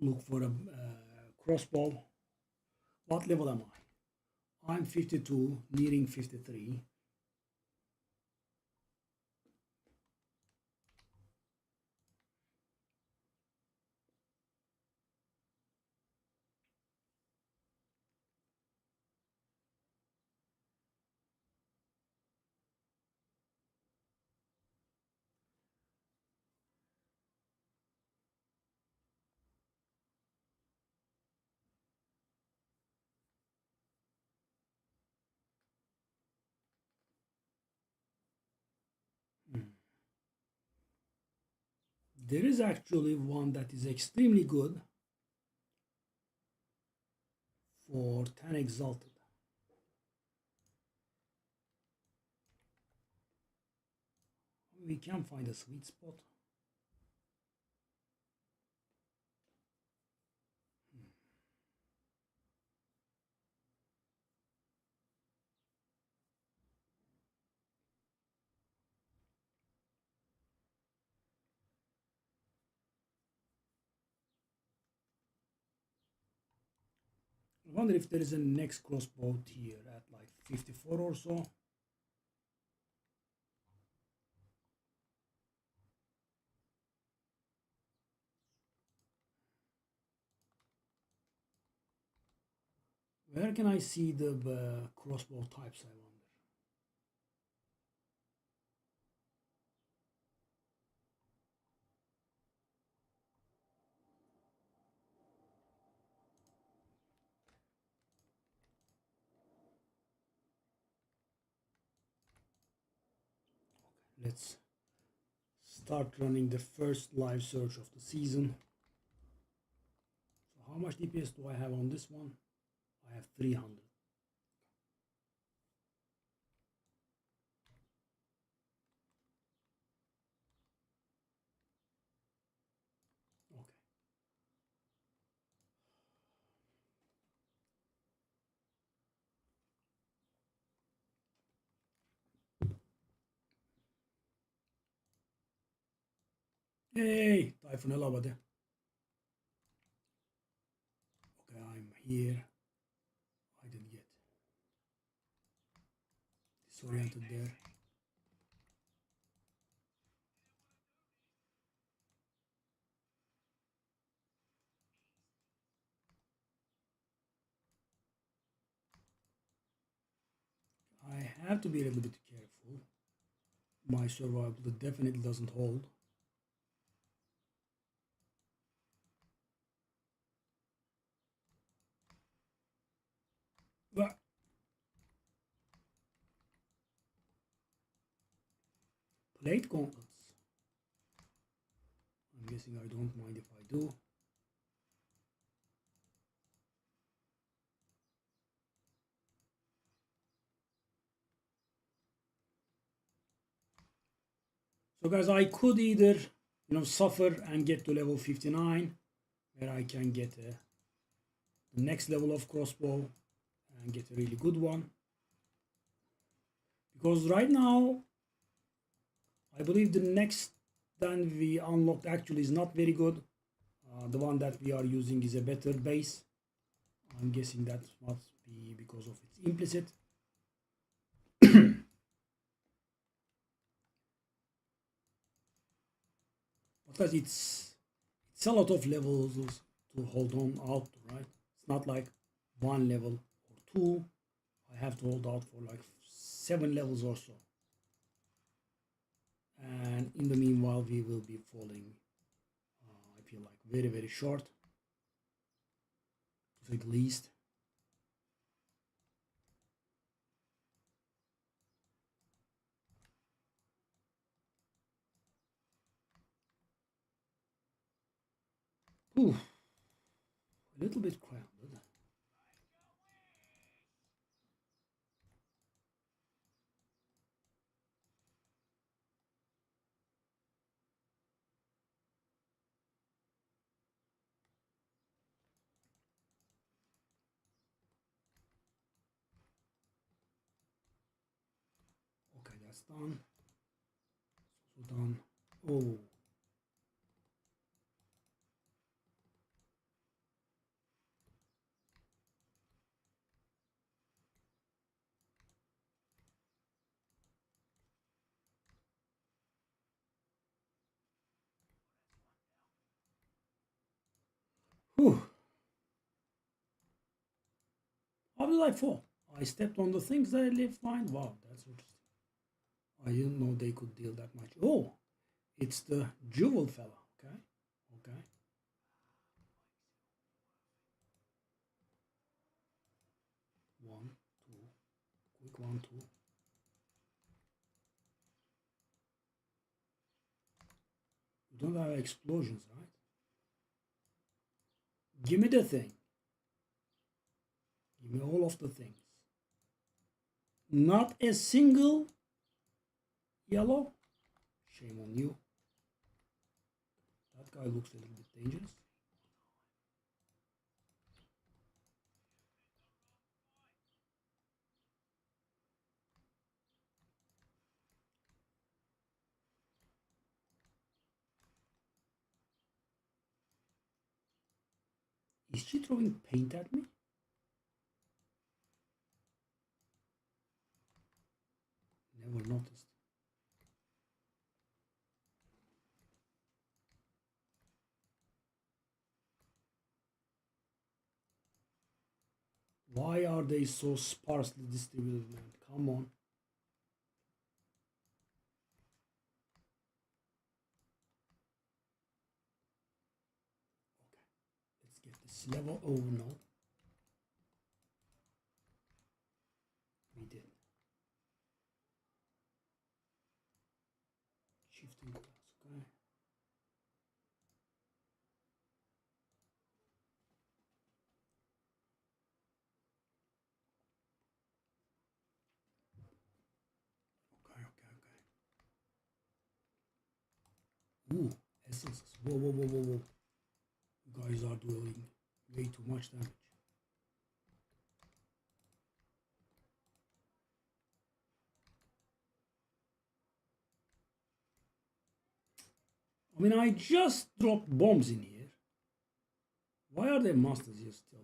a crossbow? What level am I? I'm 52, nearing 53. There is actually one that is extremely good for 10 exalted. We can find a sweet spot. I wonder if there is a next crossbow tier at like 54 or so. Where can I see the crossbow types, I wonder? Let's start running the first live search of the season. So how much DPS do I have on this one? I have 300. Hey, Typhoon Elabade. Okay, I'm here. I didn't get disoriented there. I have to be a little bit careful. My survival definitely doesn't hold. But plate gauntlets. I'm guessing I don't mind if I do. So guys, I could either suffer and get to level 59, where I can get the next level of crossbow and get a really good one. Because right now, I believe the next that we unlocked actually is not very good. The one that we are using is a better base. I'm guessing that must be because of its implicit. Because it's a lot of levels to hold on out to, right? It's not like one level or 2, I have to hold out for like 7 levels or so. And in the meanwhile, we will be falling, I feel like, very, very short, to say the least. Ooh, a little bit crowded. Okay, that's done. So done. Oh. Whew. How did I fall? I stepped on the things that I left fine. Wow, that's interesting. I didn't know they could deal that much. Oh, it's the jewel fella. Okay, okay. One, two, quick 1, 2. You don't have explosions, right? Give me the thing. Give me all of the things. Not a single yellow. Shame on you. That guy looks a little bit dangerous. Is she throwing paint at me? Never noticed. Why are they so sparsely distributed, man? Come on. Okay, let's get this level. Oh no. We did. Shifting class, okay. Okay, okay, okay. Ooh, essences. Whoa, whoa, whoa, whoa, whoa. You guys are doing way too much damage. I mean, I just dropped bombs in here. Why are there monsters here still?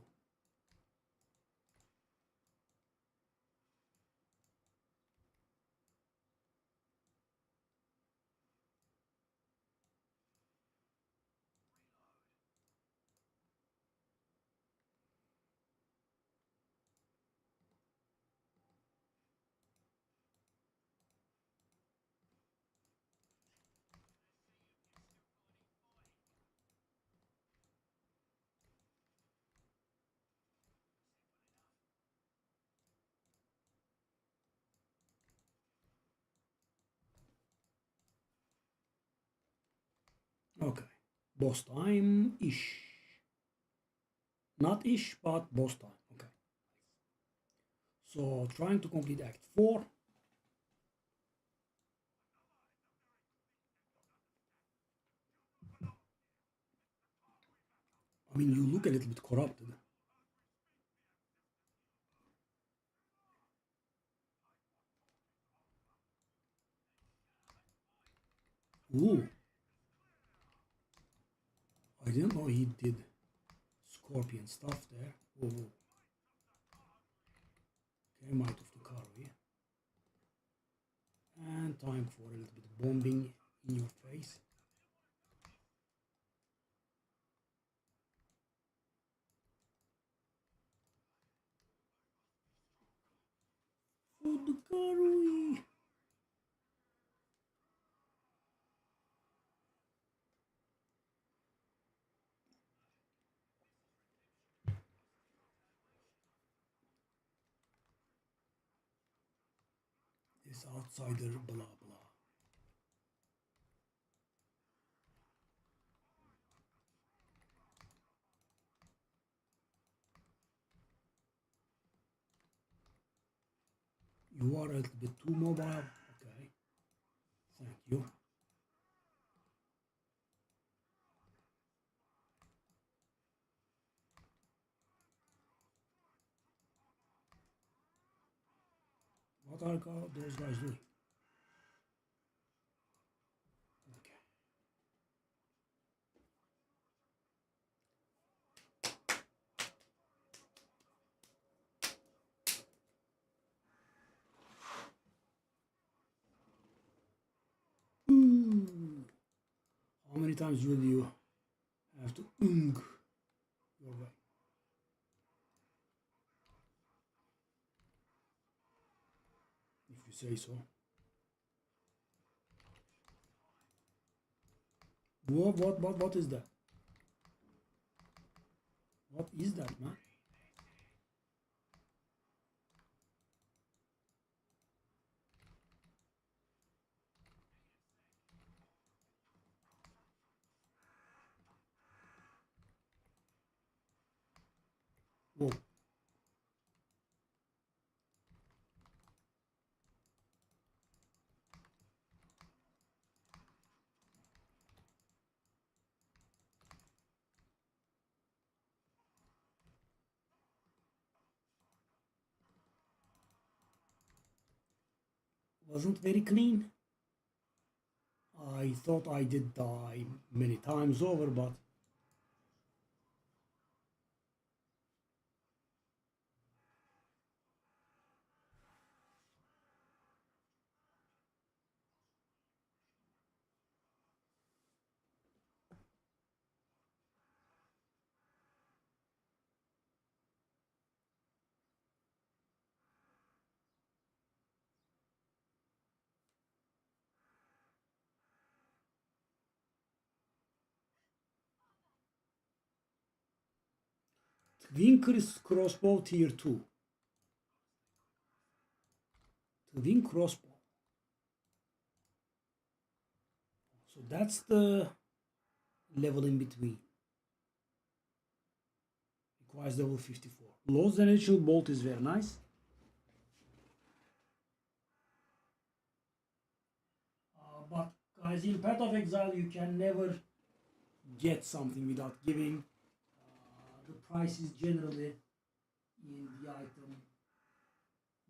Okay, boss time-ish. Not ish, but boss time. Okay. So trying to complete Act 4. I mean, you look a little bit corrupted. Ooh. I didn't know he did scorpion stuff there. Whoa, whoa. Okay, might of the car here. And time for a little bit of bombing in your face. Hurry! This outsider, blah blah. You are a little bit too mobile. Okay. Thank you. What are those guys doing? Okay. How many times will you have to your way? If you say so. What is that? What is that, man? Whoa. Wasn't very clean. I thought I did die many times over, but Twin crossbow tier 2. Twin crossbow. So that's the level in between. Requires level 54. Lost initial bolt is very nice. But guys, in Path of Exile, you can never get something without giving. The price is generally in the item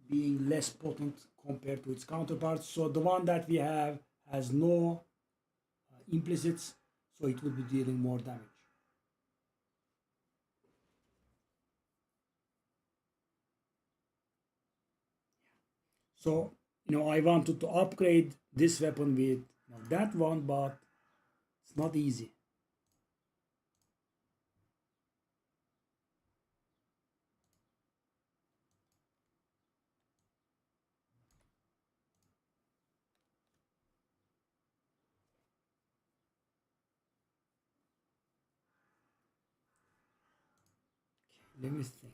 being less potent compared to its counterparts. So the one that we have has no implicits, so it will be dealing more damage. So, I wanted to upgrade this weapon with that one, but it's not easy. Let me think.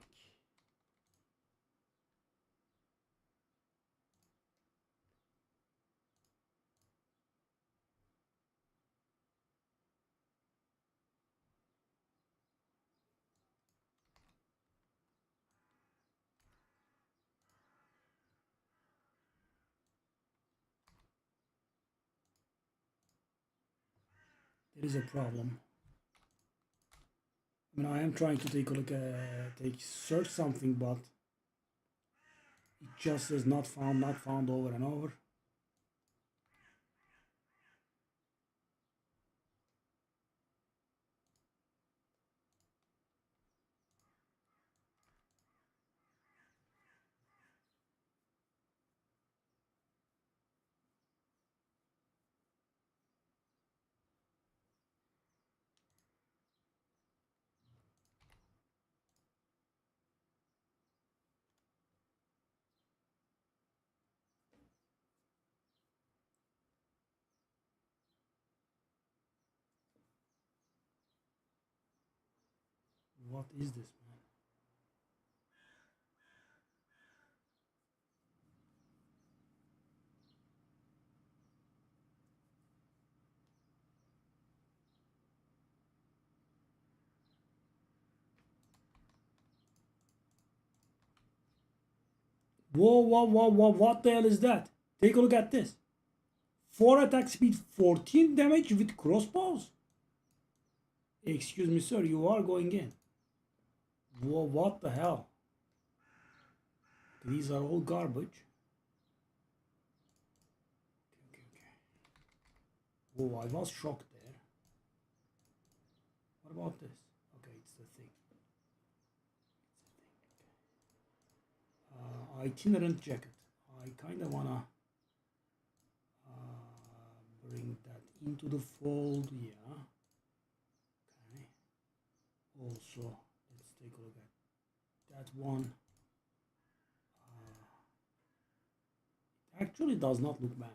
There is a problem. I am trying to take a look at, search something, but it just says not found over and over. What is this, man? Whoa, whoa, whoa, whoa, what the hell is that? Take a look at this. 4 attack speed, 14 damage with crossbows. Excuse me, sir, you are going in. Whoa, what the hell? These are all garbage. Okay. Whoa, I was shocked there. What about this? Okay, it's the thing. Itinerant jacket. I kind of wanna bring that into the fold. Yeah. Okay. Also, let's take a look at that one. Actually does not look bad.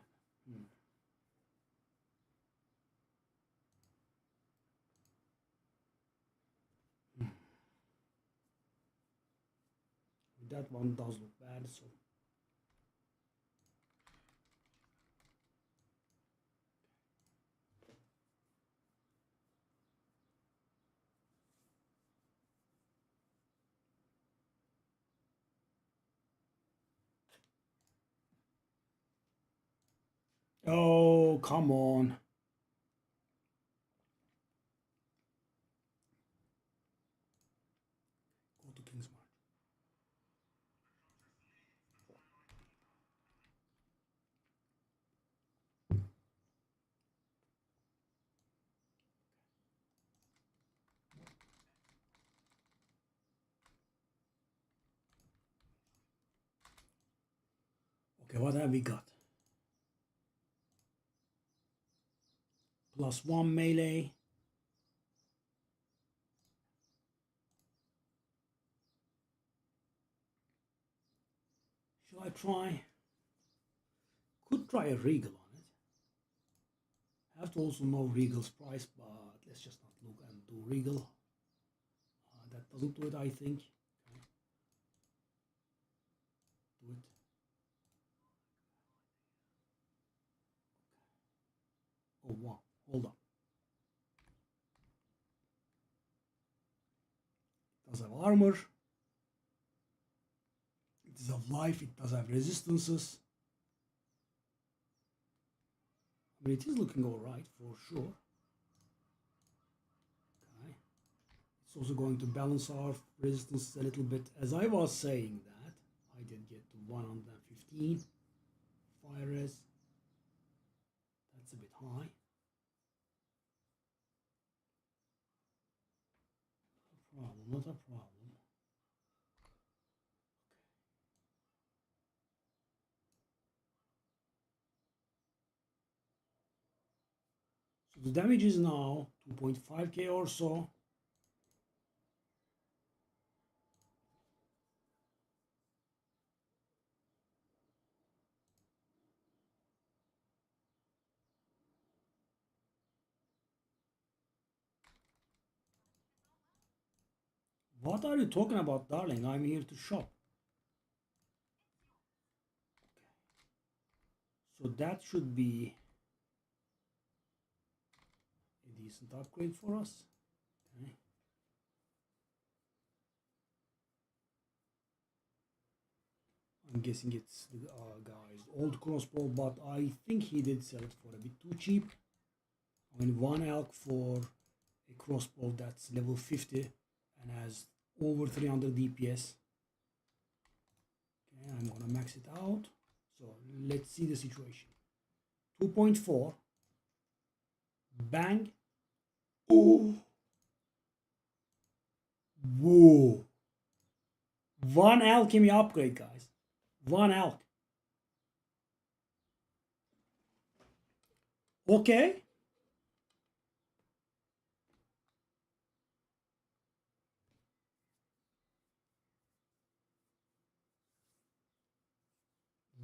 That one does look bad, so oh, come on. Go to King's March. Okay, what have we got? +1 melee. Shall I try? Could try a Regal on it. Have to also know Regal's price, but let's just not look and do Regal. That doesn't do it, I think. Okay. Do it. Oh wow, hold on. It does have armor. It does have life, it does have resistances. I mean, it is looking alright for sure. Okay. It's also going to balance our resistance a little bit. As I was saying that, I did get to 115 fire res. That's a bit high. Not a problem. So the damage is now 2.5k or so. What are you talking about, darling? I'm here to shop. So that should be a decent upgrade for us. Okay. I'm guessing it's the guy's old crossbow, but I think he did sell it for a bit too cheap. I mean, 1 elk for a crossbow that's level 50 and has over 300 DPS. Okay, I'm gonna max it out. So let's see the situation. 2.4. Bang. Oh. Whoa. 1 alchemy upgrade, guys. 1 elk. Okay.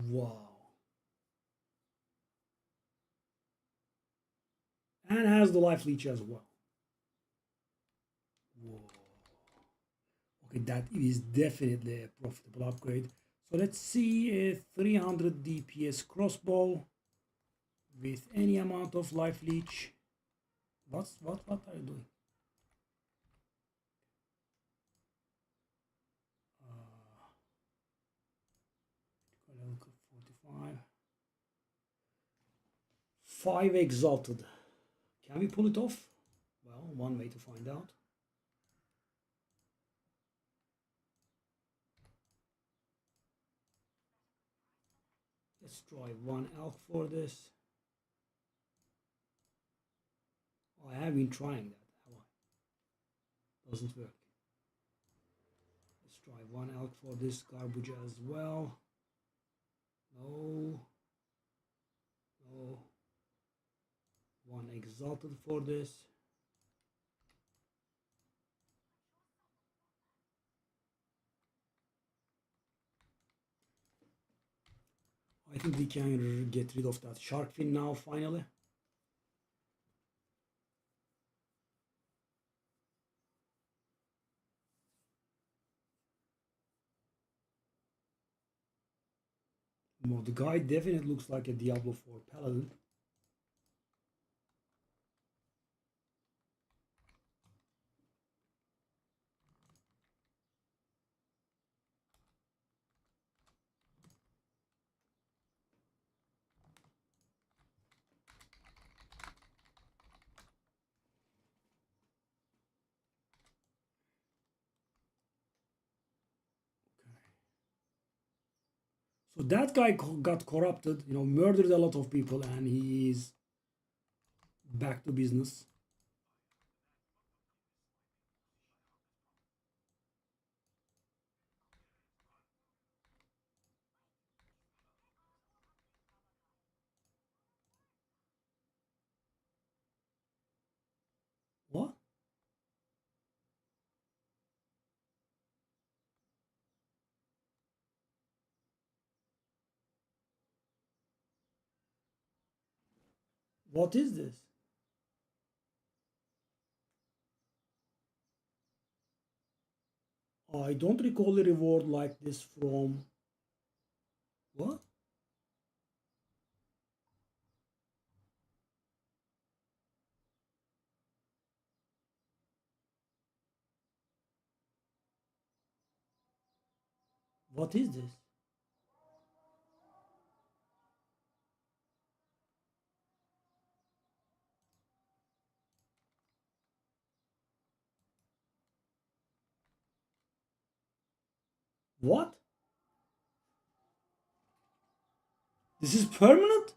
Wow. And has the life leech as well. Whoa. Okay, that is definitely a profitable upgrade. So let's see a 300 DPS crossbow with any amount of life leech. What are you doing? Level 45. 5 exalted. Can we pull it off? Well, one way to find out. Let's try 1 elk for this. Oh, I have been trying that, have I? Doesn't work. Let's try 1 elk for this garbage as well. No. No. 1 exalted for this. I think we can get rid of that shark fin now, finally. Well, the guy definitely looks like a Diablo 4 paladin. So that guy got corrupted, murdered a lot of people, and he is back to business. What? What is this? I don't recall a reward like this from... What? What is this? What? This is permanent?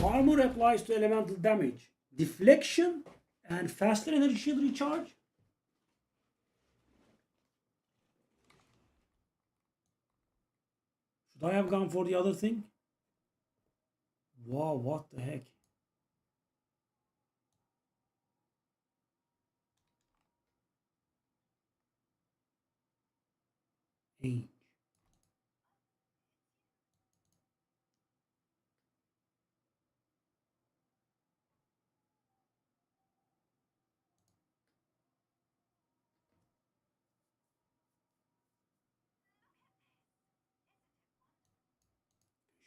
Armor applies to elemental damage, deflection, and faster energy shield recharge. Should I have gone for the other thing? Wow, what the heck? Hey.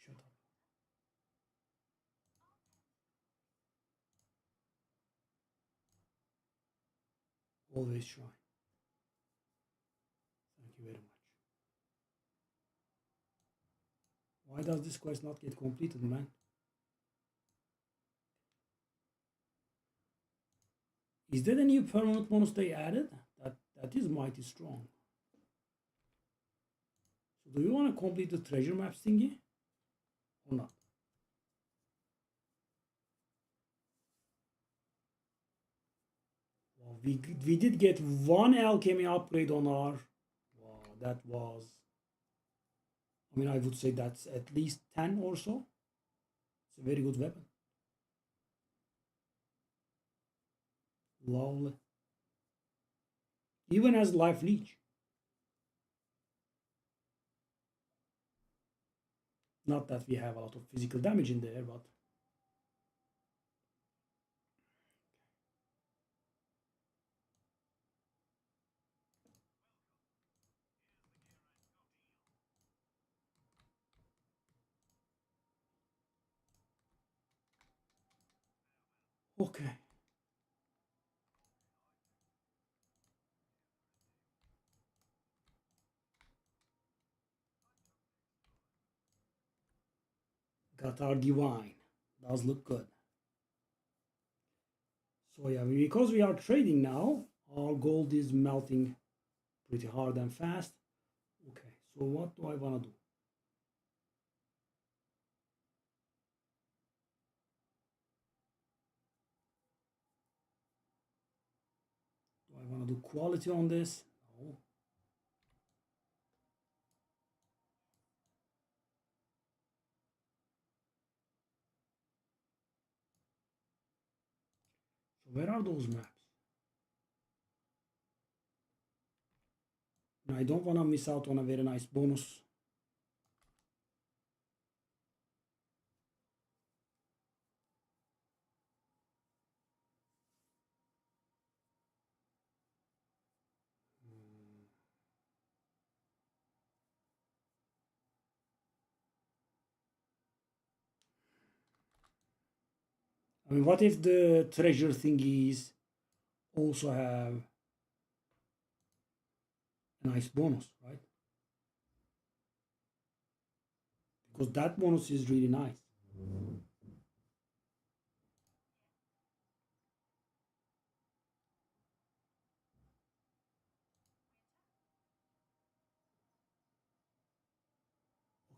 Shut up. Always try. Thank you very much. Why does this quest not get completed, man? Is that a new permanent bonus they added? That is mighty strong. So do you want to complete the treasure maps thingy? Or not? Well, we did get 1 alchemy upgrade on our... Wow, that was... I mean, I would say that's at least 10 or so. It's a very good weapon. Lovely. Even as life leech. Not that we have a lot of physical damage in there, but Okay. Got our divine. Does look good. So yeah, because we are trading now, our gold is melting pretty hard and fast. Okay, so what do I want to do? Do I want to do quality on this? No. So where are those maps? And I don't want to miss out on a very nice bonus. I mean, what if the treasure thingies also have a nice bonus, right? Because that bonus is really nice.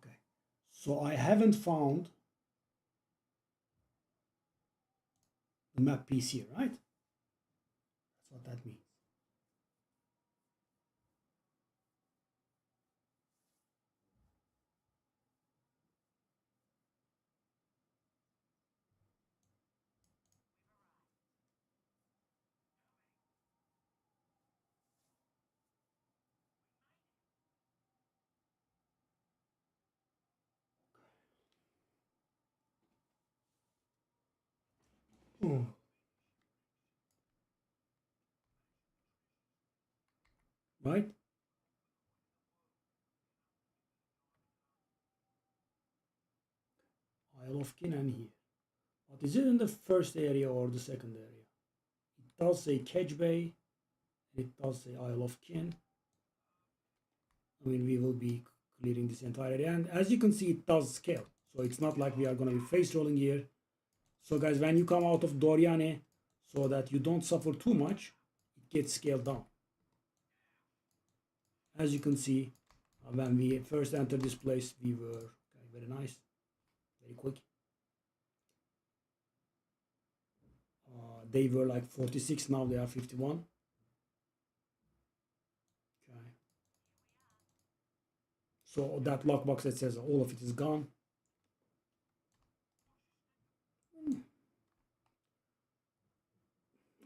Okay. So I haven't found the map piece here, right? That's what that means. Oh. Right? Isle of Kin and here. But is it in the first area or the second area? It does say Kedge Bay. It does say Isle of Kin. I mean, we will be clearing this entire area. And as you can see, it does scale. So it's not like we are going to be face rolling here. So guys, when you come out of Doriane, so that you don't suffer too much, it gets scaled down. As you can see, when we first entered this place, we were okay, very nice, very quick. They were like 46, now they are 51. Okay. So that lockbox that says all of it is gone.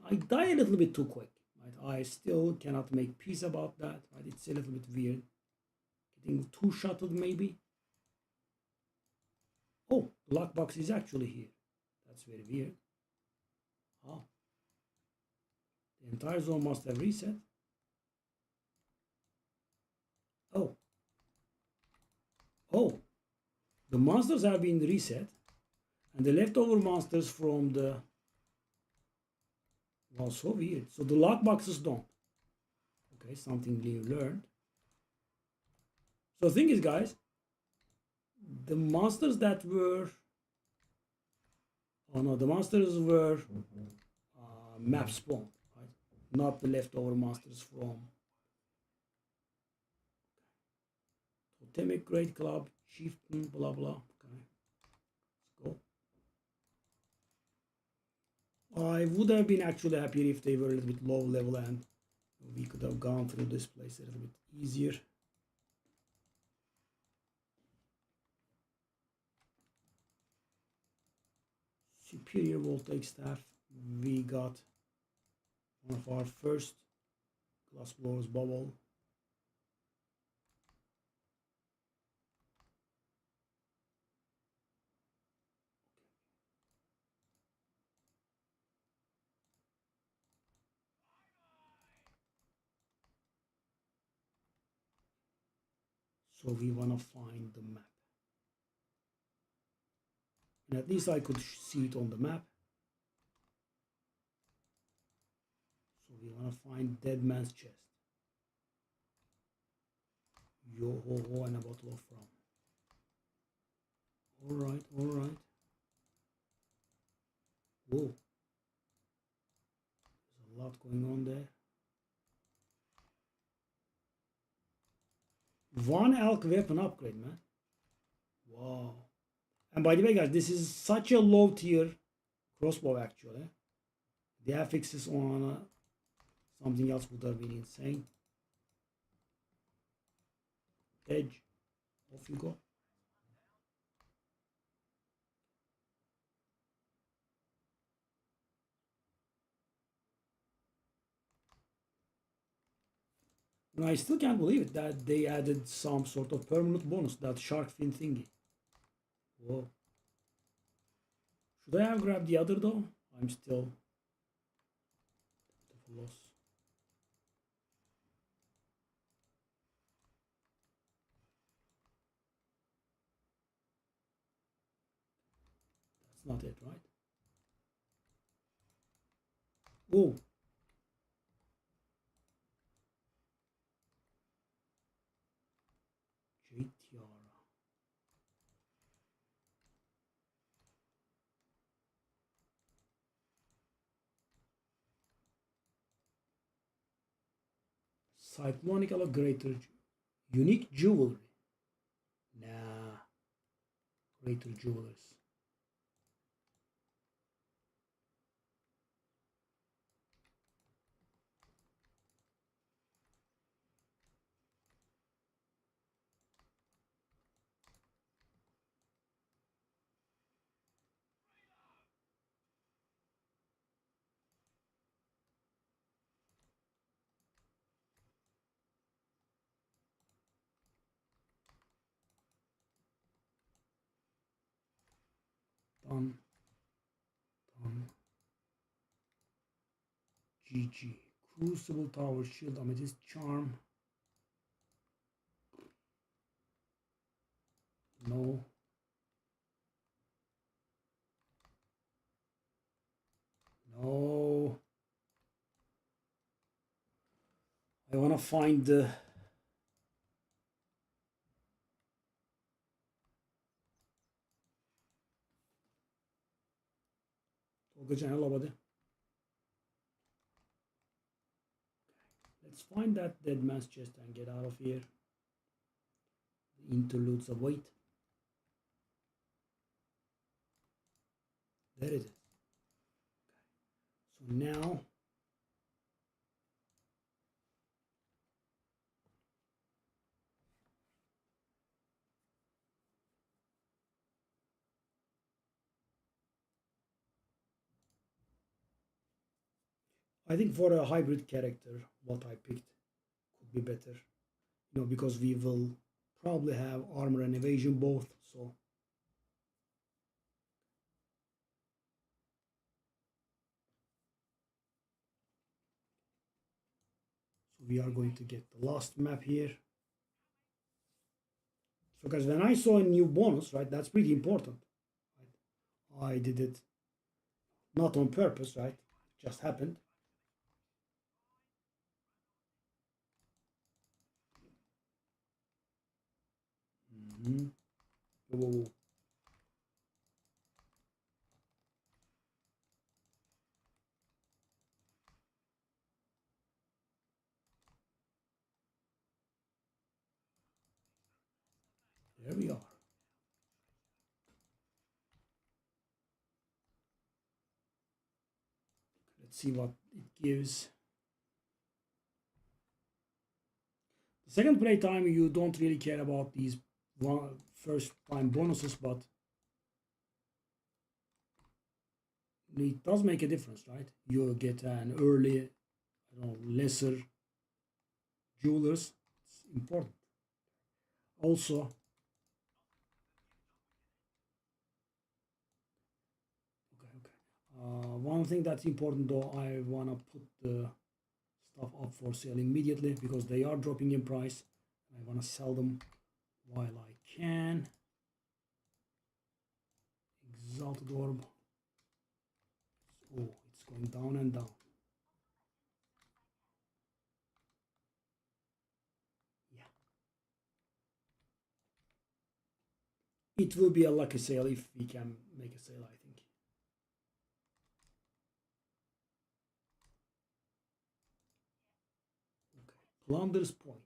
I die a little bit too quick. Right? I still cannot make peace about that. Right? It's a little bit weird. Getting too shuttled maybe. Oh, the lockbox is actually here. That's very weird. Ah. The entire zone must have reset. Oh. Oh. The monsters have been reset. And the leftover monsters from the... Well, so weird. So the lockboxes don't. Okay, something new learned. So the thing is, guys, the monsters that were... Oh no, the monsters were map spawn, right? Not the leftover monsters from Totemic Great Club, Chieftain, blah blah. Okay, let's go. I would have been actually happier if they were a little bit low level and we could have gone through this place a little bit easier. Superior voltaic staff. We got one of our first glass blowers bubble. So we want to find the map. And at least I could see it on the map. we want to find dead man's chest. Yo ho ho and a bottle of rum. Alright, alright. Whoa. There's a lot going on there. One elk weapon upgrade, man. Wow. And by the way, guys, this is such a low tier crossbow actually. The affixes on something else would have been insane. Edge. Off you go. And I still can't believe it that they added some sort of permanent bonus, that shark fin thingy. Whoa. Should I have grabbed the other though? I'm still at a loss. That's not it, right? Whoa. Jade tiara. Cyclonic greater unique jewelry. Nah. Greater jewelers. Done. Done. GG. Crucible Tower Shield Amethyst Charm. No. No. I want to find the hello buddy. Let's find that dead man's chest and get out of here. The interludes await. There it is. So now I think for a hybrid character, what I picked could be better. You know, because we will probably have armor and evasion both, so we are going to get the last map here. So guys, when I saw a new bonus, right, that's pretty important. Right? I did it not on purpose, right? It just happened. Mm-hmm. Whoa. There we are. Let's see what it gives. The second play time, you don't really care about these first time bonuses, but it does make a difference, right? You get an early, I don't know, lesser jewelers. It's important. Also, one thing that's important though, I want to put the stuff up for sale immediately because they are dropping in price. I want to sell them while I can. Exalted Orb. Oh, it's going down and down. It will be a lucky sale if we can make a sale, I think. Okay, Plunder's Point.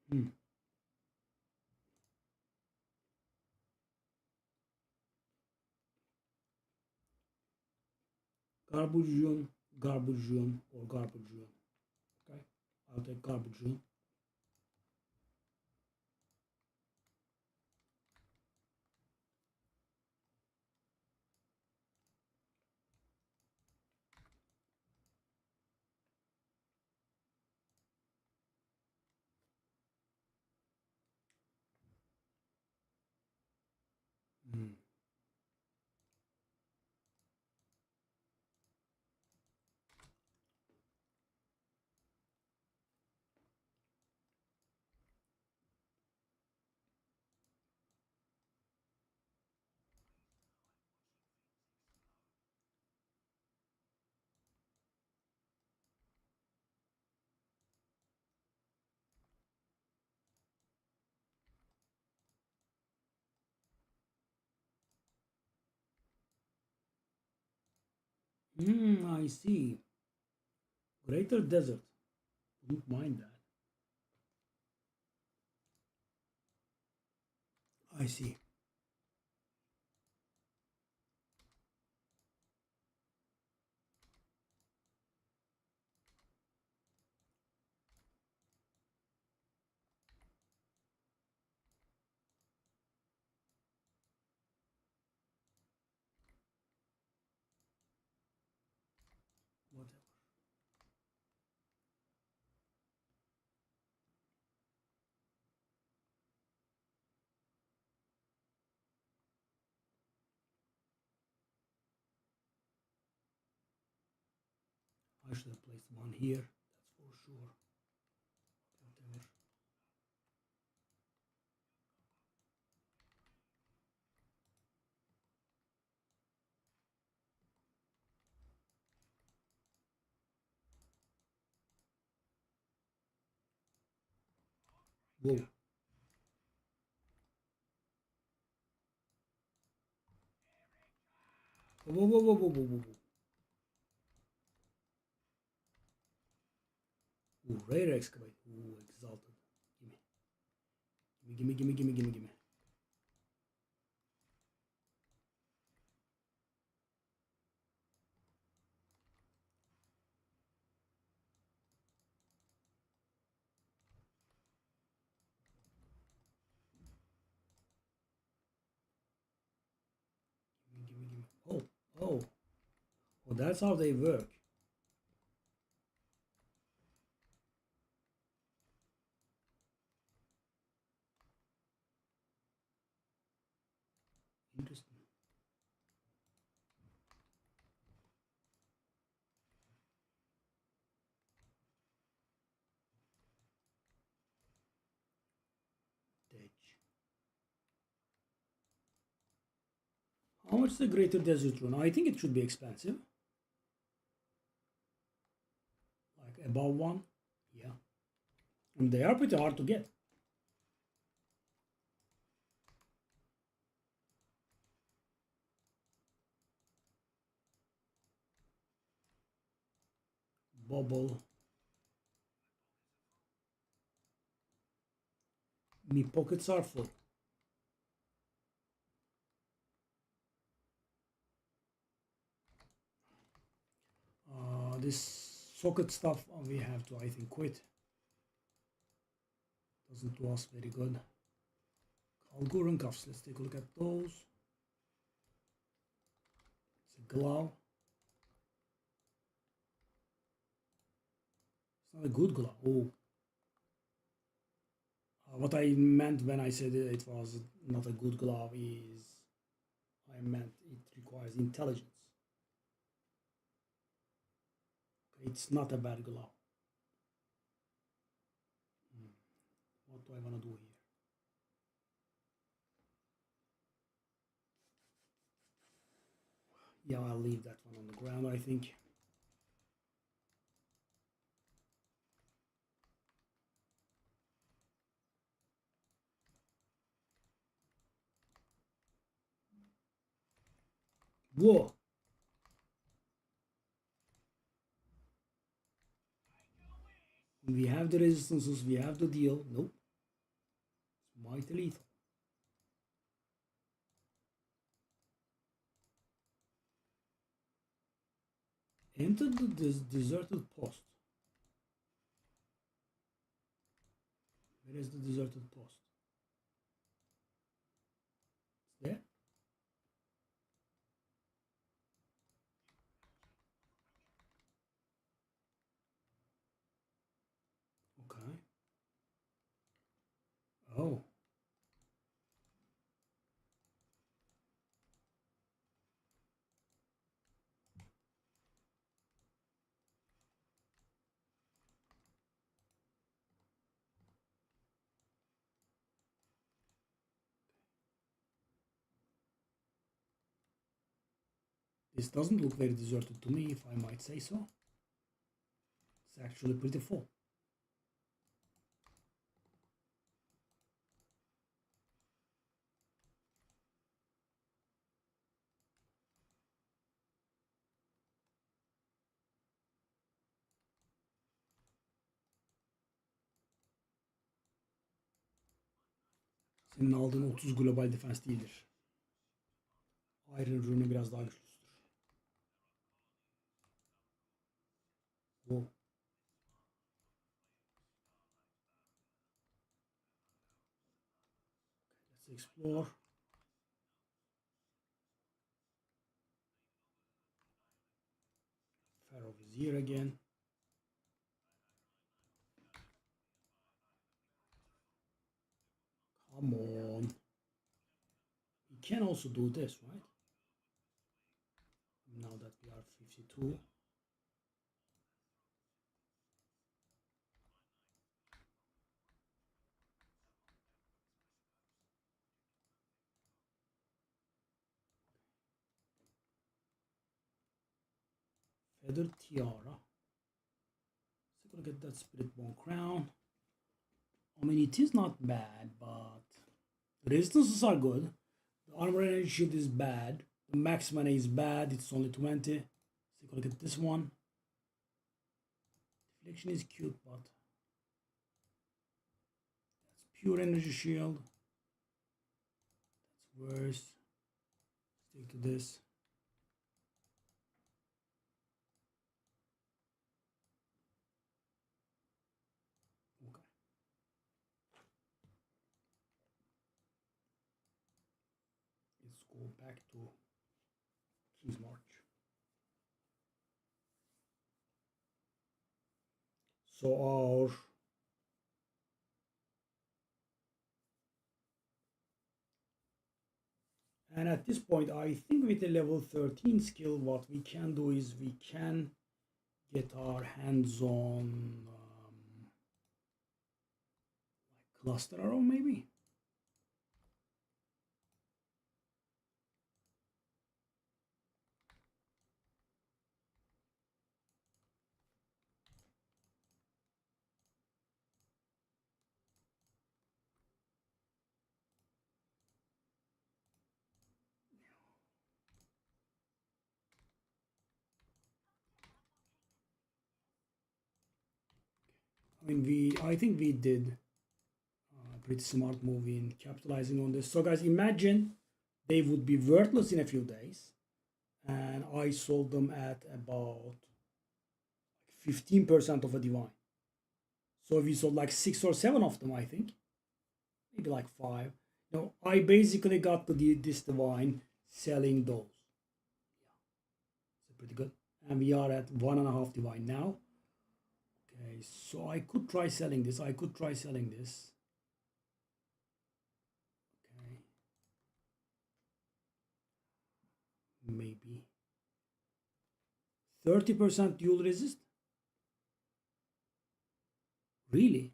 Hmm. Garbage Garbage or Garbage. Okay, I'll take Garbage. Hmm. I see. Greater Desert. Wouldn't mind that. I see. Whatever. I should have placed one here. That's for sure. Whatever. Whoa. Whoa, whoa, whoa, whoa, whoa, whoa, whoa. Ooh, rare excavate. Ooh, exalted. Gimme. Gimme, gimme, gimme, gimme, gimme, gimme. Gimme, gimme, gimme. Oh, oh. Oh, that's how they work. Interesting. Ditch. How much is the Greater Desert Rune? I think it should be expensive. Like above one. Yeah. And they are pretty hard to get. Bubble. Me pockets are full. This socket stuff we have to, I think, quit. Doesn't do us very good. Kalguran cuffs. Let's take a look at those. It's a glove. not a good glove. Oh, what I meant when I said it was not a good glove is I meant it requires intelligence. It's not a bad glove. What do I want to do here? Yeah, I'll leave that one on the ground, I think. Whoa! We have the resistances, we have the deal. Nope. It's mighty lethal. Enter the deserted post. Where is the deserted post? It's there? Okay. Oh. This doesn't look very deserted to me, if I might say so. It's actually pretty full. Senin aldığın 30 global defense değildir. Iron Rune'u biraz daha güçlüdür. Wow. Let's explore. Pharaoh is here again. Come on. We can also do this, right? Now that we are 52. Feather Tiara. Let's take a look at that Spirit Bone Crown. I mean, it is not bad, but the resistances are good. The armor energy shield is bad. The max mana is bad. It's only 20. Let's take a look at this one. Deflection is cute, but that's pure energy shield. That's worse. Stick to this. Okay. Let's go back to King's March. So our and at this point, I think with a level 13 skill, what we can do is we can get our hands on like cluster arrow, maybe. I mean, I think we did a pretty smart move in capitalizing on this. So guys, imagine they would be worthless in a few days, and I sold them at about 15% of a divine. So we sold like 6 or 7 of them, I think, maybe like 5. Now I basically got this divine selling those. Yeah, so pretty good. And we are at 1.5 divine now. Okay, Okay, so I could try selling this. I could try selling this. Okay. Maybe 30% dual resist. Really?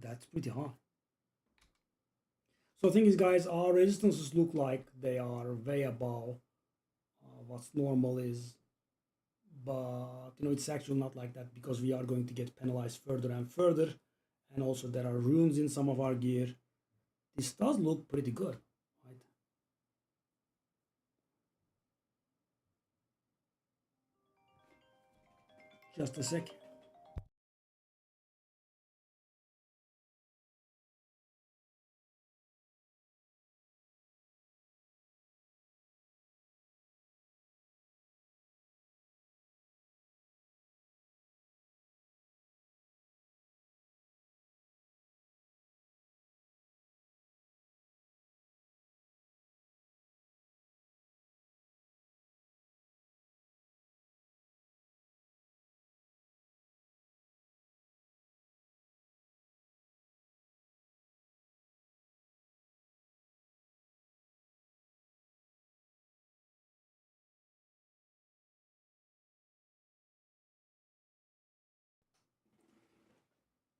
That's pretty high. So the thing is, guys, our resistances look like they are way above what's normal is, but it's actually not like that because we are going to get penalized further and further, and also there are runes in some of our gear. This does look pretty good, right? Just a sec.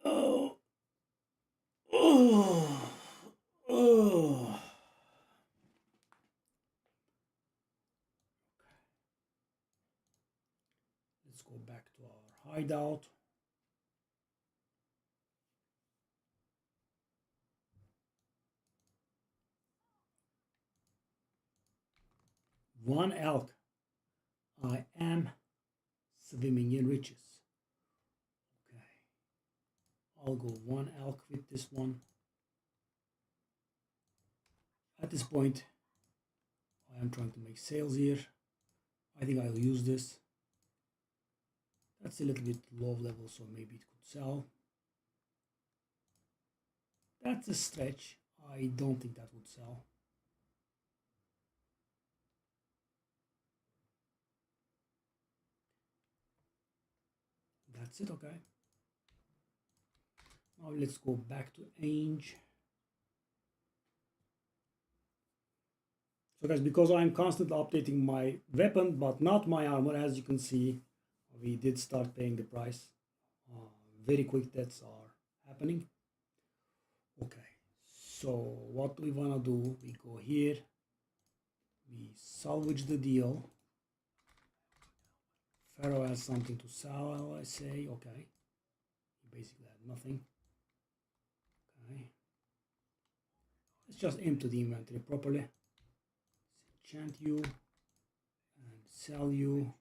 Oh, oh, oh. Let's go back to our hideout. One elk. I am swimming in riches. Okay. I'll go one elk with this one. At this point, I am trying to make sales here. I think I'll use this. That's a little bit low level, so maybe it could sell. That's a stretch. I don't think that would sell. That's it, okay. Now let's go back to Ange. So guys, because I'm constantly updating my weapon, but not my armor, as you can see, we did start paying the price. Very quick deaths are happening. Okay, so what do we want to do? We go here, we salvage the deal. Pharaoh has something to sell, I say. Okay, he basically had nothing. Okay, let's just empty the inventory properly. Let's enchant you and sell you.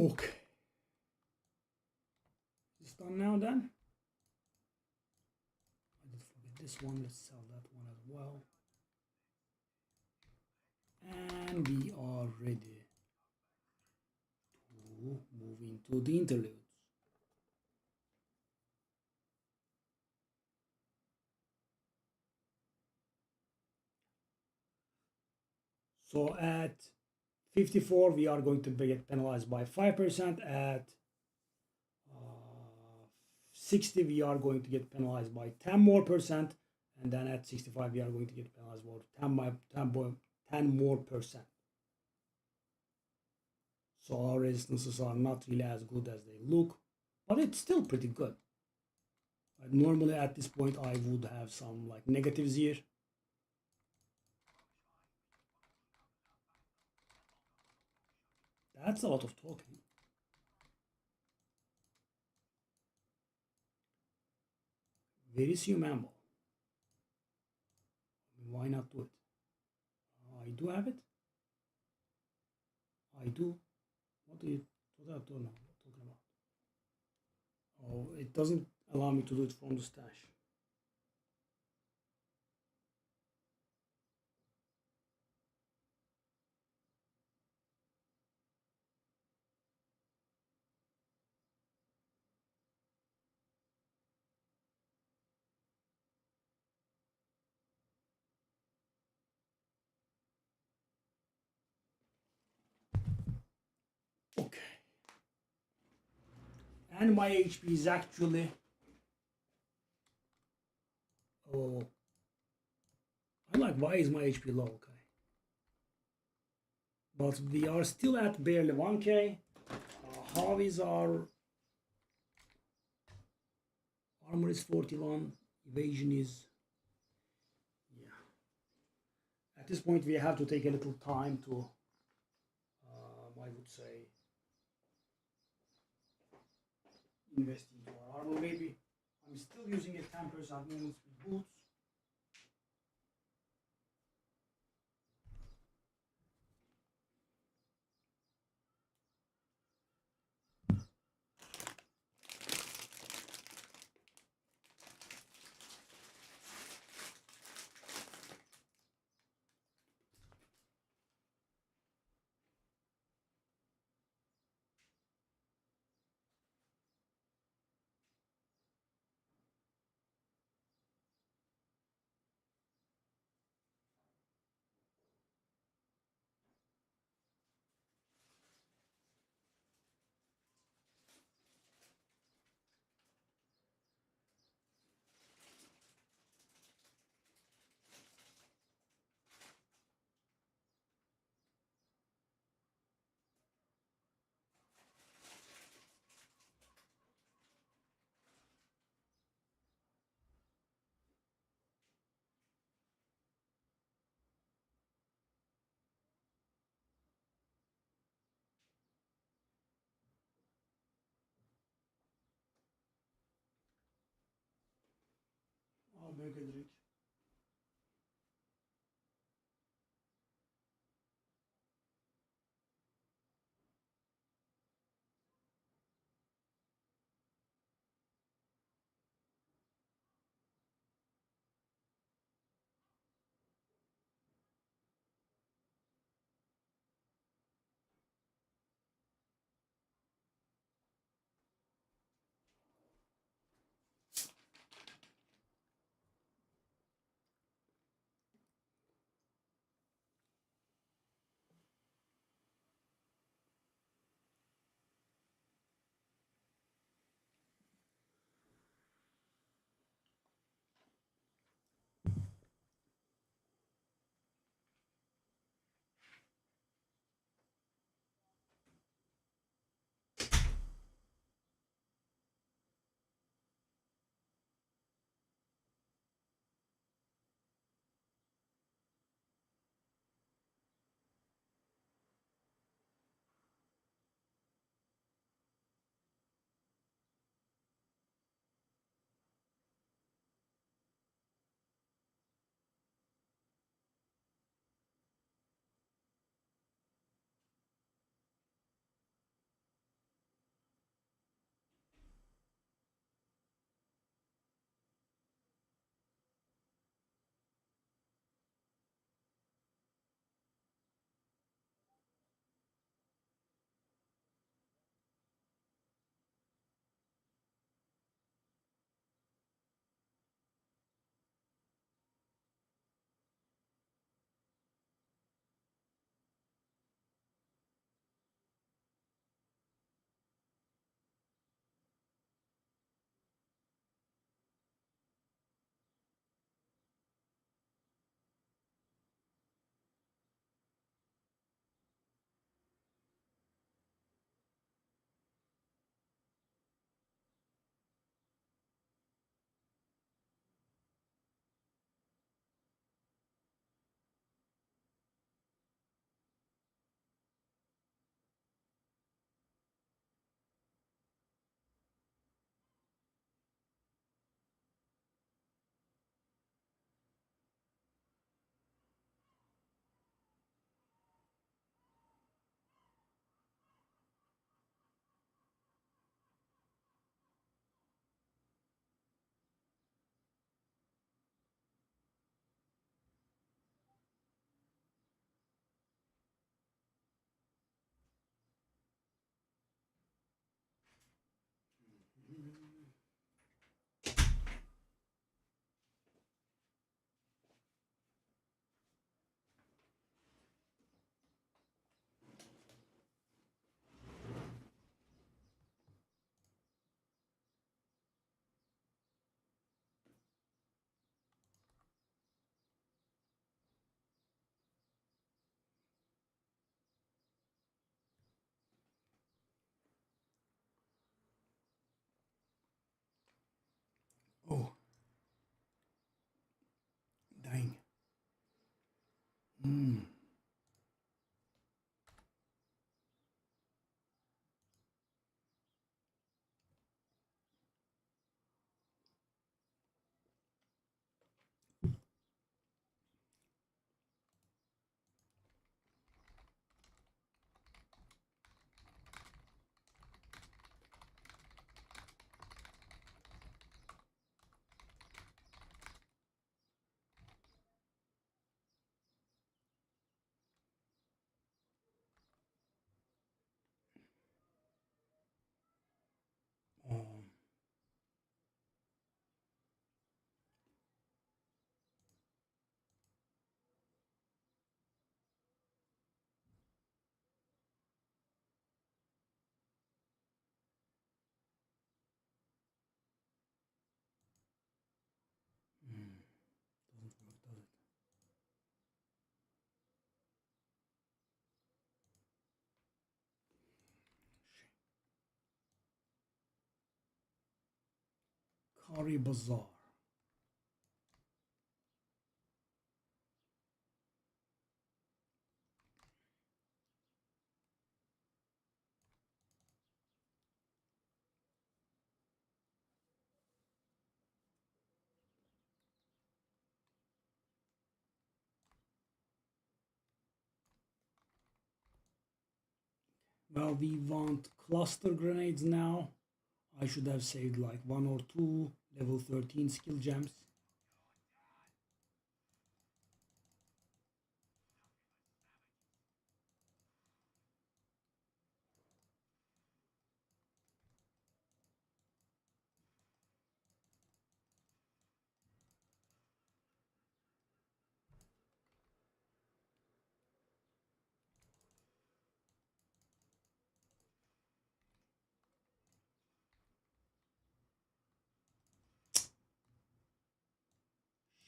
Okay. It's done now then. I did forget this one. Let's sell that one as well. And we are ready to move into the interludes. So at 54, we are going to get penalized by 5%. At 60, we are going to get penalized by 10 more percent. And then at 65, we are going to get penalized by 10 more percent. So our resistances are not really as good as they look, but it's still pretty good. Normally at this point, I would have some like negatives here. That's a lot of talking. Where is human ball? Why not do it? I do have it. I do. What are you talking about? Oh, it doesn't allow me to do it from the stash. Okay. And my HP is actually, oh, I'm like, why is my HP low? Okay. But we are still at barely 1k. How is our armor is 41, evasion is, yeah. At this point, we have to take a little time to, I would say, invest into our armor. Maybe I'm still using a 10% movement with boots. I'll make a drink. Curry Bazaar. Well, we want cluster grenades now. I should have saved like one or two level 13 skill gems.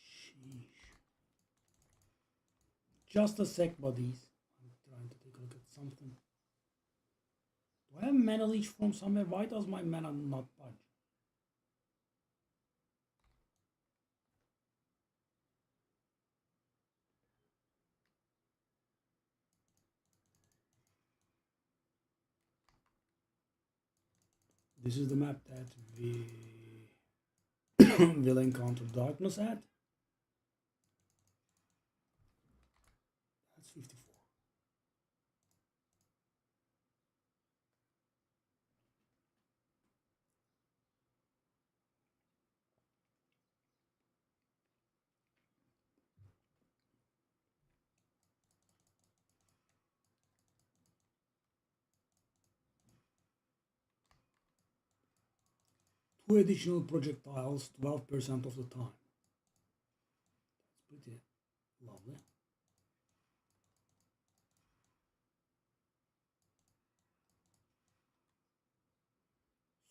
Sheesh. Just a sec, buddies. I'm trying to take a look at something. Do I have mana leech from somewhere? Why does my mana not budge? This is the map that we will encounter darkness at. That's 54. Two additional projectiles, 12% of the time. That's pretty lovely.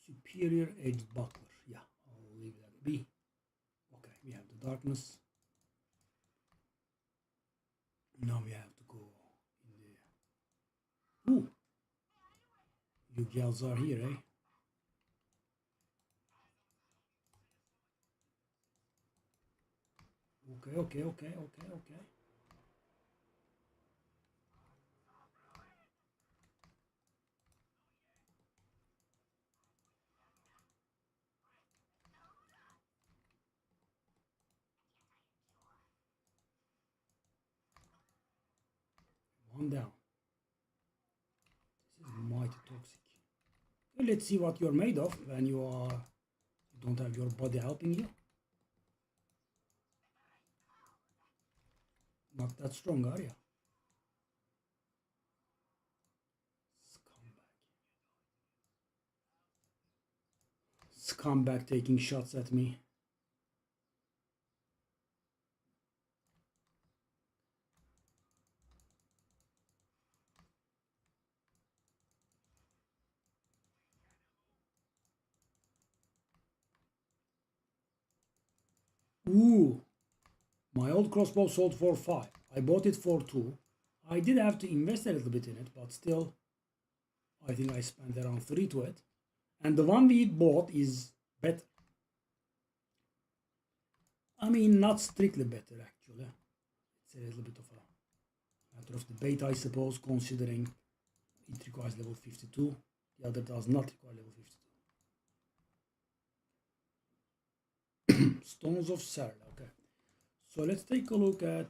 Superior edged buckler. Yeah, I'll leave that be. Okay, we have the darkness. Now we have to go in the... Ooh! You girls are here, eh? Okay. One down. This is mighty toxic. Okay, let's see what you're made of when you don't have your body helping you. Not that strong, are you? Scumbag taking shots at me. Ooh, my old crossbow sold for 5. I bought it for 2. I did have to invest a little bit in it, but still, I think I spent around 3 to it. And the one we bought is better. I mean, not strictly better, actually. It's a little bit of a matter of debate, I suppose, considering it requires level 52. The other does not require level 52. Stones of Cell, okay. So let's take a look at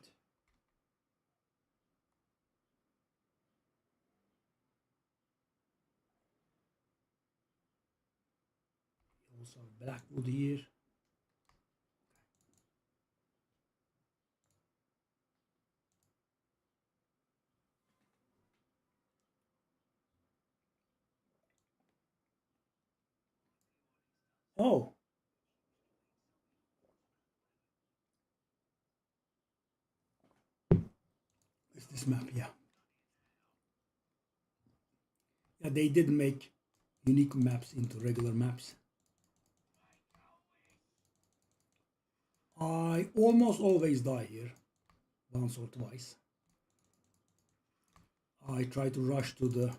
also Blackwood here. Oh, it's this map, yeah. Yeah, they did make unique maps into regular maps. I almost always die here, once or twice. I try to rush to the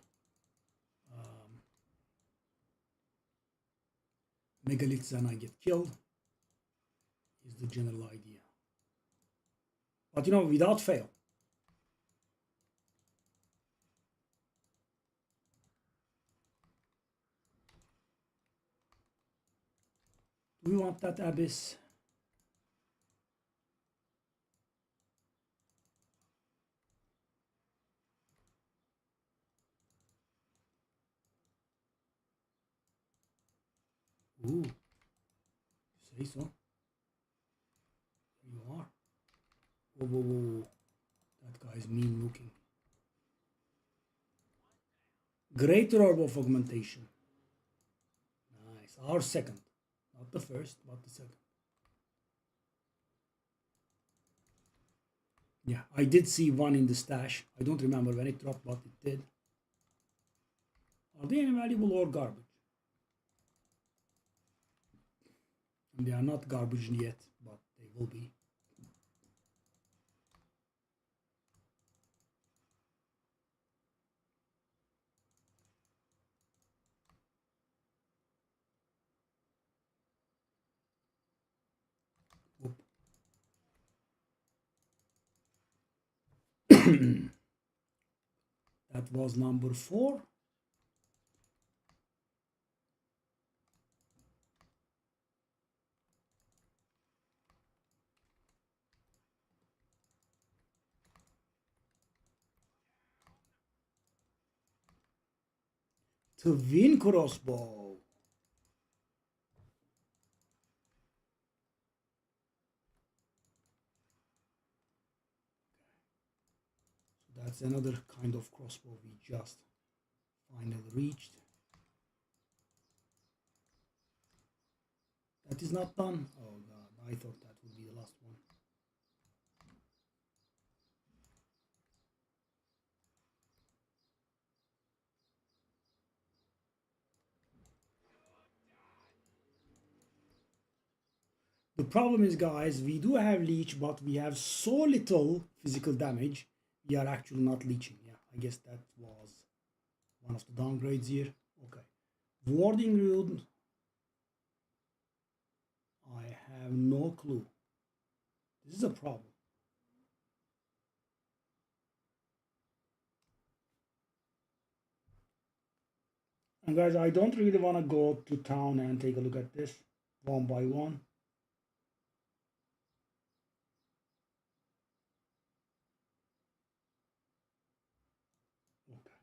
megaliths and I get killed is the general idea. But you know, without fail. Do we want that abyss? Ooh, you say so. You are. Whoa, whoa, whoa. That guy's mean looking. Greater orb of augmentation. Nice. Our second. Not the first, but the second. Yeah, I did see one in the stash. I don't remember when it dropped, but it did. Are they invaluable or garbage? And they are not garbage yet, but they will be. That was number 4. Twin crossbow. So that's another kind of crossbow we just finally reached. That is not done. Oh god, I thought that would be the last one. The problem is, guys, we do have leech, but we have so little physical damage, we are actually not leeching. Yeah, I guess that was one of the downgrades here. Okay. Warding rune. I have no clue. This is a problem. And guys, I don't really want to go to town and take a look at this one by one. Okay.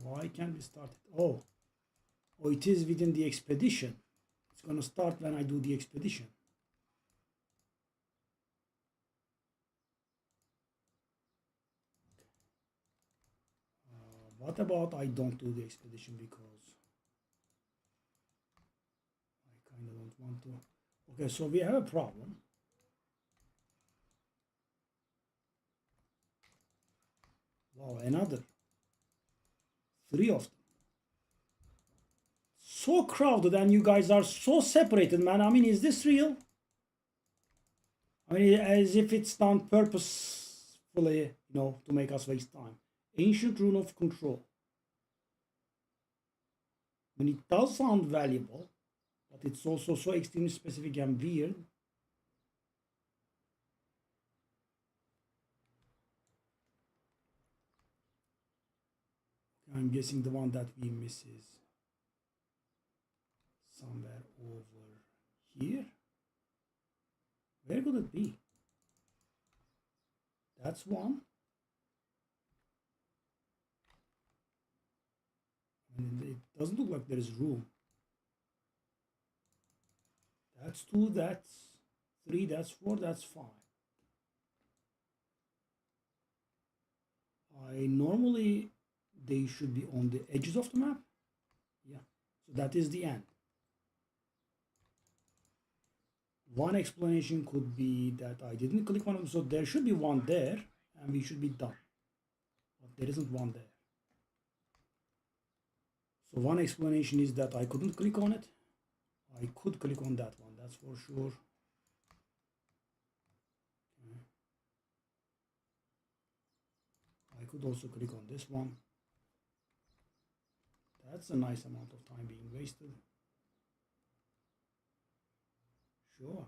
Why can't we start it? Oh, it is within the expedition. It's going to start when I do the expedition. What about I don't do the expedition because I kind of don't want to. Okay, so we have a problem. Wow, another 3 of them. So crowded and you guys are so separated, man. I mean, is this real? I mean, as if it's done purposefully, you know, to make us waste time. Ancient rune of control. I mean, it does sound valuable, but it's also so extremely specific and weird. I'm guessing the one that we miss is somewhere over here. Where could it be? That's one. And it doesn't look like there is room. That's 2, that's 3, that's 4, that's 5. Normally they should be on the edges of the map. Yeah, so that is the end. One explanation could be that I didn't click one of them, so there should be one there and we should be done. But there isn't one there. So one explanation is that I couldn't click on it. I could click on that one, that's for sure. Okay. I could also click on this one. That's a nice amount of time being wasted. Sure.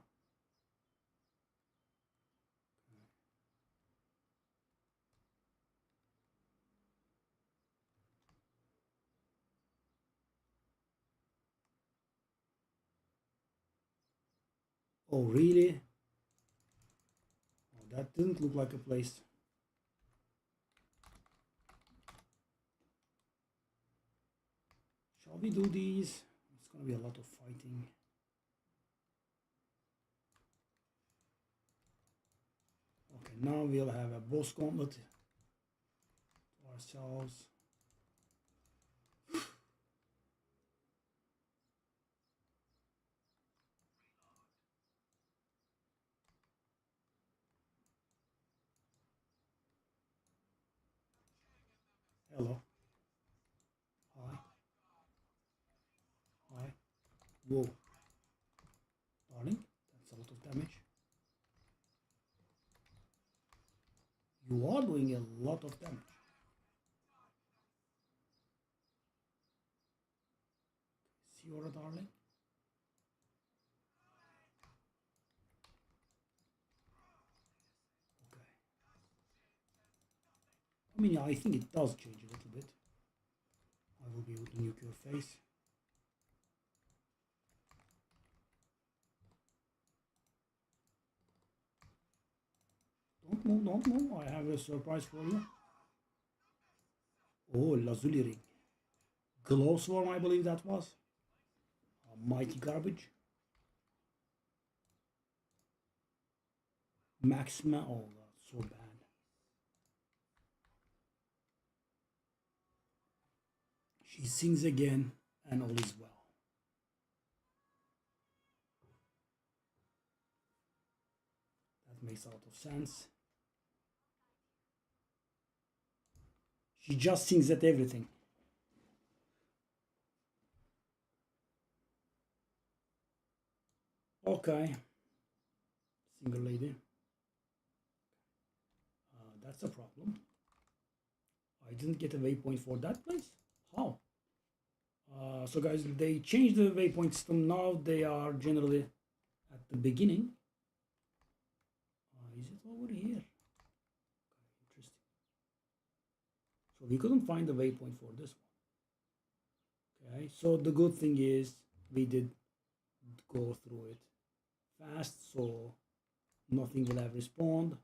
Oh, really? Oh, that didn't look like a place. Shall we do these? It's gonna be a lot of fighting. Okay, now we'll have a boss gauntlet to ourselves. Hello. Hi. Hi. Whoa. Darling, that's a lot of damage. You are doing a lot of damage. See your darling? Okay. I mean, I think it does change a little bit. I will be able to nuke your face. Don't move, don't move. I have a surprise for you. Oh, Lazuli ring. Glow swarm, I believe that was. Mighty garbage. Maxima. Oh, that's so bad. She sings again, and all is well. That makes a lot of sense. She just sings at everything. Okay. Single lady. That's a problem. I didn't get a waypoint for that place. How? So guys, they changed the waypoint system. Now they are generally at the beginning. Is it over here? Okay, interesting. So we couldn't find the waypoint for this one. Okay, so the good thing is we did go through it fast, so nothing will have respawned.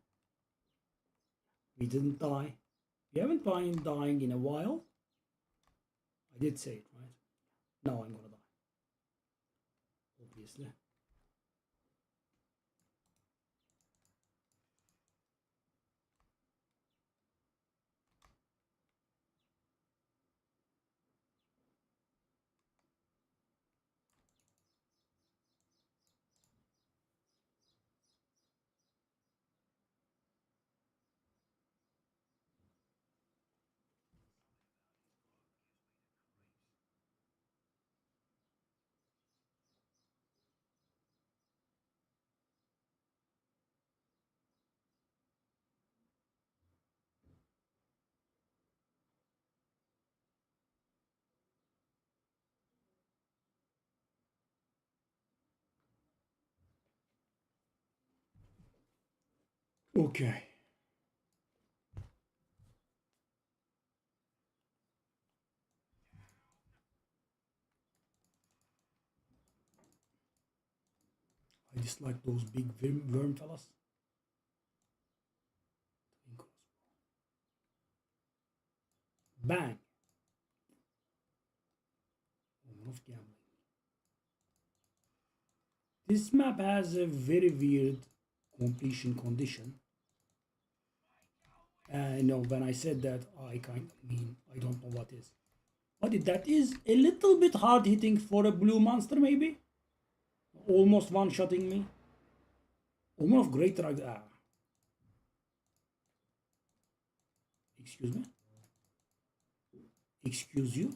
We didn't die. We haven't been dying in a while. I did say it, right? Now I'm gonna die. Obviously. Okay. I dislike those big worm fellas. Bang! Of gambling. This map has a very weird completion condition. No, when I said that, I kind of mean I don't know what is. But that is a little bit hard hitting for a blue monster, maybe. Almost one-shotting me. Almost great drag. Excuse me. Excuse you.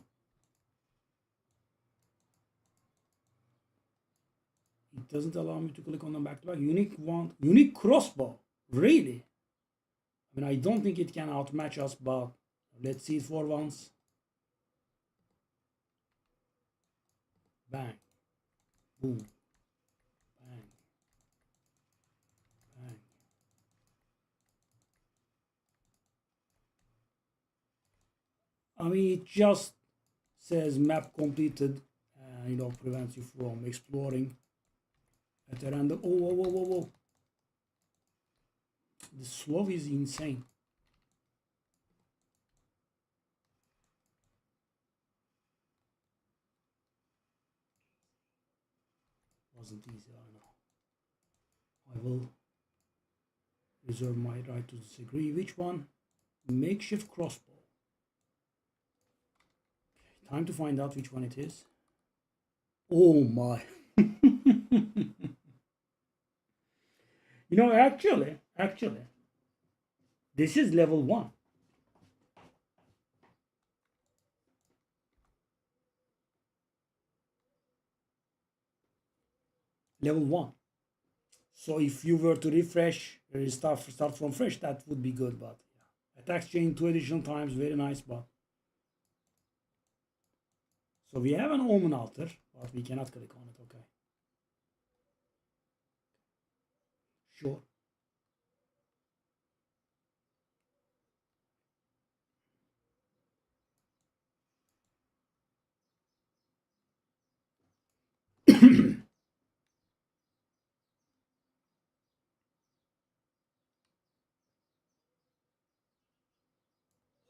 It doesn't allow me to click on them back to back. Unique crossbow. Really? I mean, I don't think it can outmatch us, but let's see it for once. Bang, boom, bang, bang. I mean, it just says map completed, prevents you from exploring at a random. Oh, whoa, whoa, whoa, whoa. The slow is insane. Wasn't easy, I know. I will reserve my right to disagree. Which one? Makeshift crossbow. Okay, time to find out which one it is. Oh my. Actually, this is level 1. Level 1. So if you were to refresh, start from fresh, that would be good. But yeah, attacks chain 2 additional times, very nice. But so we have an omen altar, but we cannot click on it. Okay, sure.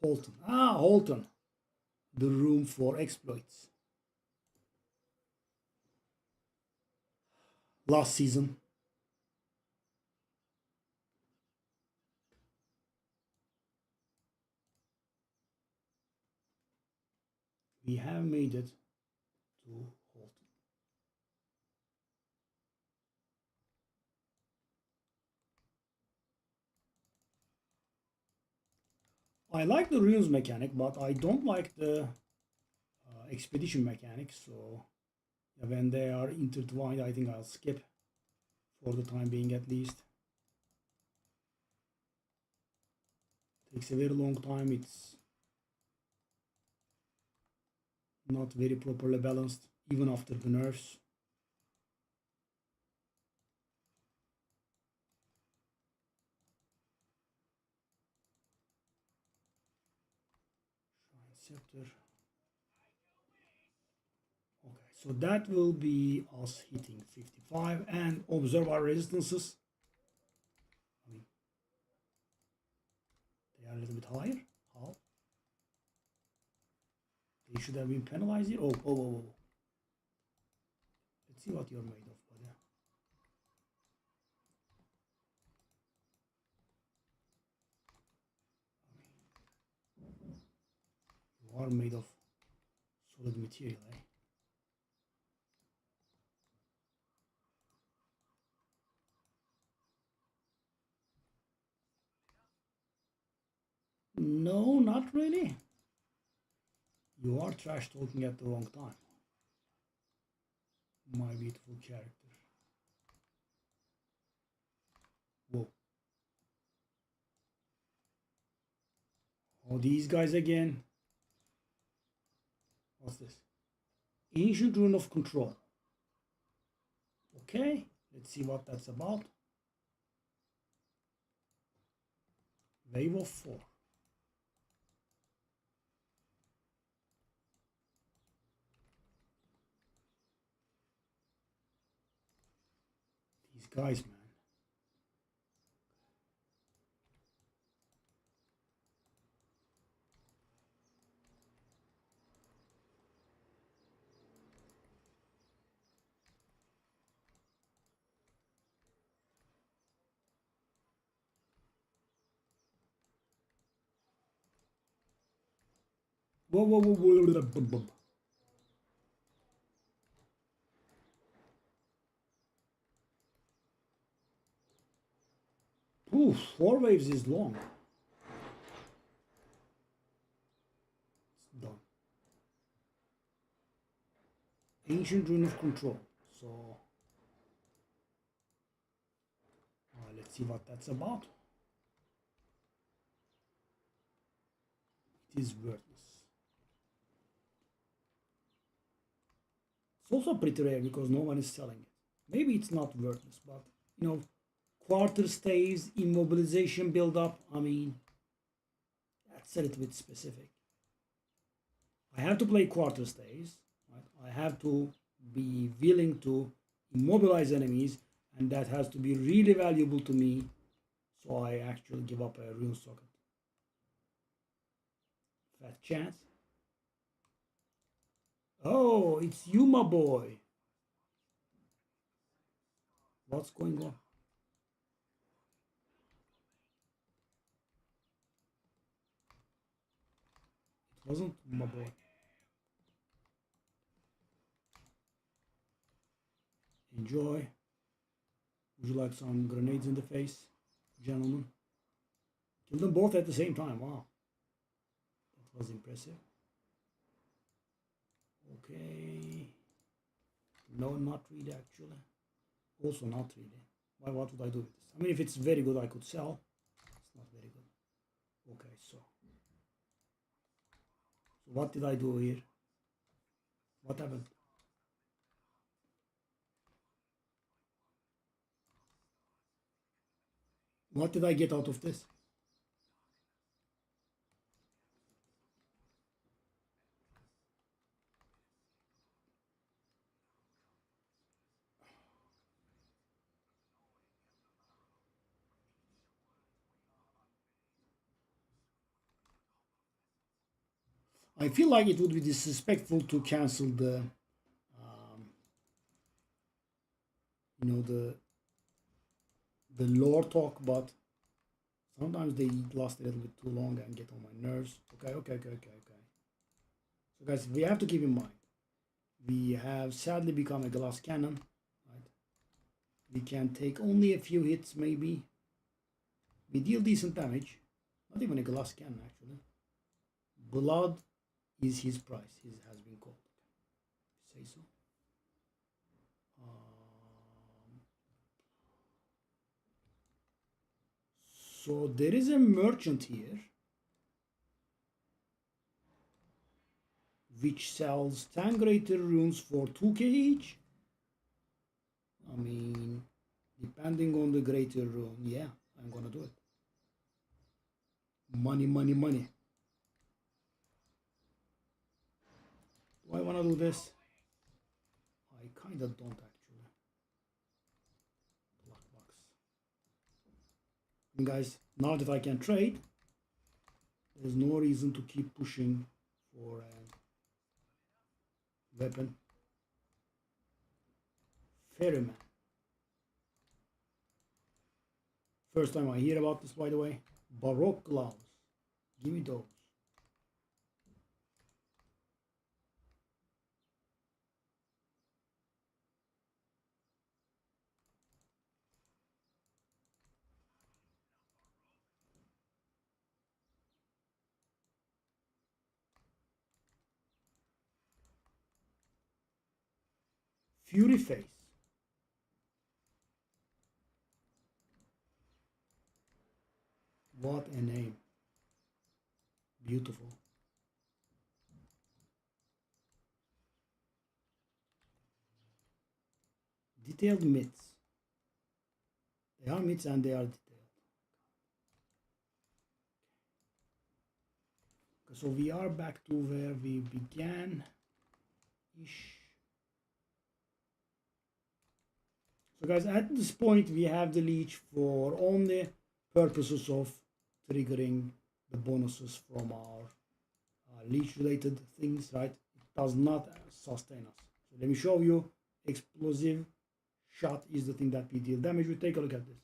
Holton. Ah, Holton. The room for exploits. Last season. We have made it to Holton. I like the runes mechanic, but I don't like the expedition mechanic. So when they are intertwined, I think I'll skip for the time being at least. Takes a very long time. It's not very properly balanced, even after the nerfs. Shrine Scepter. Okay, so that will be us hitting 55 and observe our resistances. I mean, they are a little bit higher. How? They should have been penalized here. Oh. Let's see what you're made of, buddy. You are made of solid material, eh? No, not really. You are trash talking at the wrong time. My beautiful character. Whoa. Oh, these guys again. What's this? Ancient Rune of Control. Okay, let's see what that's about. Wave of 4. These guys, man. Whoa. Ooh, 4 waves is long. It's done. Ancient Rune of Control. So, let's see what that's about. is worthless. It's also pretty rare because no one is selling it. Maybe it's not worthless, but you know, quarter stays, immobilization build up. I mean, that's a little bit specific. I have to play quarter stays. Right? I have to be willing to immobilize enemies, and that has to be really valuable to me. So I actually give up a rune socket. Fat chance. Oh, it's you, my boy. What's going on? It wasn't my boy. Enjoy. Would you like some grenades in the face, gentlemen? Kill them both at the same time. Wow. That was impressive. Okay. No, not really actually. Also not really. Why? What would I do with this? I mean, if it's very good, I could sell. It's not very good. Okay, so what did I do here? What happened? What did I get out of this? I feel like it would be disrespectful to cancel the, you know, the lore talk, but sometimes they last a little bit too long and get on my nerves. Okay. So guys, we have to keep in mind, we have sadly become a glass cannon. Right? We can take only a few hits, maybe. We deal decent damage. Not even a glass cannon, actually. Blood is his price. He has been called. Say so. So there is a merchant here which sells 10 greater runes for 2k each. I mean, depending on the greater rune, yeah, I'm gonna do it. Money. Do I wanna do this? I kinda don't actually. Black box. And guys, now that I can trade, there's no reason to keep pushing for a weapon. Ferryman. First time I hear about this, by the way. Baroque gloves. Give me those. Fury face. What a name. Beautiful. Detailed myths. They are myths and they are detailed. Okay, so we are back to where we began. Ish. So guys, at this point we have the leech for only purposes of triggering the bonuses from our leech related things, right? It does not sustain us. So let me show you. Explosive shot is the thing that we deal damage with. Take a look at this.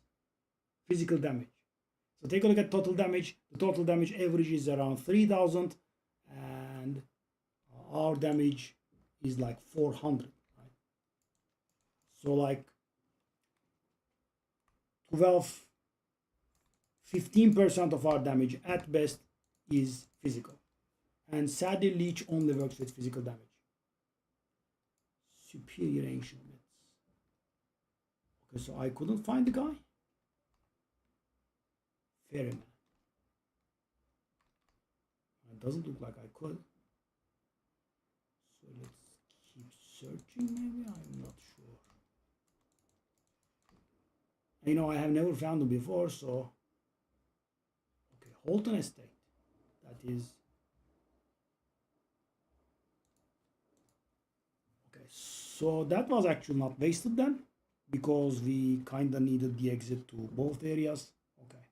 Physical damage. So take a look at total damage. The total damage average is around 3000 and our damage is like 400, right? So like 15% of our damage at best is physical. And sadly, leech only works with physical damage. Superior ancient myths. Okay, so I couldn't find the guy. Ferryman. It doesn't look like I could. So let's keep searching maybe, I'm not sure. You know, I have never found them before, so. Okay, Holton Estate. That is. Okay, so that was actually not wasted then, because we kinda needed the exit to both areas. Okay.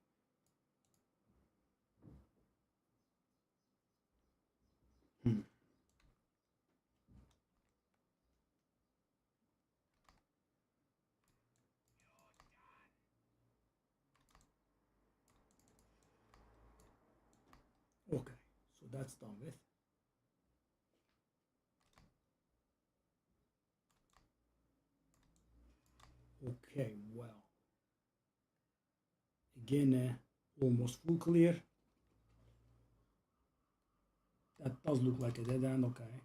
Hmm. Okay, so that's done with. Okay, well. Again, almost full clear. That does look like a dead end, okay.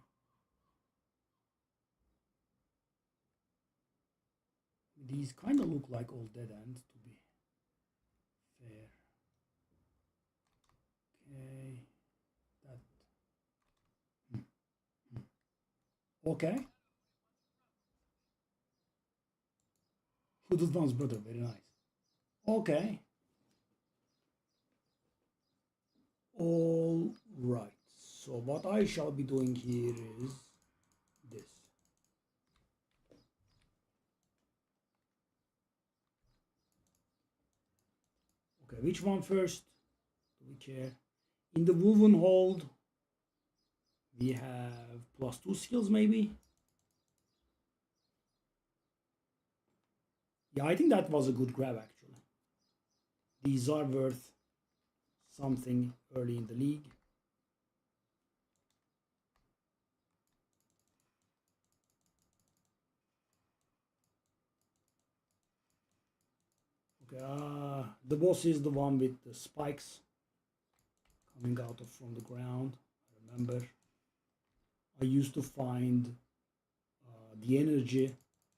These kind of look like all dead ends, to be fair. Okay. That. Okay. Hooded one's brother, very nice. Okay. All right. So what I shall be doing here is this. Okay, which one first? Do we care? In the woven hold, we have +2 skills maybe. Yeah, I think that was a good grab actually. These are worth something early in the league. Okay, the boss is the one with the spikes coming out of from the ground. I remember I used to find the energy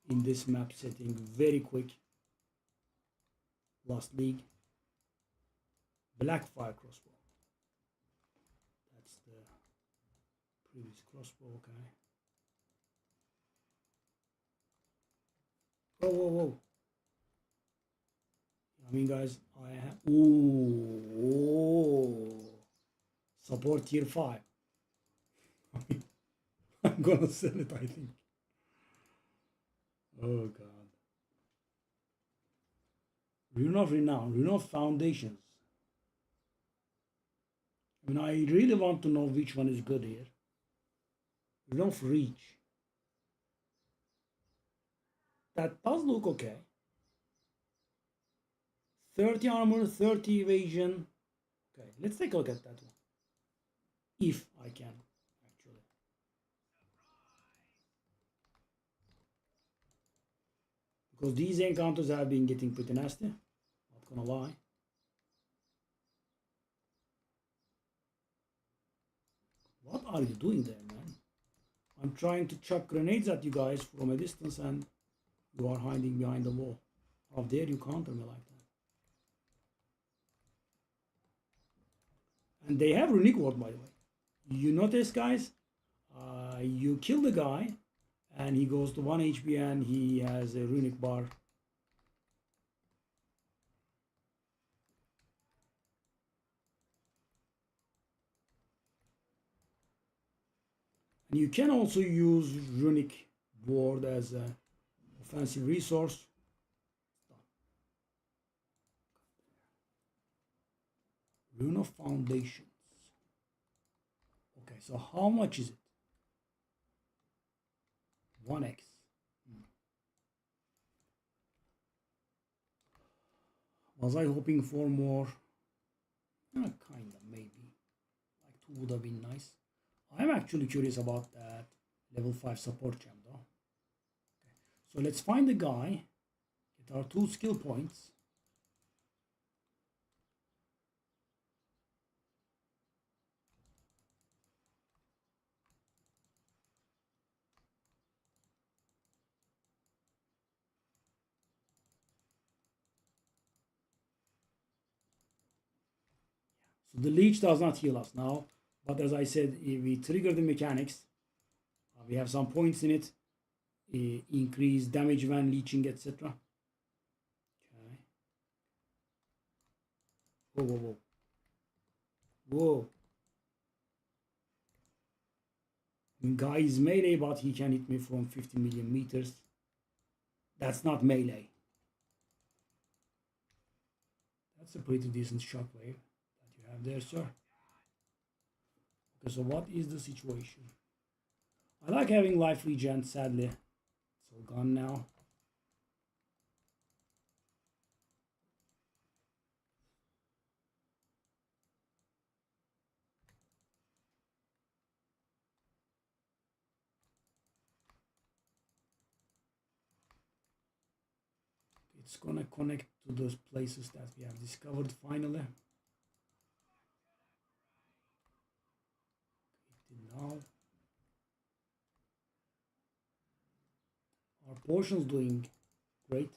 in this map setting very quick. Last league. Black fire crossbow. That's the previous crossbow, okay. Whoa, whoa, whoa. I mean, guys, I have. Ooh. Support tier 5. I'm gonna sell it, I think. Oh, God. Rune of Renown, Rune of Foundations. I mean, I really want to know which one is good here. Rune of Reach. That does look okay. 30 armor, 30 evasion. Okay, let's take a look at that one. If I can, actually. Because these encounters have been getting pretty nasty. Not gonna lie. What are you doing there, man? I'm trying to chuck grenades at you guys from a distance and you are hiding behind the wall. How dare you counter me like that? And they have runic ward, by the way. You notice, guys? You kill the guy and he goes to 1 HP and he has a runic bar. And you can also use runic ward as an offensive resource. Rune of Foundations. Okay, so how much is it? 1x. Was I hoping for more? Kinda, maybe. Like 2 would have been nice. I'm actually curious about that level 5 support gem though. Okay. So let's find the guy, get our 2 skill points. So the leech does not heal us now. But as I said, if we trigger the mechanics, we have some points in it, increase damage when leeching, etc. Okay. Whoa, whoa, whoa. Whoa. Guy is melee, but he can hit me from 50 million meters. That's not melee. That's a pretty decent shockwave that you have there, sir. Okay, so what is the situation? I like having life regen, sadly. It's all gone now. It's gonna connect to those places that we have discovered finally. Now our potion's doing great.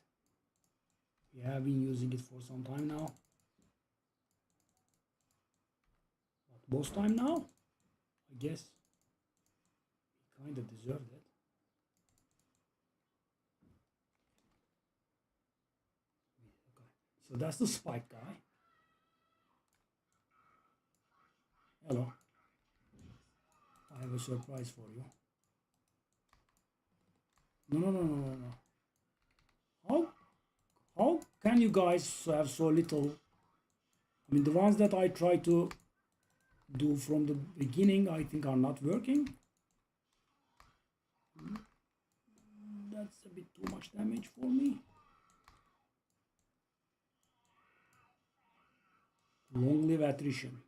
We have been using it for some time now. But boss time now? I guess we kind of deserved it. Okay. So that's the spike guy. Hello. I have a surprise for you. No. How can you guys have so little? I mean, the ones that I try to do from the beginning, I think are not working. That's a bit too much damage for me. Long live attrition.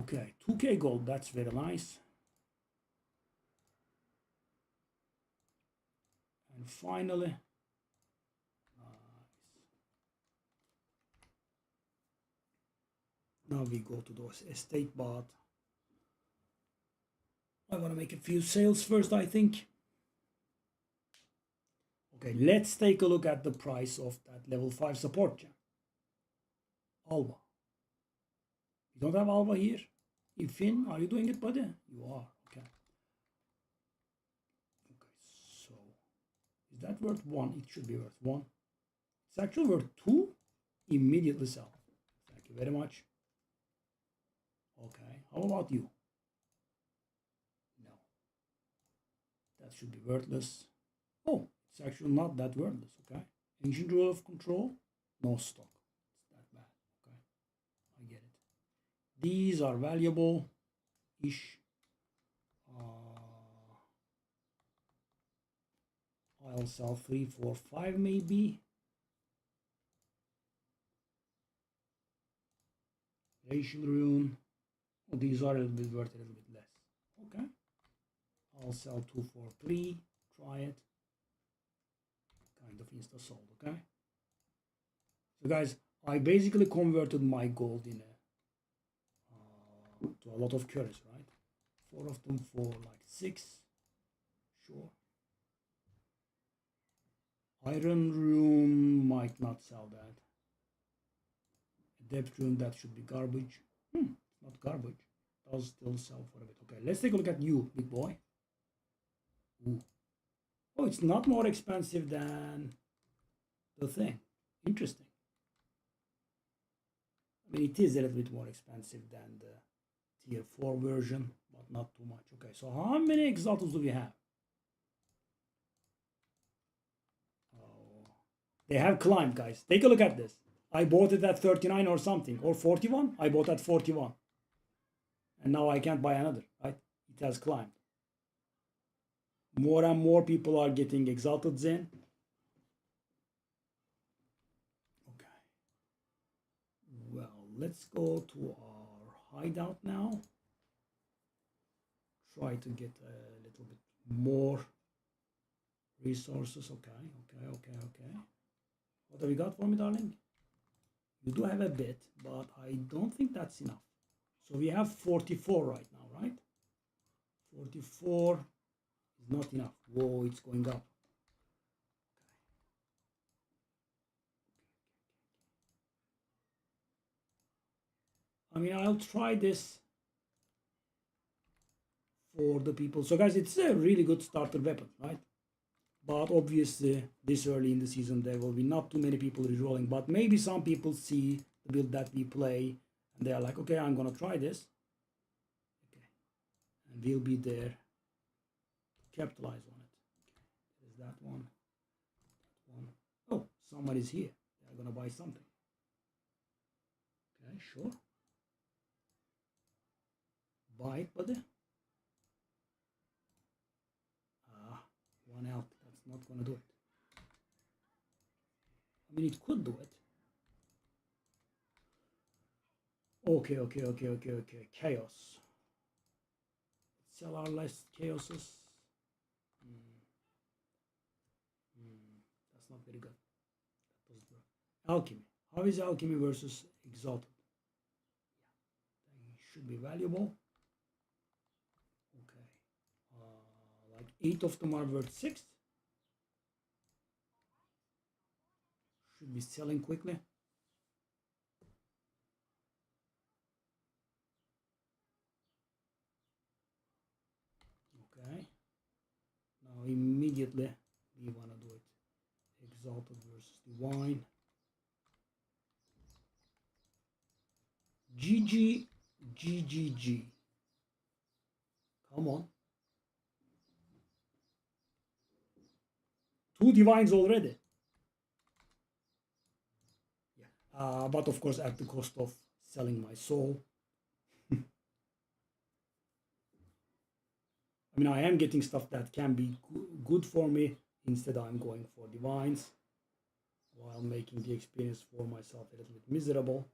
Okay, 2k gold, that's very nice. And finally, nice. Now we go to those estate bot. I want to make a few sales first, I think. Okay, let's take a look at the price of that level 5 support gem. Alba. You don't have Alba here? Ifin, are you doing it, buddy? You are, okay. Okay, so is that worth 1? It should be worth 1. It's actually worth 2. Immediately sell. Thank you very much. Okay, how about you? No. That should be worthless. Oh, it's actually not that worthless, okay? Ancient rule of control, no stock. It's that bad, okay? I get it. These are valuable-ish. I'll sell 3, 4, 5 maybe. Racial rune. Oh, these are a little bit worth a little bit less. Okay. I'll sell 2, 4, 3. Try it. Kind of insta sold, okay? So guys, I basically converted my gold in to a lot of curries, right? 4 of them for like 6. Sure. Iron rune might not sell that. Depth rune, that should be garbage. It's not garbage. Does still sell for a bit. Okay, let's take a look at you, big boy. Ooh. Oh, it's not more expensive than the thing. Interesting. I mean, it is a little bit more expensive than the tier 4 version, but not too much. Okay, so how many exaltos do we have? Oh, they have climbed, guys. Take a look at this. I bought it at 39 or something, or 41. I bought at 41. And now I can't buy another, right? It has climbed. More and more people are getting exalted Zen. Okay. Well, let's go to our hideout now. Try to get a little bit more resources. Okay. What have you got for me, darling? You do have a bit, but I don't think that's enough. So we have 44 right now, right? 44 is not enough. Whoa, it's going up. mean, I'll try this for the people. So guys, it's a really good starter weapon, right? But obviously, this early in the season, there will be not too many people rerolling. But maybe some people see the build that we play, and they are like, okay, I'm gonna try this. Okay, and we'll be there to capitalize on it. Okay. There's that one. That one. Oh, somebody's here. They're gonna buy something. Okay, sure. Buy it, buddy. One out. That's not gonna do it. I mean, it could do it. Okay. Chaos. Sell our last chaoses. That's not very good. That doesn't work. Alchemy. How is alchemy versus exalted? Yeah, they should be valuable. Okay. Like 8 of them are worth 6. Should be selling quickly. Okay. Now immediately we want to do it. Exalted versus divine. GG. Come on. 2 divines already. Yeah. But of course at the cost of selling my soul. I mean, I am getting stuff that can be good for me. Instead, I'm going for divines while making the experience for myself a little bit miserable.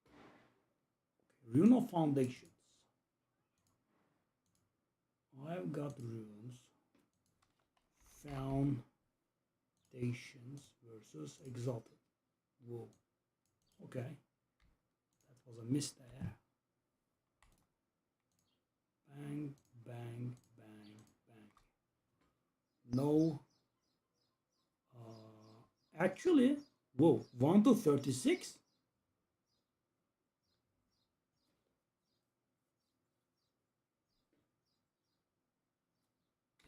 Okay, Rune of Foundations. I've got runes. Foundations versus Exalted. Whoa. Okay. That was a miss there. Bang. No. Actually, whoa, 1 to 36?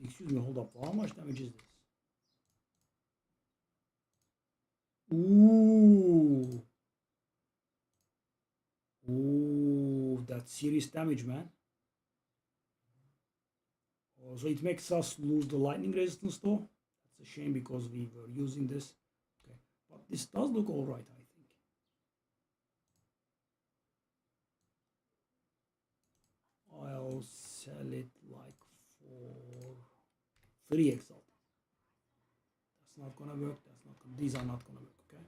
Excuse me, hold up. How much damage is this? Ooh. Ooh, that's serious damage, man. So it makes us lose the lightning resistance though. That's a shame because we were using this. Okay, but this does look all right, I think. I'll sell it like for 3 exalt. That's not gonna work. That's not gonna, these are not gonna work. Okay.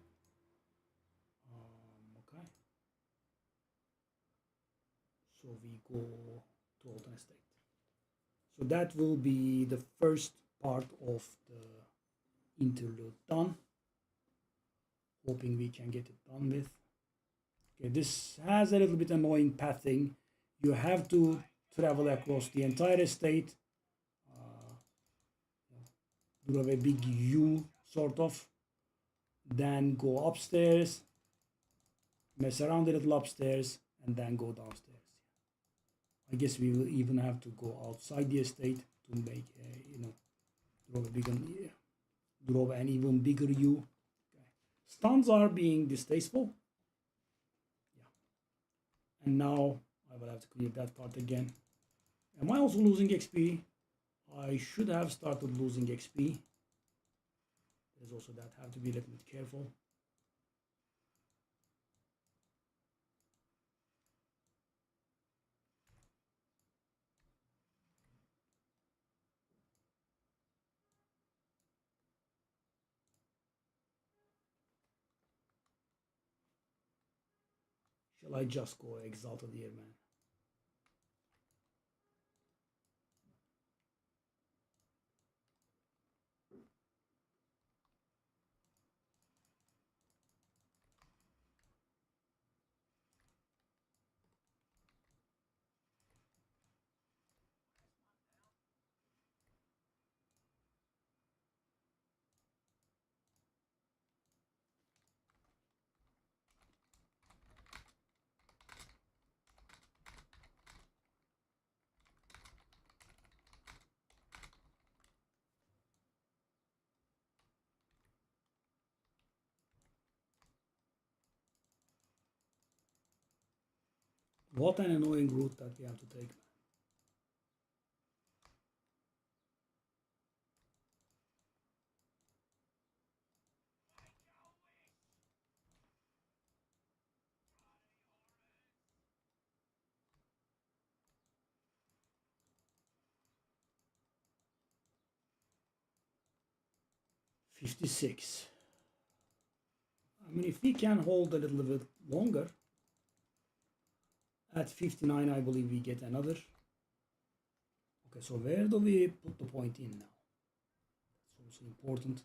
Okay. So we go to alternate state. So that will be the first part of the interlude done. Hoping we can get it done with. Okay, this has a little bit annoying pathing. You have to travel across the entire estate. Do a big U sort of. Then go upstairs. Mess around a little upstairs. And then go downstairs. I guess we will even have to go outside the estate to make draw an even bigger U. Okay. Stuns are being distasteful. Yeah. And now I will have to clear that part again. Am I also losing XP? I should have started losing XP. There's also that. Have to be a little bit careful. Shall I just go Exalted here, man? What an annoying route that we have to take. 56. I mean, if we can hold a little bit longer, at 59, I believe we get another. Okay, so where do we put the point in now? That's also important.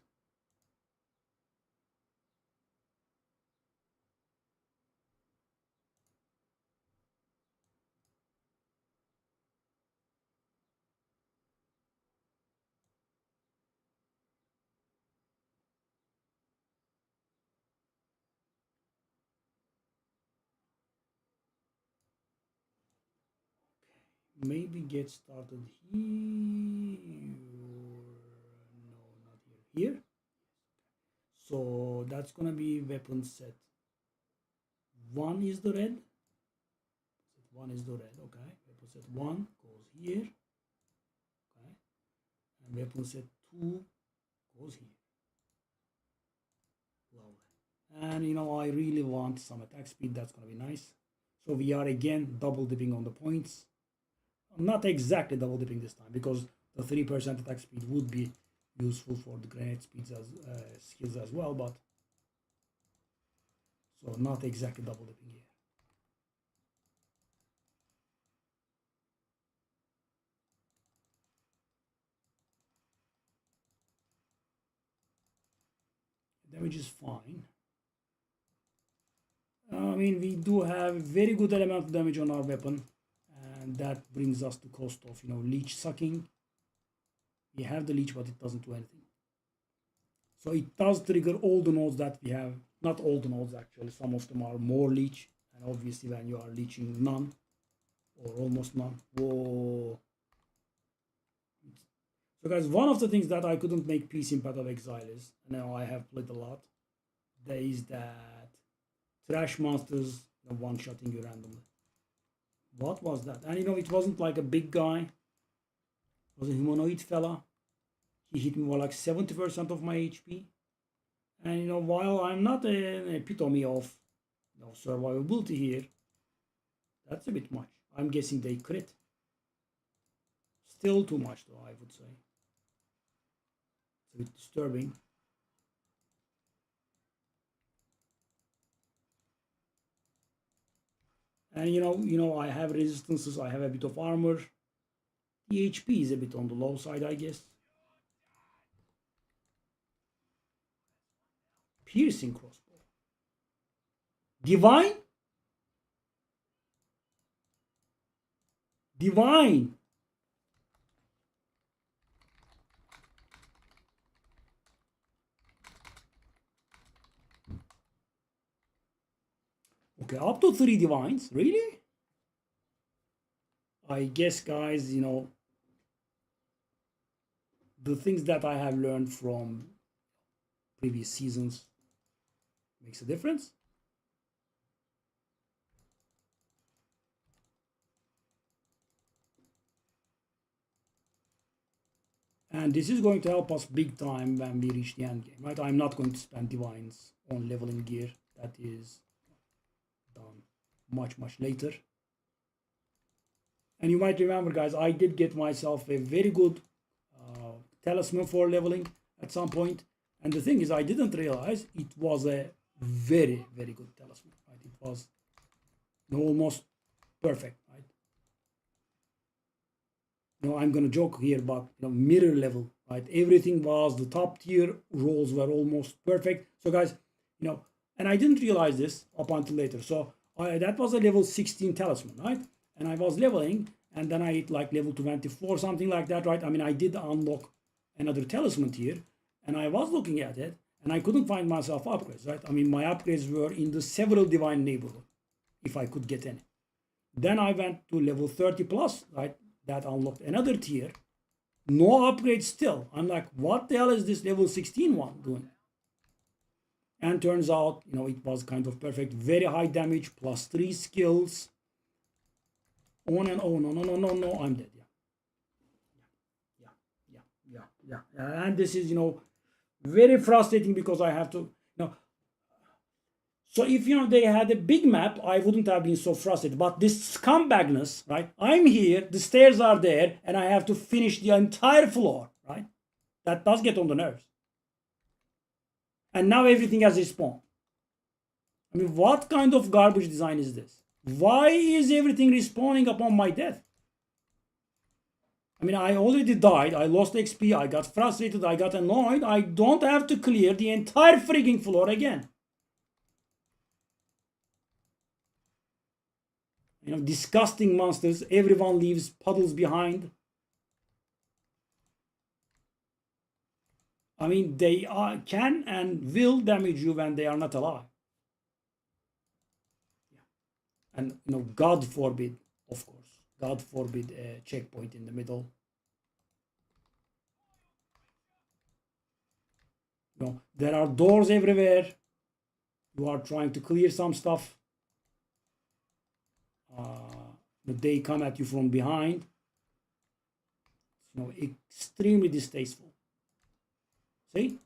Maybe get started here. No, not here. Here. So that's gonna be weapon set. One is the red. One is the red. Okay. Weapon set one goes here. Okay. And weapon set two goes here. Lovely. And you know, I really want some attack speed. That's gonna be nice. So we are again double dipping on the points. Not exactly double dipping this time, because the 3% attack speed would be useful for the grenade speeds as skills as well, but so not exactly double dipping here. Damage is fine. I mean, we do have very good elemental damage on our weapon, and that brings us to cost of, you know, leech sucking. We have the leech, but it doesn't do anything. So it does trigger all the nodes that we have. Not all the nodes actually, some of them are more leech, and obviously when you are leeching none or almost none. Whoa. So guys, one of the things that I couldn't make peace in Path of Exile is, and now I have played a lot, there is that trash monsters one-shotting you randomly. What was that? And you know, it wasn't like a big guy. It was a humanoid fella. He hit me for like 70% of my HP. And you know, while I'm not an epitome of, you know, survivability here, that's a bit much. I'm guessing they crit. Still too much though, I would say. It's a bit disturbing. And you know, I have resistances, I have a bit of armor. The HP is a bit on the low side, I guess. Piercing crossbow. Divine? Divine! Okay, up to 3 divines, really? I guess, guys, you know, the things that I have learned from previous seasons makes a difference. And this is going to help us big time when we reach the end game, right? I'm not going to spend divines on leveling gear. That is done much later. And you might remember, guys, I did get myself a very good talisman for leveling at some point. And the thing is, I didn't realize it was a very good talisman, right? It was almost perfect, right? You know, I'm gonna joke here, but you know, mirror level, right? Everything was the top tier, rolls were almost perfect. So guys, you know, and I didn't realize this up until later. So that was a level 16 talisman, right? And I was leveling, and then I hit like level 24, something like that, right? I mean, I did unlock another talisman tier, and I was looking at it, and I couldn't find myself upgrades, right? I mean, my upgrades were in the several divine neighborhood, if I could get any. Then I went to level 30 plus, right? That unlocked another tier. No upgrades still. I'm like, what the hell is this level 16 one doing? And turns out, you know, it was kind of perfect. Very high damage, plus 3 skills. On and on, no, I'm dead. Yeah. And this is, very frustrating because I have to, so if, they had a big map, I wouldn't have been so frustrated. But this scumbagness, right? I'm here, the stairs are there, and I have to finish the entire floor, right? That does get on the nerves. And now everything has respawned. I mean, what kind of garbage design is this? Why is everything respawning upon my death? I mean, I already died, I lost XP, I got frustrated, I got annoyed. I don't have to clear the entire frigging floor again. Disgusting monsters. Everyone leaves puddles behind. I mean, they can and will damage you when they are not alive. And, God forbid, of course, God forbid a checkpoint in the middle. There are doors everywhere. You are trying to clear some stuff. They come at you from behind. Extremely distasteful. See?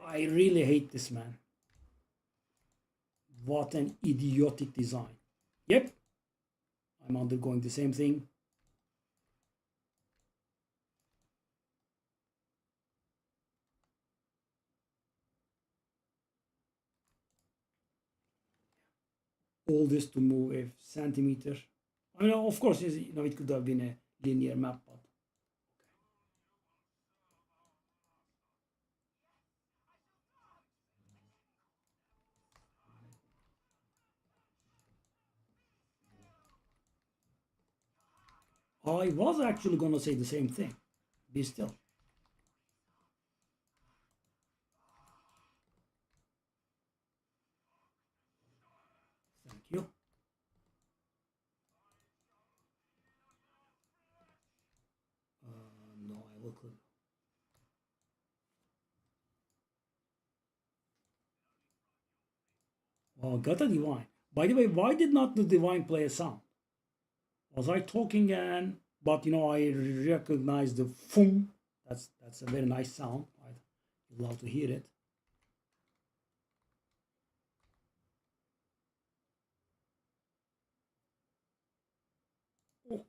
I really hate this, man. What an idiotic design. Yep. I'm undergoing the same thing. All this to move a centimeter. I mean, of course, it could have been a linear map, but I was actually gonna say the same thing. Be still. Thank you. No, I will click. Oh, got a divine. By the way, why did not the divine play a sound? Was I talking and but I recognize the fum. That's a very nice sound. I'd love to hear it. Okay.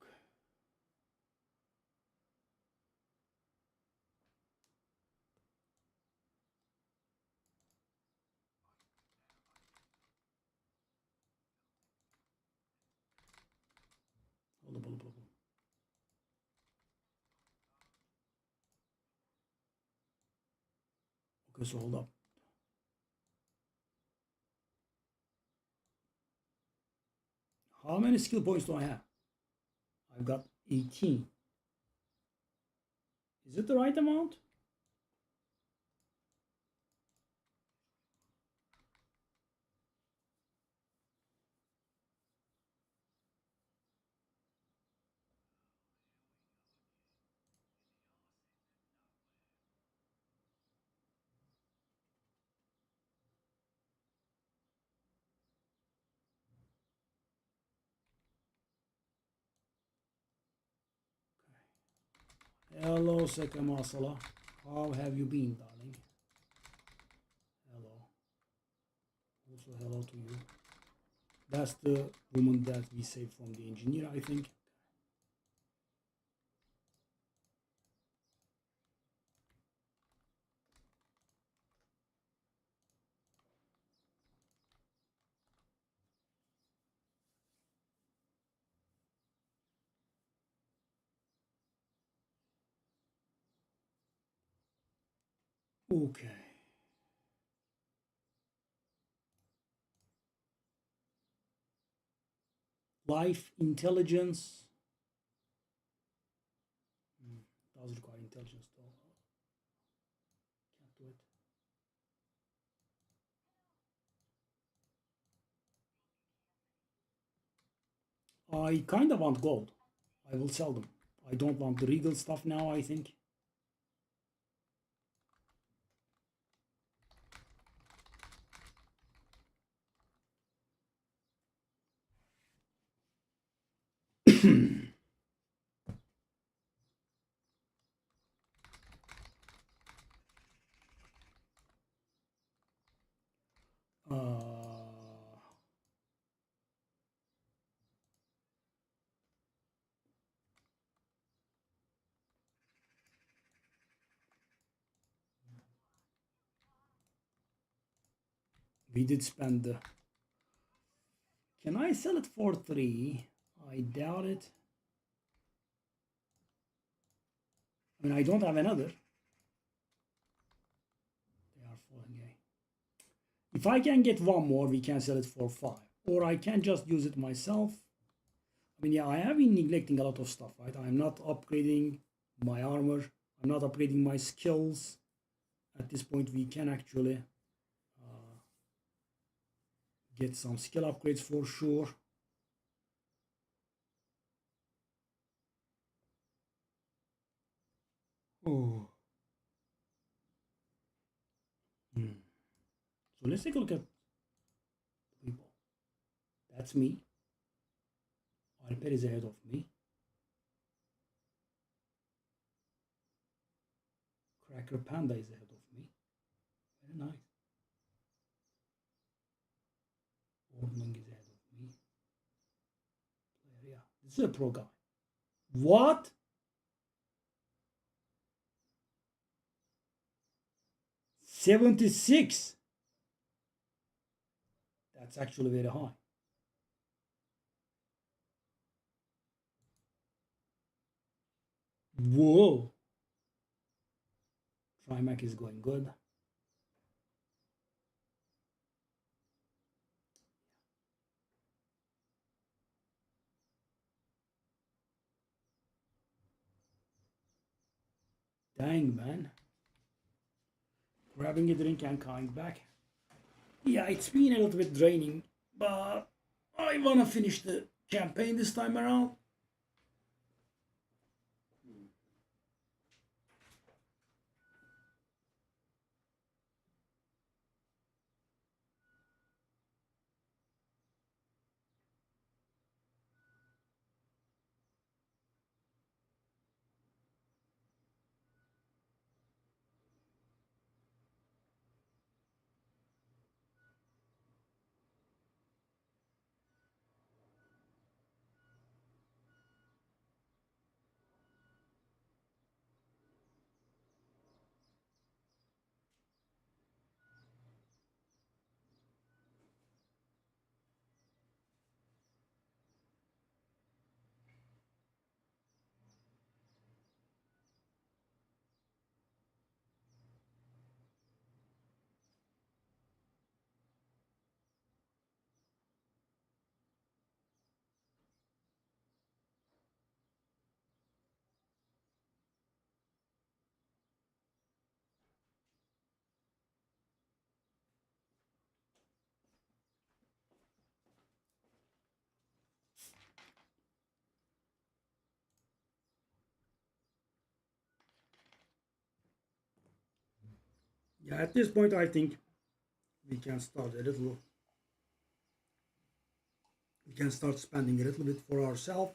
Okay, so hold up. How many skill points do I have? I've got 18. Is it the right amount? Hello, Sekamasala. How have you been, darling? Hello. Also, hello to you. That's the woman that we saved from the engineer, I think. Okay. Life intelligence. Does require intelligence though. Can't do it. I kind of want gold. I will sell them I don't want the regal stuff now, I think. We did spend the... Can I sell it for 3? I doubt it. I mean, I don't have another. They are falling away. If I can get one more, we can sell it for 5. Or I can just use it myself. I mean, yeah, I have been neglecting a lot of stuff, right? I'm not upgrading my armor. I'm not upgrading my skills. At this point, we can actually get some skill upgrades for sure. Oh. So let's take a look at people. That's me. Alper is ahead of me. Cracker Panda is ahead of me. Very nice. Ordnung is ahead of me. Yeah, this is a pro guy. What? $76. That's actually very high. Whoa. Trimac is going good. Dang, man. Grabbing a drink and coming back. Yeah, it's been a little bit draining, but I want to finish the campaign this time around. Yeah, at this point, I think we can start a little. We can start spending a little bit for ourselves.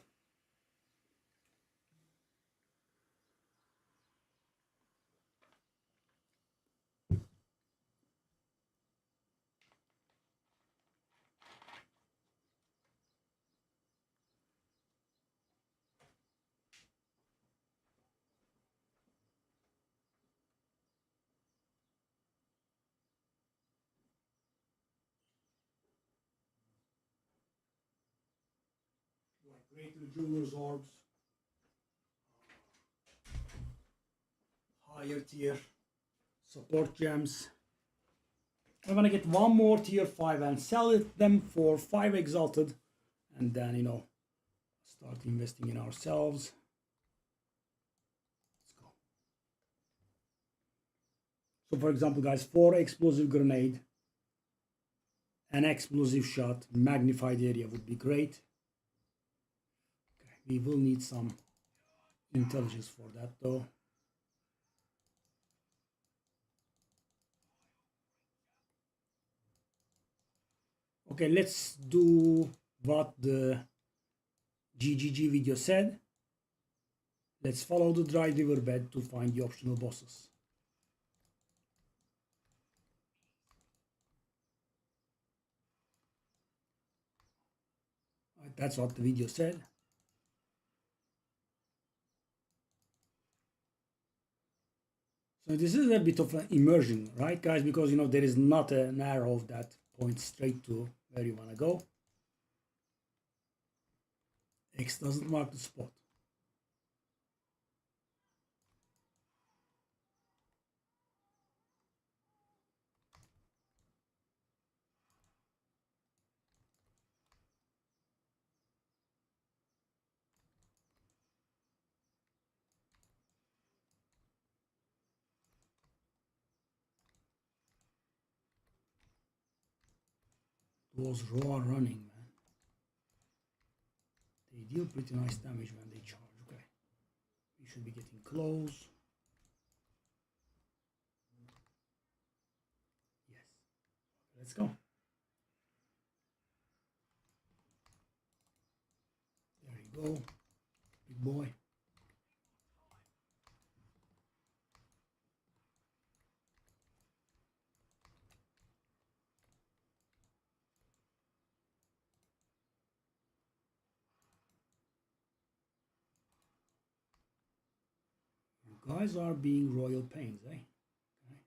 Like greater jewelers orbs, higher tier support gems. I'm gonna get one more tier 5 and sell it them for 5 exalted, and then start investing in ourselves. Let's go. So for example, guys, 4 explosive grenade, an explosive shot, magnified area would be great. Okay, we will need some intelligence for that though. Okay, let's do what the GGG video said. Let's follow the dry riverbed to find the optional bosses. That's what the video said. So this is a bit of an immersion, right, guys? Because, you know, there is not an arrow that points straight to where you want to go. X doesn't mark the spot. Those raw running, man. They deal pretty nice damage when they charge. Okay. We should be getting close. Yes. Let's go. There you go. Big boy. You guys are being royal pains, eh? Okay.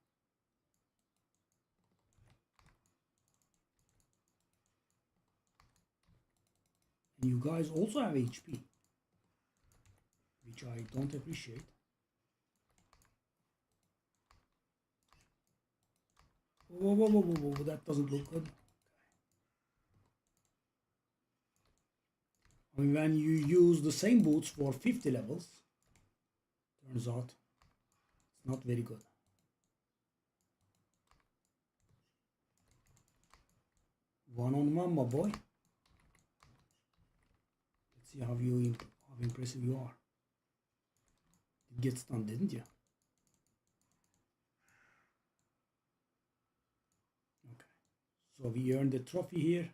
And you guys also have HP, which I don't appreciate. Whoa, whoa, whoa, whoa, whoa, that doesn't look good. I mean, when you use the same boots for 50 levels, turns out it's not very good. One-on-one, my boy. Let's see how impressive you are. It gets done, didn't you? Okay. So we earned the trophy here.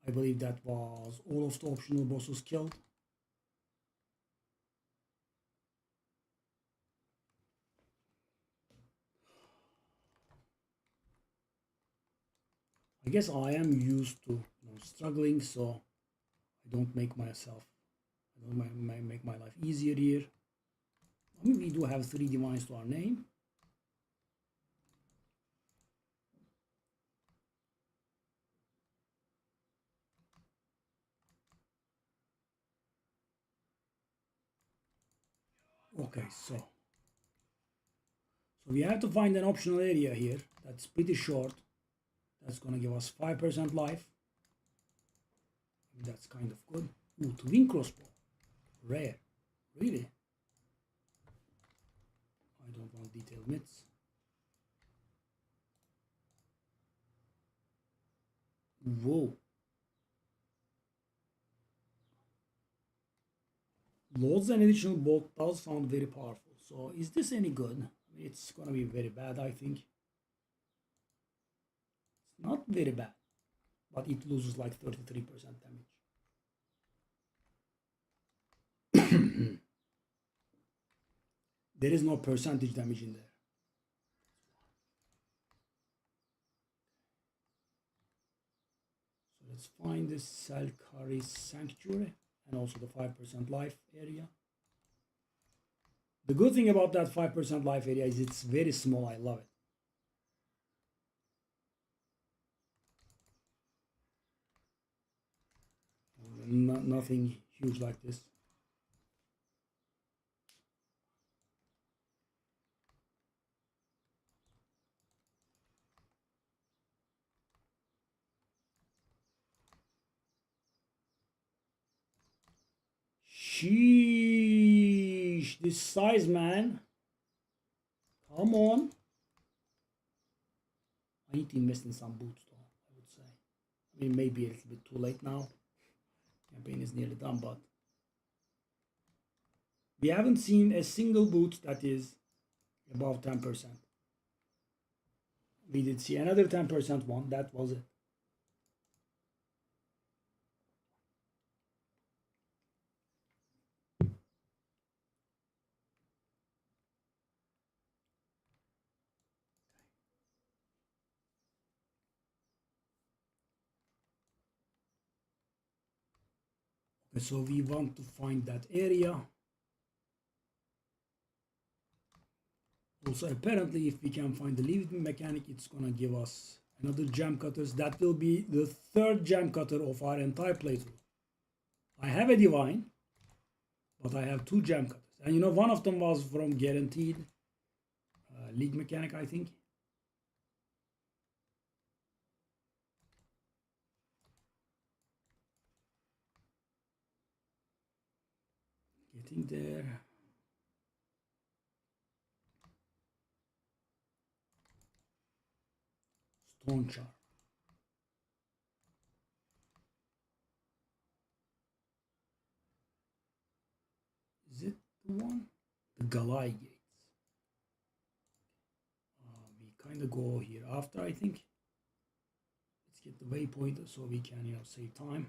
I believe that was all of the optional bosses killed. I guess I am used to, you know, struggling, so I don't make my life easier here. I mean, we do have 3 divines to our name. Okay, so we have to find an optional area here that's pretty short. That's gonna give us 5% life. That's kind of good. Ooh, twin crossbow. Rare. Really? I don't want detailed mitts. Whoa. Loads and additional bolt does sound very powerful. So is this any good? It's gonna be very bad, I think. It's not very bad, but it loses like 33% damage. There is no percentage damage in there. So let's find this Salkari Sanctuary and also the 5% life area. The good thing about that 5% life area is it's very small. I love it. Nothing huge like this. Sheesh, this size, man. Come on. I need to invest in some boots, though, I would say. I mean, maybe a little bit too late now. Campaign is nearly done, but We haven't seen a single boot that is above 10%. We did see another 10% one. That was it. Okay, so we want to find that area. Also, apparently, if we can find the leaving mechanic, it's gonna give us another gem cutters. That will be the third gem cutter of our entire playthrough. I have a divine, but I have two gem cutters. And you know, one of them was from guaranteed league mechanic, I think. Getting there. Stone char. Is it the one? The Galai gates. We kind of go here after, I think. Let's get the waypoint so we can, save time.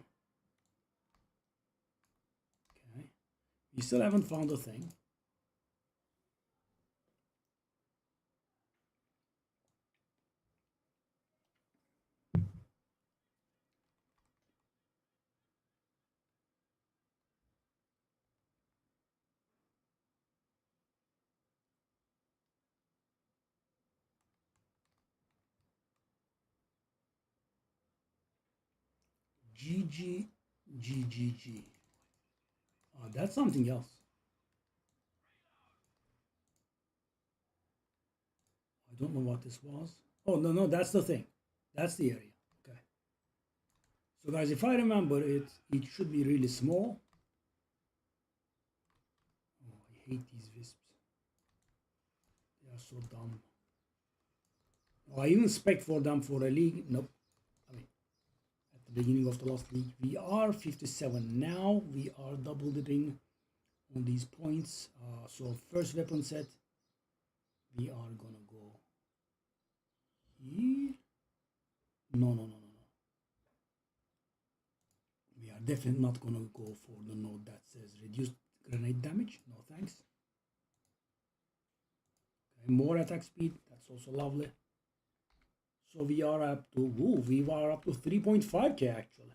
Okay. We still haven't found a thing. GG, GGG. That's something else. I don't know what this was. Oh, no, that's the thing. That's the area. Okay. So guys, if I remember it should be really small. Oh, I hate these wisps. They are so dumb. Oh, I even expect for them for a league. Nope. I mean, at the beginning of the last league, we are 57 now. We are double dipping on these points. So first weapon set, we are gonna go here. No. We are definitely not gonna go for the node that says reduced grenade damage. No thanks. Okay, more attack speed. That's also lovely. So we are up to 3.5k actually.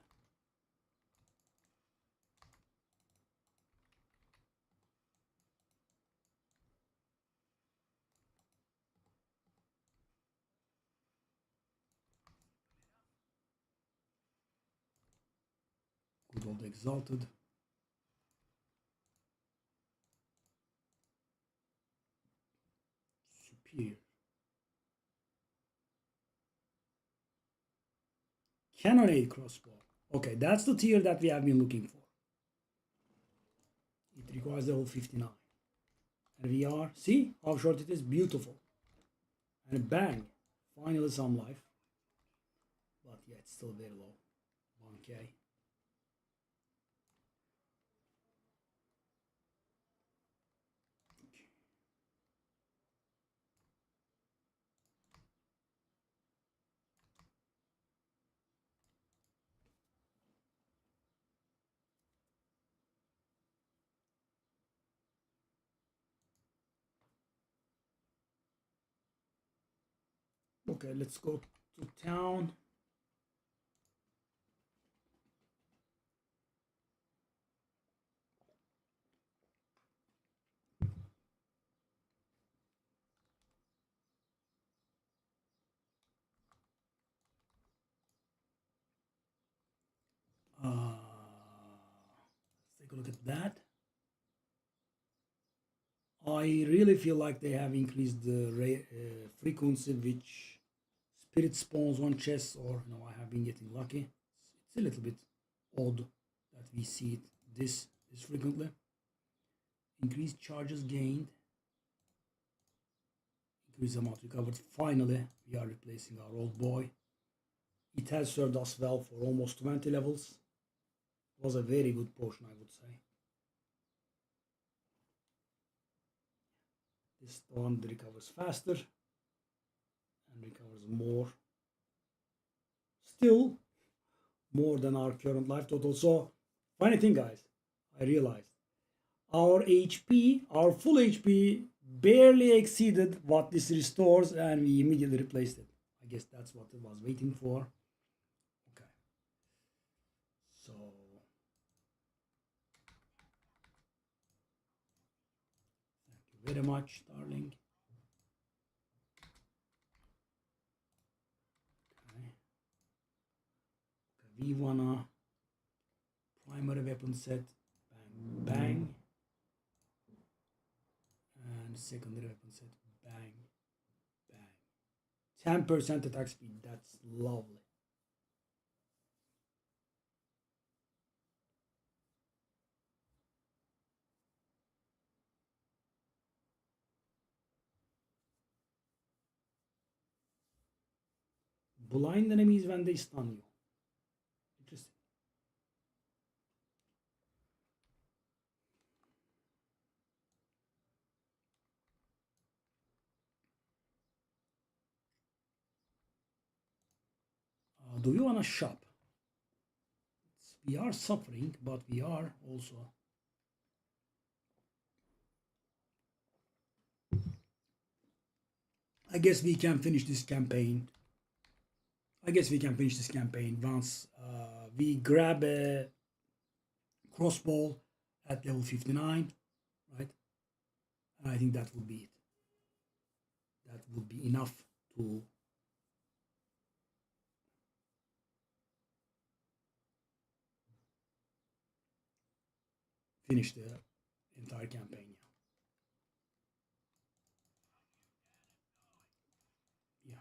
Good old exalted. Superior. Cannonade crossbow. Okay, that's the tier that we have been looking for. It requires level 59. And we are, see how short it is? Beautiful. And bang, finally some life. But yeah, it's still very low. 1k. Okay, let's go to town. Let's take a look at that. I really feel like they have increased the frequency which spirit spawns on chests, or I have been getting lucky. It's a little bit odd that we see it this frequently. Increased charges gained. Increased amount recovered. Finally, we are replacing our old boy. It has served us well for almost 20 levels. It was a very good potion, I would say. This one recovers faster and recovers more. Still more than our current life total. So funny thing, guys, I realized our HP, our full HP barely exceeded what this restores, and we immediately replaced it. I guess that's what it was waiting for. Okay. So thank you very much, darling. Okay. We wanna primary weapon set, bang, bang. And secondary weapon set, bang, bang. 10% attack speed, that's lovely. Blind enemies when they stun you. Interesting. Do we want to shop? We are suffering, but we are also. I guess we can finish this campaign. Once we grab a crossbow at level 59, right? And I think that would be it. That would be enough to finish the entire campaign. Yeah.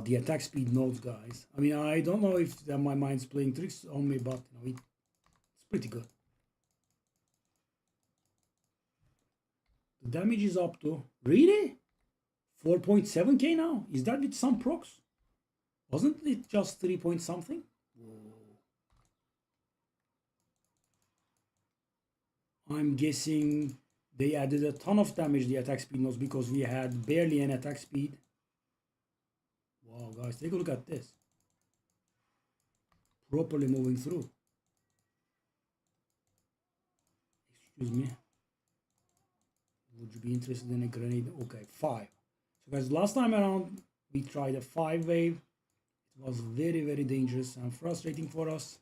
The attack speed nodes, guys. I mean, I don't know if my mind's playing tricks on me, but you know, it's pretty good. The damage is up to really 4.7k now. Is that with some procs? Wasn't it just 3 point something? Whoa. I'm guessing they added a ton of damage, the attack speed nodes, because we had barely an attack speed. Wow, guys, take a look at this. Properly moving through. Excuse me. Would you be interested in a grenade? Okay, 5. So guys, last time around we tried a 5 wave. It was very, very dangerous and frustrating for us.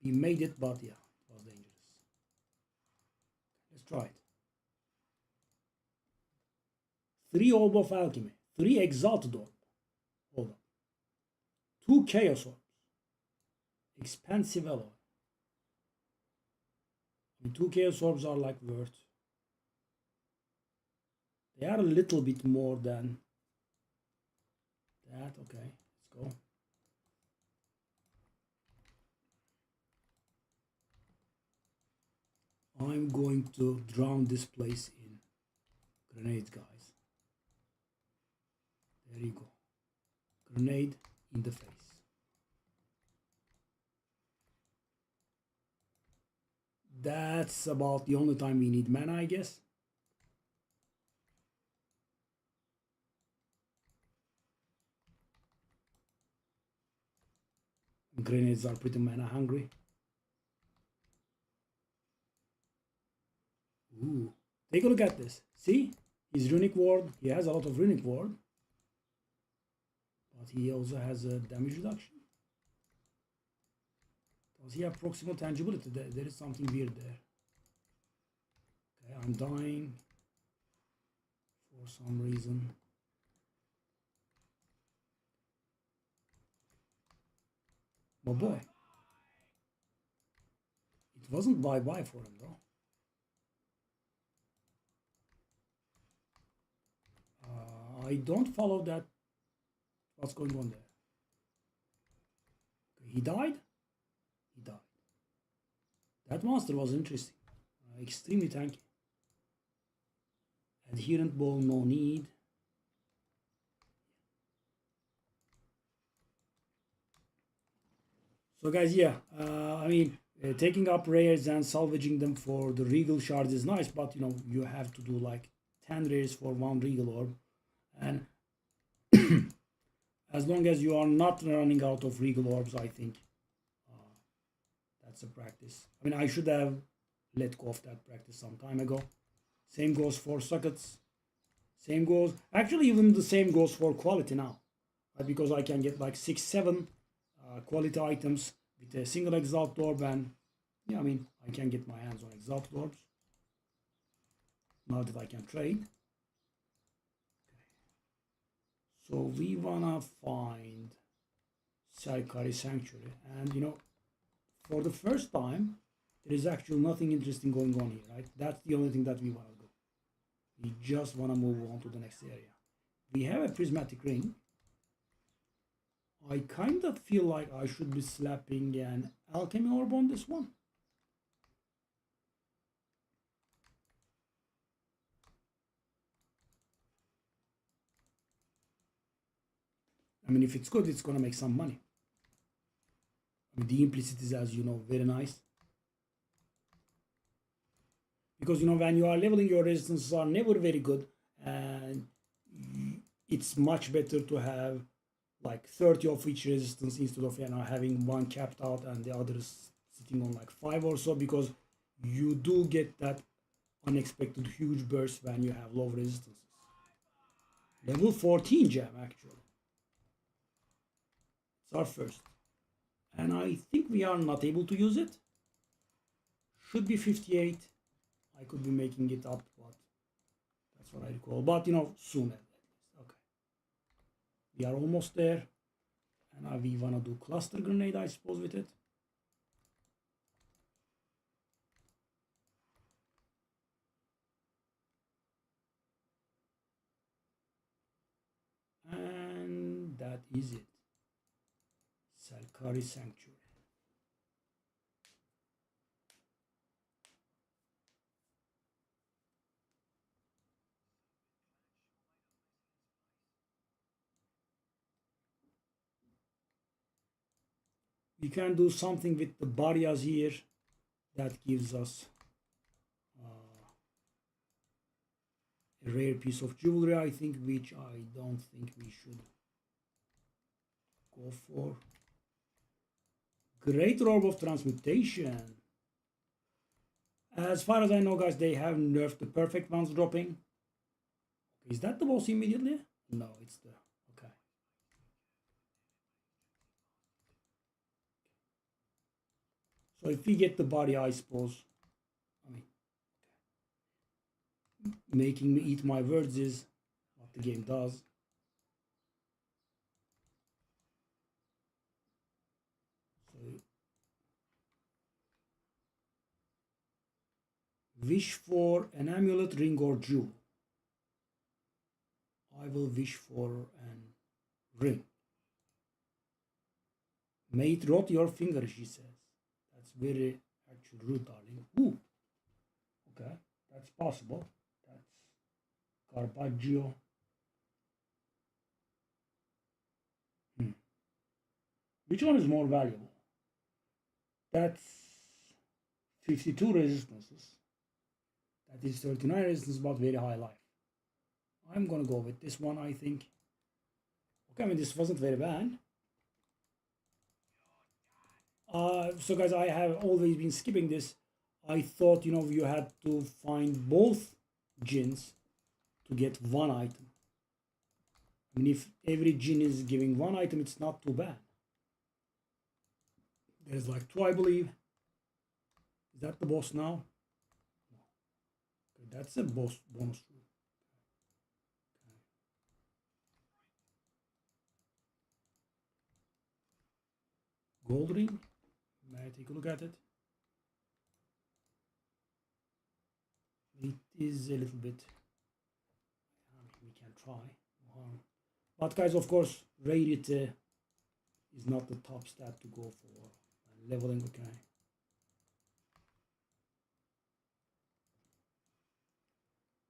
We made it, but yeah, it was dangerous. Let's try it. 3 Orb of Alchemy, 3 Exalted Orb. Hold up. 2 Chaos Orbs. Expensive alloy. And 2 Chaos Orbs are like worth. They are a little bit more than that. Okay, let's go. I'm going to drown this place in grenades, guys. There you go. Grenade in the face. That's about the only time we need mana, I guess. Grenades are pretty mana hungry. Ooh, take a look at this. See, his runic ward. He has a lot of runic ward, but he also has a damage reduction. Does he have proximal tangibility? There is something weird there. Okay, I'm dying for some reason. Oh boy. It wasn't bye-bye for him though. I don't follow that. What's going on there? Okay, he died? He died. That monster was interesting. Extremely tanky. Adherent ball, no need. So guys, yeah, I mean, Taking up rares and salvaging them for the regal shards is nice, but you know, you have to do like 10 rares for one regal orb. And as long as you are not running out of regal orbs, I think that's a practice. I mean, I should have let go of that practice some time ago. Same goes for sockets. Same goes, actually even the same goes for quality now. Right? Because I can get like 6-7 quality items with a single exalt orb, and yeah, I mean, I can get my hands on exalt orbs now that I can trade. So we wanna find Sarkari Sanctuary, and you know, for the first time, there is actually nothing interesting going on here, right? That's the only thing that we wanna do. We just wanna move on to the next area. We have a prismatic ring. I kind of feel like I should be slapping an alchemy orb on this one. I mean, if it's good, it's gonna make some money. I mean, the implicit is, as you know, very nice. Because you know, when you are leveling, your resistances are never very good, and it's much better to have like 30 of each resistance instead of, you know, having one capped out and the others sitting on like 5 or so, because you do get that unexpected huge burst when you have low resistances. Level 14 gem, actually. It's our first. And I think we are not able to use it. Should be 58. I could be making it up, but that's what I recall. But you know, soon at least. Okay. We are almost there. And now we wanna do cluster grenade, I suppose, with it. And that is it. Sarkari Sanctuary. We can do something with the barriers here that gives us a rare piece of jewelry, I think, which I don't think we should go for. Great Orb of Transmutation. As far as I know, guys, they have nerfed the perfect ones dropping. Is that the boss immediately? No, it's the... Okay. So if we get the body, I suppose... I mean... Okay. Making me eat my words is what the game does. So... Wish for an amulet, ring, or jewel. I will wish for an ring. May it rot your finger, she says. That's very actually rude, darling. Ooh. Okay, that's possible. That's Carpaccio. Which one is more valuable? That's 52 resistances. That is 39 resistance, but very high life. I'm gonna go with this one, I think. Okay, I mean, this wasn't very bad. So guys, I have always been skipping this. I thought, you know, you had to find both gins to get one item. I mean, if every gin is giving one item, it's not too bad. There's like 2, I believe. Is that the boss now? No. Okay, that's a boss bonus room. Okay. Gold ring. May I take a look at it? It is a little bit... we can try. But guys, of course, rarity is not the top stat to go for. Leveling, okay.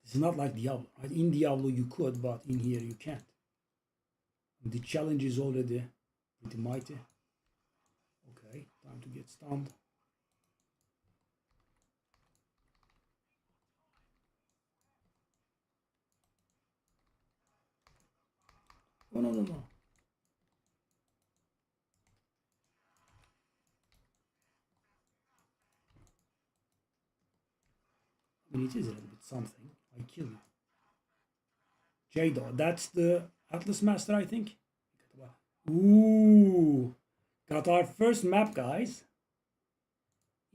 This is not like Diablo, right? In Diablo you could, but in here you can't. The challenge is already pretty mighty. Okay, time to get stunned. No, no, no, no. I mean, it is a little bit something. I kill you. Jado, that's the Atlas Master, I think. Ooh. Got our first map, guys.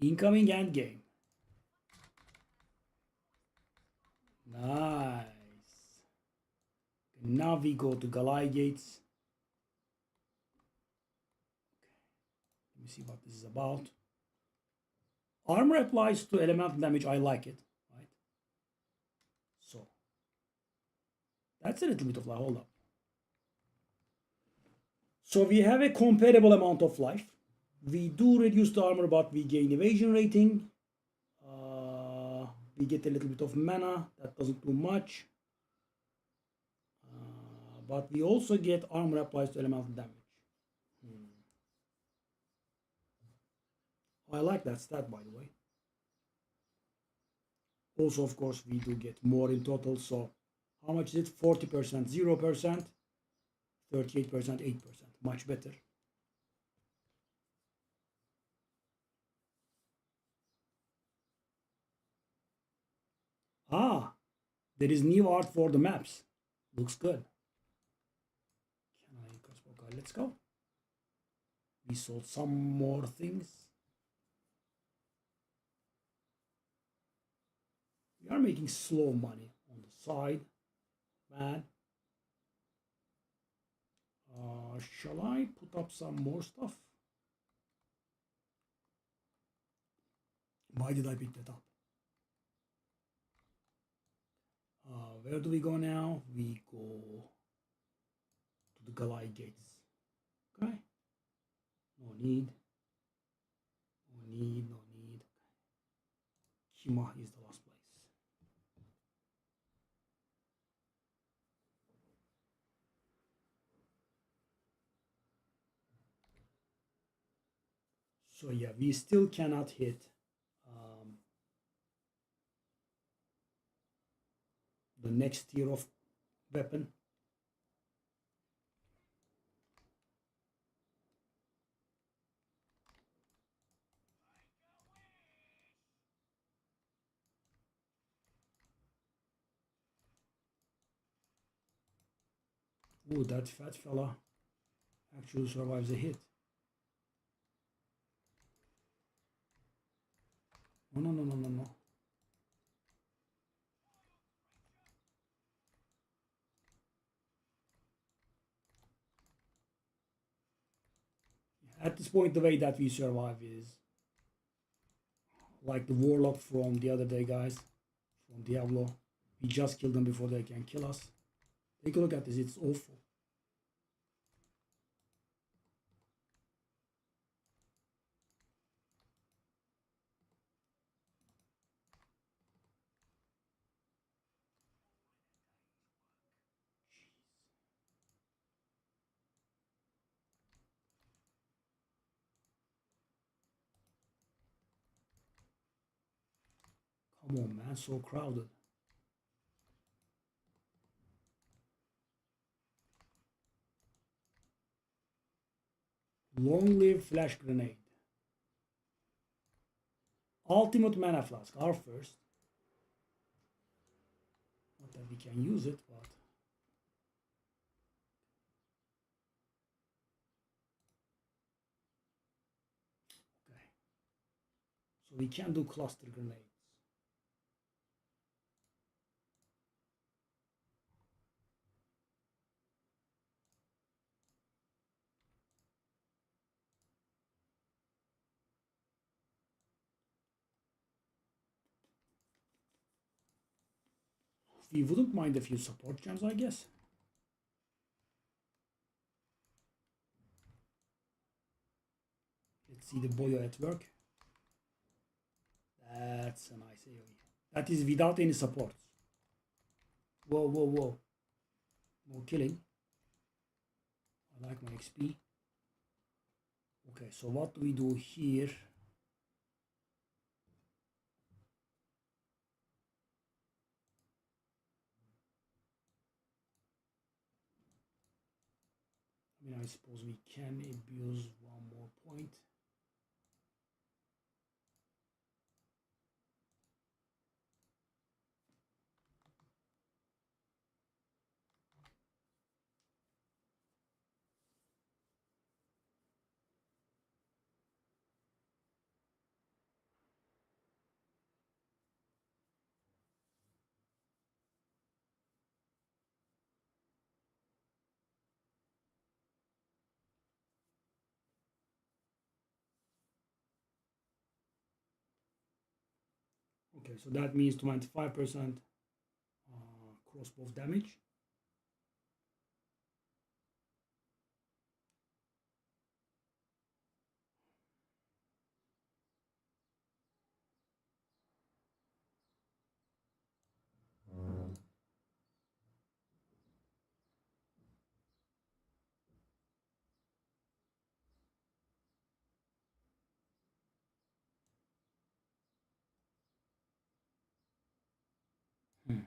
Incoming endgame. Nice. Now we go to Galai Gates. Let me see what this is about. Armor applies to elemental damage. I like it. Right. So that's a little bit of life. Hold up. So we have a comparable amount of life. We do reduce the armor, but we gain evasion rating. We get a little bit of mana. That doesn't do much. But we also get armor applies to elemental damage. I like that stat, by the way. Also, of course, we do get more in total. So how much is it? 40%, 0%, 38%, 8%. Much better. Ah, there is new art for the maps. Looks good. Let's go. We sold some more things. We are making slow money on the side. Man. Shall I put up some more stuff? Why did I pick that up? Where do we go now? We go to the Galai Gates. Okay. No need. No need. No need. Kima is the last place. So yeah, we still cannot hit the next tier of weapon. Oh, that fat fella actually survives a hit. No, no, no, no, no, no. At this point, the way that we survive is like the warlock from the other day, guys, from Diablo. We just kill them before they can kill us. Take a look at this, it's awful. Come on, man, so crowded. Long live flash grenade. Ultimate mana flask, our first. Not that we can use it, but okay. So we can do cluster grenades. We wouldn't mind a few support gems, I guess. Let's see the Boyo at work. That's a nice AoE. That is without any supports. Whoa, whoa, whoa. More killing. I like my XP. Okay, so what do we do here? mean, I suppose we can abuse one more point. Okay, so that means 25% crossbow damage. Hmm.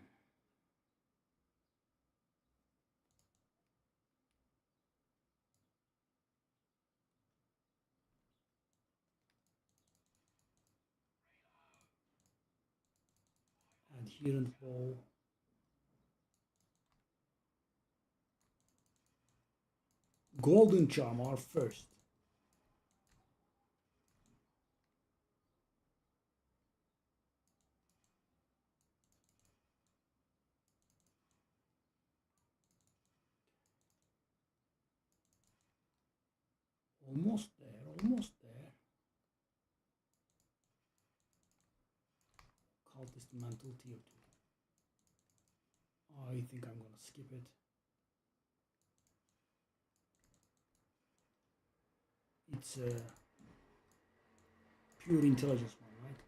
Adherent bow. Golden charm are first. Almost there, almost there. Cultist mantle tier 2. I think I'm gonna skip it. It's a pure intelligence one, right?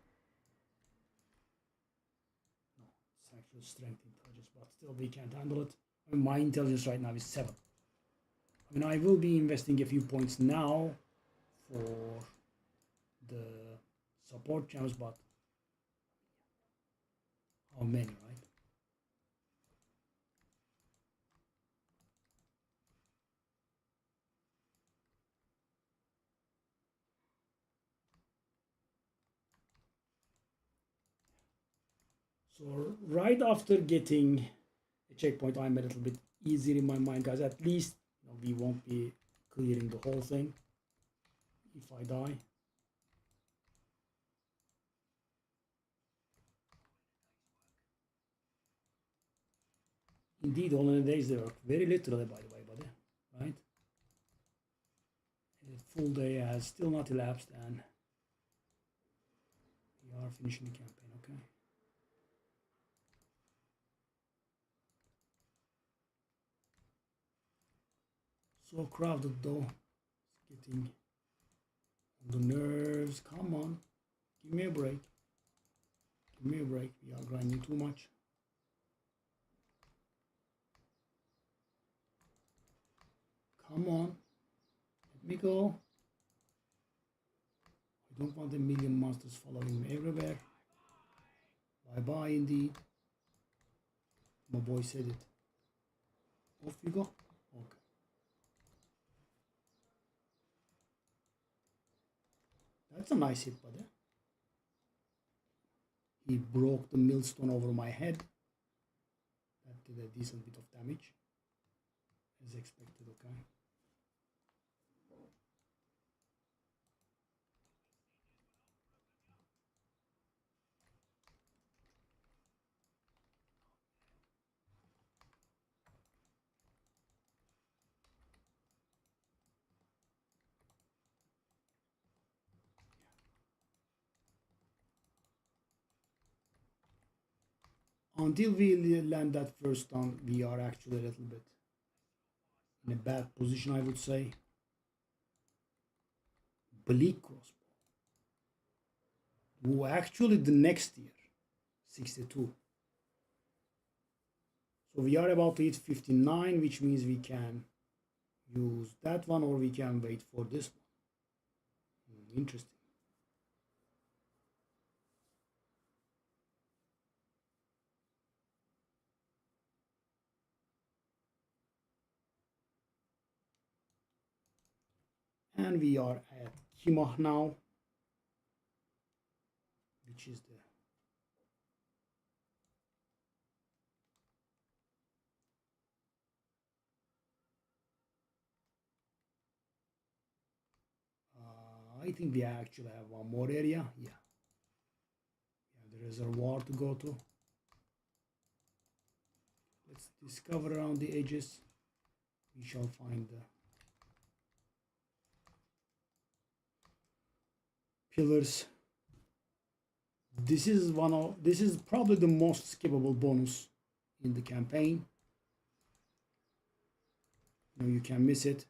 No, it's actual strength intelligence, but still we can't handle it. I mean, my intelligence right now is 7. I mean, I will be investing a few points now for the support gems, but how many, right? So right after getting a checkpoint, I'm a little bit easier in my mind, guys. At least we won't be clearing the whole thing if I die. Indeed, all in the days they work. Very literally, by the way, buddy. Right? A full day has still not elapsed, and we are finishing the campaign, okay? So crowded, though. It's getting on the nerves. Come on. Give me a break. Give me a break. We are grinding too much. Come on. Let me go. I don't want a million monsters following me everywhere. Bye-bye, indeed. My boy said it. Off you go. Okay. That's a nice hit, buddy. He broke the millstone over my head. That did a decent bit of damage. As expected, okay. Until we land that first stun, we are actually a little bit in a bad position, I would say. Bleak crossbow. Who actually the next year, 62. So we are about to hit 59, which means we can use that one or we can wait for this one. Interesting. And we are at Kimah now, which is the I think we actually have one more area. Yeah, the reservoir to go to. Let's discover around the edges. We shall find the pillars. This is probably the most skippable bonus in the campaign. You can miss it.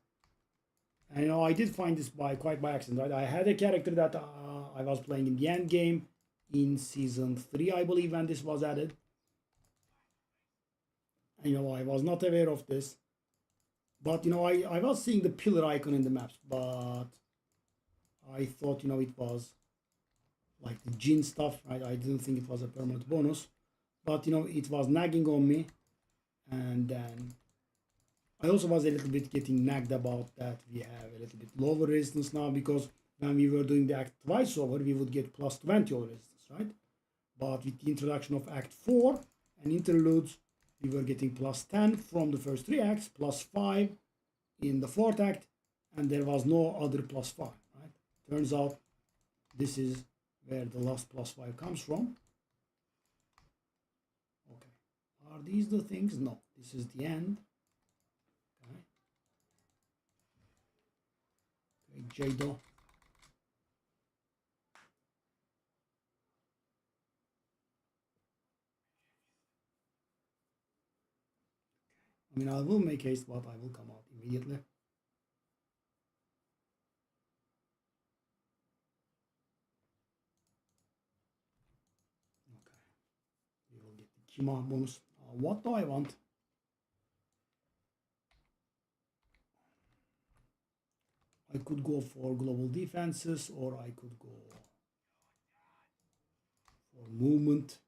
And I did find this quite by accident, right? I had a character that I was playing in the end game in season 3, I believe, when this was added. And I was not aware of this. But I was seeing the pillar icon in the maps, but I thought it was like the Jin stuff, right? I didn't think it was a permanent bonus. But it was nagging on me, and then I also was a little bit getting nagged about that we have a little bit lower resistance now, because when we were doing the act twice over, we would get plus 20 over resistance, right? But with the introduction of Act 4 and interludes, we were getting plus 10 from the first 3 acts, plus 5 in the 4th act, and there was no other plus 5, right? Turns out this is where the last plus 5 comes from. Okay, are these the things? No, this is the end. Jado. I mean, I will make haste, but I will come out immediately. Okay. We will get the Kima bonus. What do I want? I could go for global defenses, or I could go for movement.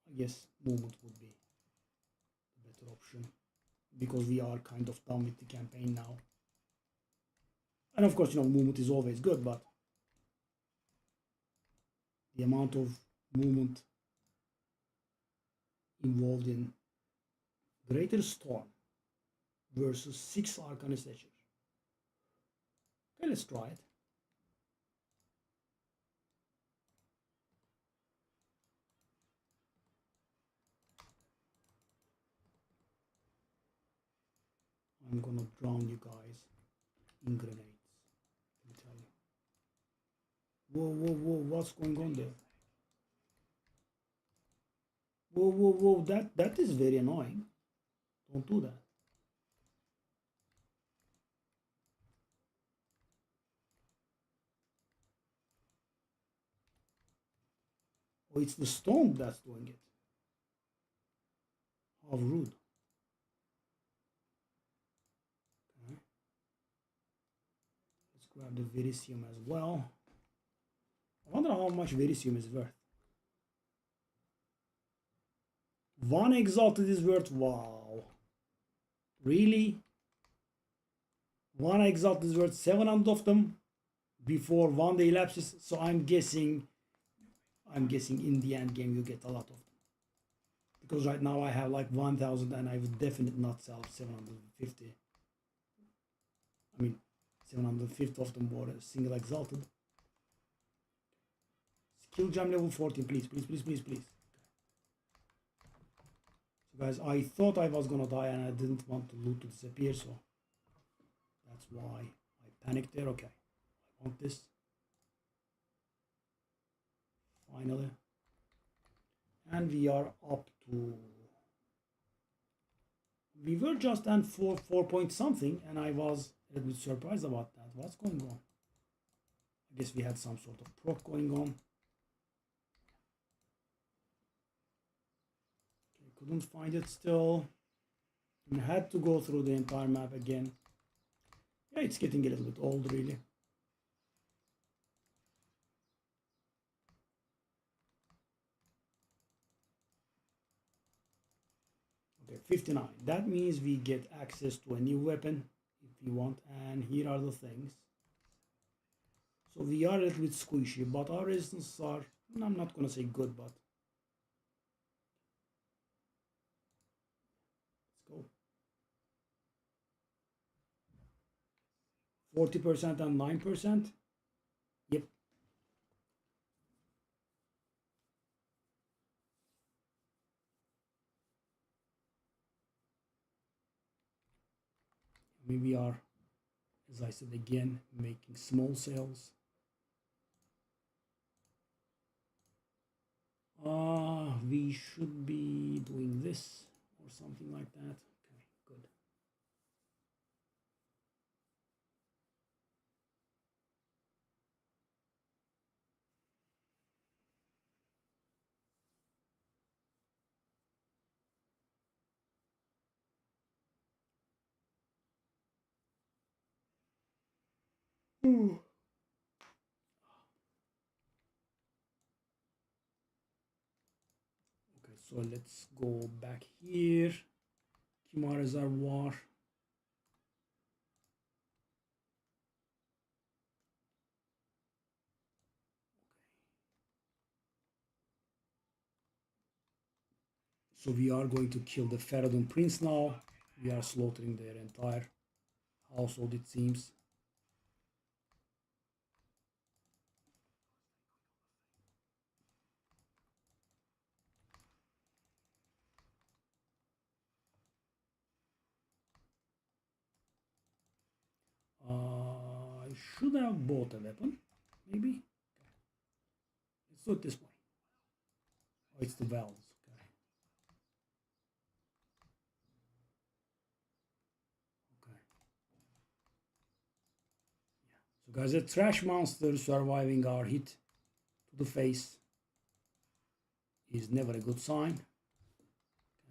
I guess movement would be the better option, because we are kind of done with the campaign now. And of course, movement is always good, but the amount of movement involved in Greater Storm versus 6 Arcanist Etcher. Okay, let's try it. I'm gonna drown you guys in grenades. Let me tell you. Whoa, what's going on there? Whoa, that is very annoying. Don't do that. Oh, it's the stone that's doing it. How rude. Okay. Let's grab the Verisium as well. I wonder how much Verisium is worth. 1 Exalted is worth, wow. Really? 1 Exalted is worth 700 of them before 1 day elapses. So I'm guessing in the end game you get a lot of them. Because right now I have like 1000 and I would definitely not sell 750. I mean, 750 of them were a single Exalted. Skill jam level 14, please. So guys, I thought I was gonna die and I didn't want the loot to disappear, so that's why I panicked there. Okay, I want this. Finally. And we are up to... We were just at 4 point something, and I was a little bit surprised about that. What's going on? I guess we had some sort of proc going on. Okay, couldn't find it still. I had to go through the entire map again. Yeah, it's getting a little bit old, really. 59. That means we get access to a new weapon if we want, and here are the things. So we are a little bit squishy, but our resistances are, I'm not gonna say good, but let's go. 40% and 9%. Yep. We are, as I said again, making small sales. We should be doing this or something like that. Okay, good. Okay, so let's go back here. Kima Reservoir. So we are going to kill the Feridun Prince now. We are slaughtering their entire household, it seems. I should have bought a weapon, maybe. Okay. Let's do it this way. Oh, it's the valves. Okay. Okay. Yeah. So guys, a trash monster surviving our hit to the face is never a good sign.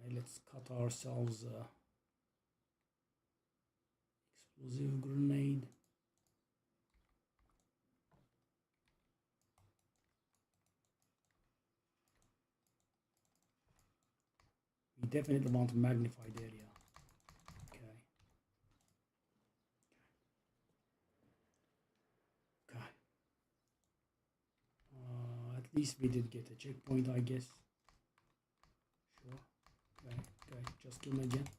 Okay, let's cut ourselves explosive grenade. We definitely want a magnified area. Okay. Okay. At least we did get a checkpoint, I guess. Sure. Okay. Okay. Just kill me again. Okay.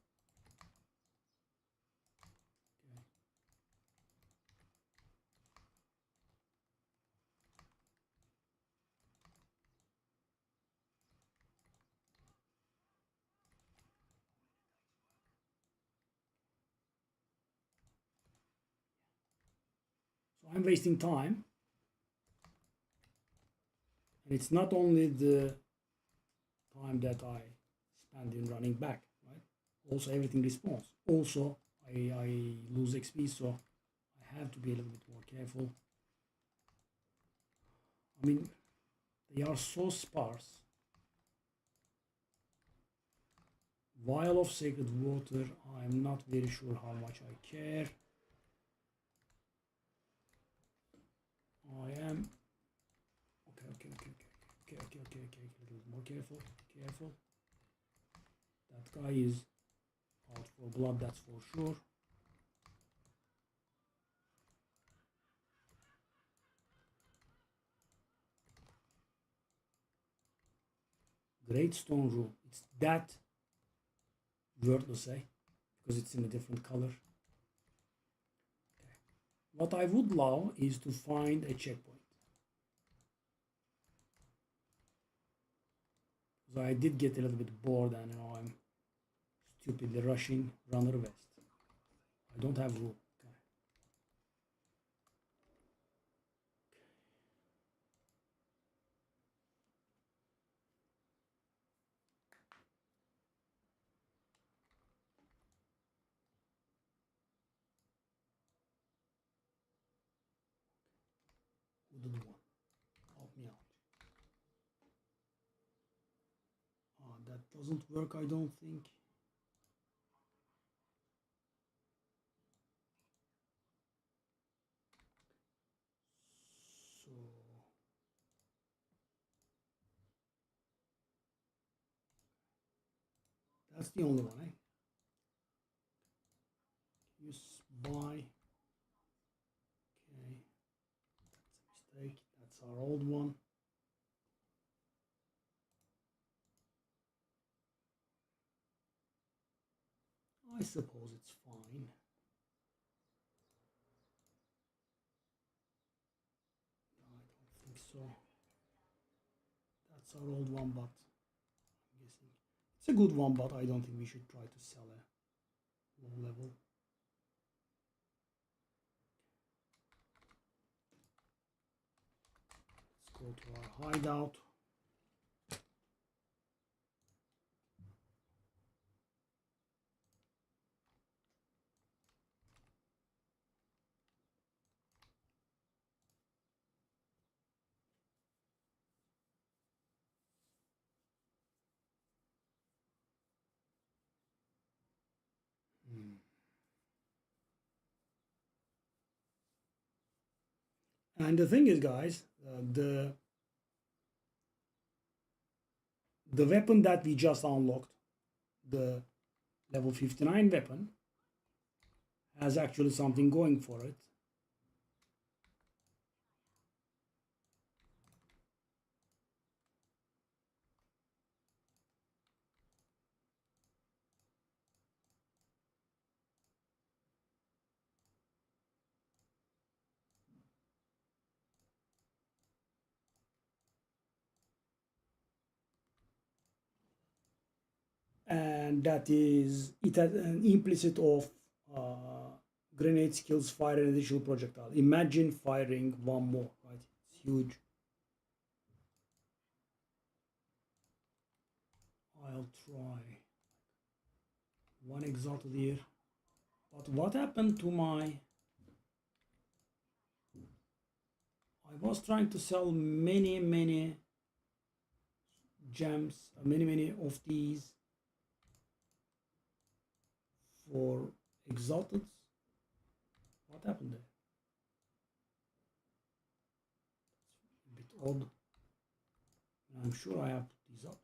So I'm wasting time. And it's not only the time that I spend in running back, right? Also everything respawns. Also I lose XP, so I have to be a little bit more careful. I mean, they are so sparse. Vial of sacred water, I'm not very sure how much I care. I am okay. A little more careful. That guy is out for blood, that's for sure. Great stone rule. It's that word to say because it's in a different color. Okay. What I would love is to find a checkpoint. So I did get a little bit bored and now I'm stupidly rushing runner west. I don't have rule. Okay. Hooded one. Help me out. That doesn't work, I don't think. So That's the only one, eh? Use buy. Okay, that's a mistake. That's our old one. I suppose it's fine. I don't think so. That's our old one, but I'm guessing it's a good one, but I don't think we should try to sell a low level. Let's go to our hideout. And the thing is, guys, the weapon that we just unlocked, the level 59 weapon, has actually something going for it. And that is, it has an implicit of grenade skills fire an additional projectile. Imagine firing one more, right? It's huge. I'll try one exalted here. But what happened to my... I was trying to sell many gems, many of these for exalted. What happened there? It's a bit odd. I'm sure I have put these up.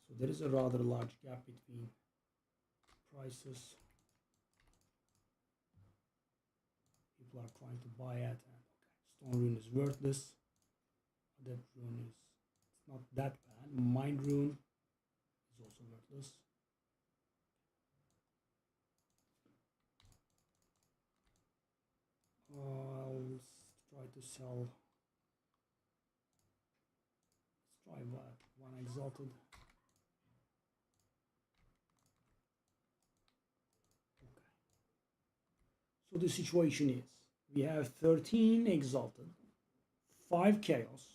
So there is a rather large gap between prices. People are trying to buy it, and okay, stone rune is worthless. Adept rune is it's not that bad. Mind rune is also worthless. I'll try to sell. Let's try what? One exalted. Okay. So the situation is we have 13 exalted, 5 chaos.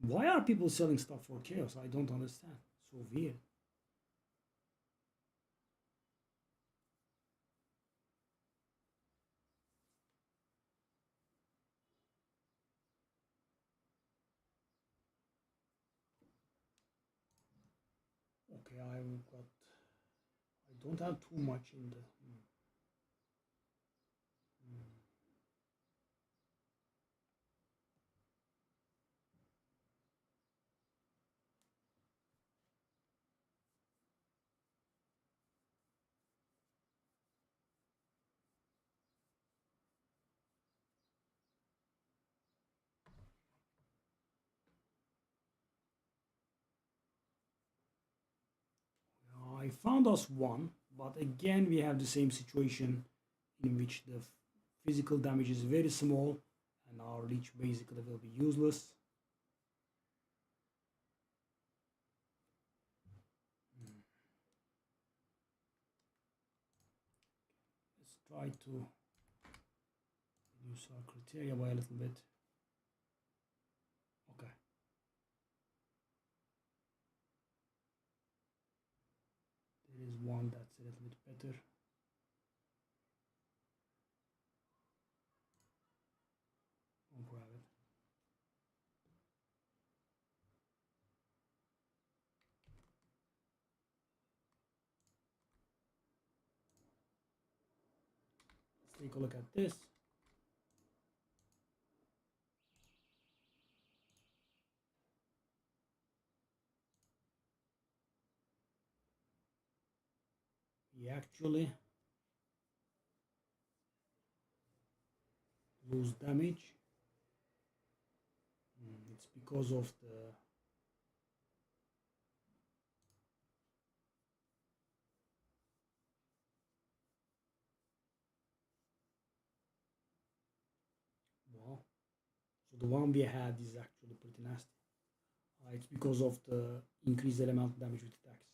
Why are people selling stuff for chaos? I don't understand. So weird. Okay, I don't have too much in the. I found us one, but again we have the same situation in which the physical damage is very small and our leech basically will be useless. try to reduce our criteria by a little bit. Okay. There is one that's a little bit better. I'll grab it. Let's take a look at this. We actually lose damage. It's because of the wow. So the one we had is actually pretty nasty. It's because of the increased elemental damage with attacks.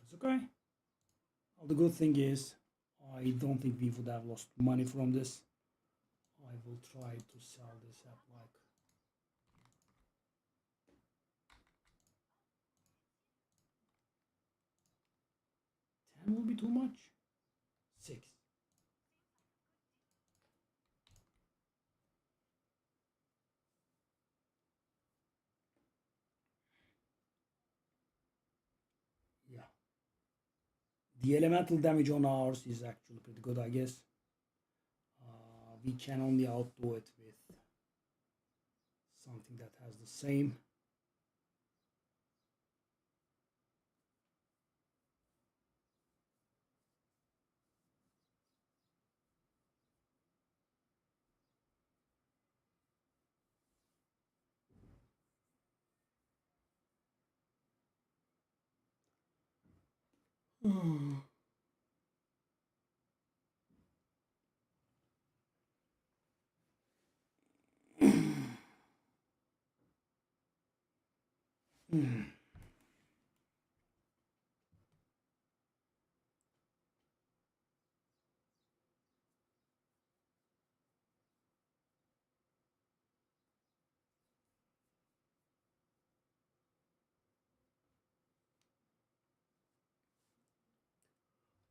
It's okay. Well, the good thing is, I don't think we would have lost money from this. I will try to sell this at like 10 will be too much. 6. Yeah. The elemental damage on ours is actually pretty good, I guess. We can only outdo it with something that has the same.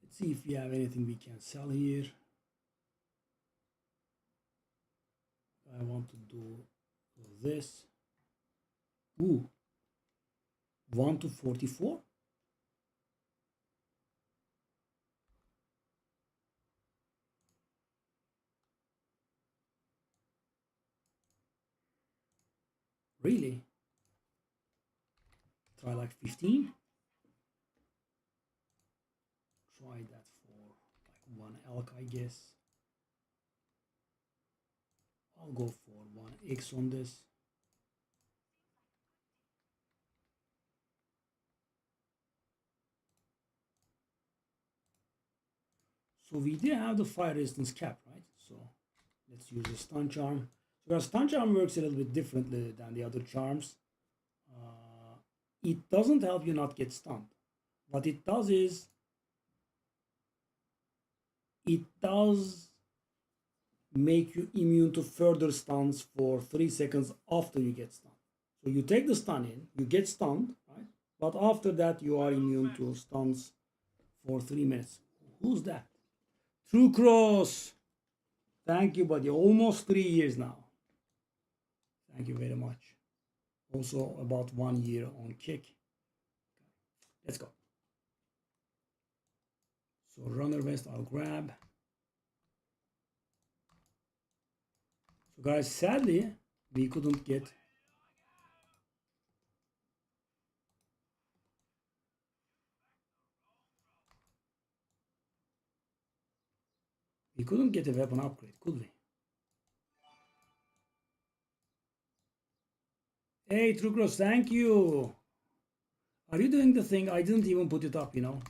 Let's see if we have anything we can sell here. I want to do this. Ooh, 1 to 44. Really? Try like 15. Try that for like 1 elk, I guess. I'll go for 1 X on this. So we did have the fire resistance cap, right? So let's use a stun charm. So our stun charm works a little bit differently than the other charms. It doesn't help you not get stunned. What it does is it does make you immune to further stuns for 3 seconds after you get stunned. So you take the stun in, you get stunned, right? But after that you are immune to stuns for 3 minutes. Who's that? True Cross. Thank you, buddy. Almost 3 years now. Thank you very much. Also about 1 year on Kick. Let's go. So runner vest I'll grab. So guys, sadly we couldn't get a weapon upgrade, could we? Hey True Cross, thank you. Are you doing the thing? I didn't even put it up, you know.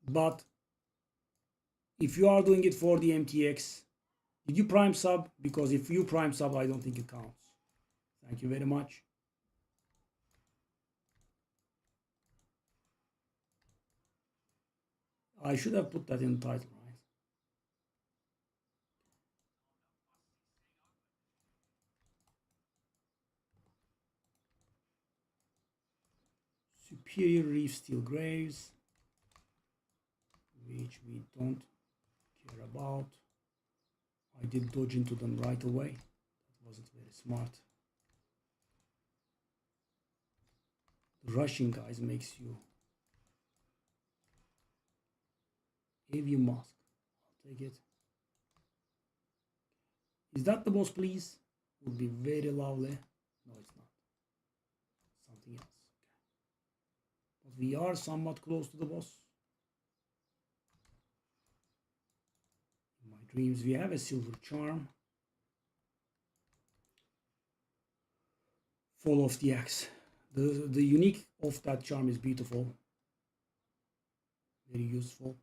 But if you are doing it for the MTX, Did you prime sub? Because if you prime sub, I don't think it counts. Thank you very much. I should have put that in the title, right? Superior Reef Steel Graves, which we don't care about. I did dodge into them right away. That wasn't very smart. The rushing, guys, makes you avian mask. I'll take it. Is that the boss, please? Would be very lovely. No, it's not. Something else. Okay. But we are somewhat close to the boss. In my dreams, we have a silver charm. Fall of the axe. The unique of that charm is beautiful. Very useful.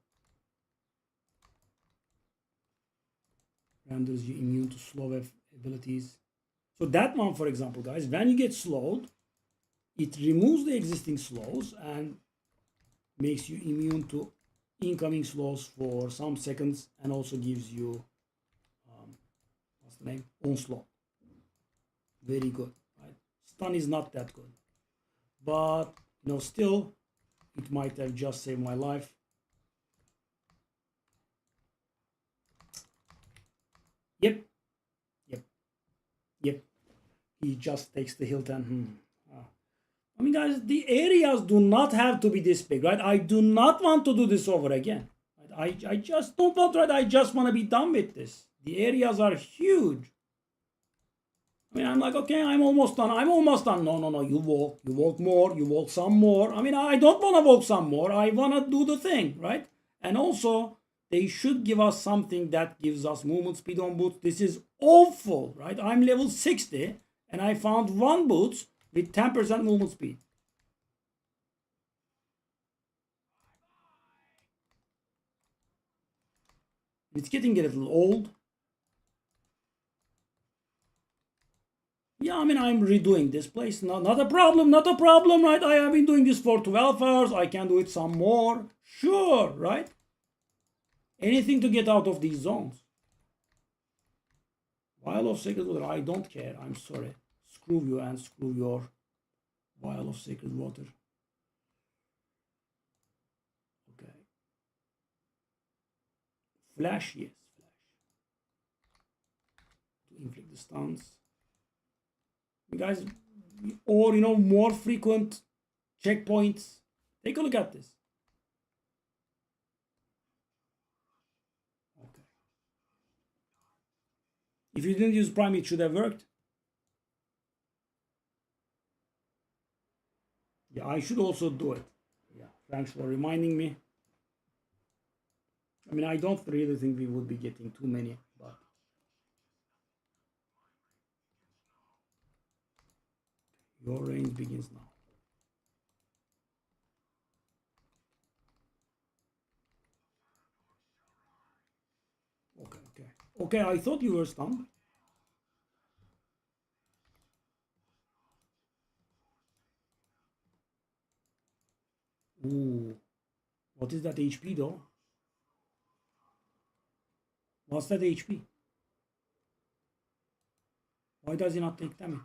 Renders you immune to slow abilities. So that one, for example, guys, when you get slowed, it removes the existing slows and makes you immune to incoming slows for some seconds, and also gives you what's the name? Onslaught. Very good. Right? Stun is not that good, but you know, still, it might have just saved my life. Yep. He just takes the hilt and I mean, guys, the areas do not have to be this big, right? I do not want to do this over again. Right? I just don't want, right? I just want to be done with this. The areas are huge. I mean, I'm like, okay, I'm almost done. No. You walk more, you walk some more. I mean, I don't want to walk some more. I want to do the thing, right? And also, they should give us something that gives us movement speed on boots. This is awful, right? I'm level 60 and I found one boots with 10% movement speed. It's getting a little old. Yeah, I mean, I'm redoing this place. Not a problem, right? I have been doing this for 12 hours. I can do it some more. Sure, right? Anything to get out of these zones. Vial of Sacred Water, I don't care. I'm sorry. Screw you and screw your Vial of Sacred Water. Okay. Flash, yes, flash. To inflict the stuns. You guys, or you know, more frequent checkpoints. Take a look at this. Okay. If you didn't use Prime, it should have worked. Yeah, I should also do it. Yeah, thanks for reminding me. I mean, I don't really think we would be getting too many, but your range begins now. Okay, I thought you were stunned. Ooh, what is that HP though? What's that HP? Why does he not take damage?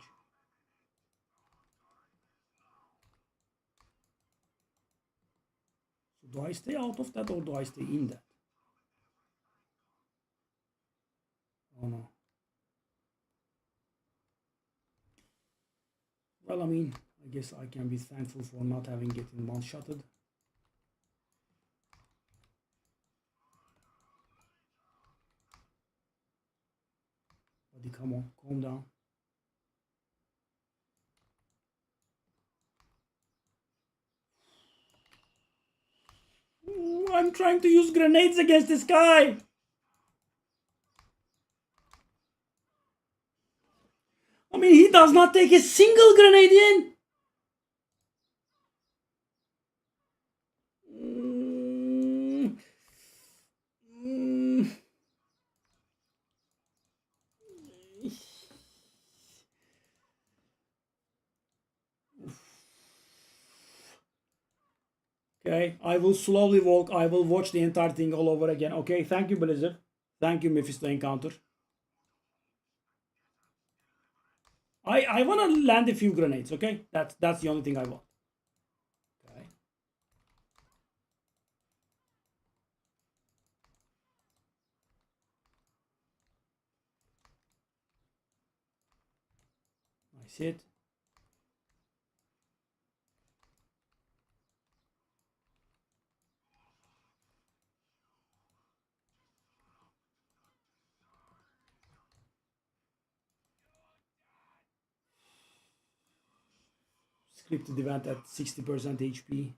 So do I stay out of that or do I stay in that? Oh no. Well, I mean, I guess I can be thankful for not having getting one-shotted. Buddy, come on, calm down. Ooh, I'm trying to use grenades against this guy. I mean, he does not take a single grenade in. Okay, I will slowly walk. I will watch the entire thing all over again. Okay, thank you, Blizzard. Thank you, Mephisto Encounter. I want to land a few grenades. Okay, that's the only thing I want. Okay. Nice hit. Scripted event at 60% HP.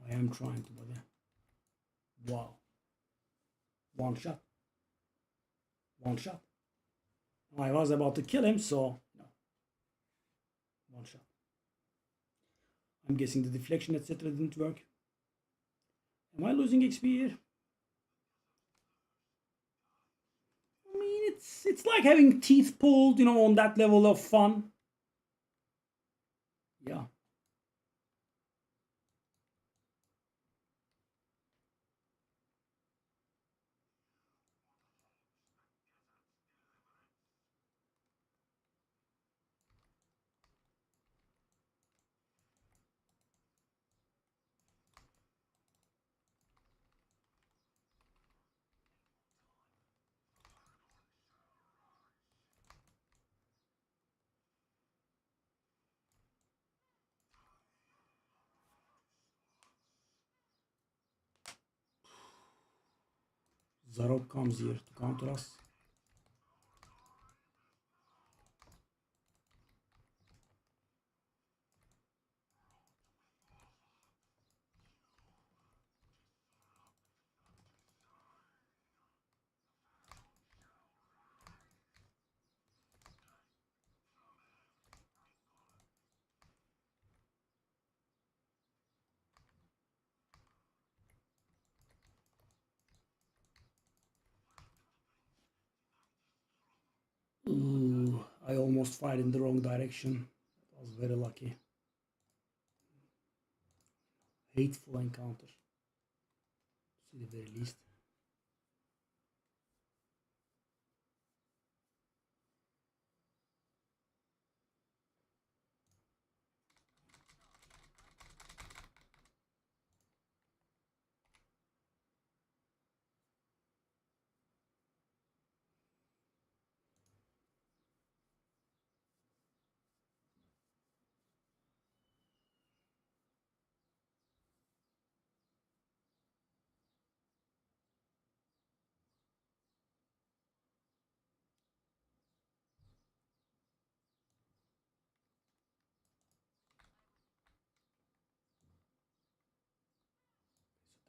I am trying to, but yeah. Wow. One shot. One shot. I was about to kill him, so no. One shot. I'm guessing the deflection, etc. didn't work. Am I losing XP here? I mean, it's like having teeth pulled, you know, on that level of fun. Yeah. Zarok comes here to counter us. Ooh, I almost fired in the wrong direction. That was very lucky. Hateful encounter, to the very least.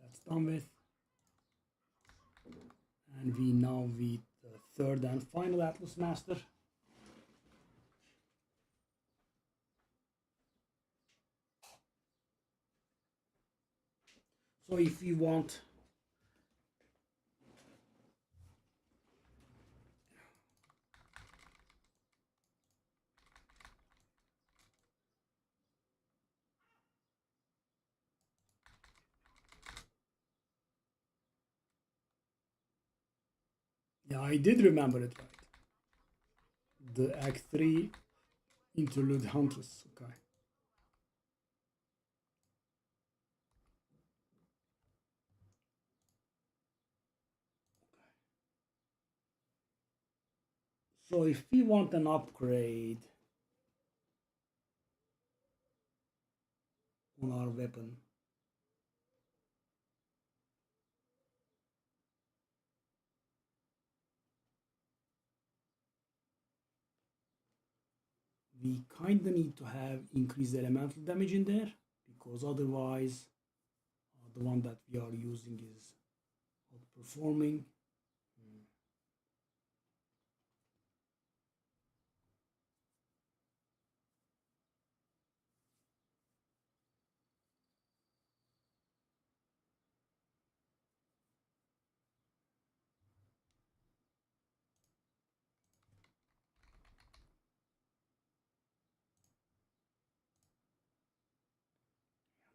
That's done with. And we now with the third and final Atlas Master. So if you want yeah, I did remember it right. The Act 3 Interlude Huntress, okay. So if we want an upgrade on our weapon, we kinda need to have increased elemental damage in there, because otherwise but the one that we are using is outperforming.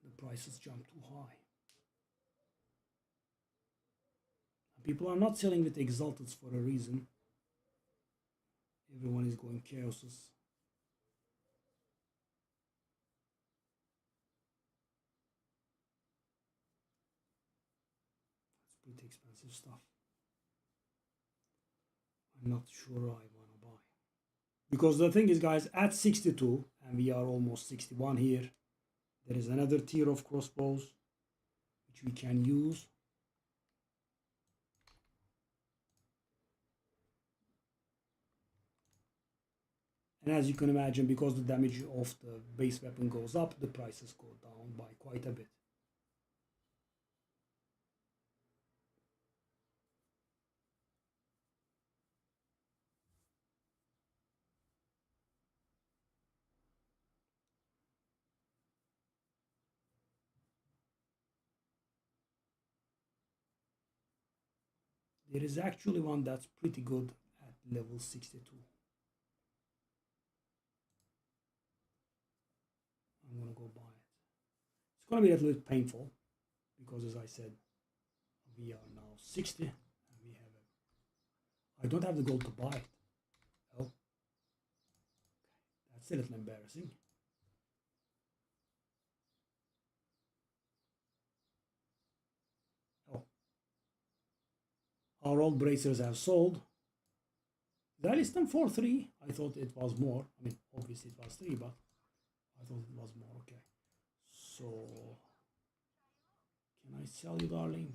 The prices jump too high. People are not selling with exalteds for a reason. Everyone is going chaoses. It's pretty expensive stuff. I'm not sure I want to buy. Because the thing is, guys, at 62, and we are almost 61 here, there is another tier of crossbows which we can use. And as you can imagine, because the damage of the base weapon goes up, the prices go down by quite a bit. There is actually one that's pretty good at level 62. I'm gonna go buy it. It's gonna be a little bit painful because, as I said, we are now 60 and we have I don't have the gold to buy it. Oh, that's a little embarrassing. Oh, our old bracers have sold. Did I list them for 3? I thought it was more. I mean, obviously it was 3, but I thought it was more. Okay. So, can I sell you, darling?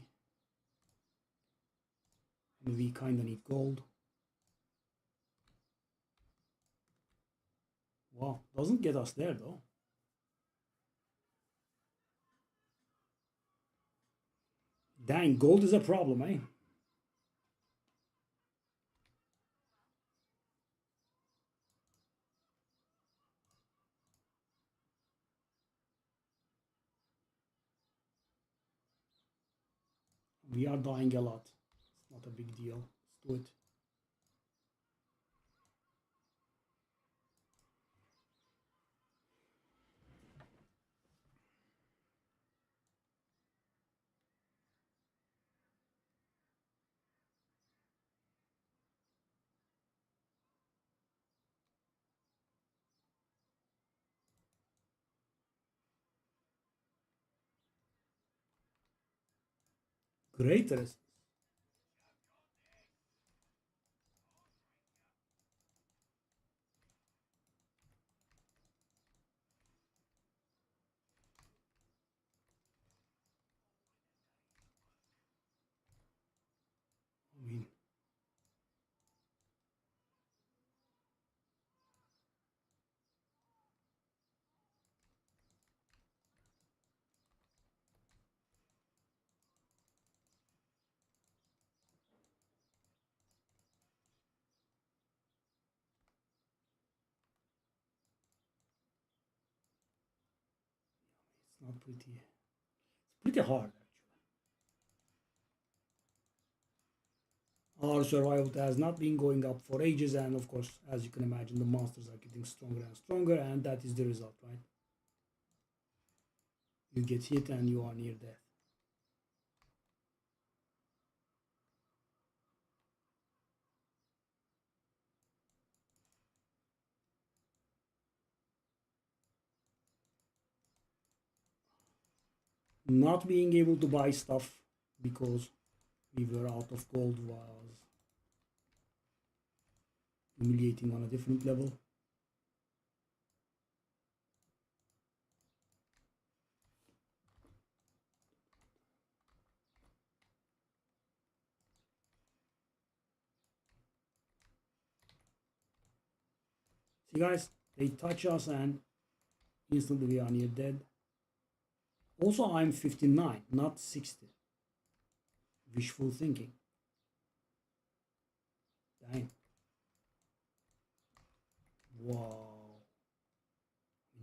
And we kind of need gold. Wow, doesn't get us there though. Dang, gold is a problem, eh? We are dying a lot. It's not a big deal. Let's do it. Great resistance. I mean, it's not pretty. It's pretty hard actually. Our survival has not been going up for ages, and of course, as you can imagine, the monsters are getting stronger and stronger, and that is the result, right? You get hit and you are near death. Not being able to buy stuff because we were out of gold was humiliating on a different level. See guys, they touch us and instantly we are near dead. Also, I'm 59, not 60. Wishful thinking. Dang. Wow.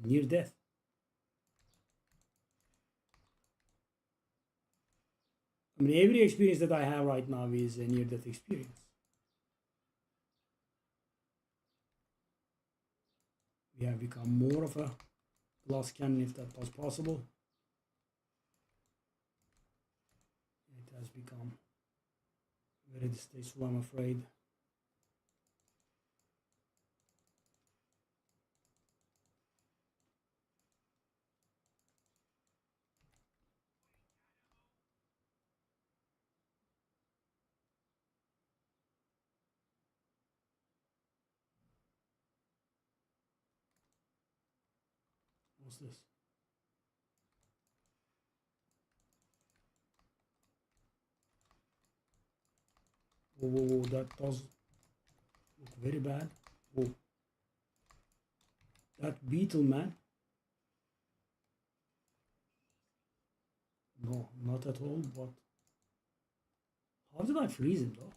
Near death. I mean, every experience that I have right now is a near death experience. We have become more of a glass cannon if that was possible. It has become very distasteful, I'm afraid. What's this? Whoa, whoa, whoa, that does look very bad. Whoa. That beetle, man. No, not at all, but how did I freeze him though?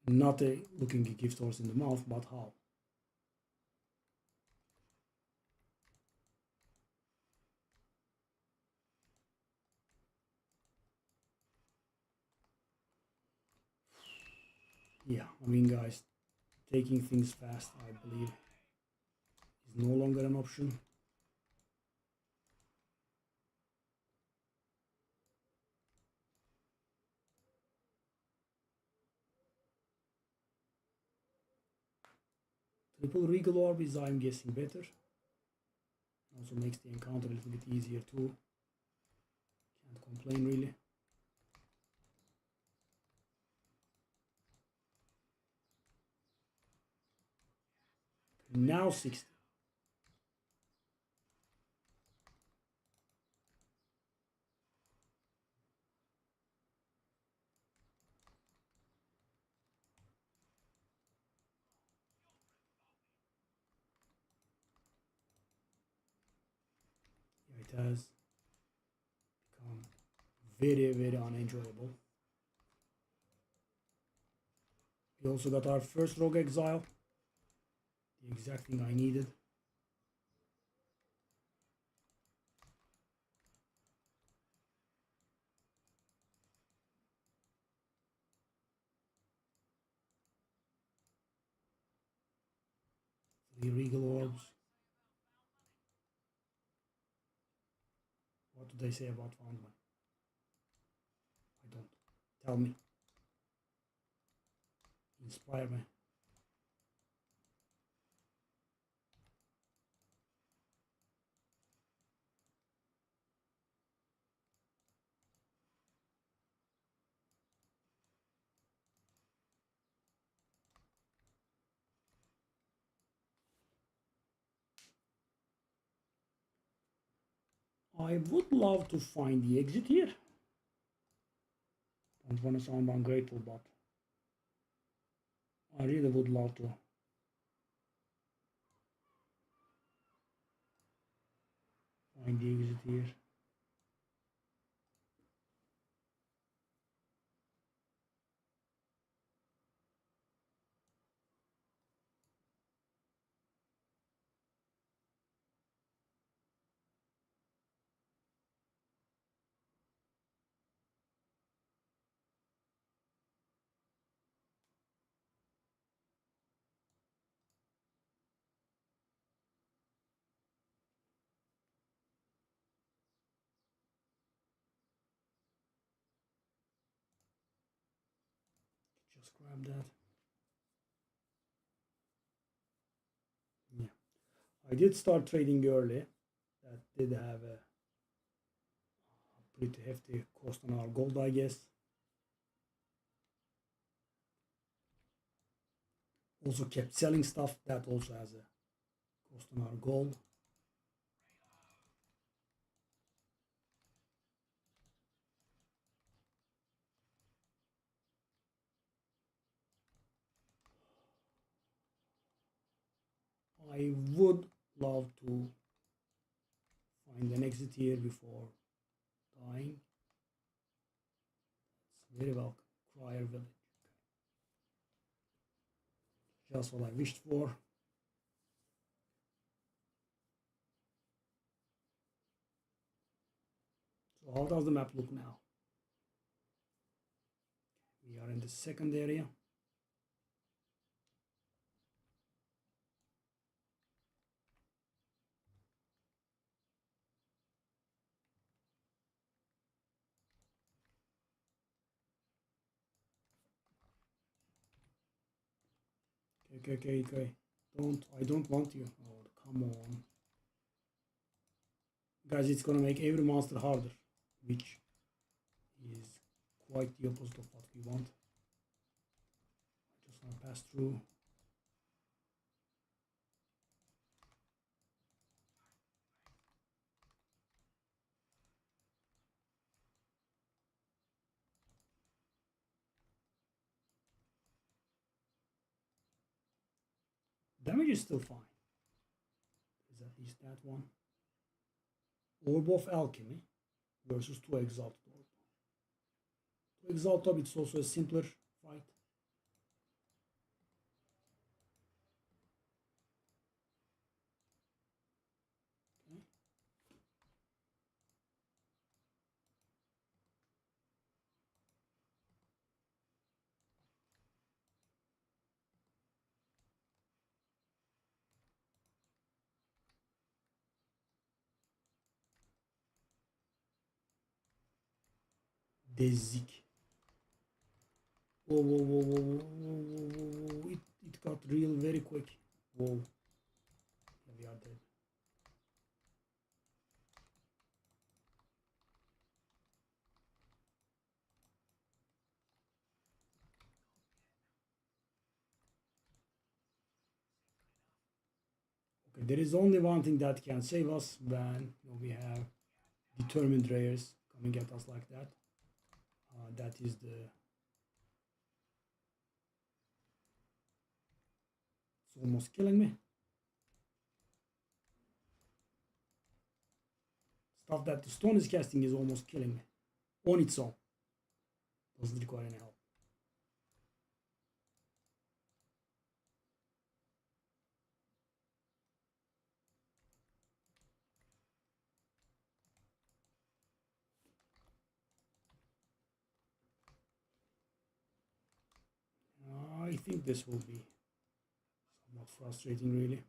Not a looking a gift horse in the mouth, but how? Yeah, I mean, guys, taking things fast, I believe, is no longer an option. Triple Regal Orb is, I'm guessing, better. Also makes the encounter a little bit easier too. Can't complain really. Now 60. Yeah, it has become very, very unenjoyable. We also got our first Rogue Exile. The exact thing I needed. The Regal Orbs. What do they say about Found Man? I don't. Tell me. Inspire me. I would love to find the exit here. Don't want to sound ungrateful, but I really would love to find the exit here. Just grab that. Yeah. I did start trading early. That did have a pretty hefty cost on our gold, I guess. Also kept selling stuff. That also has a cost on our gold. I would love to find an exit here before dying. It's very welcome. Crier Village. Just what I wished for. So how does the map look now? We are in the second area. Okay. I don't want you. Oh, come on. Guys, it's gonna make every monster harder, which is quite the opposite of what we want. I just wanna pass through. Damage is still fine. Is at least that one. Orb of Alchemy versus 2 Exalted Orb. 2 Exalted Orb, it's also a simpler fight. Okay. Dezik. Whoa. It got real very quick. Whoa. Yeah, we are dead. Okay, there is only one thing that can save us when we have determined rares coming at us like that. That is the it's almost killing me. Stuff that the stone is casting is almost killing me on its own. Doesn't require any help. I think this will be somewhat frustrating, really.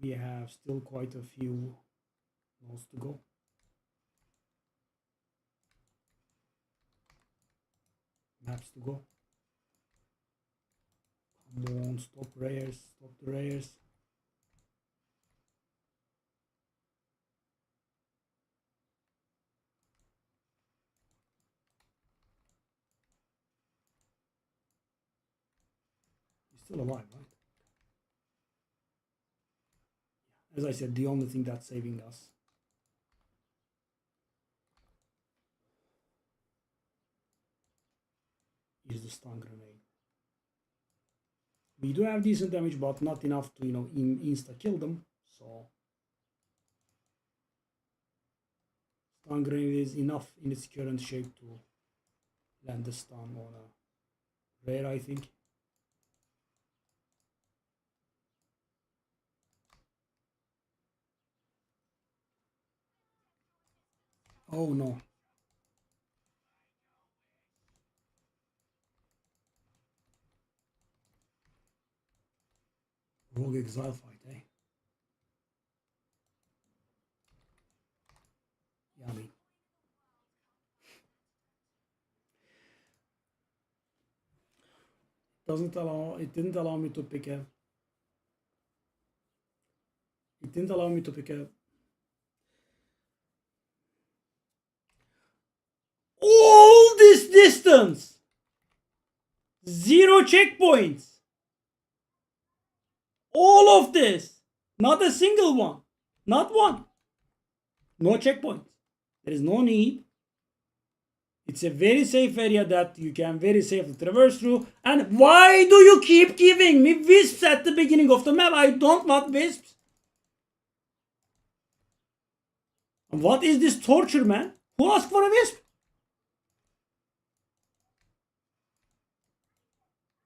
We have still quite a few nodes to go. Maps to go. Come on, stop rares, stop the rares. He's still alive, right? As I said, the only thing that's saving us is the stun grenade. We do have decent damage, but not enough to, insta kill them. So stun grenade is enough in its current shape to land the stun on a rare, I think. Oh no. Rogue Exile fight, eh? Yummy. It didn't allow me to pick a. It didn't allow me to pick a. All this distance! 0 checkpoints! All of this! Not a single one! Not one! No checkpoints. There is no need. It's a very safe area that you can very safely traverse through. And why do you keep giving me wisps at the beginning of the map? I don't want wisps. What is this torture, man? Who asked for a wisp?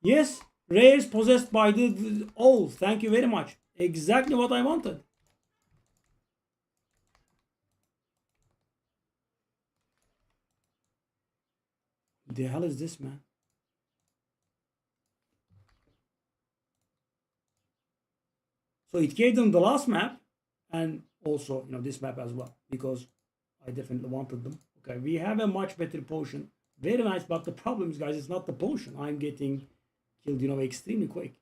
Yes, rares possessed by the... Oh, thank you very much. Exactly what I wanted. The hell is this, man? So it gave them the last map and also, this map as well, because I definitely wanted them. Okay, we have a much better potion. Very nice, but the problem is, guys, it's not the potion. I'm getting killed, extremely quick.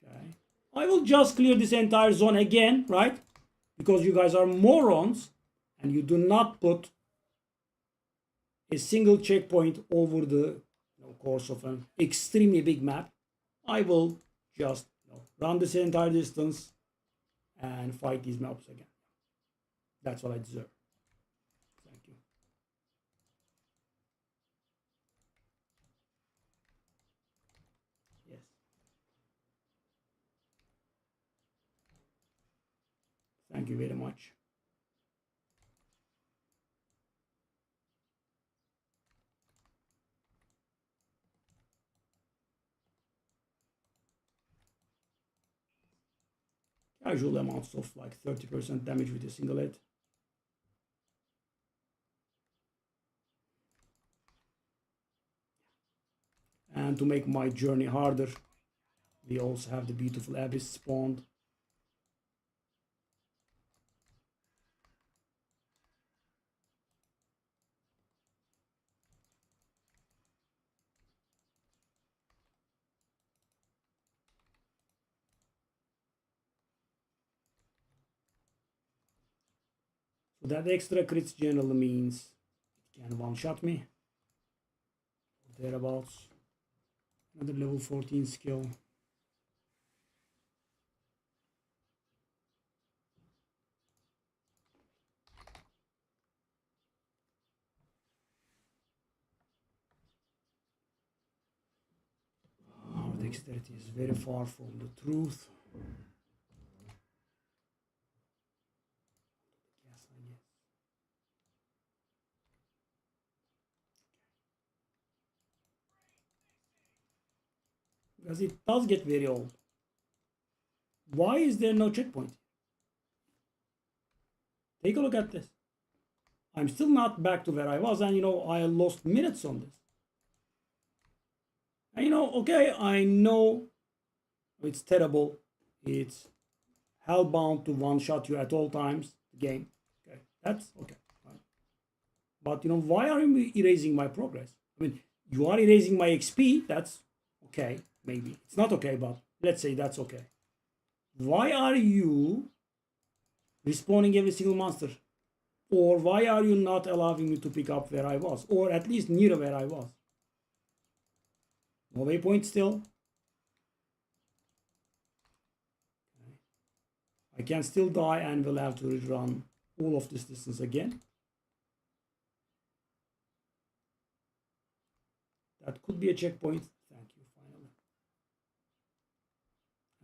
Okay. I will just clear this entire zone again, right? Because you guys are morons and you do not put a single checkpoint over the course of an extremely big map. I will just run this entire distance and fight these mobs again. That's what I deserve. Thank you. Yes. Thank you very much. Casual amounts of like 30% damage with a single hit. And to make my journey harder, we also have the beautiful abyss spawned. So that extra crits generally means it can one-shot me. Thereabouts. Another level 14 skill. Our dexterity is very far from the truth. Because it does get very old. Why is there no checkpoint? Take a look at this. I'm still not back to where I was, and I lost minutes on this. And okay, I know it's terrible. It's hellbound to one-shot you at all times. The game. Okay, that's okay. But why are you erasing my progress? I mean, you are erasing my XP. That's okay. Maybe it's not okay, but let's say that's okay. Why are you respawning every single monster? Or why are you not allowing me to pick up where I was? Or at least near where I was? No waypoint still. Okay. I can still die and will have to rerun all of this distance again. That could be a checkpoint. Thank you, finally.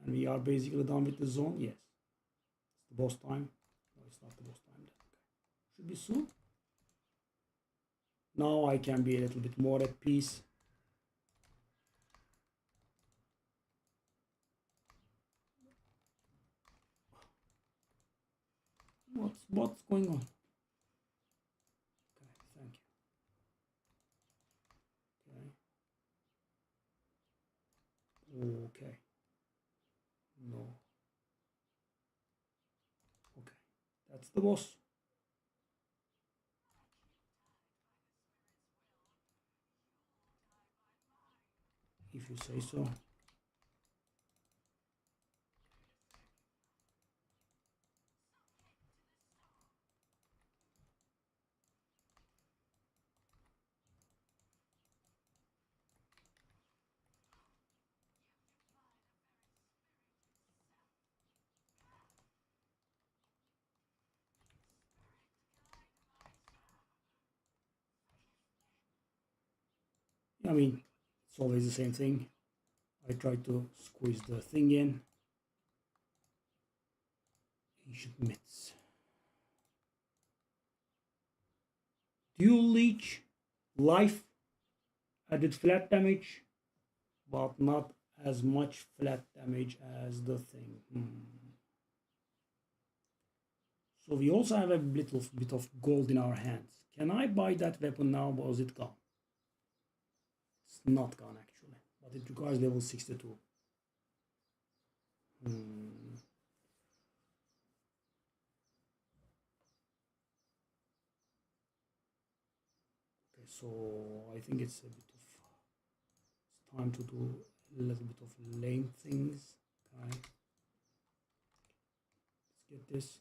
And we are basically done with the zone. Yes. It's the boss time. No, it's not the boss time. Okay. Should be soon. Now I can be a little bit more at peace. What's going on? Okay, thank you. Okay. No. Okay. That's the boss. If you say so. I mean, it's always the same thing. I try to squeeze the thing in. Ancient myths. Dual leech, life, added flat damage, but not as much flat damage as the thing. So we also have a little bit of gold in our hands. Can I buy that weapon now, or is it gone? It's not gone actually, but it requires level 62. Okay, so I think it's a bit of it's time to do a little bit of lame things. Okay, let's get this.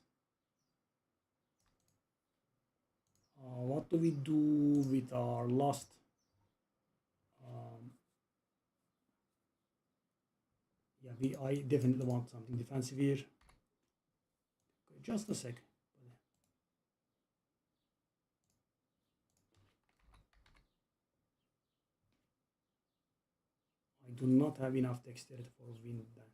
What do we do with our last? Yeah, I definitely want something defensive here. Okay, just a sec. I do not have enough dexterity for wind dancer.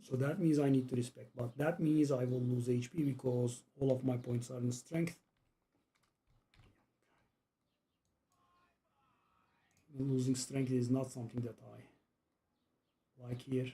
So that means I need to respect, but that means I will lose HP because all of my points are in strength. Losing strength is not something that I like here.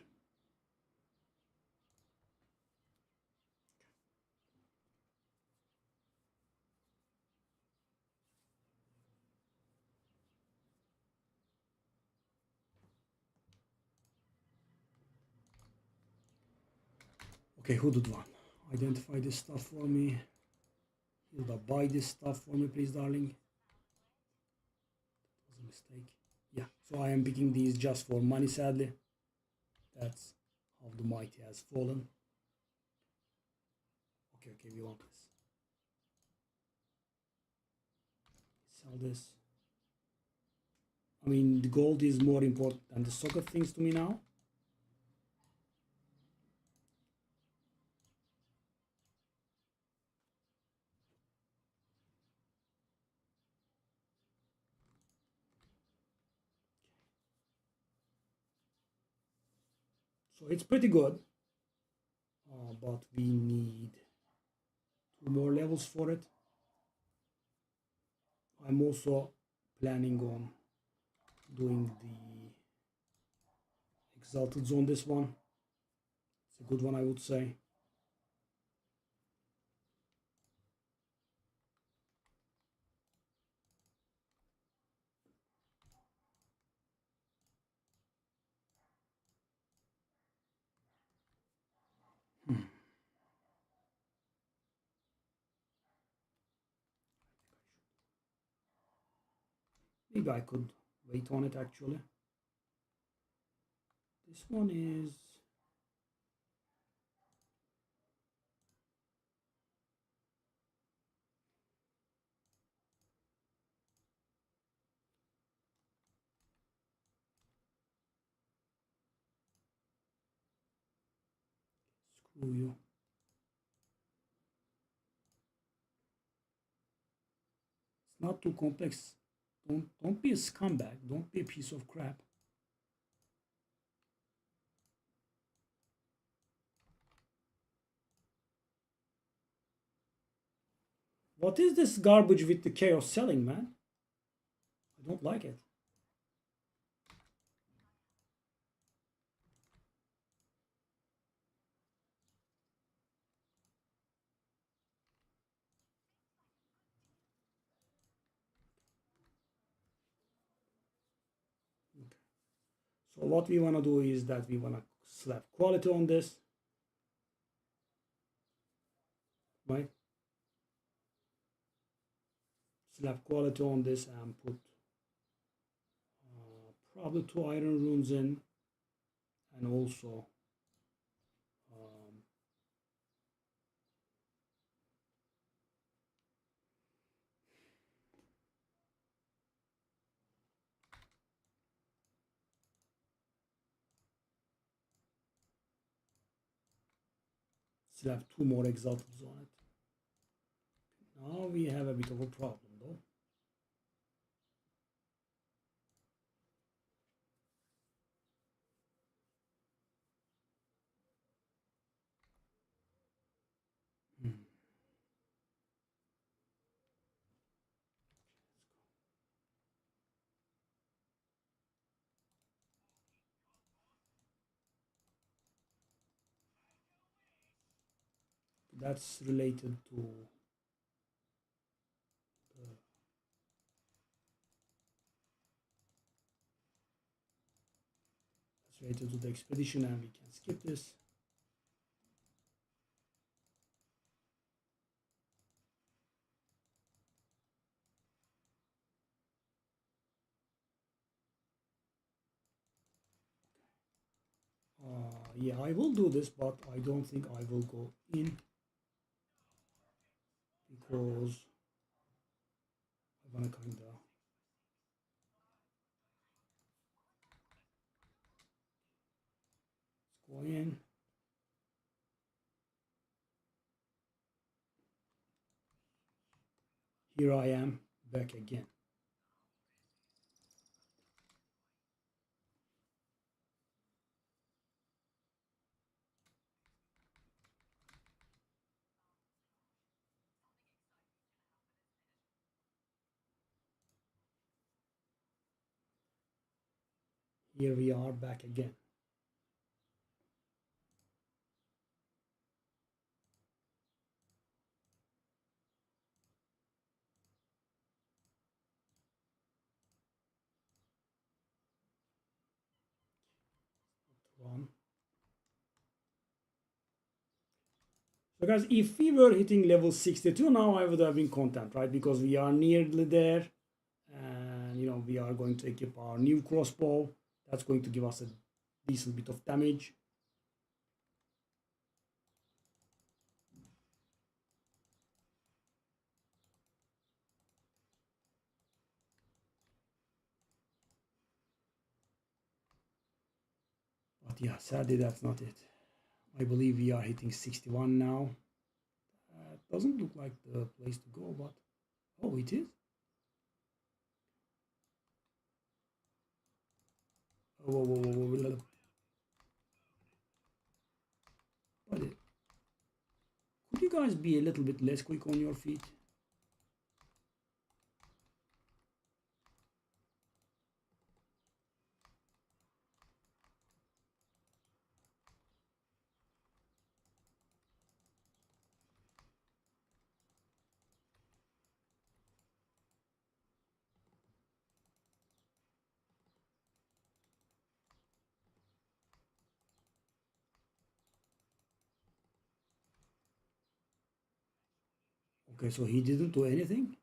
Okay, hooded one. Identify this stuff for me. Hilda, buy this stuff for me, please, darling. That was a mistake. Yeah, so I am picking these just for money, sadly. That's how the mighty has fallen. Okay, we want this. Sell this. I mean, the gold is more important than the socket things to me now. So it's pretty good, but we need 2 more levels for it. I'm also planning on doing the exalted zone. This one, it's a good one, I would say. Maybe I could wait on it actually. This one is screw you. It's not too complex. Don't be a scumbag. Don't be a piece of crap. What is this garbage with the chaos selling, man? I don't like it. Okay. So what we want to do is that we want to slap quality on this, right? Slap quality on this and put probably 2 iron runes in, and also still have 2 more exalted on it. Now we have a bit of a problem though. Hmm. That's related to the expedition, and we can skip this. Yeah, I will do this, but I don't think I will go in because I want to kind of go in. Here I am back again. Here we are back again. Run. So guys, if we were hitting level 62 now, I would have been content, right? Because we are nearly there, and you know we are going to equip our new crossbow. That's going to give us a decent bit of damage. But yeah, sadly that's not it. I believe we are hitting 61 now. Doesn't look like the place to go, but oh, it is. Oh, whoa, whoa, whoa, whoa. But could you guys be a little bit less quick on your feet? Okay, so he didn't do anything.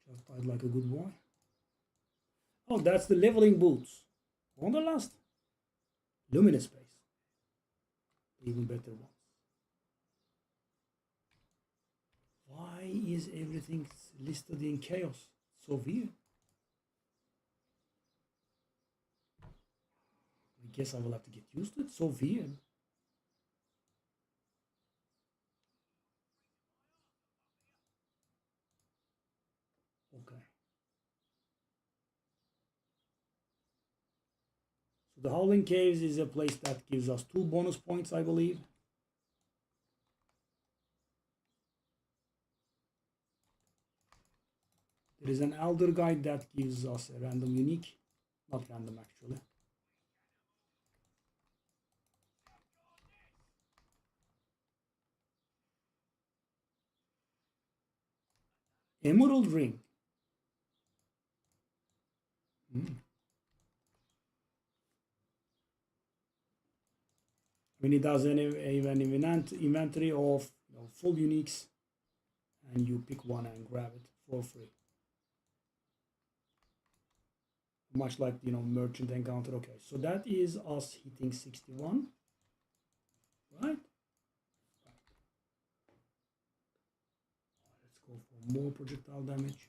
Just died like a good boy. Oh, that's the leveling boots. Wanderlust? Luminous space. Even better ones. Why is everything listed in chaos? So weird. I guess I will have to get used to it. So weird. Okay. So the Howling Caves is a place that gives us 2 bonus points, I believe. There is an Elder Guide that gives us a random unique. Not random, actually. Emerald Ring. Hmm. I mean, it does an inventory of full uniques, and you pick one and grab it for free. Much like merchant encounter. Okay, so that is us hitting 61, right? Let's go for more projectile damage.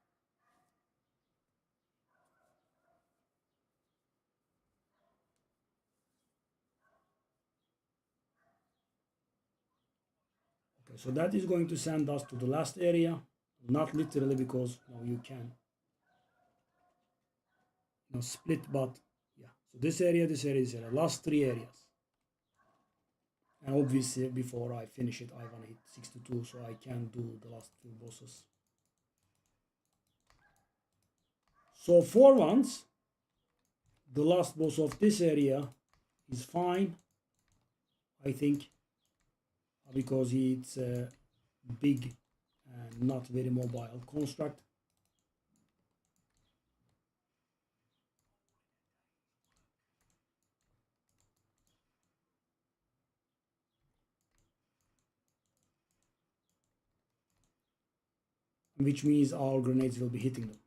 So that is going to send us to the last area, not literally because you can split, but yeah. So this area, this area, this area, last three areas. And obviously before I finish it, I want to hit 62 so I can do the last two bosses. So for once, the last boss of this area is fine, I think, because it's a big and not very mobile construct. Which means our grenades will be hitting them.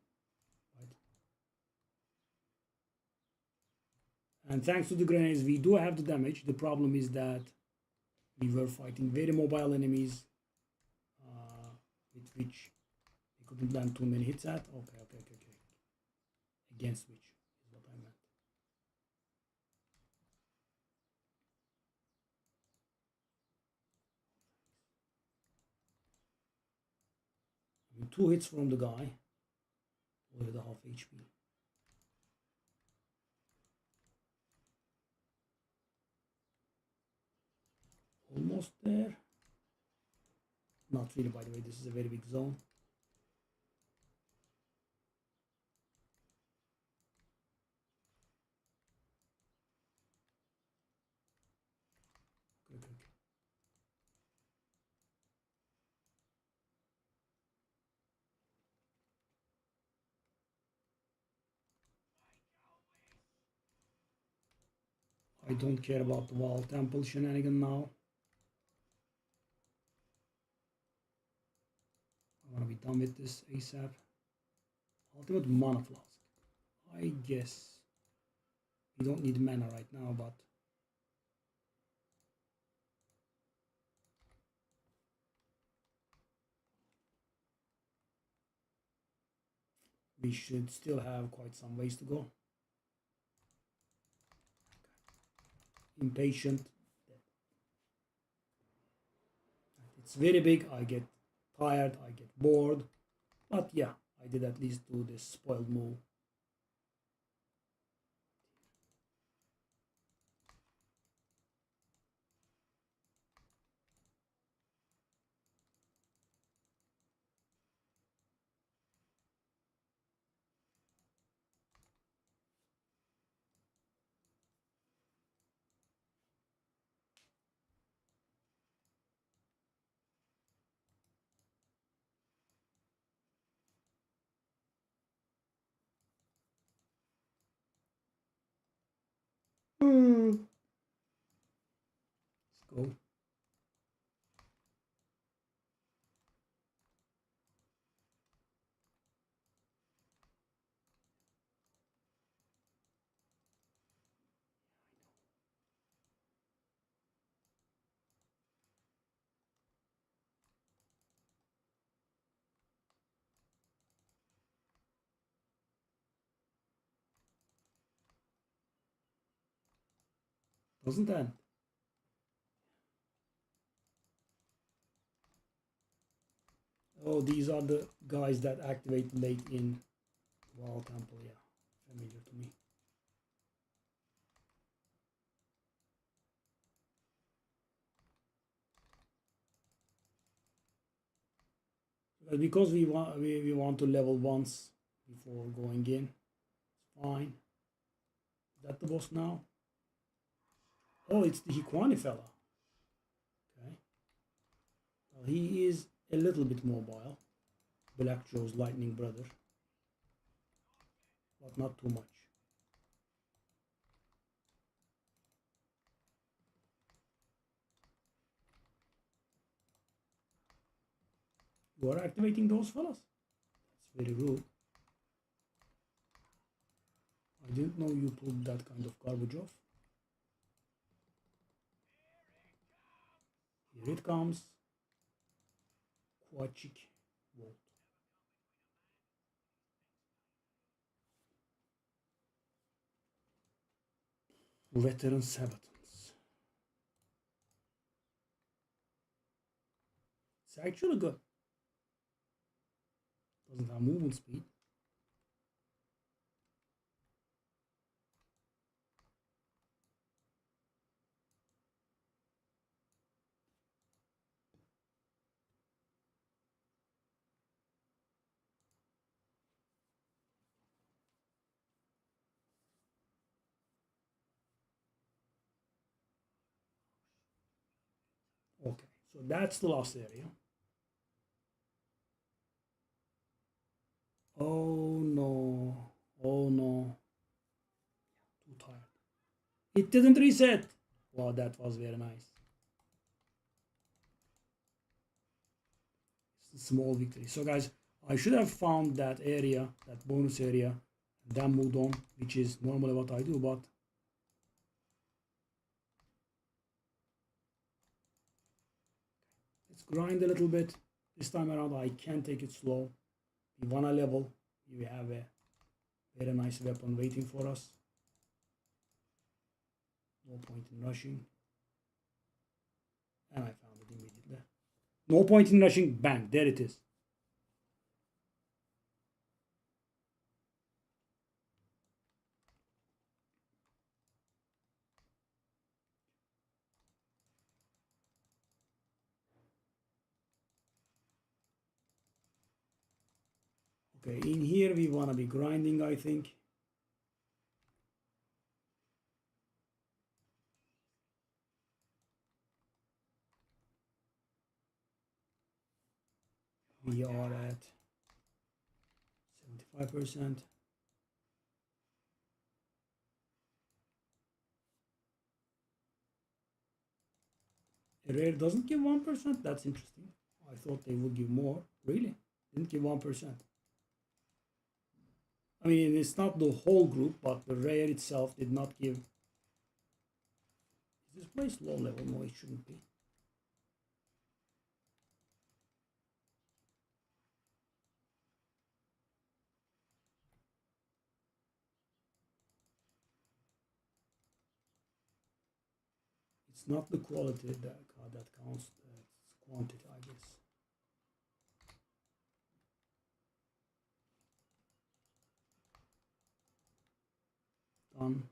Right? And thanks to the grenades, we do have the damage. The problem is that we were fighting very mobile enemies with which we couldn't land too many hits at. Okay. Against which is what I meant. I mean, 2 hits from the guy with a half HP. Almost there. Not really, by the way, this is a very big zone. Okay. I don't care about the wall temple shenanigan now. I want to be done with this ASAP. Ultimate mana flask. I guess we don't need mana right now, but we should still have quite some ways to go. Impatient. It's very big. I get tired. I get bored. But yeah, I did at least do this spoiled move. Let's go. Doesn't end. Oh, these are the guys that activate late in Wall Temple. Yeah, familiar to me. But because we want to level once before going in, it's fine. Is that the boss now? Oh, it's the Hikwani fella. Okay. Well, he is a little bit mobile. Black Joe's lightning brother. But not too much. You are activating those fellas? That's very rude. I didn't know you pulled that kind of garbage off. Here it comes. Quachik Volt. Veteran Sabatons. It's actually good. Doesn't have movement speed. Okay, so that's the last area. Oh no. Oh no. Too tired. It didn't reset. Wow, that was very nice. It's a small victory. So guys, I should have found that area, that bonus area, and then moved on, which is normally what I do, but let's grind a little bit. This time around I can take it slow. We want a level. We have a very nice weapon waiting for us. No point in rushing. And I found it immediately. No point in rushing. Bang. There it is. Okay, in here we want to be grinding, I think. We are at 75%. A rare doesn't give 1%. That's interesting. I thought they would give more. Really? Didn't give 1%. I mean, it's not the whole group, but the rare itself did not give. Is this place low level? No, it shouldn't be. It's not the quality that counts, it's quantity, I guess. Done.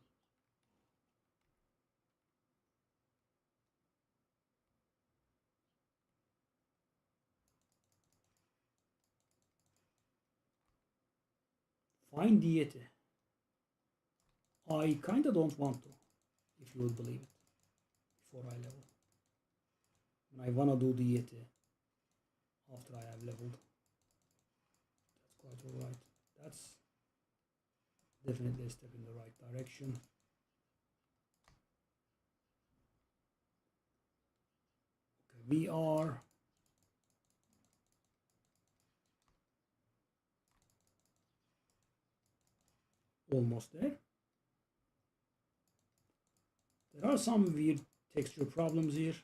Find deity. I kind of don't want to, if you would believe it, before I level. And I want to do deity after I have leveled. That's quite alright. That's definitely a step in the right direction. Okay, we are almost there. There are some weird texture problems here.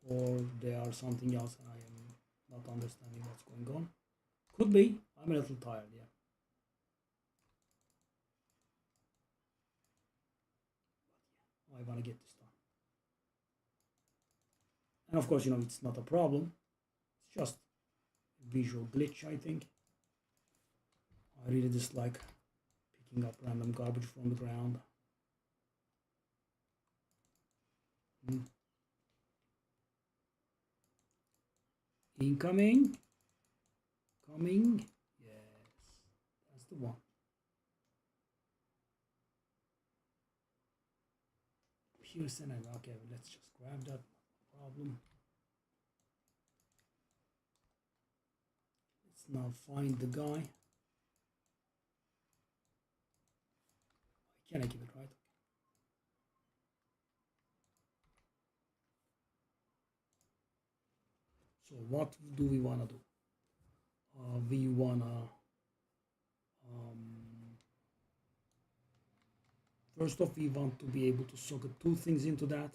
Or there are something else and I am not understanding what's going on. Could be. I'm a little tired, yeah. But yeah, I want to get this done. And of course, you know, it's not a problem. It's just a visual glitch, I think. I really dislike picking up random garbage from the ground. Incoming. Coming. Yes. That's the one. Pearson and okay, let's just grab that. No problem. Let's now find the guy. Can I keep it right? So what do we want to do? We want to first off, we want to be able to socket two things into that,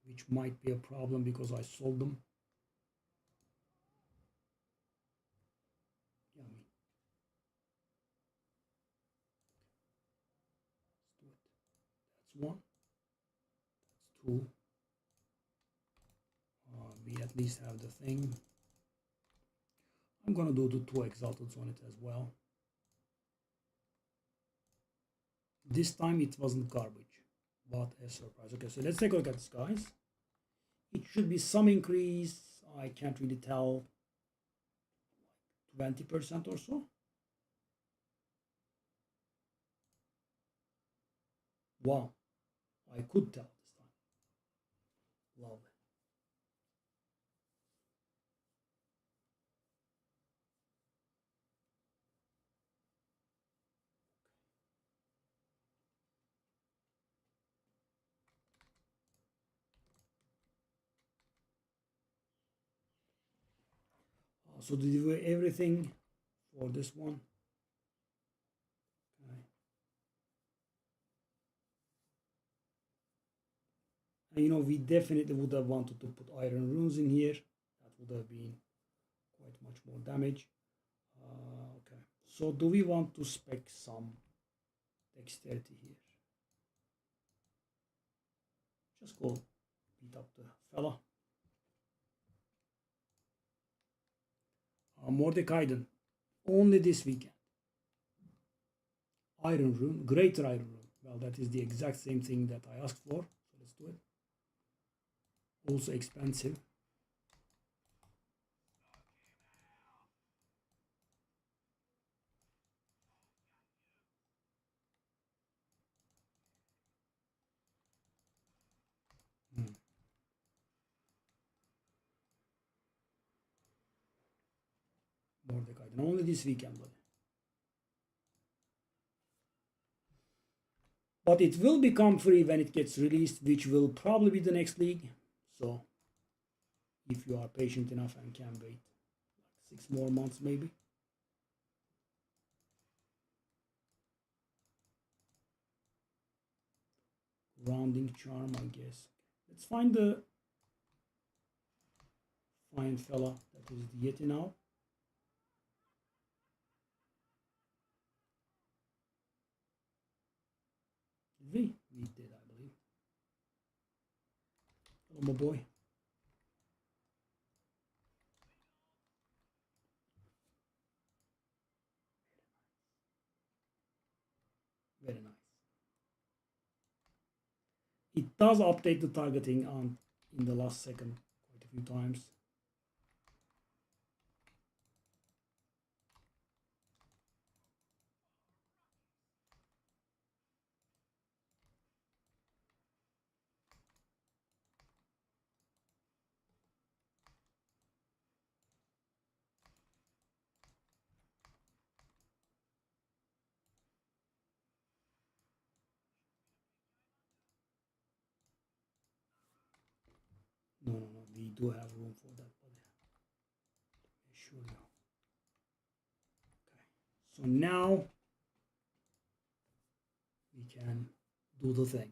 which might be a problem because I sold them. Yeah, I mean, let's do it. That's one. 2. We at least have the thing. I'm gonna do the 2 exalteds on it as well. This time it wasn't garbage, but a surprise. Okay, so let's take a look at this, guys. It should be some increase. I can't really tell. 20% or so. Wow, I could tell this time. Lovely. So did you do everything for this one? Okay. And you know, we definitely would have wanted to put iron runes in here. That would have been quite much more damage. Okay, so do we want to spec some dexterity here? Just go beat up the fella. Mordekaiden, only this weekend. Iron rune, greater iron rune. Well, that is the exact same thing that I asked for. So let's do it. Also expensive. Mordekaiden, only this weekend, buddy. But it will become free when it gets released, which will probably be the next league. So if you are patient enough and can wait like 6 more months maybe. Rounding charm, I guess. Let's find the fine fella that is the Yeti now. We did, I believe. Hello, my boy. Very nice. It does update the targeting on in the last second quite a few times. No, we do have room for that, but make sure now. Okay, so now we can do the thing.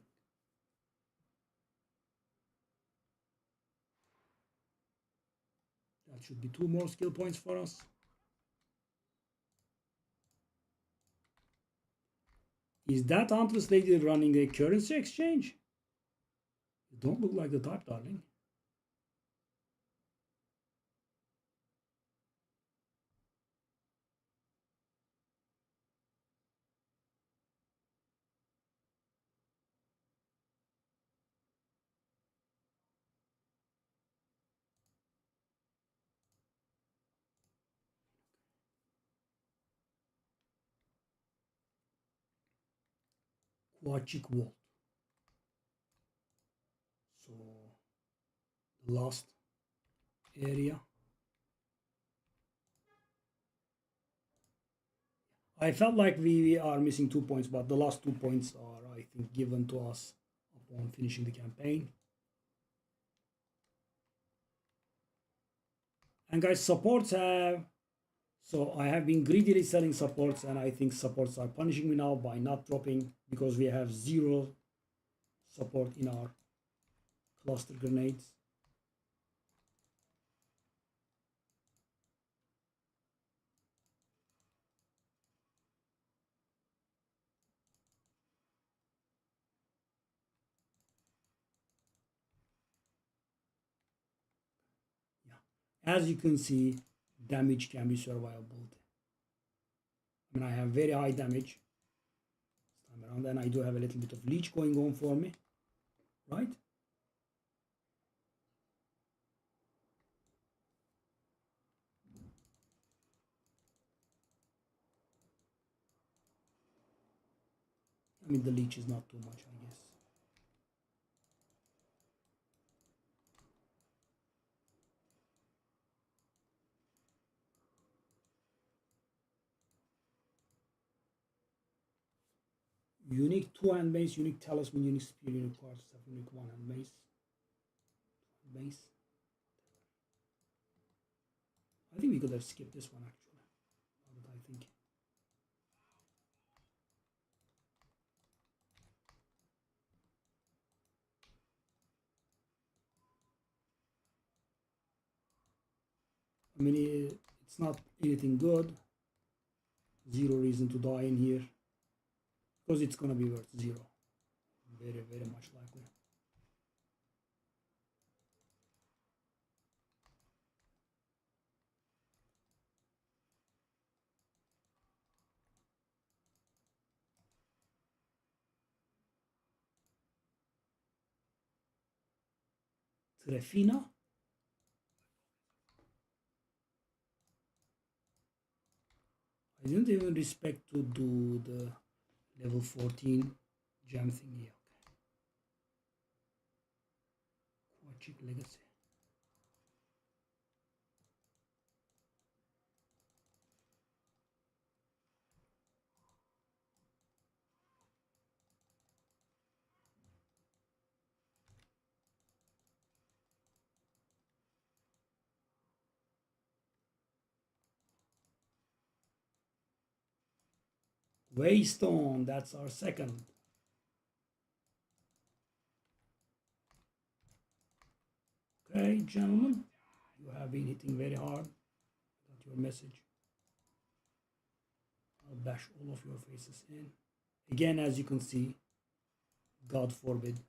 That should be 2 more skill points for us. Is that Huntress Lady running a currency exchange? You don't look like the type, darling. Quachik Vault. So the last area. I felt like we are missing 2 points, but the last 2 points are, I think, given to us upon finishing the campaign. And guys, supports have... So I have been greedily selling supports, and I think supports are punishing me now by not dropping because we have 0 support in our cluster grenades. As you can see, damage can be survivable. I mean, I have very high damage this time around, and I do have a little bit of leech going on for me, right? I mean, the leech is not too much, I guess. Unique 2-hand mace, unique talisman, unique spear, unique quartz staff, unique 1-hand mace. Mace. I think we could have skipped this one actually. Now that I think. I mean, it's not anything good. Zero reason to die in here. Because it's gonna be worth 0. Very, very much likely. Trefina. I didn't even respect to do the level 14 gem thing here. Okay. Quachic Legacy. Waystone, that's our second. Okay, gentlemen, you have been hitting very hard. Got your message. I'll bash all of your faces in. Again, as you can see, God forbid,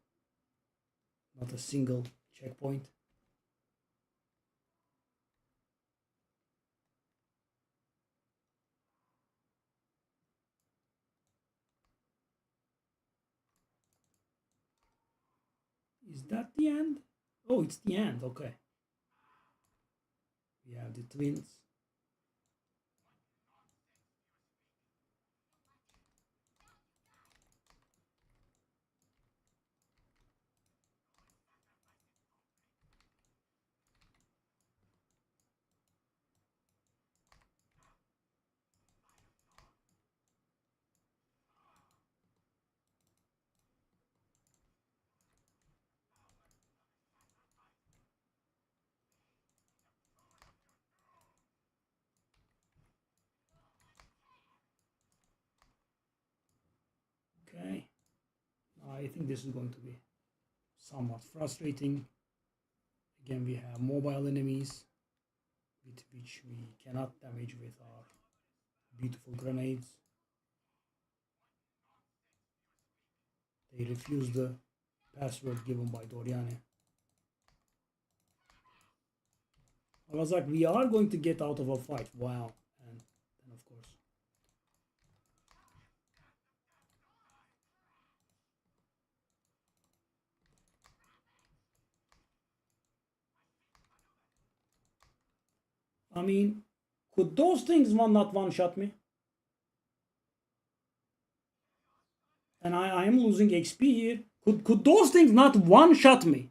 not a single checkpoint. Is that the end? Oh, it's the end. Okay. We have the twins. Okay. I think this is going to be somewhat frustrating. Again, we have mobile enemies with which we cannot damage with our beautiful grenades. They refuse the password given by Doriane. I was like, we are going to get out of a fight. Wow. And then, of course, I mean, could those things not one-shot me? And I am losing XP here. Could those things not one-shot me?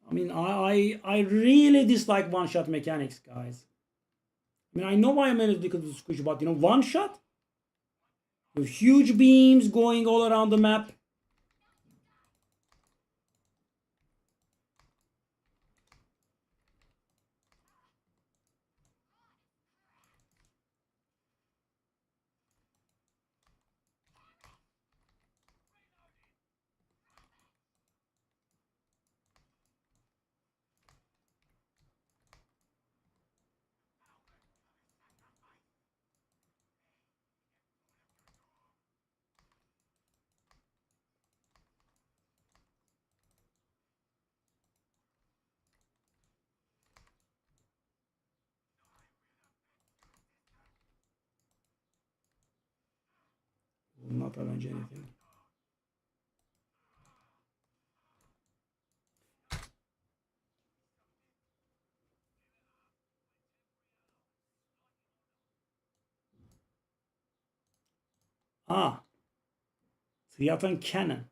I mean, I really dislike one-shot mechanics, guys. I mean, I know why I'm analytical to squish, but you know, one-shot? With huge beams going all around the map. not arrange anything. Ah, 3 atan cannon.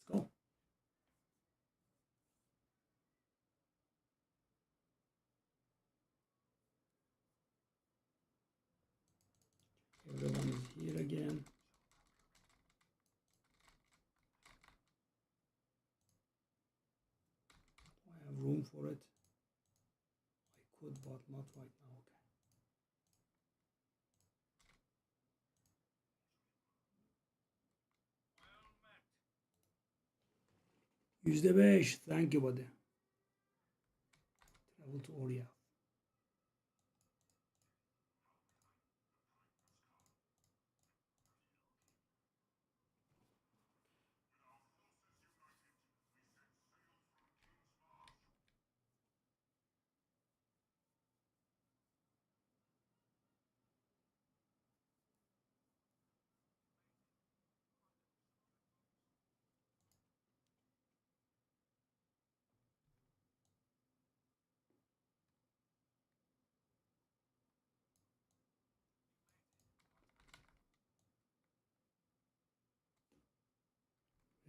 Let's go. Everyone is here again. I have room for it. I could, but not right now. Okay. %5. Thank you, buddy. Travel to Orient.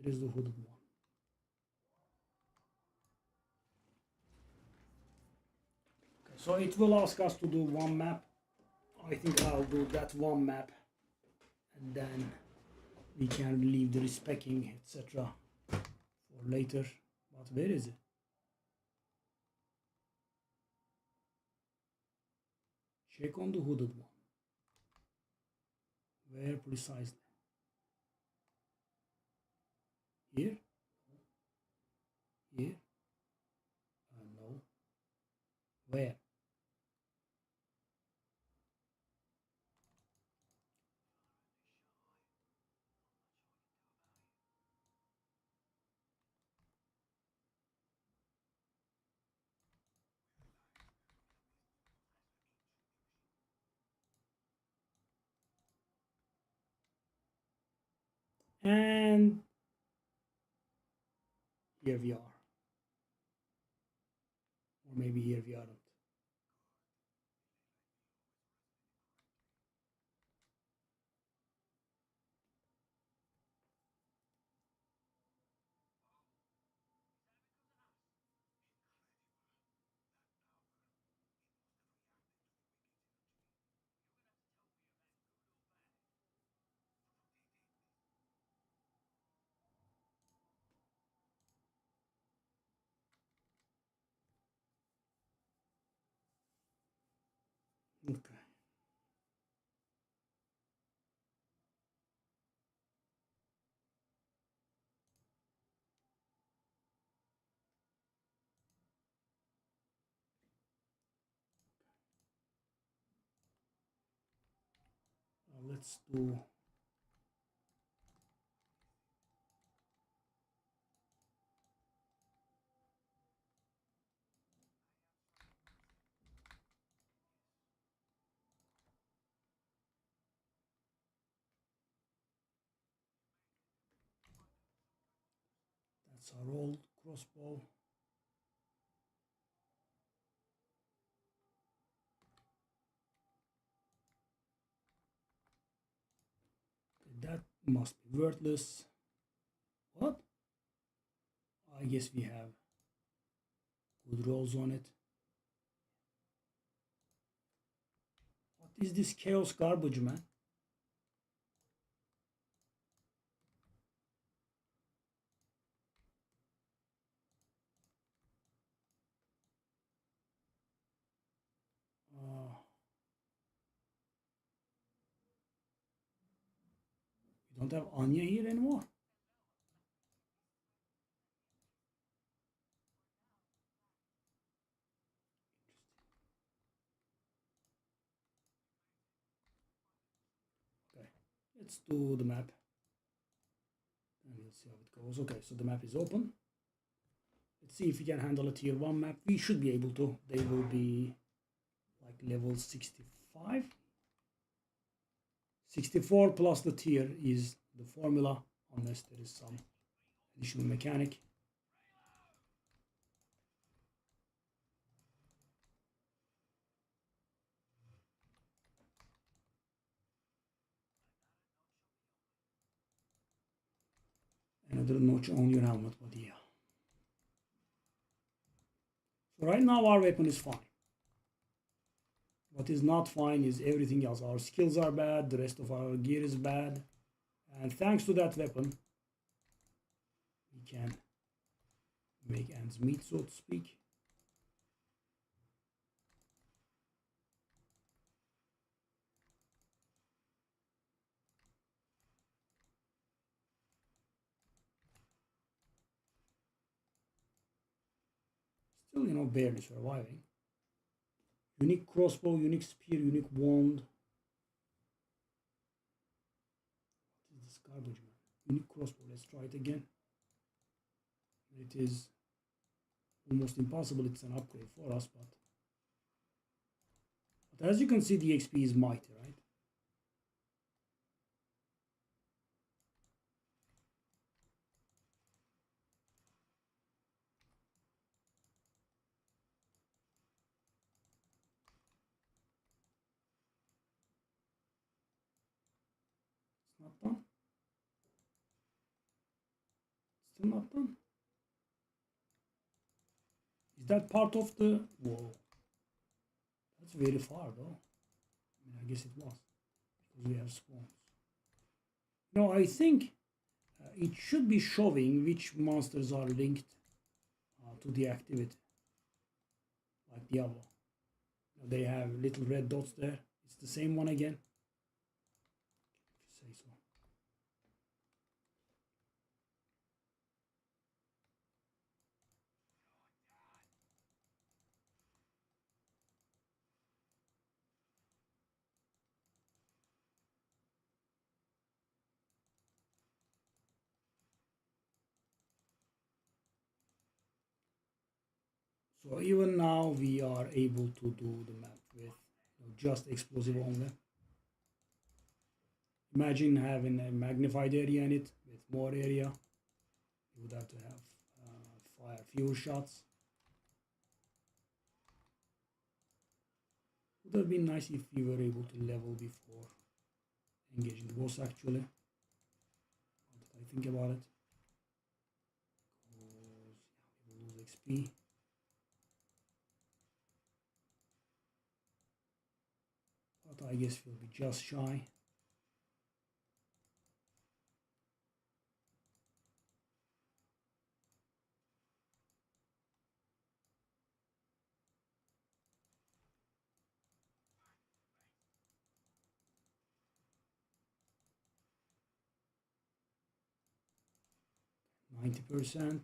It is the hooded one. Okay, so it will ask us to do one map. I think I'll do that one map, and then we can leave the respecking, etc. for later. But where is it? Check on the hooded one. Where precisely? Here? Here? No. Where? And here we are. Or maybe here we aren't. Okay. Let's do that's our old crossbow. Okay, that must be worthless. What? I guess we have good rolls on it. What is this chaos garbage, man? Don't have Anya here anymore. Okay, let's do the map. And we'll see how it goes. Okay, so the map is open. Let's see if we can handle a tier 1 map. We should be able to. They will be like level 65. 64 plus the tier is the formula, unless there is some additional mechanic. Another notch on your helmet, but yeah. So right now our weapon is fine. What is not fine is everything else. Our skills are bad, the rest of our gear is bad. And thanks to that weapon, we can make ends meet, so to speak. Still, you know, barely surviving. Unique crossbow, unique spear, unique wand. What is this garbage, man? Unique crossbow, let's try it again. It is almost impossible, it's an upgrade for us, but as you can see, the XP is mighty, right? It's not done. Still not done. Is that part of the... Whoa. That's very far, though. I mean, I guess it was. Because we have spawns. No, I think it should be showing which monsters are linked to the activity. Like Diablo. They have little red dots there. It's the same one again. If you say so. So even now we are able to do the map with just explosive only. Imagine having a magnified area in it with more area. You would have to have fire fewer shots. Would have been nice if we were able to level before engaging the boss actually. What did I think about it? Because yeah, we will lose XP. But I guess we'll be just shy. %.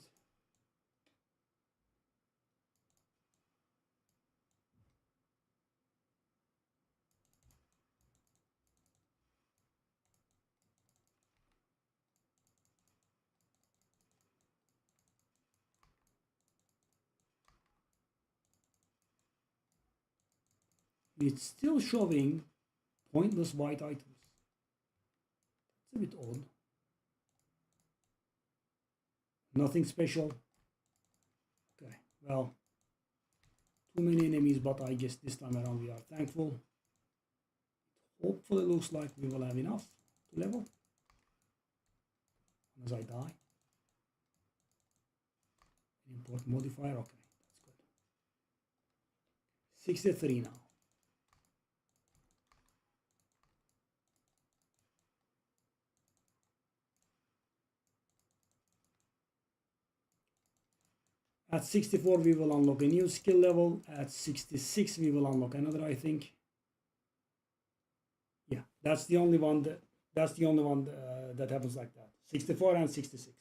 It's still showing pointless white items. It's a bit odd. Nothing special. Okay, well, too many enemies, but I guess this time around we are thankful. Hopefully looks like we will have enough to level. As I die. Import modifier, okay, that's good. 63 now. At 64 we will unlock a new skill level. At 66 we will unlock another, I think. Yeah, that's the only one That's the only one that happens like that. 64 and 66.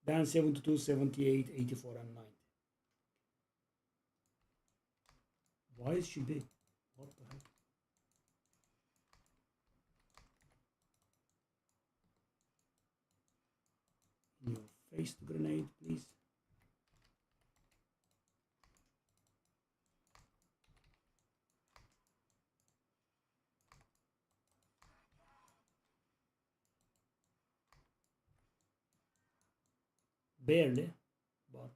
Then 72, 78, 84, and 90. Why is she big? What the heck? In your face, the grenade, please. Barely, but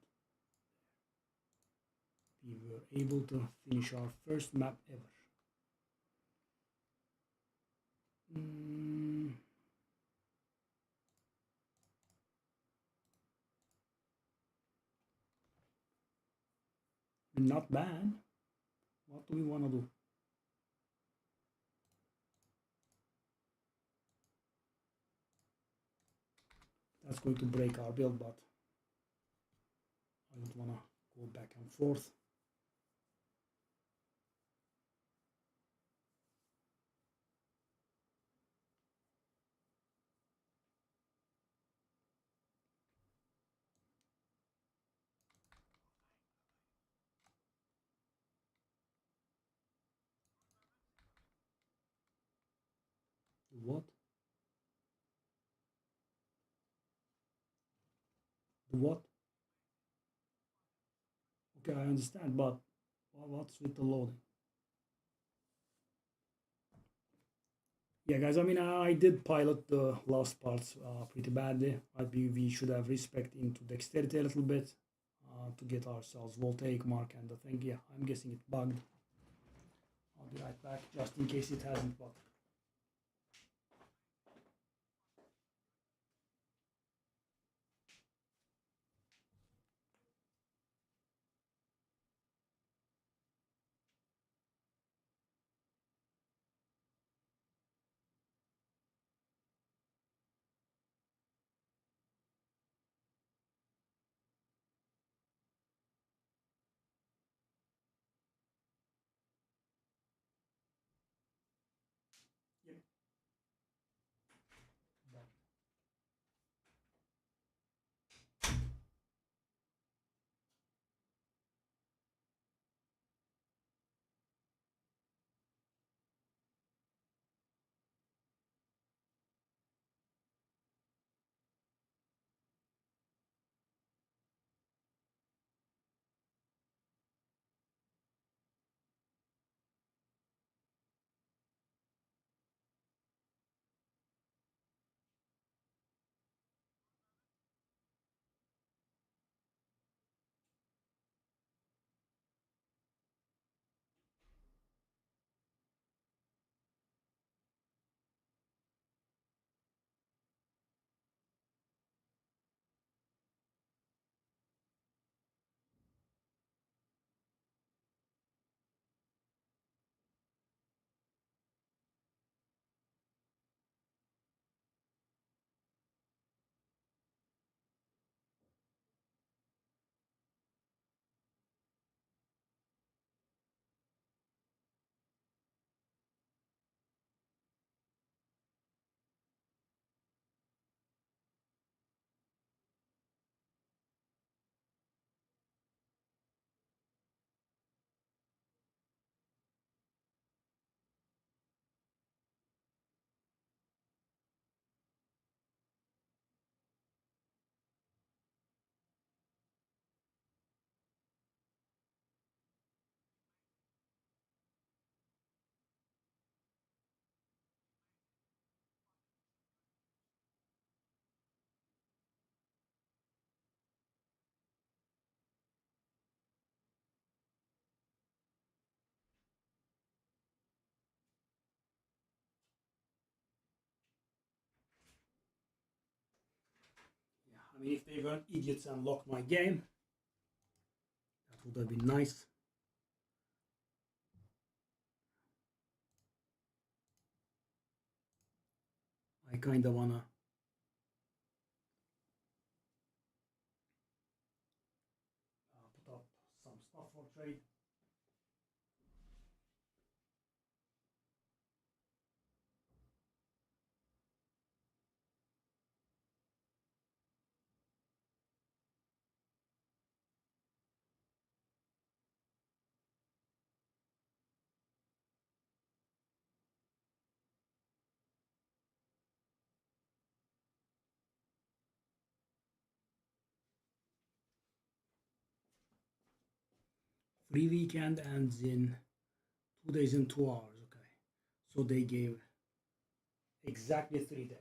we were able to finish our first map ever. Not bad. What do we want to do? That's going to break our build, but I don't want to go back and forth. What? What? Okay, I understand, but what's with the loading? Yeah, guys, I mean, I did pilot the last parts pretty badly. I believe we should have respect into dexterity a little bit to get ourselves voltaic mark and the thing. Yeah, I'm guessing it bugged. I'll be right back just in case it hasn't bugged. Yep. Yeah, I mean, if they weren't idiots and locked my game, that would have been nice. I kind of want to put up some stuff for trade. Free weekend ends in 2 days and 2 hours. Okay, so they gave exactly 3 days.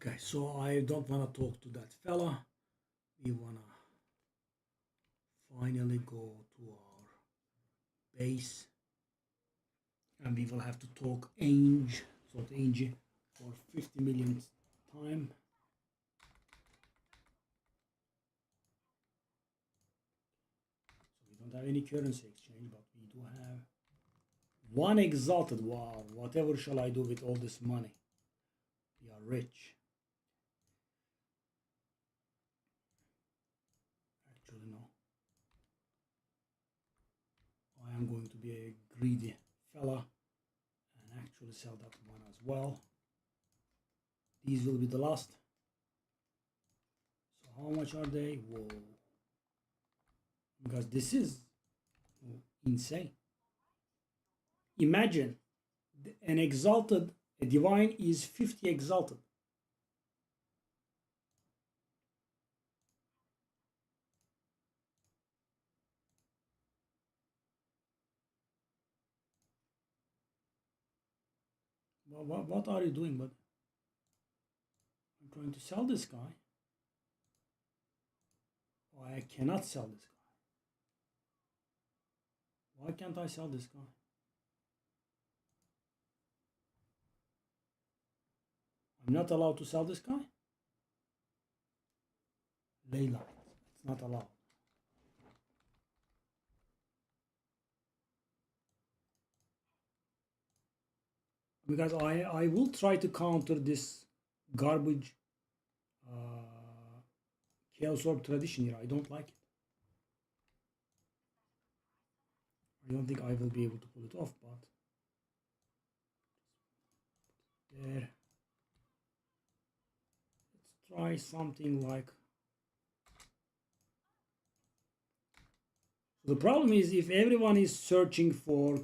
Okay, so I don't want to talk to that fella. We want to finally go to our base, and we will have to talk Ange, so Ange for 50 millionth time. So we don't have any currency exchange, but we do have one exalted. Wow, whatever shall I do with all this money? We are rich. Actually, no. I am going to be a greedy fella and actually sell that one as well. These will be the last. So how much are they? Whoa. Because this is insane. Imagine an exalted, a divine is 50 exalted. What are you doing, bud? I'm trying to sell this guy. Oh, I cannot sell this guy. Why can't I sell this guy? I'm not allowed to sell this guy? Layla. It's not allowed. Because I will try to counter this garbage Chaos Orb tradition here. I don't like it. I don't think I will be able to pull it off, but there. Let's try something like. So the problem is if everyone is searching for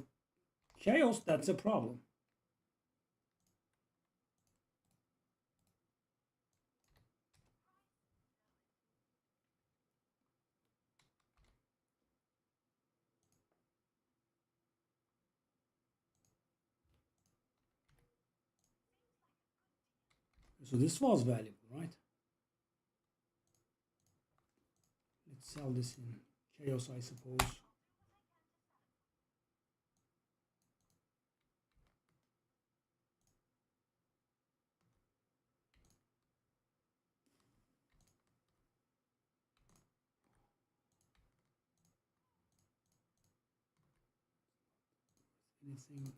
chaos, that's a problem. So this was valuable, right? Let's sell this in chaos, I suppose. Anything.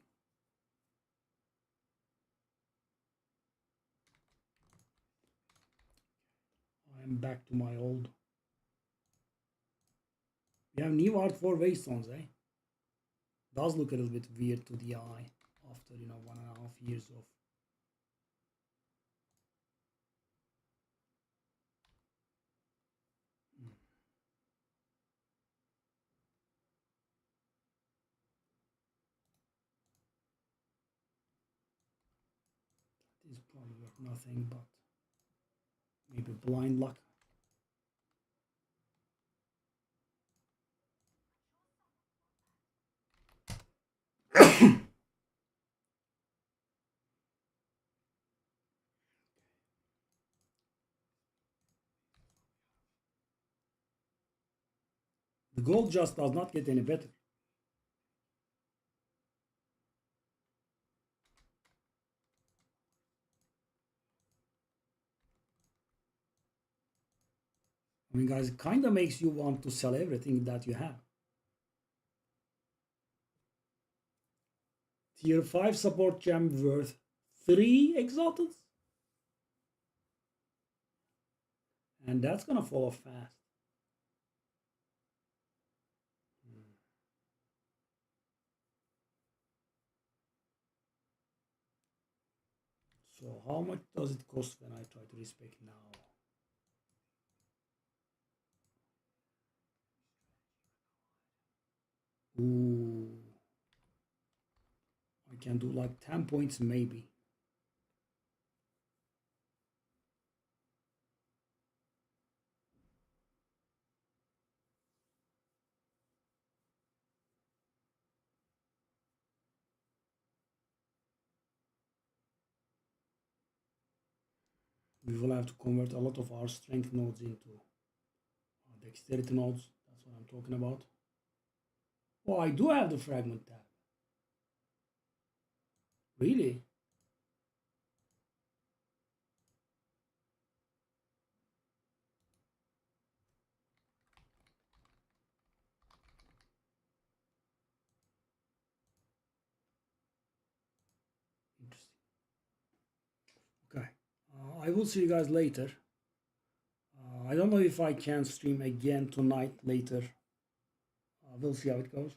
I'm back to my old. We have new art for Waystones, eh? Does look a little bit weird to the eye after 1.5 years of. That is probably worth nothing, but maybe blind luck. The gold just does not get any better. I mean, guys, it kind of makes you want to sell everything that you have. Tier 5 support gem worth 3 exalted. And that's gonna fall off fast. So how much does it cost when I try to respec now? Ooh. I can do like 10 points maybe. We will have to convert a lot of our strength nodes into dexterity nodes. That's what I'm talking about. Oh, I do have the fragment tab. Really? Interesting. Okay. I will see you guys later. I don't know if I can stream again tonight later. We'll see how it goes.